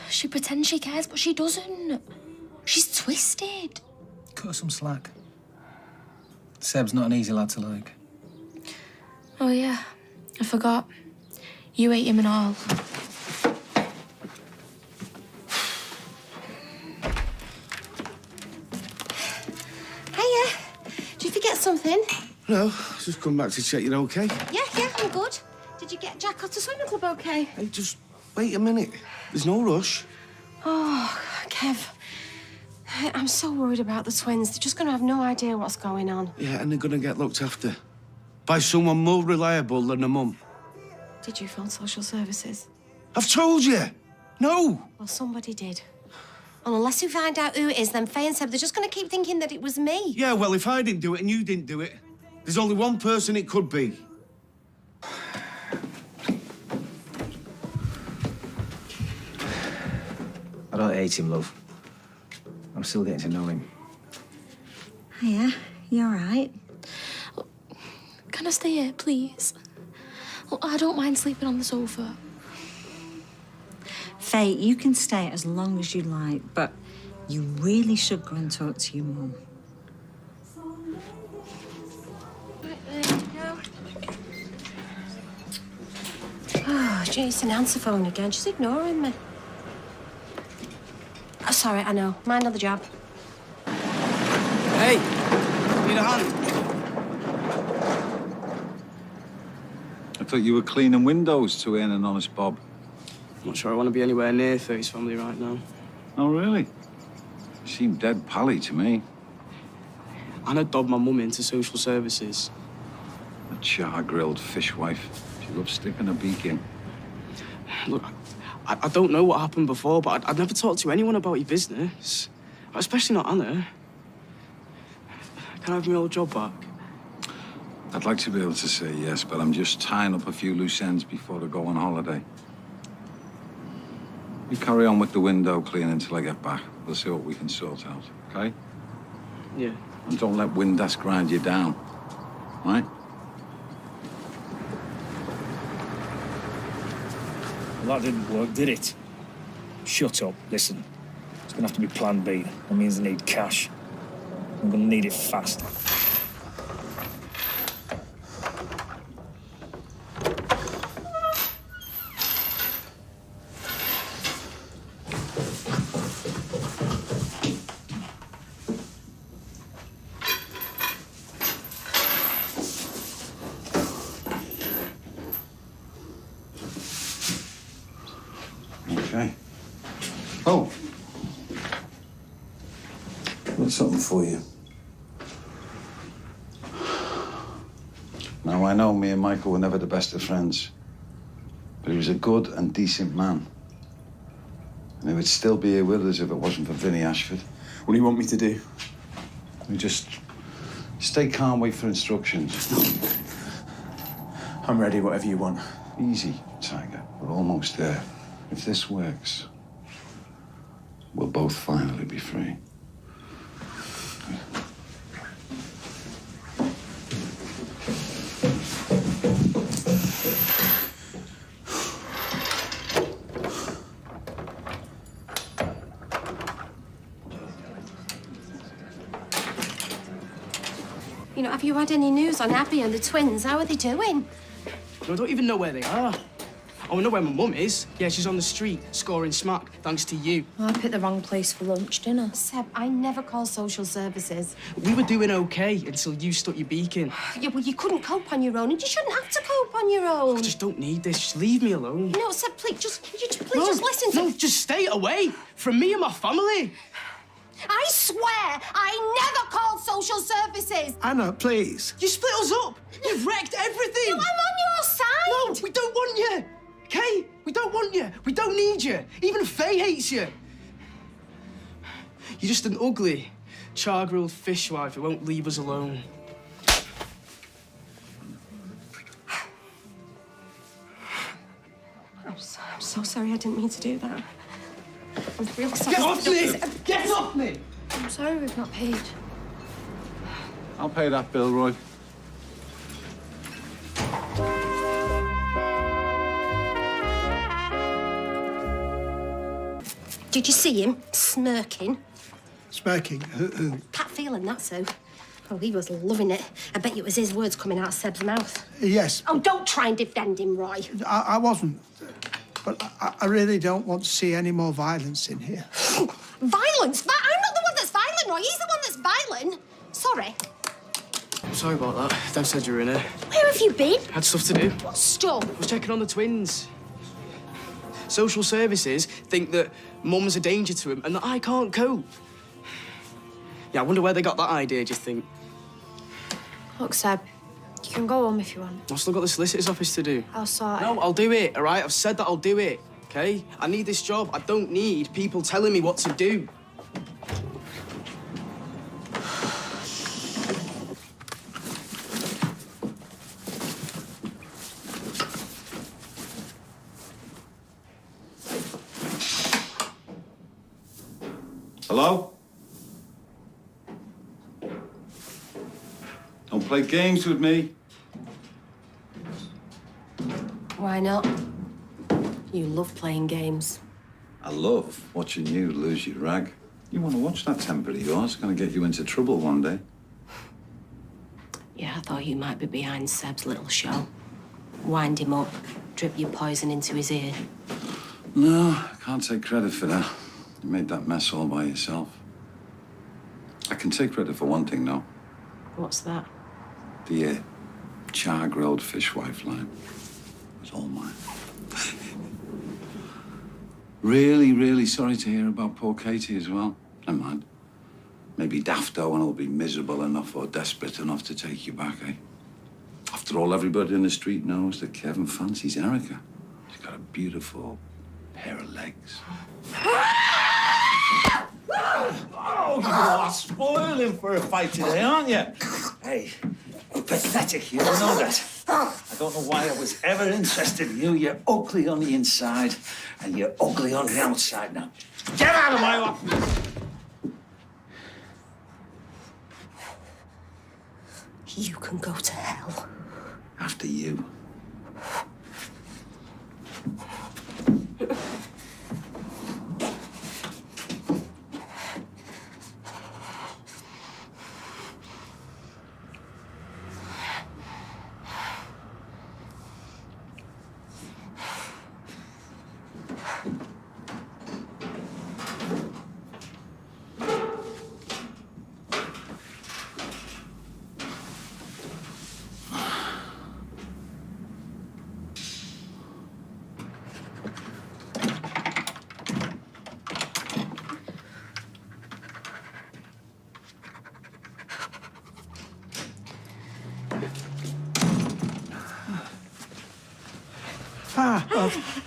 She pretends she cares, but she doesn't. She's twisted. Cut her some slack. Seb's not an easy lad to like. Oh, yeah. I forgot. You ate him and all. Hiya. Did you forget something? No, just come back to check you're okay. Yeah, I'm good. Did you get Jack out to swimming club okay? Hey, just wait a minute. There's no rush. Oh, Kev. I'm so worried about the twins. They're just going to have no idea what's going on. Yeah, and they're going to get looked after. By someone more reliable than a mum. Did you phone social services? I've told you. No. Well, somebody did. And unless you find out who it is, then Faye and Seb, they're just going to keep thinking that it was me. Yeah, well, if I didn't do it and you didn't do it, there's only one person it could be. I don't hate him, love. I'm still getting to know him. Hiya, you all right? Can I stay here, please? Look, I don't mind sleeping on the sofa. Faye, you can stay as long as you like, but you really should go and talk to your mum. Right, there you go. Oh, geez, an answer phone again. She's ignoring me. Oh, sorry, I know. Mind on the job. Hey, need a hand? I thought you were cleaning windows to earn an honest bob. I'm not sure I want to be anywhere near Faye's family right now. Oh, really? You seem dead pally to me. Anna dobbed my mum into social services. A char-grilled fishwife. She loves sticking her beak in. Look, I don't know what happened before, but I'd never talked to anyone about your business. Especially not Anna. Can I have my old job back? I'd like to be able to say yes, but I'm just tying up a few loose ends before I go on holiday. You carry on with the window cleaning until I get back. We'll see what we can sort out, okay? Yeah. And don't let Windass grind you down, right? Well, that didn't work, did it? Shut up. Listen, it's gonna have to be plan B. That means I need cash. I'm gonna need it fast. Okay. Oh. Got something for you. Now, I know me and Michael were never the best of friends, but he was a good and decent man. And he would still be here with us if it wasn't for Vinny Ashford. What do you want me to do? We just stay calm, wait for instructions. I'm ready, whatever you want. Easy, Tiger. We're almost there. If this works, we'll both finally be free. You know, have you had any news on Abby and the twins? How are they doing? I don't even know where they are. Oh, I know where my mum is. Yeah, she's on the street, scoring smack, thanks to you. Well, I picked the wrong place for lunch, didn't I? Seb, I never call social services. We were doing okay until you stuck your beak in. Yeah, well, you couldn't cope on your own, and you shouldn't have to cope on your own. I just don't need this. Just leave me alone. No, Seb, please, just listen to No, just stay away from me and my family. I swear I never called social services. Anna, please. You split us up. You've wrecked everything. No, I'm on your side. No, we don't want you. Okay? We don't want you. We don't need you. Even Faye hates you. You're just an ugly, char-grilled fishwife who won't leave us alone. I'm so sorry. I didn't mean to do that. I'm real sorry. Get off me! Get off me! I'm sorry we've not paid. I'll pay that bill, Roy. Did you see him smirking? Smirking? Who? Pat Phelan, that's who. Oh, he was loving it. I bet it was his words coming out of Seb's mouth. Yes. Oh, don't try and defend him, Roy. I wasn't. But I really don't want to see any more violence in here. Violence? I'm not the one that's violent, Roy. He's the one that's violent. Sorry. I'm sorry about that. Dad said you were in here. Where have you been? Had stuff to do. What stuff? I was checking on the twins. Social services think that Mum's a danger to him and that I can't cope. Yeah, I wonder where they got that idea, do you think? Look, Seb, you can go home if you want. I've still got the solicitor's office to do. I'll sort it. No, I'll do it, all right? I've said that I'll do it, OK? I need this job. I don't need people telling me what to do. Hello? Don't play games with me. Why not? You love playing games. I love watching you lose your rag. You want to watch that temper of yours? It's going to get you into trouble one day. Yeah, I thought you might be behind Seb's little show. Wind him up, drip your poison into his ear. No, I can't take credit for that. You made that mess all by yourself. I can take credit for one thing, though. What's that? The char-grilled fishwife line. It's all mine. Really, really sorry to hear about poor Katie as well. Never mind. Maybe Dafto and I'll be miserable enough or desperate enough to take you back, eh? After all, everybody in the street knows that Kevin fancies Erica. She's got a beautiful pair of legs. Oh, you are spoiling for a fight today, aren't you? Hey, you're pathetic, you know that. I don't know why I was ever interested in you. You're ugly on the inside, and you're ugly on the outside now. Get out of my office! You can go to hell. After you.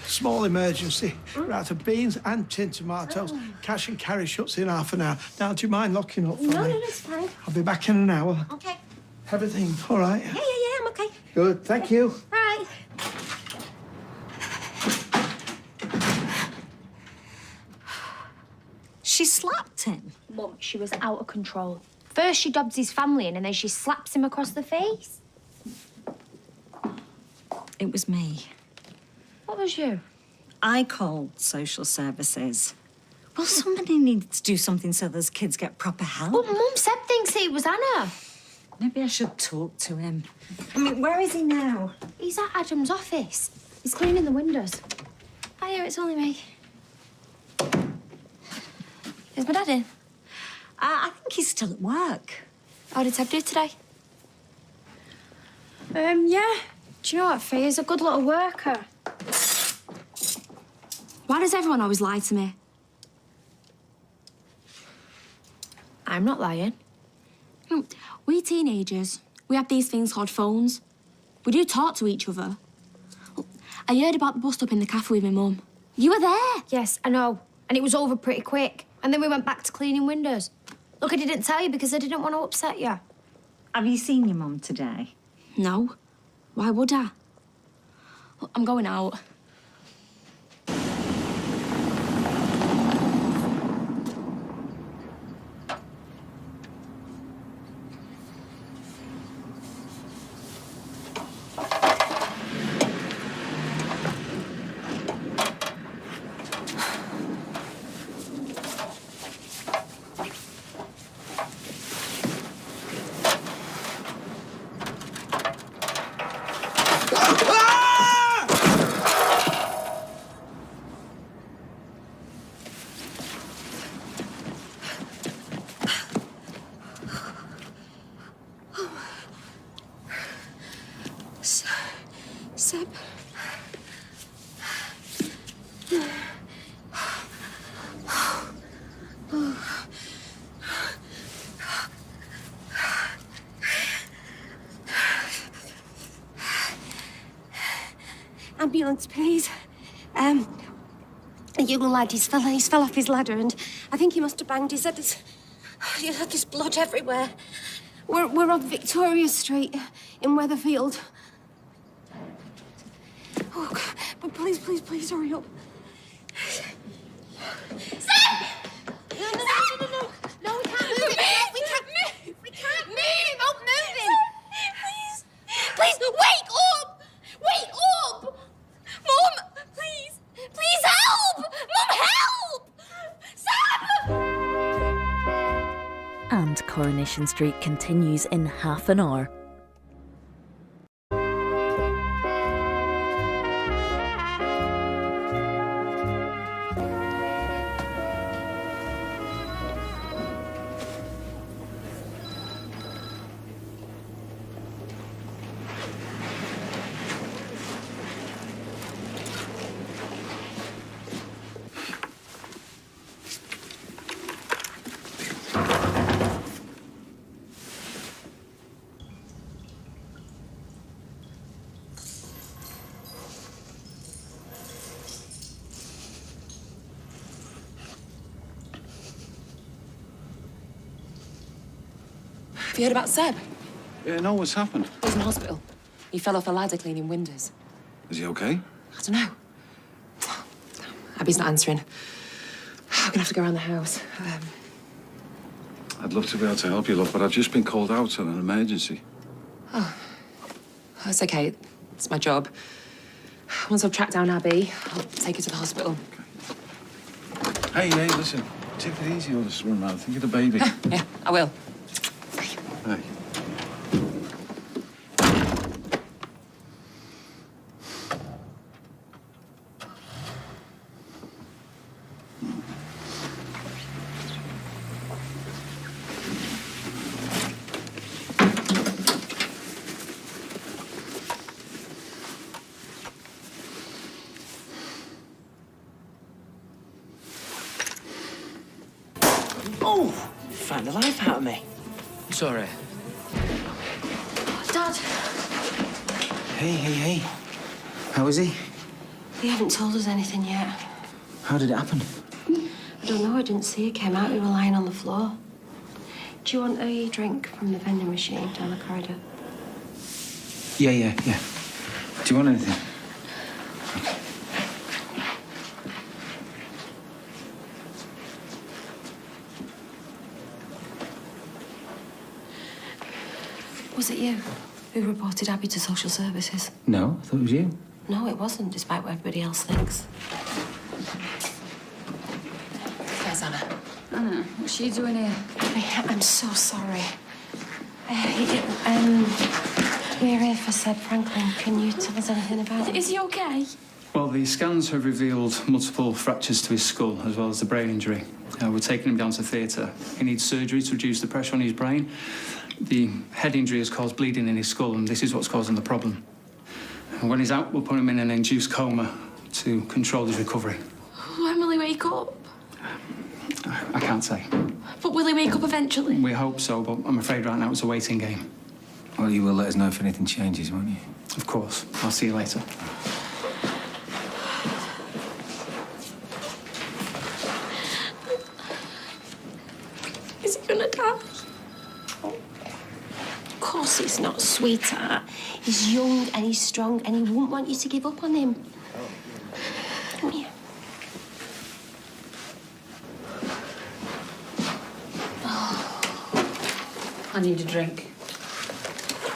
Small emergency. We're out of beans and tin tomatoes. Cash and carry shuts in half an hour. Now, do you mind locking up for me? No, it's fine. I'll be back in an hour. Okay. Everything all right? Yeah, I'm okay. Good, thank you. All right. She slapped him? Mum, she was out of control. First she dobs his family in and then she slaps him across the face. It was me. What was you? I called social services. Well, somebody needs to do something so those kids get proper help. But Mum said things it was Anna. Maybe I should talk to him. I mean, where is he now? He's at Adam's office. He's cleaning the windows. Hiya, it's only me. Is my dad in? I think he's still at work. How did Ted do today? Yeah. Do you know what, Faye? He's a good little worker. Why does everyone always lie to me? I'm not lying. We teenagers, we have these things called phones. We do talk to each other. I heard about the bust-up in the cafe with my mum. You were there. Yes, I know. And it was over pretty quick. And then we went back to cleaning windows. Look, I didn't tell you because I didn't want to upset you. Have you seen your mum today? No. Why would I? Look, I'm going out. Seb. Ambulance, please. A young lad, he's fell off his ladder and I think he must have banged his head. There's blood everywhere. We're on Victoria Street in Weatherfield. Oh, God. But please hurry up. Sam! No, we can't move it. We can't move it. Not moving. Please, wake up! Wake up! Mum, please help! Mum, help! Sam! And Coronation Street continues in half an hour. Have you heard about Seb? Yeah, no, what's happened? He's in hospital. He fell off a ladder cleaning windows. Is he okay? I don't know. Abby's not answering. I'm gonna have to go around the house. I'd love to be able to help you, love, but I've just been called out on an emergency. Oh, that's okay. It's my job. Once I've tracked down Abby, I'll take her to the hospital. Hey, listen. Take it easy, all this run around. Think of the baby. Yeah, I will. Hey. Oh! You frightened the life out of me. Sorry. Dad, Hey. How is he? they haven't told us anything yet. How did it happen? I don't know, I didn't see it came out. We were lying on the floor. Do you want a drink from the vending machine down the corridor? Yeah. Do you want anything? Was it you who reported Abby to social services? No, I thought it was you. No, it wasn't, despite what everybody else thinks. There's Anna. Anna, what's she doing here? I'm so sorry. We're here for Seb Franklin. Can you tell us anything about him? Is he okay? Well, the scans have revealed multiple fractures to his skull, as well as the brain injury. We're taking him down to theatre. He needs surgery to reduce the pressure on his brain. The head injury has caused bleeding in his skull, and this is what's causing the problem. And when he's out, we'll put him in an induced coma to control his recovery. When will he wake up? I can't say. But will he wake up eventually? We hope so, but I'm afraid right now it's a waiting game. Well, you will let us know if anything changes, won't you? Of course. I'll see you later. Is he gonna die? Of course he's not, sweetheart. He's young and he's strong and he won't want you to give up on him. Come here. I need a drink.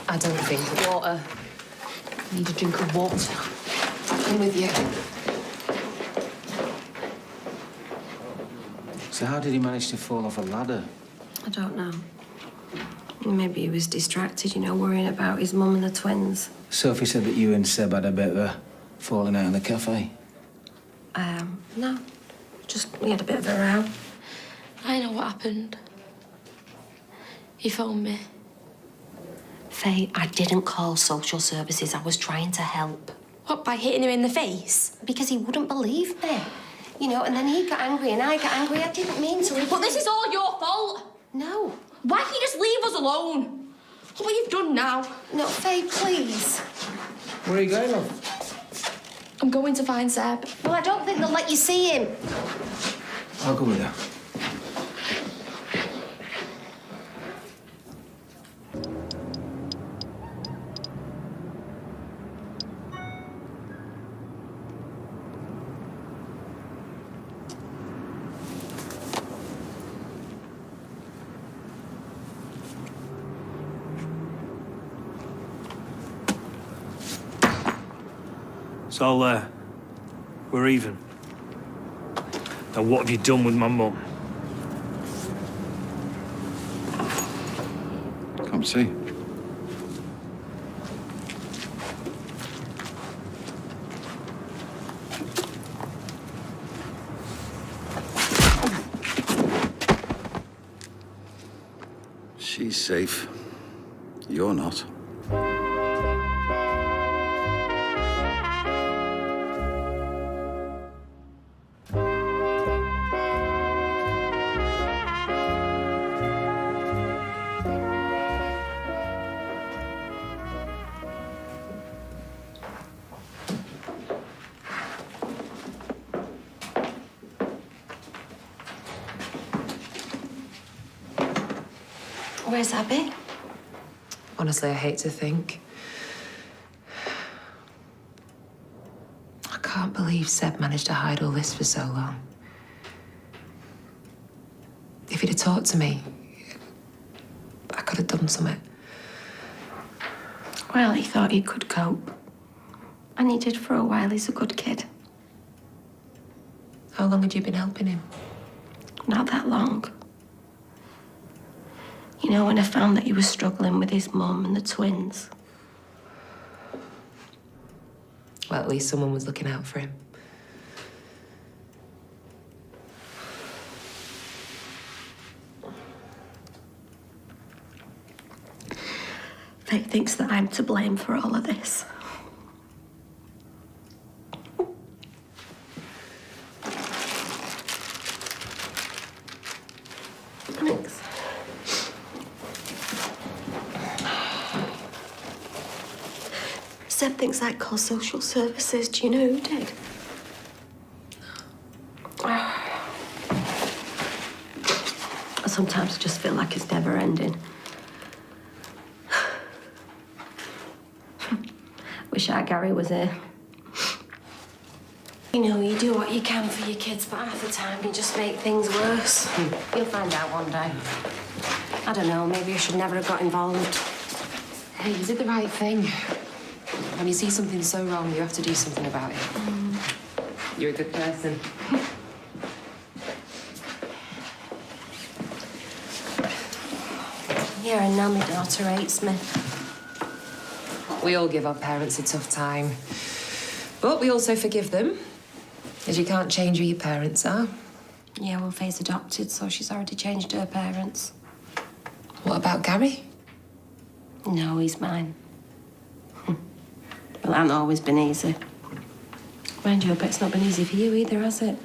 I don't think water. I need a drink of water. I'm with you. So how did he manage to fall off a ladder? I don't know. Maybe he was distracted, worrying about his mum and the twins. Sophie said that you and Seb had a bit of a falling out in the cafe. No. Just, we had a bit of a row. I know what happened. He phoned me. Faye, I didn't call social services. I was trying to help. What, by hitting him in the face? Because he wouldn't believe me. And then he got angry and I got angry. I didn't mean to. But this is all your fault. No. Why can't you just leave us alone? Look what you've done now. No, Faye, please. Where are you going, love? I'm going to find Seb. Well, I don't think they'll let you see him. I'll go with her. It's all there. We're even. Now, what have you done with my mum? Come see. She's safe. You're not. Where's Abby? Honestly, I hate to think. can't believe Seb managed to hide all this for so long. If he'd have talked to me, I could have done something. Well, he thought he could cope. And he did for a while. He's a good kid. How long had you been helping him? Not that long. You know, when I found that he was struggling with his mum and the twins. Well, at least someone was looking out for him. Faith thinks that I'm to blame for all of this. Thanks. Seb thinks I'd call social services. Do you know who did? Sometimes I just feel like it's never ending. Wish our Gary was here. You know, you do what you can for your kids, but half the time you just make things worse. You'll find out one day. I don't know, maybe I should never have got involved. Hey, you did the right thing. When you see something so wrong, you have to do something about it. You're a good person. Yeah, and now my daughter hates me. We all give our parents a tough time. But we also forgive them, as you can't change who your parents are. Yeah, well, Faye's adopted, so she's already changed her parents. What about Gary? No, he's mine. Well, that hasn't always been easy. Mind you, I bet it's not been easy for you either, has it?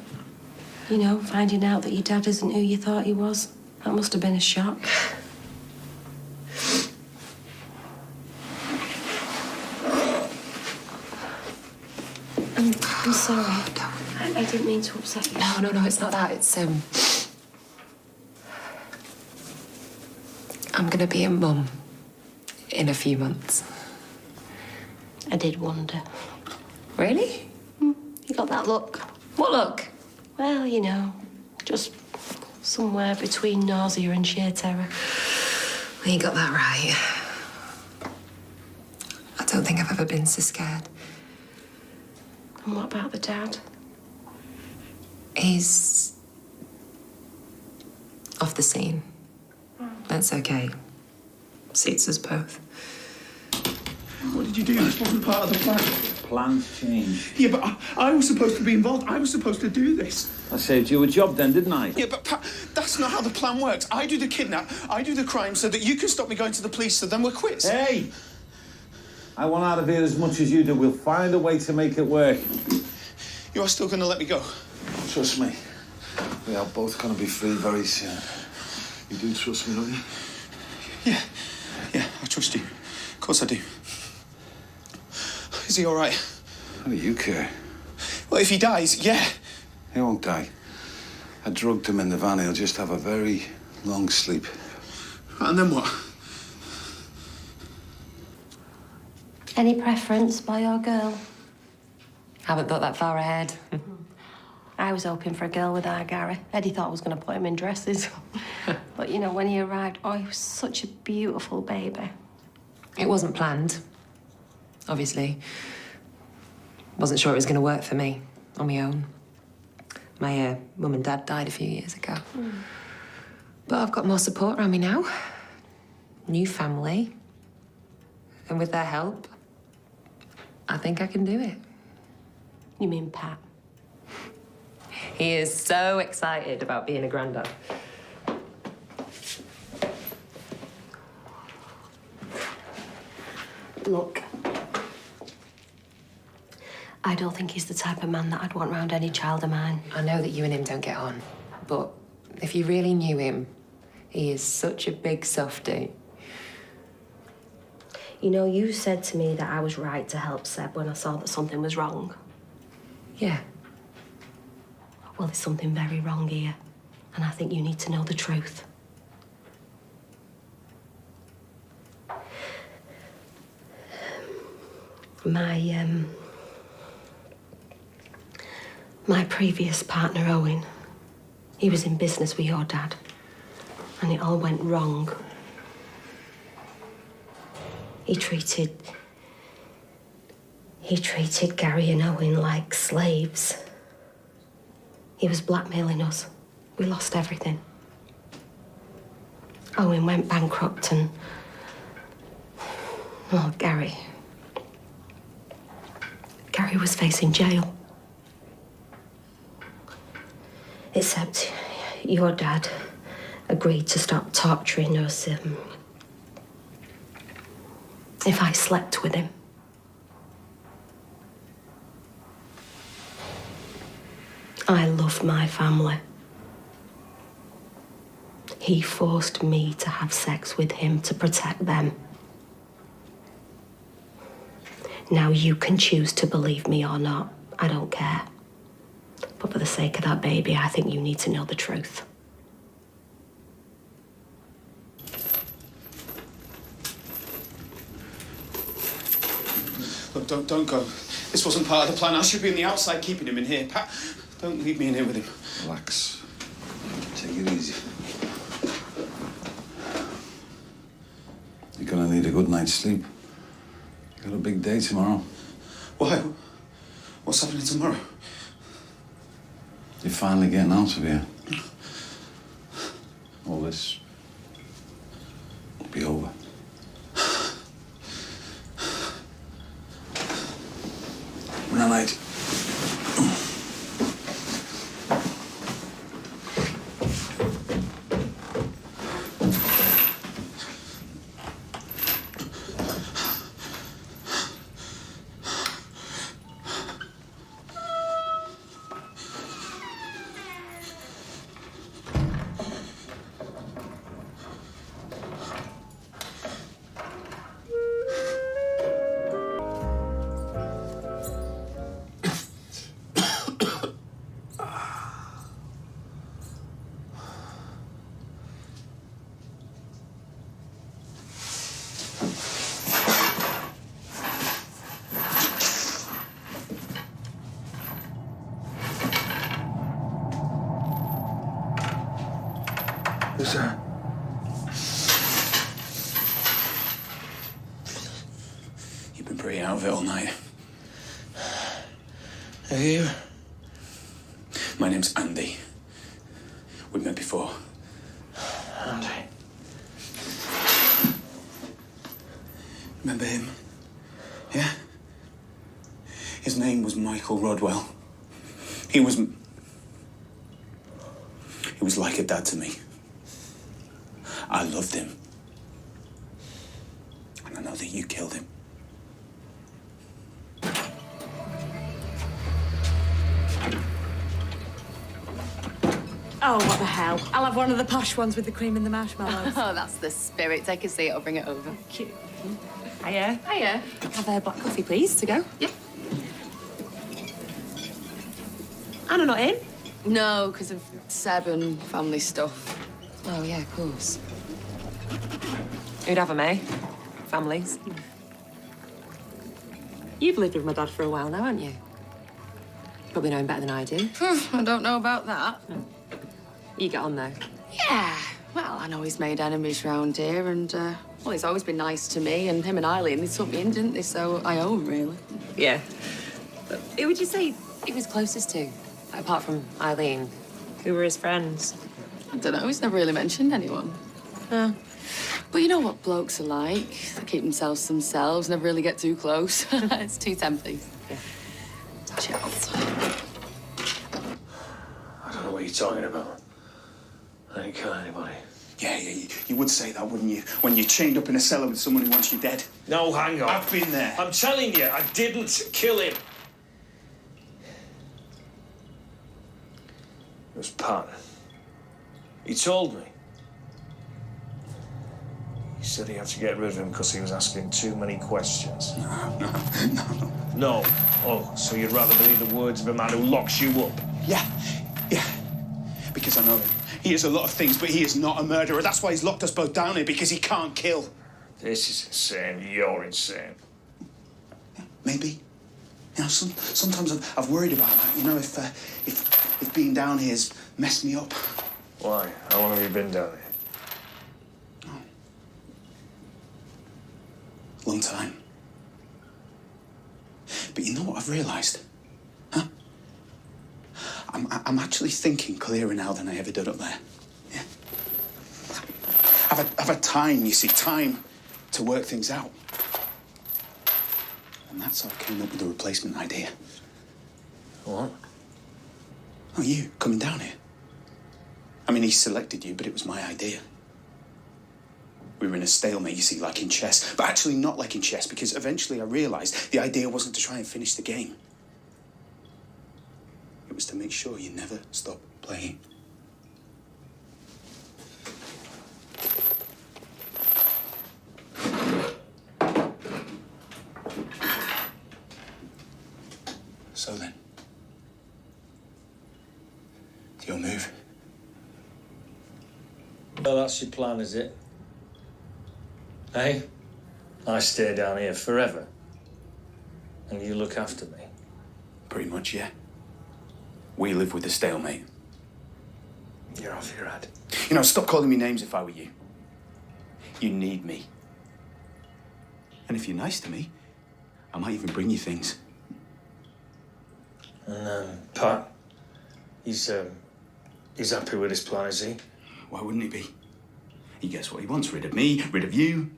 You know, finding out that your dad isn't who you thought he was. That must have been a shock. I'm sorry. I didn't mean to upset you. No, it's not that. It's, I'm gonna be a mum in a few months. I did wonder. Really? You got that look. What look? Well, you know, just somewhere between nausea and sheer terror. Well, you got that right. I don't think I've ever been so scared. And what about the dad? He's off the scene. That's okay. Suits us both. What did you do? This wasn't part of the plan. Plans change. Yeah, but I was supposed to be involved. I was supposed to do this. I saved you a job then, didn't I? Yeah, but Pat, that's not how the plan works. I do the kidnap, I do the crime so that you can stop me going to the police, so then we're quits. Hey! I want out of here as much as you do. We'll find a way to make it work. You are still going to let me go? Trust me. We are both going to be free very soon. You do trust me, don't you? Yeah, I trust you. Of course I do. Is he all right? How do you care? Well, if he dies, yeah. He won't die. I drugged him in the van. He'll just have a very long sleep. And then what? Any preference, boy or girl? Haven't thought that far ahead. I was hoping for a girl with our Gary. Eddie thought I was going to put him in dresses. But, you know, when he arrived, he was such a beautiful baby. It wasn't planned, obviously. Wasn't sure it was going to work for me on my own. My mum and dad died a few years ago. But I've got more support around me now. New family. And with their help, I think I can do it. You mean Pat? He is so excited about being a granddad. Look, I don't think he's the type of man that I'd want round any child of mine. I know that you and him don't get on, but if you really knew him, he is such a big softie. You know, you said to me that I was right to help Seb when I saw that something was wrong. Yeah. Well, there's something very wrong here, and I think you need to know the truth. My previous partner, Owen, he was in business with your dad, and it all went wrong. He treated Gary and Owen like slaves. He was blackmailing us. We lost everything. Owen went bankrupt and... Oh, Gary was facing jail. Except your dad agreed to stop torturing us if I slept with him. I love my family. He forced me to have sex with him to protect them. Now you can choose to believe me or not. I don't care. But for the sake of that baby, I think you need to know the truth. Look, don't go. This wasn't part of the plan. I should be on the outside keeping him in here. Pat, don't leave me in here with him. Relax. Take it easy. You're gonna need a good night's sleep. You got a big day tomorrow. Why? What's happening tomorrow? You're finally getting out of here. All this will be over. Good night. Who's that? You've been pretty out of it all night. Are you? My name's Andy. We've met before. Andy. Remember him? Yeah? His name was Michael Rodwell. He was like a dad to me. I loved him. And I know that you killed him. Oh, what the hell. I'll have one of the posh ones with the cream and the marshmallows. Oh, that's the spirit. Take a seat. I'll bring it over. Cute. Hiya. Hiya. Have a black coffee, please, to go. Yep. Anna not in? No, because of Seb and family stuff. Oh, yeah, of course. Who'd have them, eh? Families. You've lived with my dad for a while now, haven't you? Probably know him better than I do. I don't know about that. You get on, though. Yeah. Well, I know he's made enemies round here, and, well, he's always been nice to me, and him and Eileen, they took me in, didn't they? So I owe him, really. Yeah. But who would you say he was closest to? Apart from Eileen. Who were his friends? I don't know. He's never really mentioned anyone. But you know what blokes are like. They keep themselves to themselves, never really get too close. It's too tempting. Yeah. Cheers. I don't know what you're talking about. I didn't kill anybody. Yeah, you would say that, wouldn't you? When you're chained up in a cellar with someone who wants you dead. No, hang on. I've been there. I'm telling you, I didn't kill him. It was Pat. He told me. He said he had to get rid of him because he was asking too many questions. No. Oh, so you'd rather believe the words of a man who locks you up? Yeah. Because I know him. He is a lot of things, but he is not a murderer. That's why he's locked us both down here, because he can't kill. This is insane. You're insane. Maybe. You know, sometimes I've worried about that. You know, if being down here's messed me up. Why? How long have you been down here? Long time. But you know what I've realised? Huh? I'm actually thinking clearer now than I ever did up there. Yeah. I've had time, you see, time to work things out. And that's how I came up with the replacement idea. What? Oh, you coming down here. I mean, he selected you, but it was my idea. We were in a stalemate, you see, like in chess. But actually not like in chess, because eventually I realised the idea wasn't to try and finish the game. It was to make sure you never stop playing. So then, your move. Well, that's your plan, is it? Hey? I stay down here forever. And you look after me. Pretty much, yeah. We live with the stalemate. You're off your head. You know, stop calling me names if I were you. You need me. And if you're nice to me, I might even bring you things. And Pat, he's happy with his plan, is he? Why wouldn't he be? He gets what he wants, rid of me, rid of you.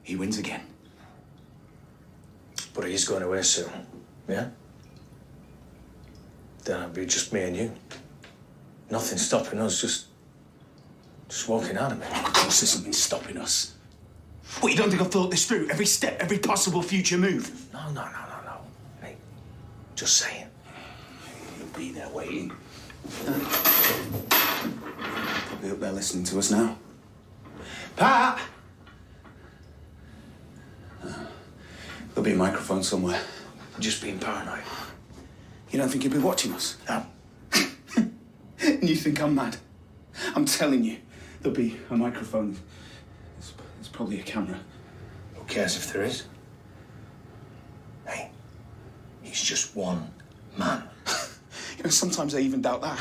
He wins again. But he's going away soon, yeah? Then it'll be just me and you. Nothing stopping us, just walking out of me. Of course there's something stopping us. What, you don't think I've thought this through? Every step, every possible future move? No. Hey, just saying. He'll be there waiting. Probably up there listening to us now. Pat! There'll be a microphone somewhere. Just being paranoid. You don't think he'll be watching us? No. And you think I'm mad? I'm telling you, there'll be a microphone. There's probably a camera. Who cares if there is? Hey, he's just one man. You know, sometimes I even doubt that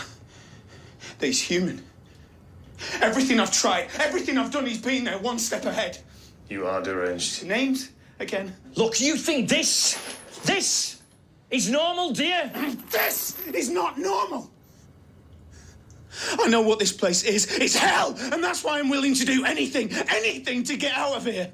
he's human. Everything I've tried, everything I've done, he's been there one step ahead. You are deranged. Names? Again? Look, you think this is normal, dear? This is not normal. I know what this place is. It's hell, and that's why I'm willing to do anything to get out of here.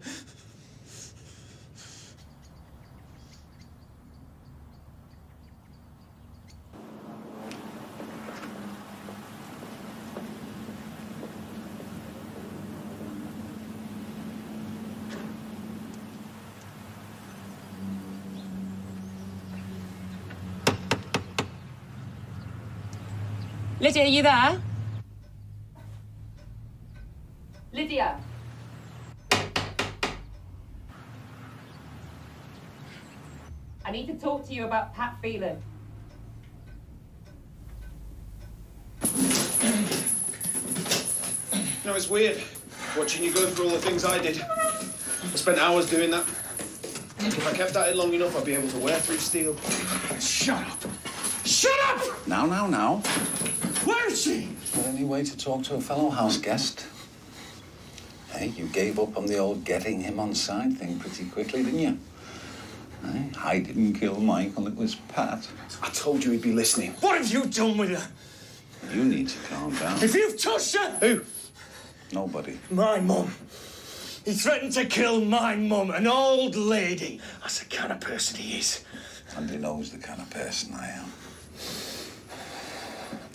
Lydia, are you there? Lydia. I need to talk to you about Pat Phelan. No, it's weird watching you go through all the things I did. I spent hours doing that. If I kept at it long enough, I'd be able to wear through steel. Shut up! Shut up! Now. Where is she? Is there any way to talk to a fellow house guest? Hey, you gave up on the old getting him on side thing pretty quickly, didn't you? Hey, I didn't kill Michael, it was Pat. I told you he'd be listening. What have you done with her? You need to calm down. If you've touched her... Who? Nobody. My mum. He threatened to kill my mum, an old lady. That's the kind of person he is. And he knows the kind of person I am.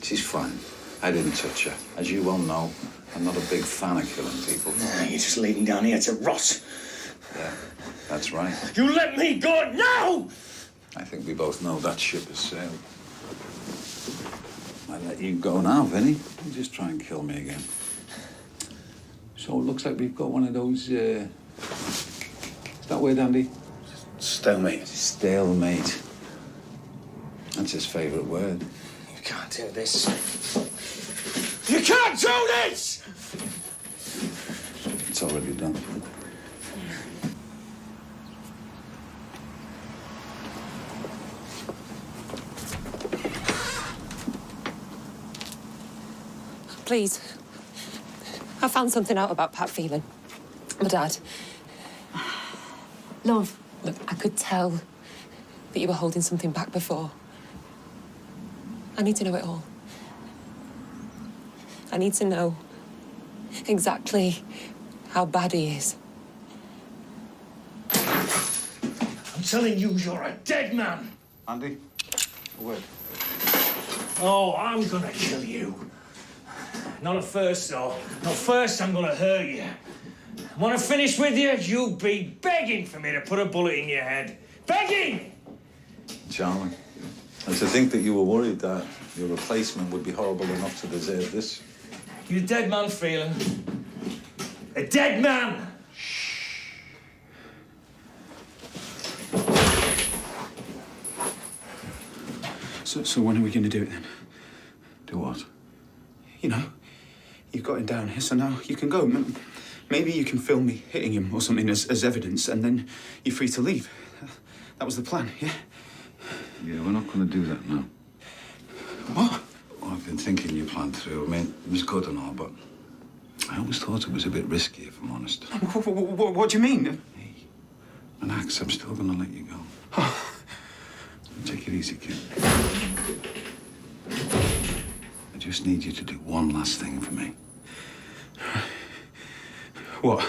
She's fine. I didn't touch her. As you well know, I'm not a big fan of killing people. You're just leaving down here to rot. Yeah, that's right. You let me go now! I think we both know that ship has sailed. I let you go now, Vinny. You just try and kill me again. So it looks like we've got one of those, is that word, Andy? Stalemate. Stalemate. That's his favourite word. You can't do this. You can't do this! It's already done. please. I found something out about Pat Phelan. My dad. Love. Look, I could tell that you were holding something back before. I need to know it all. I need to know exactly how bad he is. I'm telling you, you're a dead man. Andy, a word. Oh, I'm gonna kill you. Not at first, though. Not first, I'm gonna hurt you. When I finish with you, you'll be begging for me to put a bullet in your head. Begging! Charming. And to think that you were worried that your replacement would be horrible enough to deserve this. You're a dead man, Phelan. A dead man! So when are we going to do it, then? Do what? You know, you've got him down here, so now you can go. Maybe you can film me hitting him or something as evidence, and then you're free to leave. That was the plan, yeah? Yeah, we're not going to do that now. What? Well, I've been thinking your plan through. I mean, it was good and all, but I always thought it was a bit risky, if I'm honest. What do you mean? Hey, relax, I'm still going to let you go. Take it easy, kid. I just need you to do one last thing for me. What?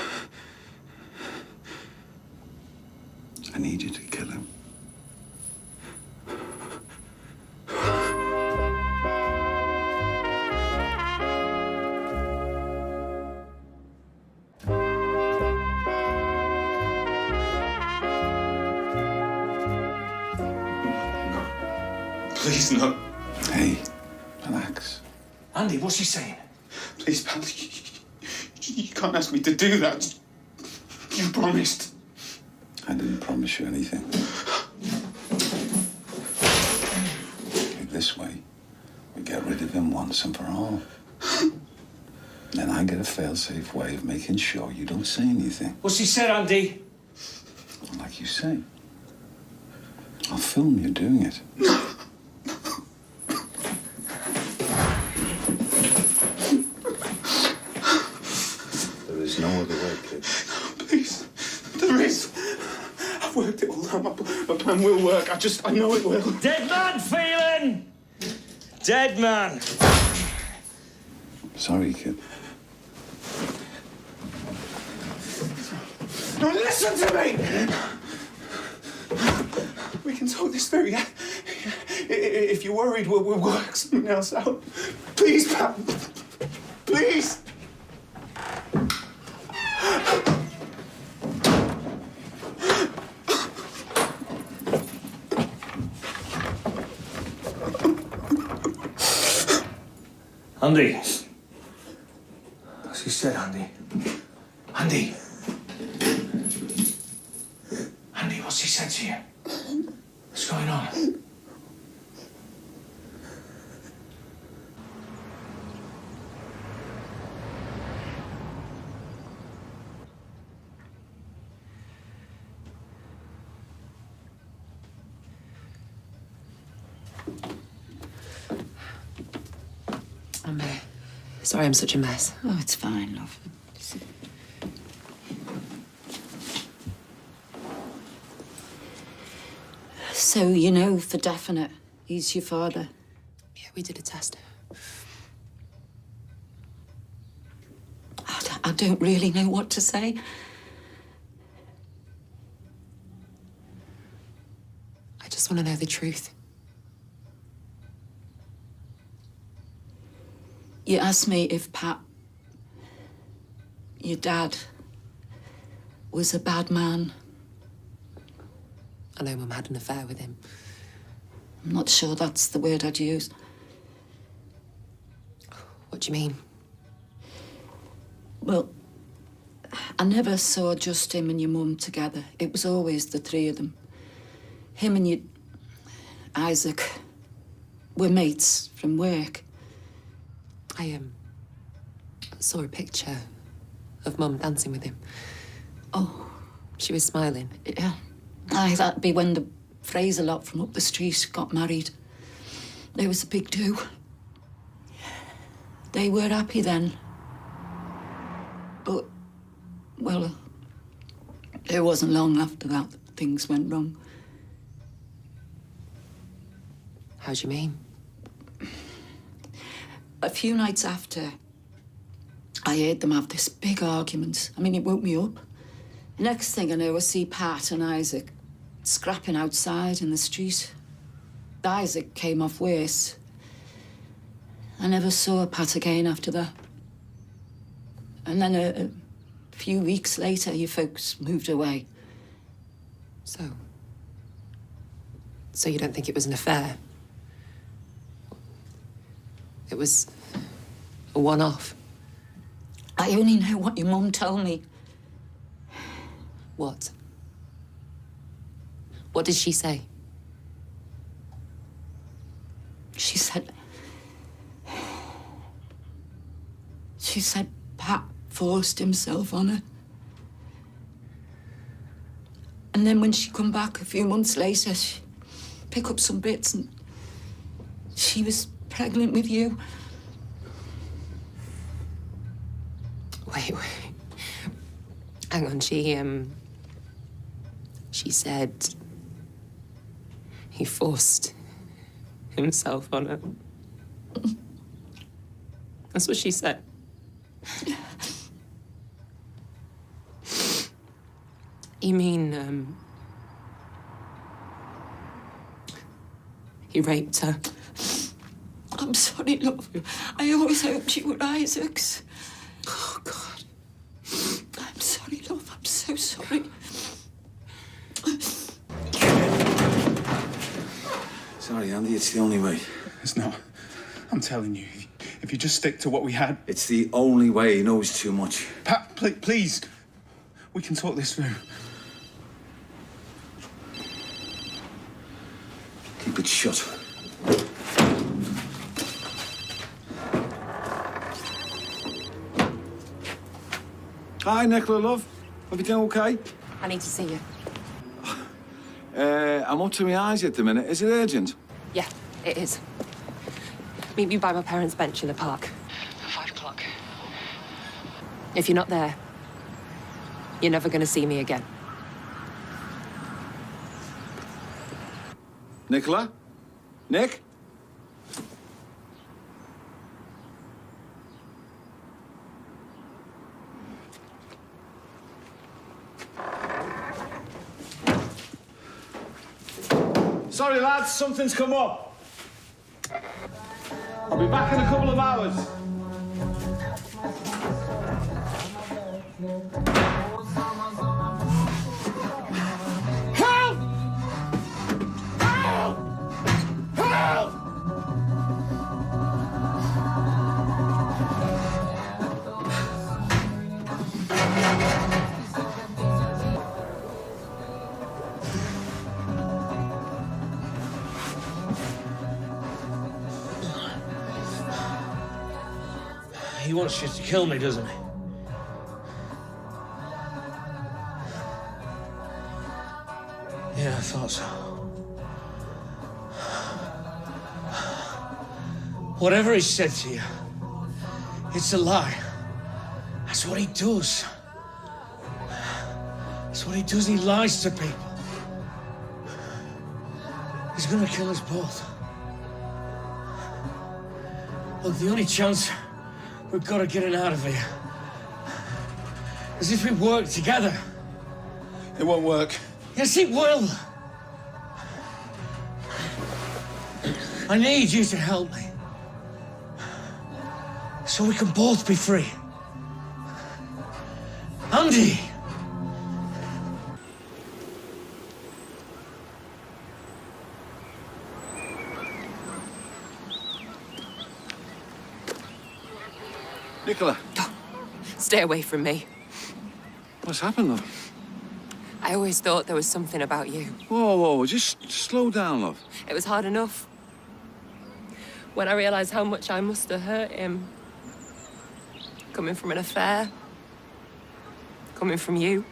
I need you to kill him. Please, no. Hey, relax. Andy, what's he saying? Please, pal, you can't ask me to do that. You promised. I didn't promise you anything. This way, we get rid of him once and for all. Then I get a fail-safe way of making sure you don't say anything. What's he said, Andy? Like you say. I'll film you doing it. There is no other way, kid. Please, there is. I've worked it all out. My plan will work. I know it will. Dead man, Phelan! Dead man. Sorry, kid. No, listen to me! We can talk this through, yeah? If you're worried, we'll work something else out. Please, Pat. Please. Andy. What's he said, Andy? Andy. Andy, what's he said to you? What's going on? I'm sorry I'm such a mess. Oh, it's fine, love. So you know for definite he's your father? Yeah, we did a test. I don't really know what to say. I just want to know the truth. You asked me if Pat, your dad, was a bad man. I know Mum had an affair with him. I'm not sure that's the word I'd use. What do you mean? Well, I never saw just him and your mum together. It was always the three of them. Him and your Isaac were mates from work. I saw a picture of Mum dancing with him. Oh. She was smiling. Yeah. Aye, that'd be when the Fraser lot from up the street got married. There was a big do. They were happy then. But, well, it wasn't long after that things went wrong. How do you mean? A few nights after, I heard them have this big argument. I mean, it woke me up. Next thing I know, I see Pat and Isaac scrapping outside in the street. Isaac came off worse. I never saw Pat again after that. And then a few weeks later, you folks moved away. So you don't think it was an affair? It was a one-off? I only know what your mum told me. What? What did she say? She said Pat forced himself on her. And then when she come back a few months later, she picked up some bits and she was pregnant with you. Wait. Hang on, she said he forced himself on her. That's what she said. You mean, he raped her? I'm sorry, love. I always hoped you were Isaac's. Oh, God. I'm sorry, love. I'm so sorry. Sorry, Andy, it's the only way. It's not. I'm telling you, if you just stick to what we had... It's the only way. He knows too much. Pat, please. We can talk this through. Keep it shut. Hi, Nicola, love. Everything okay? I need to see you. I'm up to my eyes at the minute. Is it urgent? Yeah, it is. Meet me by my parents' bench in the park. 5 o'clock. If you're not there, you're never going to see me again. Nicola? Nick? Sorry, lads, something's come up. I'll be back in a couple of hours. Help! Help! Help! He wants you to kill me, doesn't he? Yeah, I thought so. Whatever he said to you, it's a lie. That's what he does. That's what he does. He lies to people. He's gonna kill us both. Look, the only chance we've got of getting out of here is if we work together. It won't work. Yes, it will. I need you to help me. So we can both be free. Andy! Nicola. Stay away from me. What's happened, love? I always thought there was something about you. Whoa, just slow down, love. It was hard enough when I realised how much I must have hurt him. Coming from an affair. Coming from you.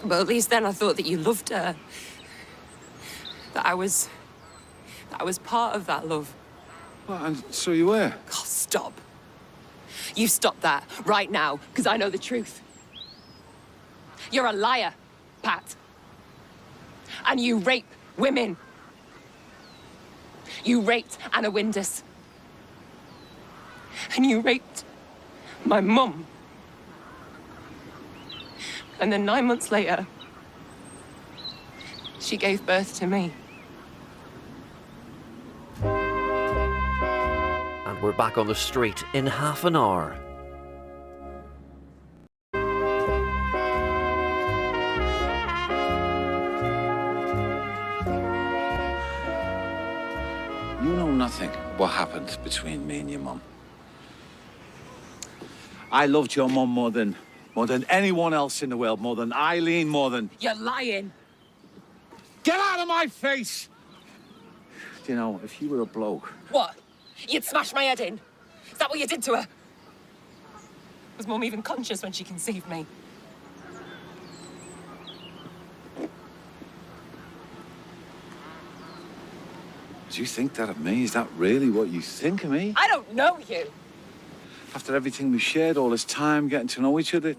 But at least then I thought that you loved her. That I was part of that love. Well, and so you were? God, stop. You stop that right now, because I know the truth. You're a liar, Pat. And you rape women. You raped Anna Windus. And you raped my mum. And then 9 months later, she gave birth to me. And we're back on the street in half an hour. You know nothing what happened between me and your mum. I loved your mum more than anyone else in the world, more than Eileen, more than... You're lying. Get out of my face! You know, if you were a bloke... What? You'd smash my head in? Is that what you did to her? Was Mum even conscious when she conceived me? Do you think that of me? Is that really what you think of me? I don't know you. After everything we shared, all this time getting to know each other...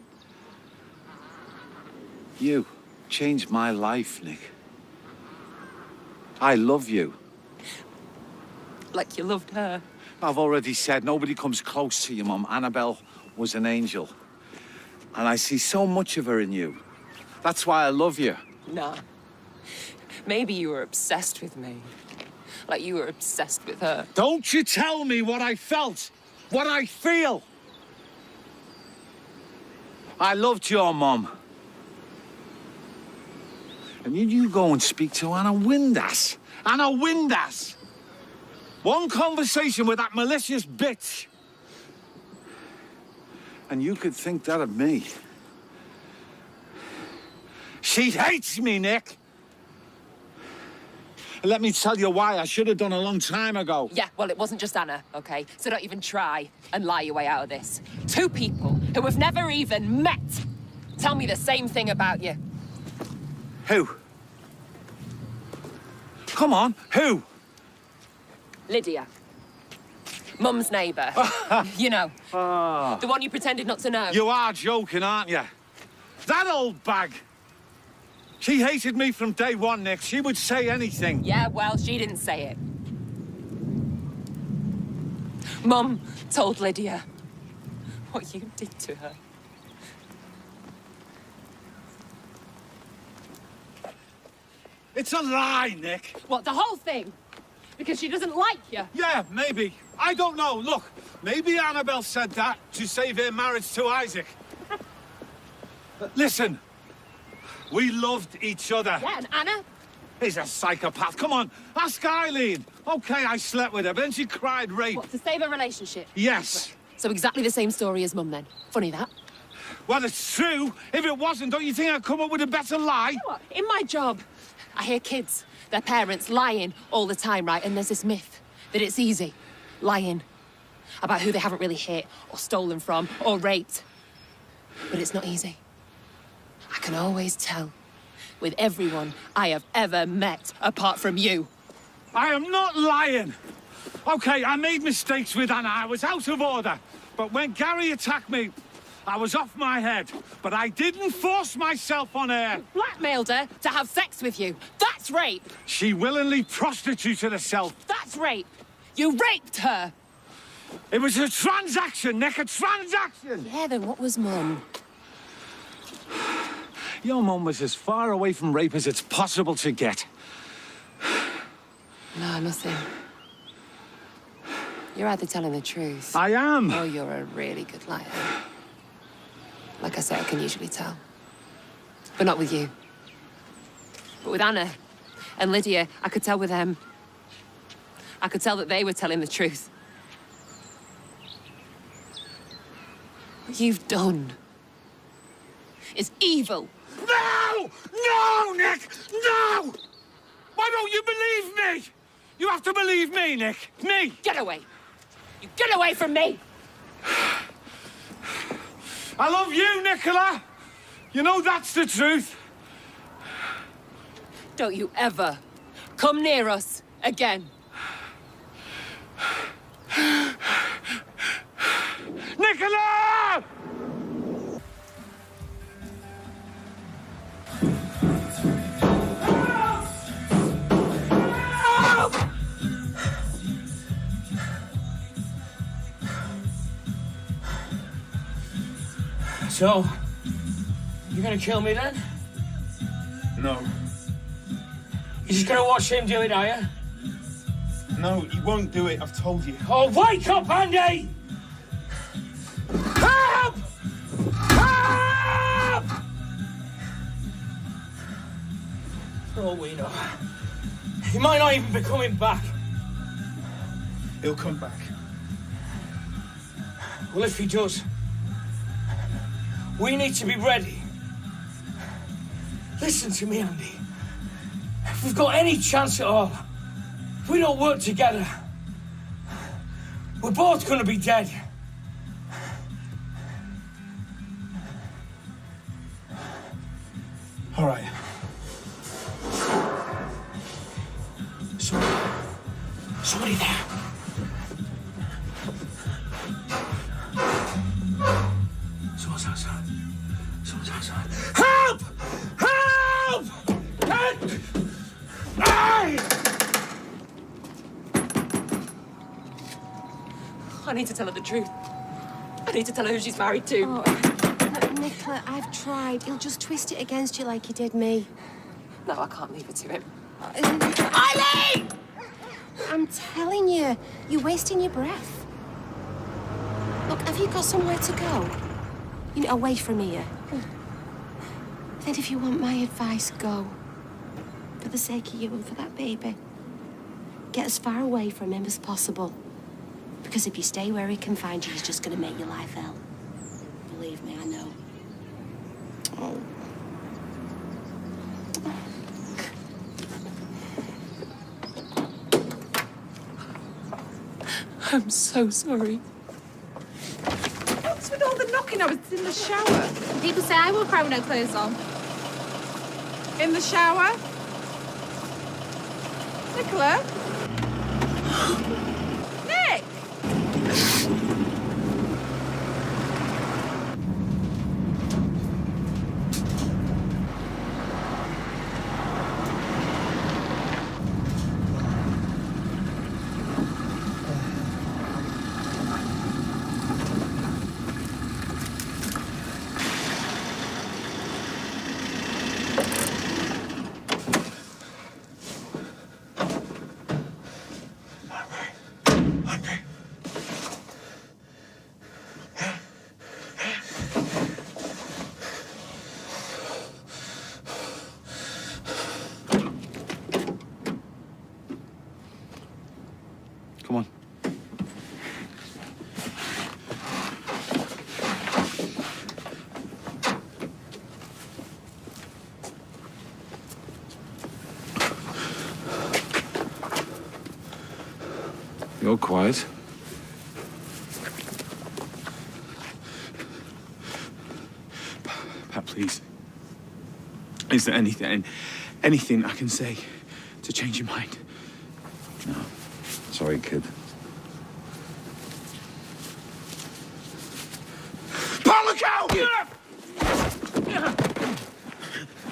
You changed my life, Nick. I love you. Like you loved her. I've already said nobody comes close to your mum. Annabelle was an angel. And I see so much of her in you. That's why I love you. Nah. Maybe you were obsessed with me. Like you were obsessed with her. Don't you tell me what I felt, what I feel. I loved your mum. And you go and speak to Anna Windus. Anna Windus! One conversation with that malicious bitch. And you could think that of me. She hates me, Nick. Let me tell you why I should have done a long time ago. Yeah, well, it wasn't just Anna, okay? So don't even try and lie your way out of this. Two people who have never even met tell me the same thing about you. Who? Come on, who? Lydia. Mum's neighbour. You know. The one you pretended not to know. You are joking, aren't you? That old bag. She hated me from day one, Nick. She would say anything. Yeah, well, she didn't say it. Mum told Lydia what you did to her. It's a lie, Nick. What, the whole thing? Because she doesn't like you? Yeah, maybe. I don't know. Look, maybe Annabelle said that to save her marriage to Isaac. Listen, we loved each other. Yeah, and Anna? He's a psychopath. Come on, ask Eileen. Okay, I slept with her, but then she cried rape. What, to save a relationship? Yes. So exactly the same story as Mum, then. Funny, that. Well, it's true. If it wasn't, don't you think I'd come up with a better lie? You know what? In my job, I hear kids, their parents, lying all the time, right? And there's this myth that it's easy, lying about who they haven't really hit or stolen from or raped. But it's not easy. I can always tell with everyone I have ever met apart from you. I am not lying. Okay, I made mistakes with Anna. I was out of order. But when Gary attacked me, I was off my head. But I didn't force myself on her. You blackmailed her to have sex with you. That's rape. She willingly prostituted herself. That's rape. You raped her. It was a transaction, Nick, a transaction. Yeah, then what was Mum? Your mum was as far away from rape as it's possible to get. No, nothing. You're either telling the truth. I am. Or you're a really good liar. Like I say, I can usually tell. But not with you. But with Anna and Lydia, I could tell with them. I could tell that they were telling the truth. What you've done is evil. No! No, Nick! No! Why don't you believe me? You have to believe me, Nick. Me! Get away! You get away from me! I love you, Nicola! You know that's the truth. Don't you ever come near us again. Nicola! So, you're gonna kill me then? No. You're just gonna watch him do it, are you? No, you won't do it, I've told you. Oh, wake up, Andy! Help! Help! For all we know, he might not even be coming back. He'll come back. Well, if he does, we need to be ready. Listen to me, Andy. If we've got any chance at all, if we don't work together, we're both gonna be dead. All right. Somebody there. Someone's outside. Someone's outside. Help! Help! Help! Hey! I need to tell her the truth. I need to tell her who she's married to. Oh, Nicola, I've tried. He'll just twist it against you like he did me. No, I can't leave it to him. Eileen! I'm telling you, you're wasting your breath. Look, have you got somewhere to go? You know, away from here. Then if you want my advice, go. For the sake of you and for that baby. Get as far away from him as possible. Because if you stay where he can find you, he's just going to make your life hell. Believe me, I know. Oh. I'm so sorry. What's with all the knocking? I was in the shower. People say I will cry with no clothes on. In the shower? Nicola? Nick! Come on. You're quiet. Pat, please. Is there anything I can say to change your mind? No. Sorry, kid. Pat, look out!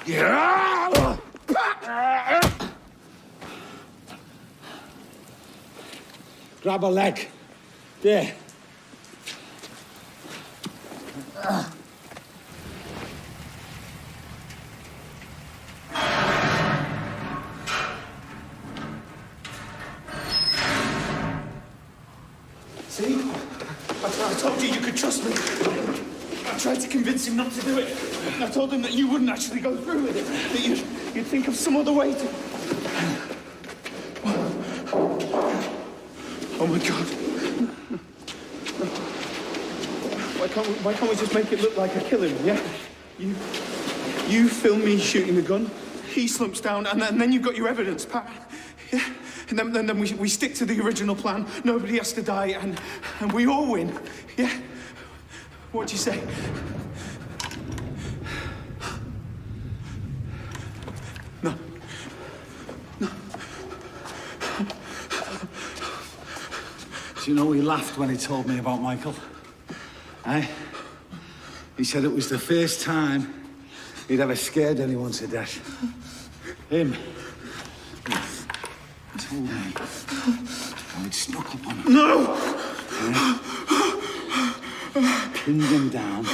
Yeah! Pat! Grab a leg. There. See? I told you could trust me. I tried to convince him not to do it. I told him that you wouldn't actually go through with it. That you'd think of some other way to... Oh, my God. Why can't we just make it look like I kill him, yeah? You film me shooting the gun, he slumps down, and then you've got your evidence, Pat. Yeah? And then we stick to the original plan. Nobody has to die, and we all win. Yeah? What do you say? No. No. Do you know he laughed when he told me about Michael? He said it was the first time he'd ever scared anyone to death. Him. He told me how he'd snuck up on him. No! Pinned him down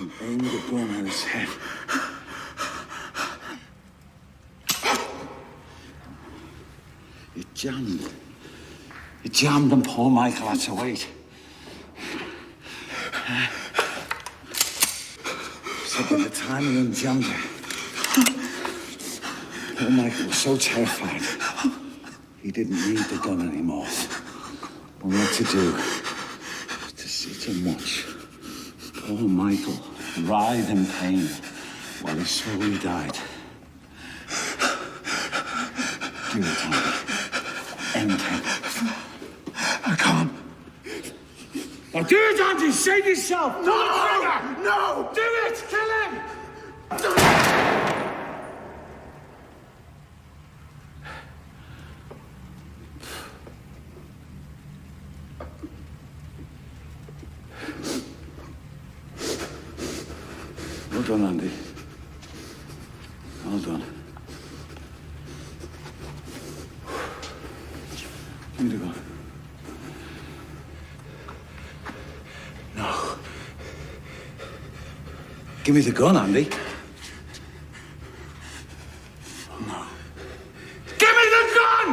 and aimed a gun at his head. It jammed. It jammed and poor Michael had to wait. So by the time he unjammed it, poor Michael was so terrified he didn't need the gun anymore. All he had to do was to sit and watch poor Michael writhe in pain while he slowly died. Do it, Andy. End him. I can't. Now do it, Andy! Save yourself! No! No! Do it! Kill him! Well done, Andy. Well done. Give me the gun. No. Give me the gun, Andy. No. Give me the gun!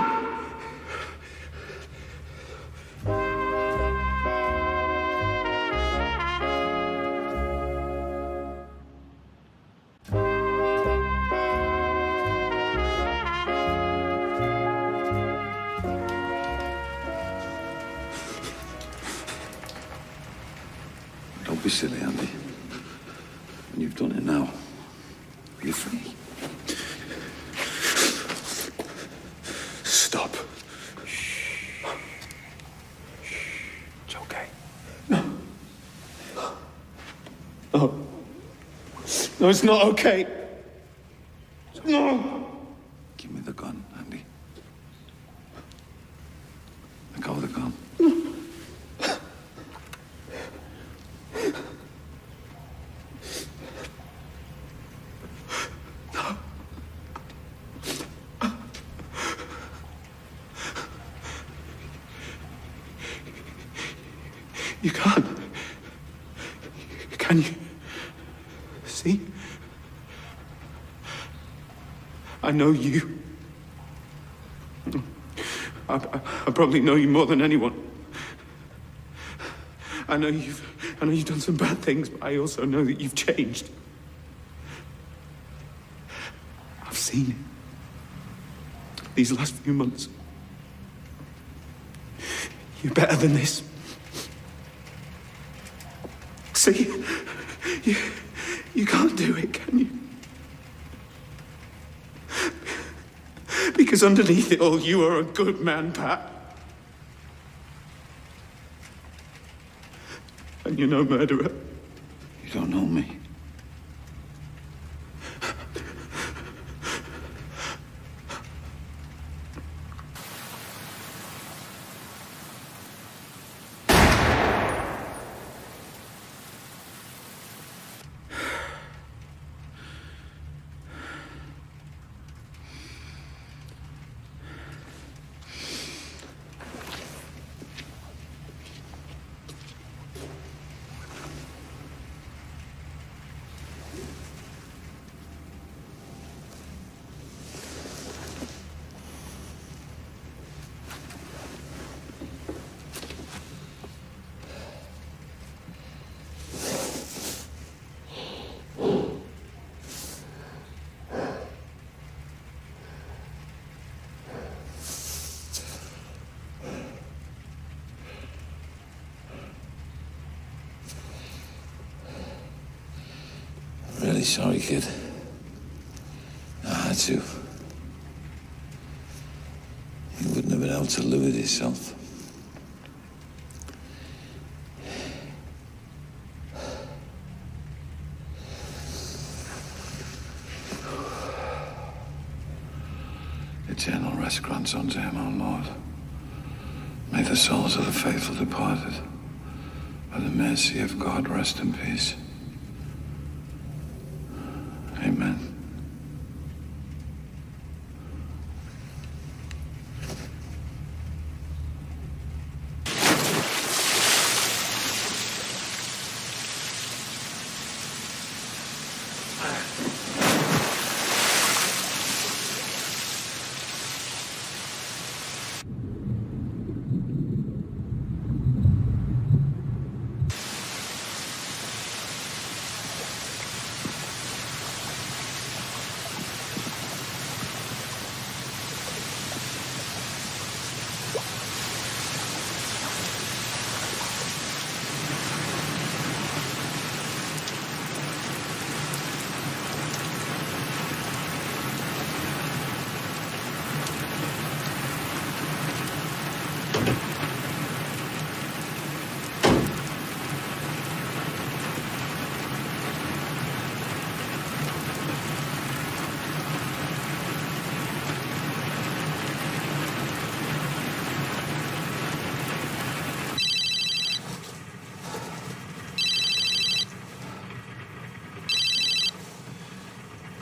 Don't be silly, Andy. And you've done it now. You're free. Stop. It's okay. No. No, it's not okay. No. Give me the gun, Andy. Let go of the gun. You can't. Can you? See? I know you. I probably know you more than anyone. I know you've done some bad things, but I also know that you've changed. I've seen it. These last few months. You're better than this. See? You can't do it, can you? Because underneath it all, you are a good man, Pat. And you're no murderer. You don't know me. Really sorry, kid. I had to. You wouldn't have been able to live with yourself. Eternal rest grants unto him, O Lord. May the souls of the faithful departed By the mercy of God, rest in peace. Amen.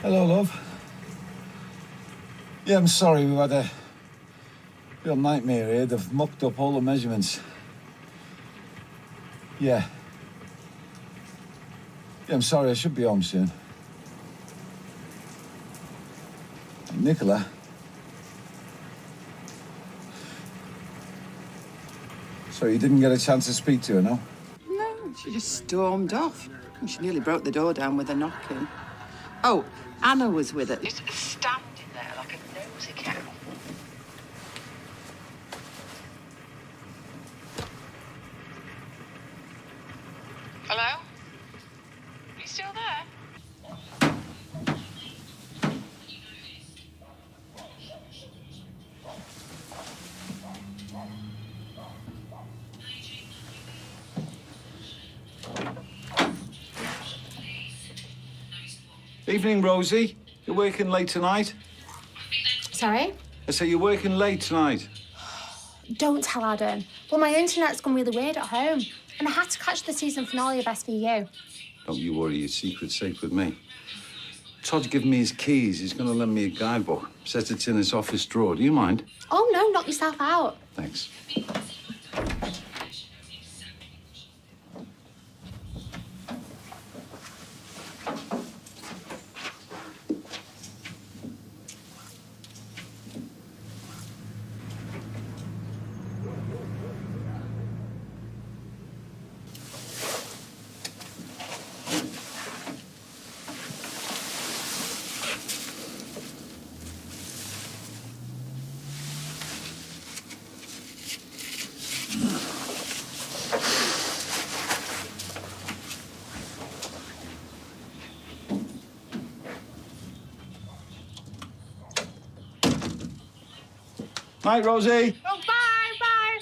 Hello, love. Yeah, I'm sorry, we've had a real nightmare here. They've mucked up all the measurements. Yeah. Yeah, I'm sorry, I should be home soon. Nicola? So you didn't get a chance to speak to her, no? No, she just stormed off. She nearly broke the door down with a knocking. Oh, Anna was with her. Just standing there like a nosy cow. Hello? Are you still there? Evening, Rosie. You're working late tonight? Sorry? I say you're working late tonight. Don't tell Adam. Well, my internet's gone really weird at home, and I had to catch the season finale of SVU. Don't you worry, your secret's safe with me. Todd's given me his keys. He's going to lend me a guidebook. Says it's in his office drawer. Do you mind? Oh, no, knock yourself out. Thanks. Night, Rosie. Oh, bye, bye.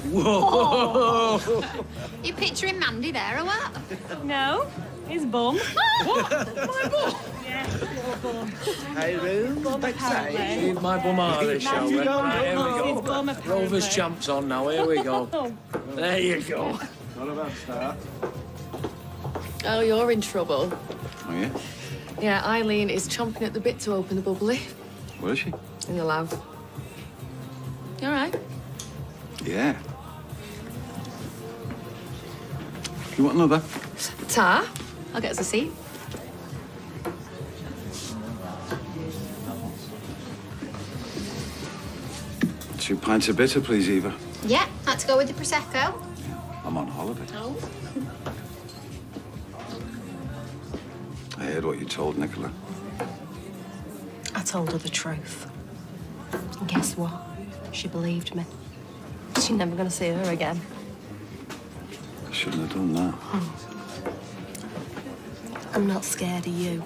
Whoa! You picturing Mandy there or what? No, his bum. What? My bum? Yeah, your bum. Hey, Room. Bum apparently. Leave my bum out of this, shall we? Right, here we His bum go. apparently. Rover's champs on now. Here we go. There you go. Not a bad start. Oh, you're in trouble. Oh, yeah? Yeah, Eileen is chomping at the bit to open the bubbly. Where is she? In the lab. You all right? Yeah. You want another? Tar, I'll get us a seat. 2 pints of bitter, please, Eva. Yeah, had to go with the Prosecco. I'm on holiday. Oh. I heard what you told Nicola. I told her the truth. And guess what? She believed me. She's never going to see her again. I shouldn't have done that. I'm not scared of you.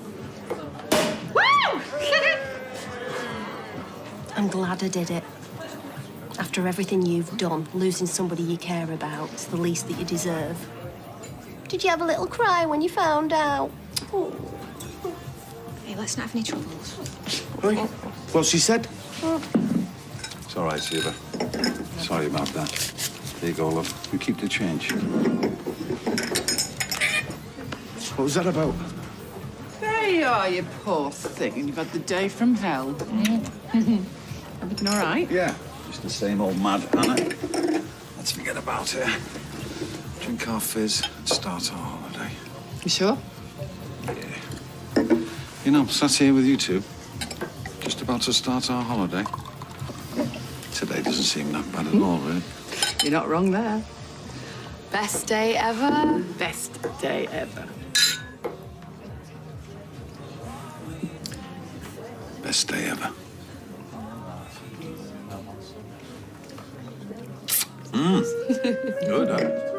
Woo! I'm glad I did it. After everything you've done, losing somebody you care about is the least that you deserve. Did you have a little cry when you found out? Oh. Hey, let's not have any troubles. Oi, what's she said? It's all right, Siva. Sorry about that. There you go, love. You keep the change. What was that about? There you are, you poor thing. And you've had the day from hell. Everything all right? Yeah, just the same old mad Anna. Let's forget about it. Drink our fizz and start our holiday. You sure? You know, sat here with you two, just about to start our holiday. Today doesn't seem that bad at all, really. You're not wrong there. Best day ever. Best day ever. Best day ever. Good, huh?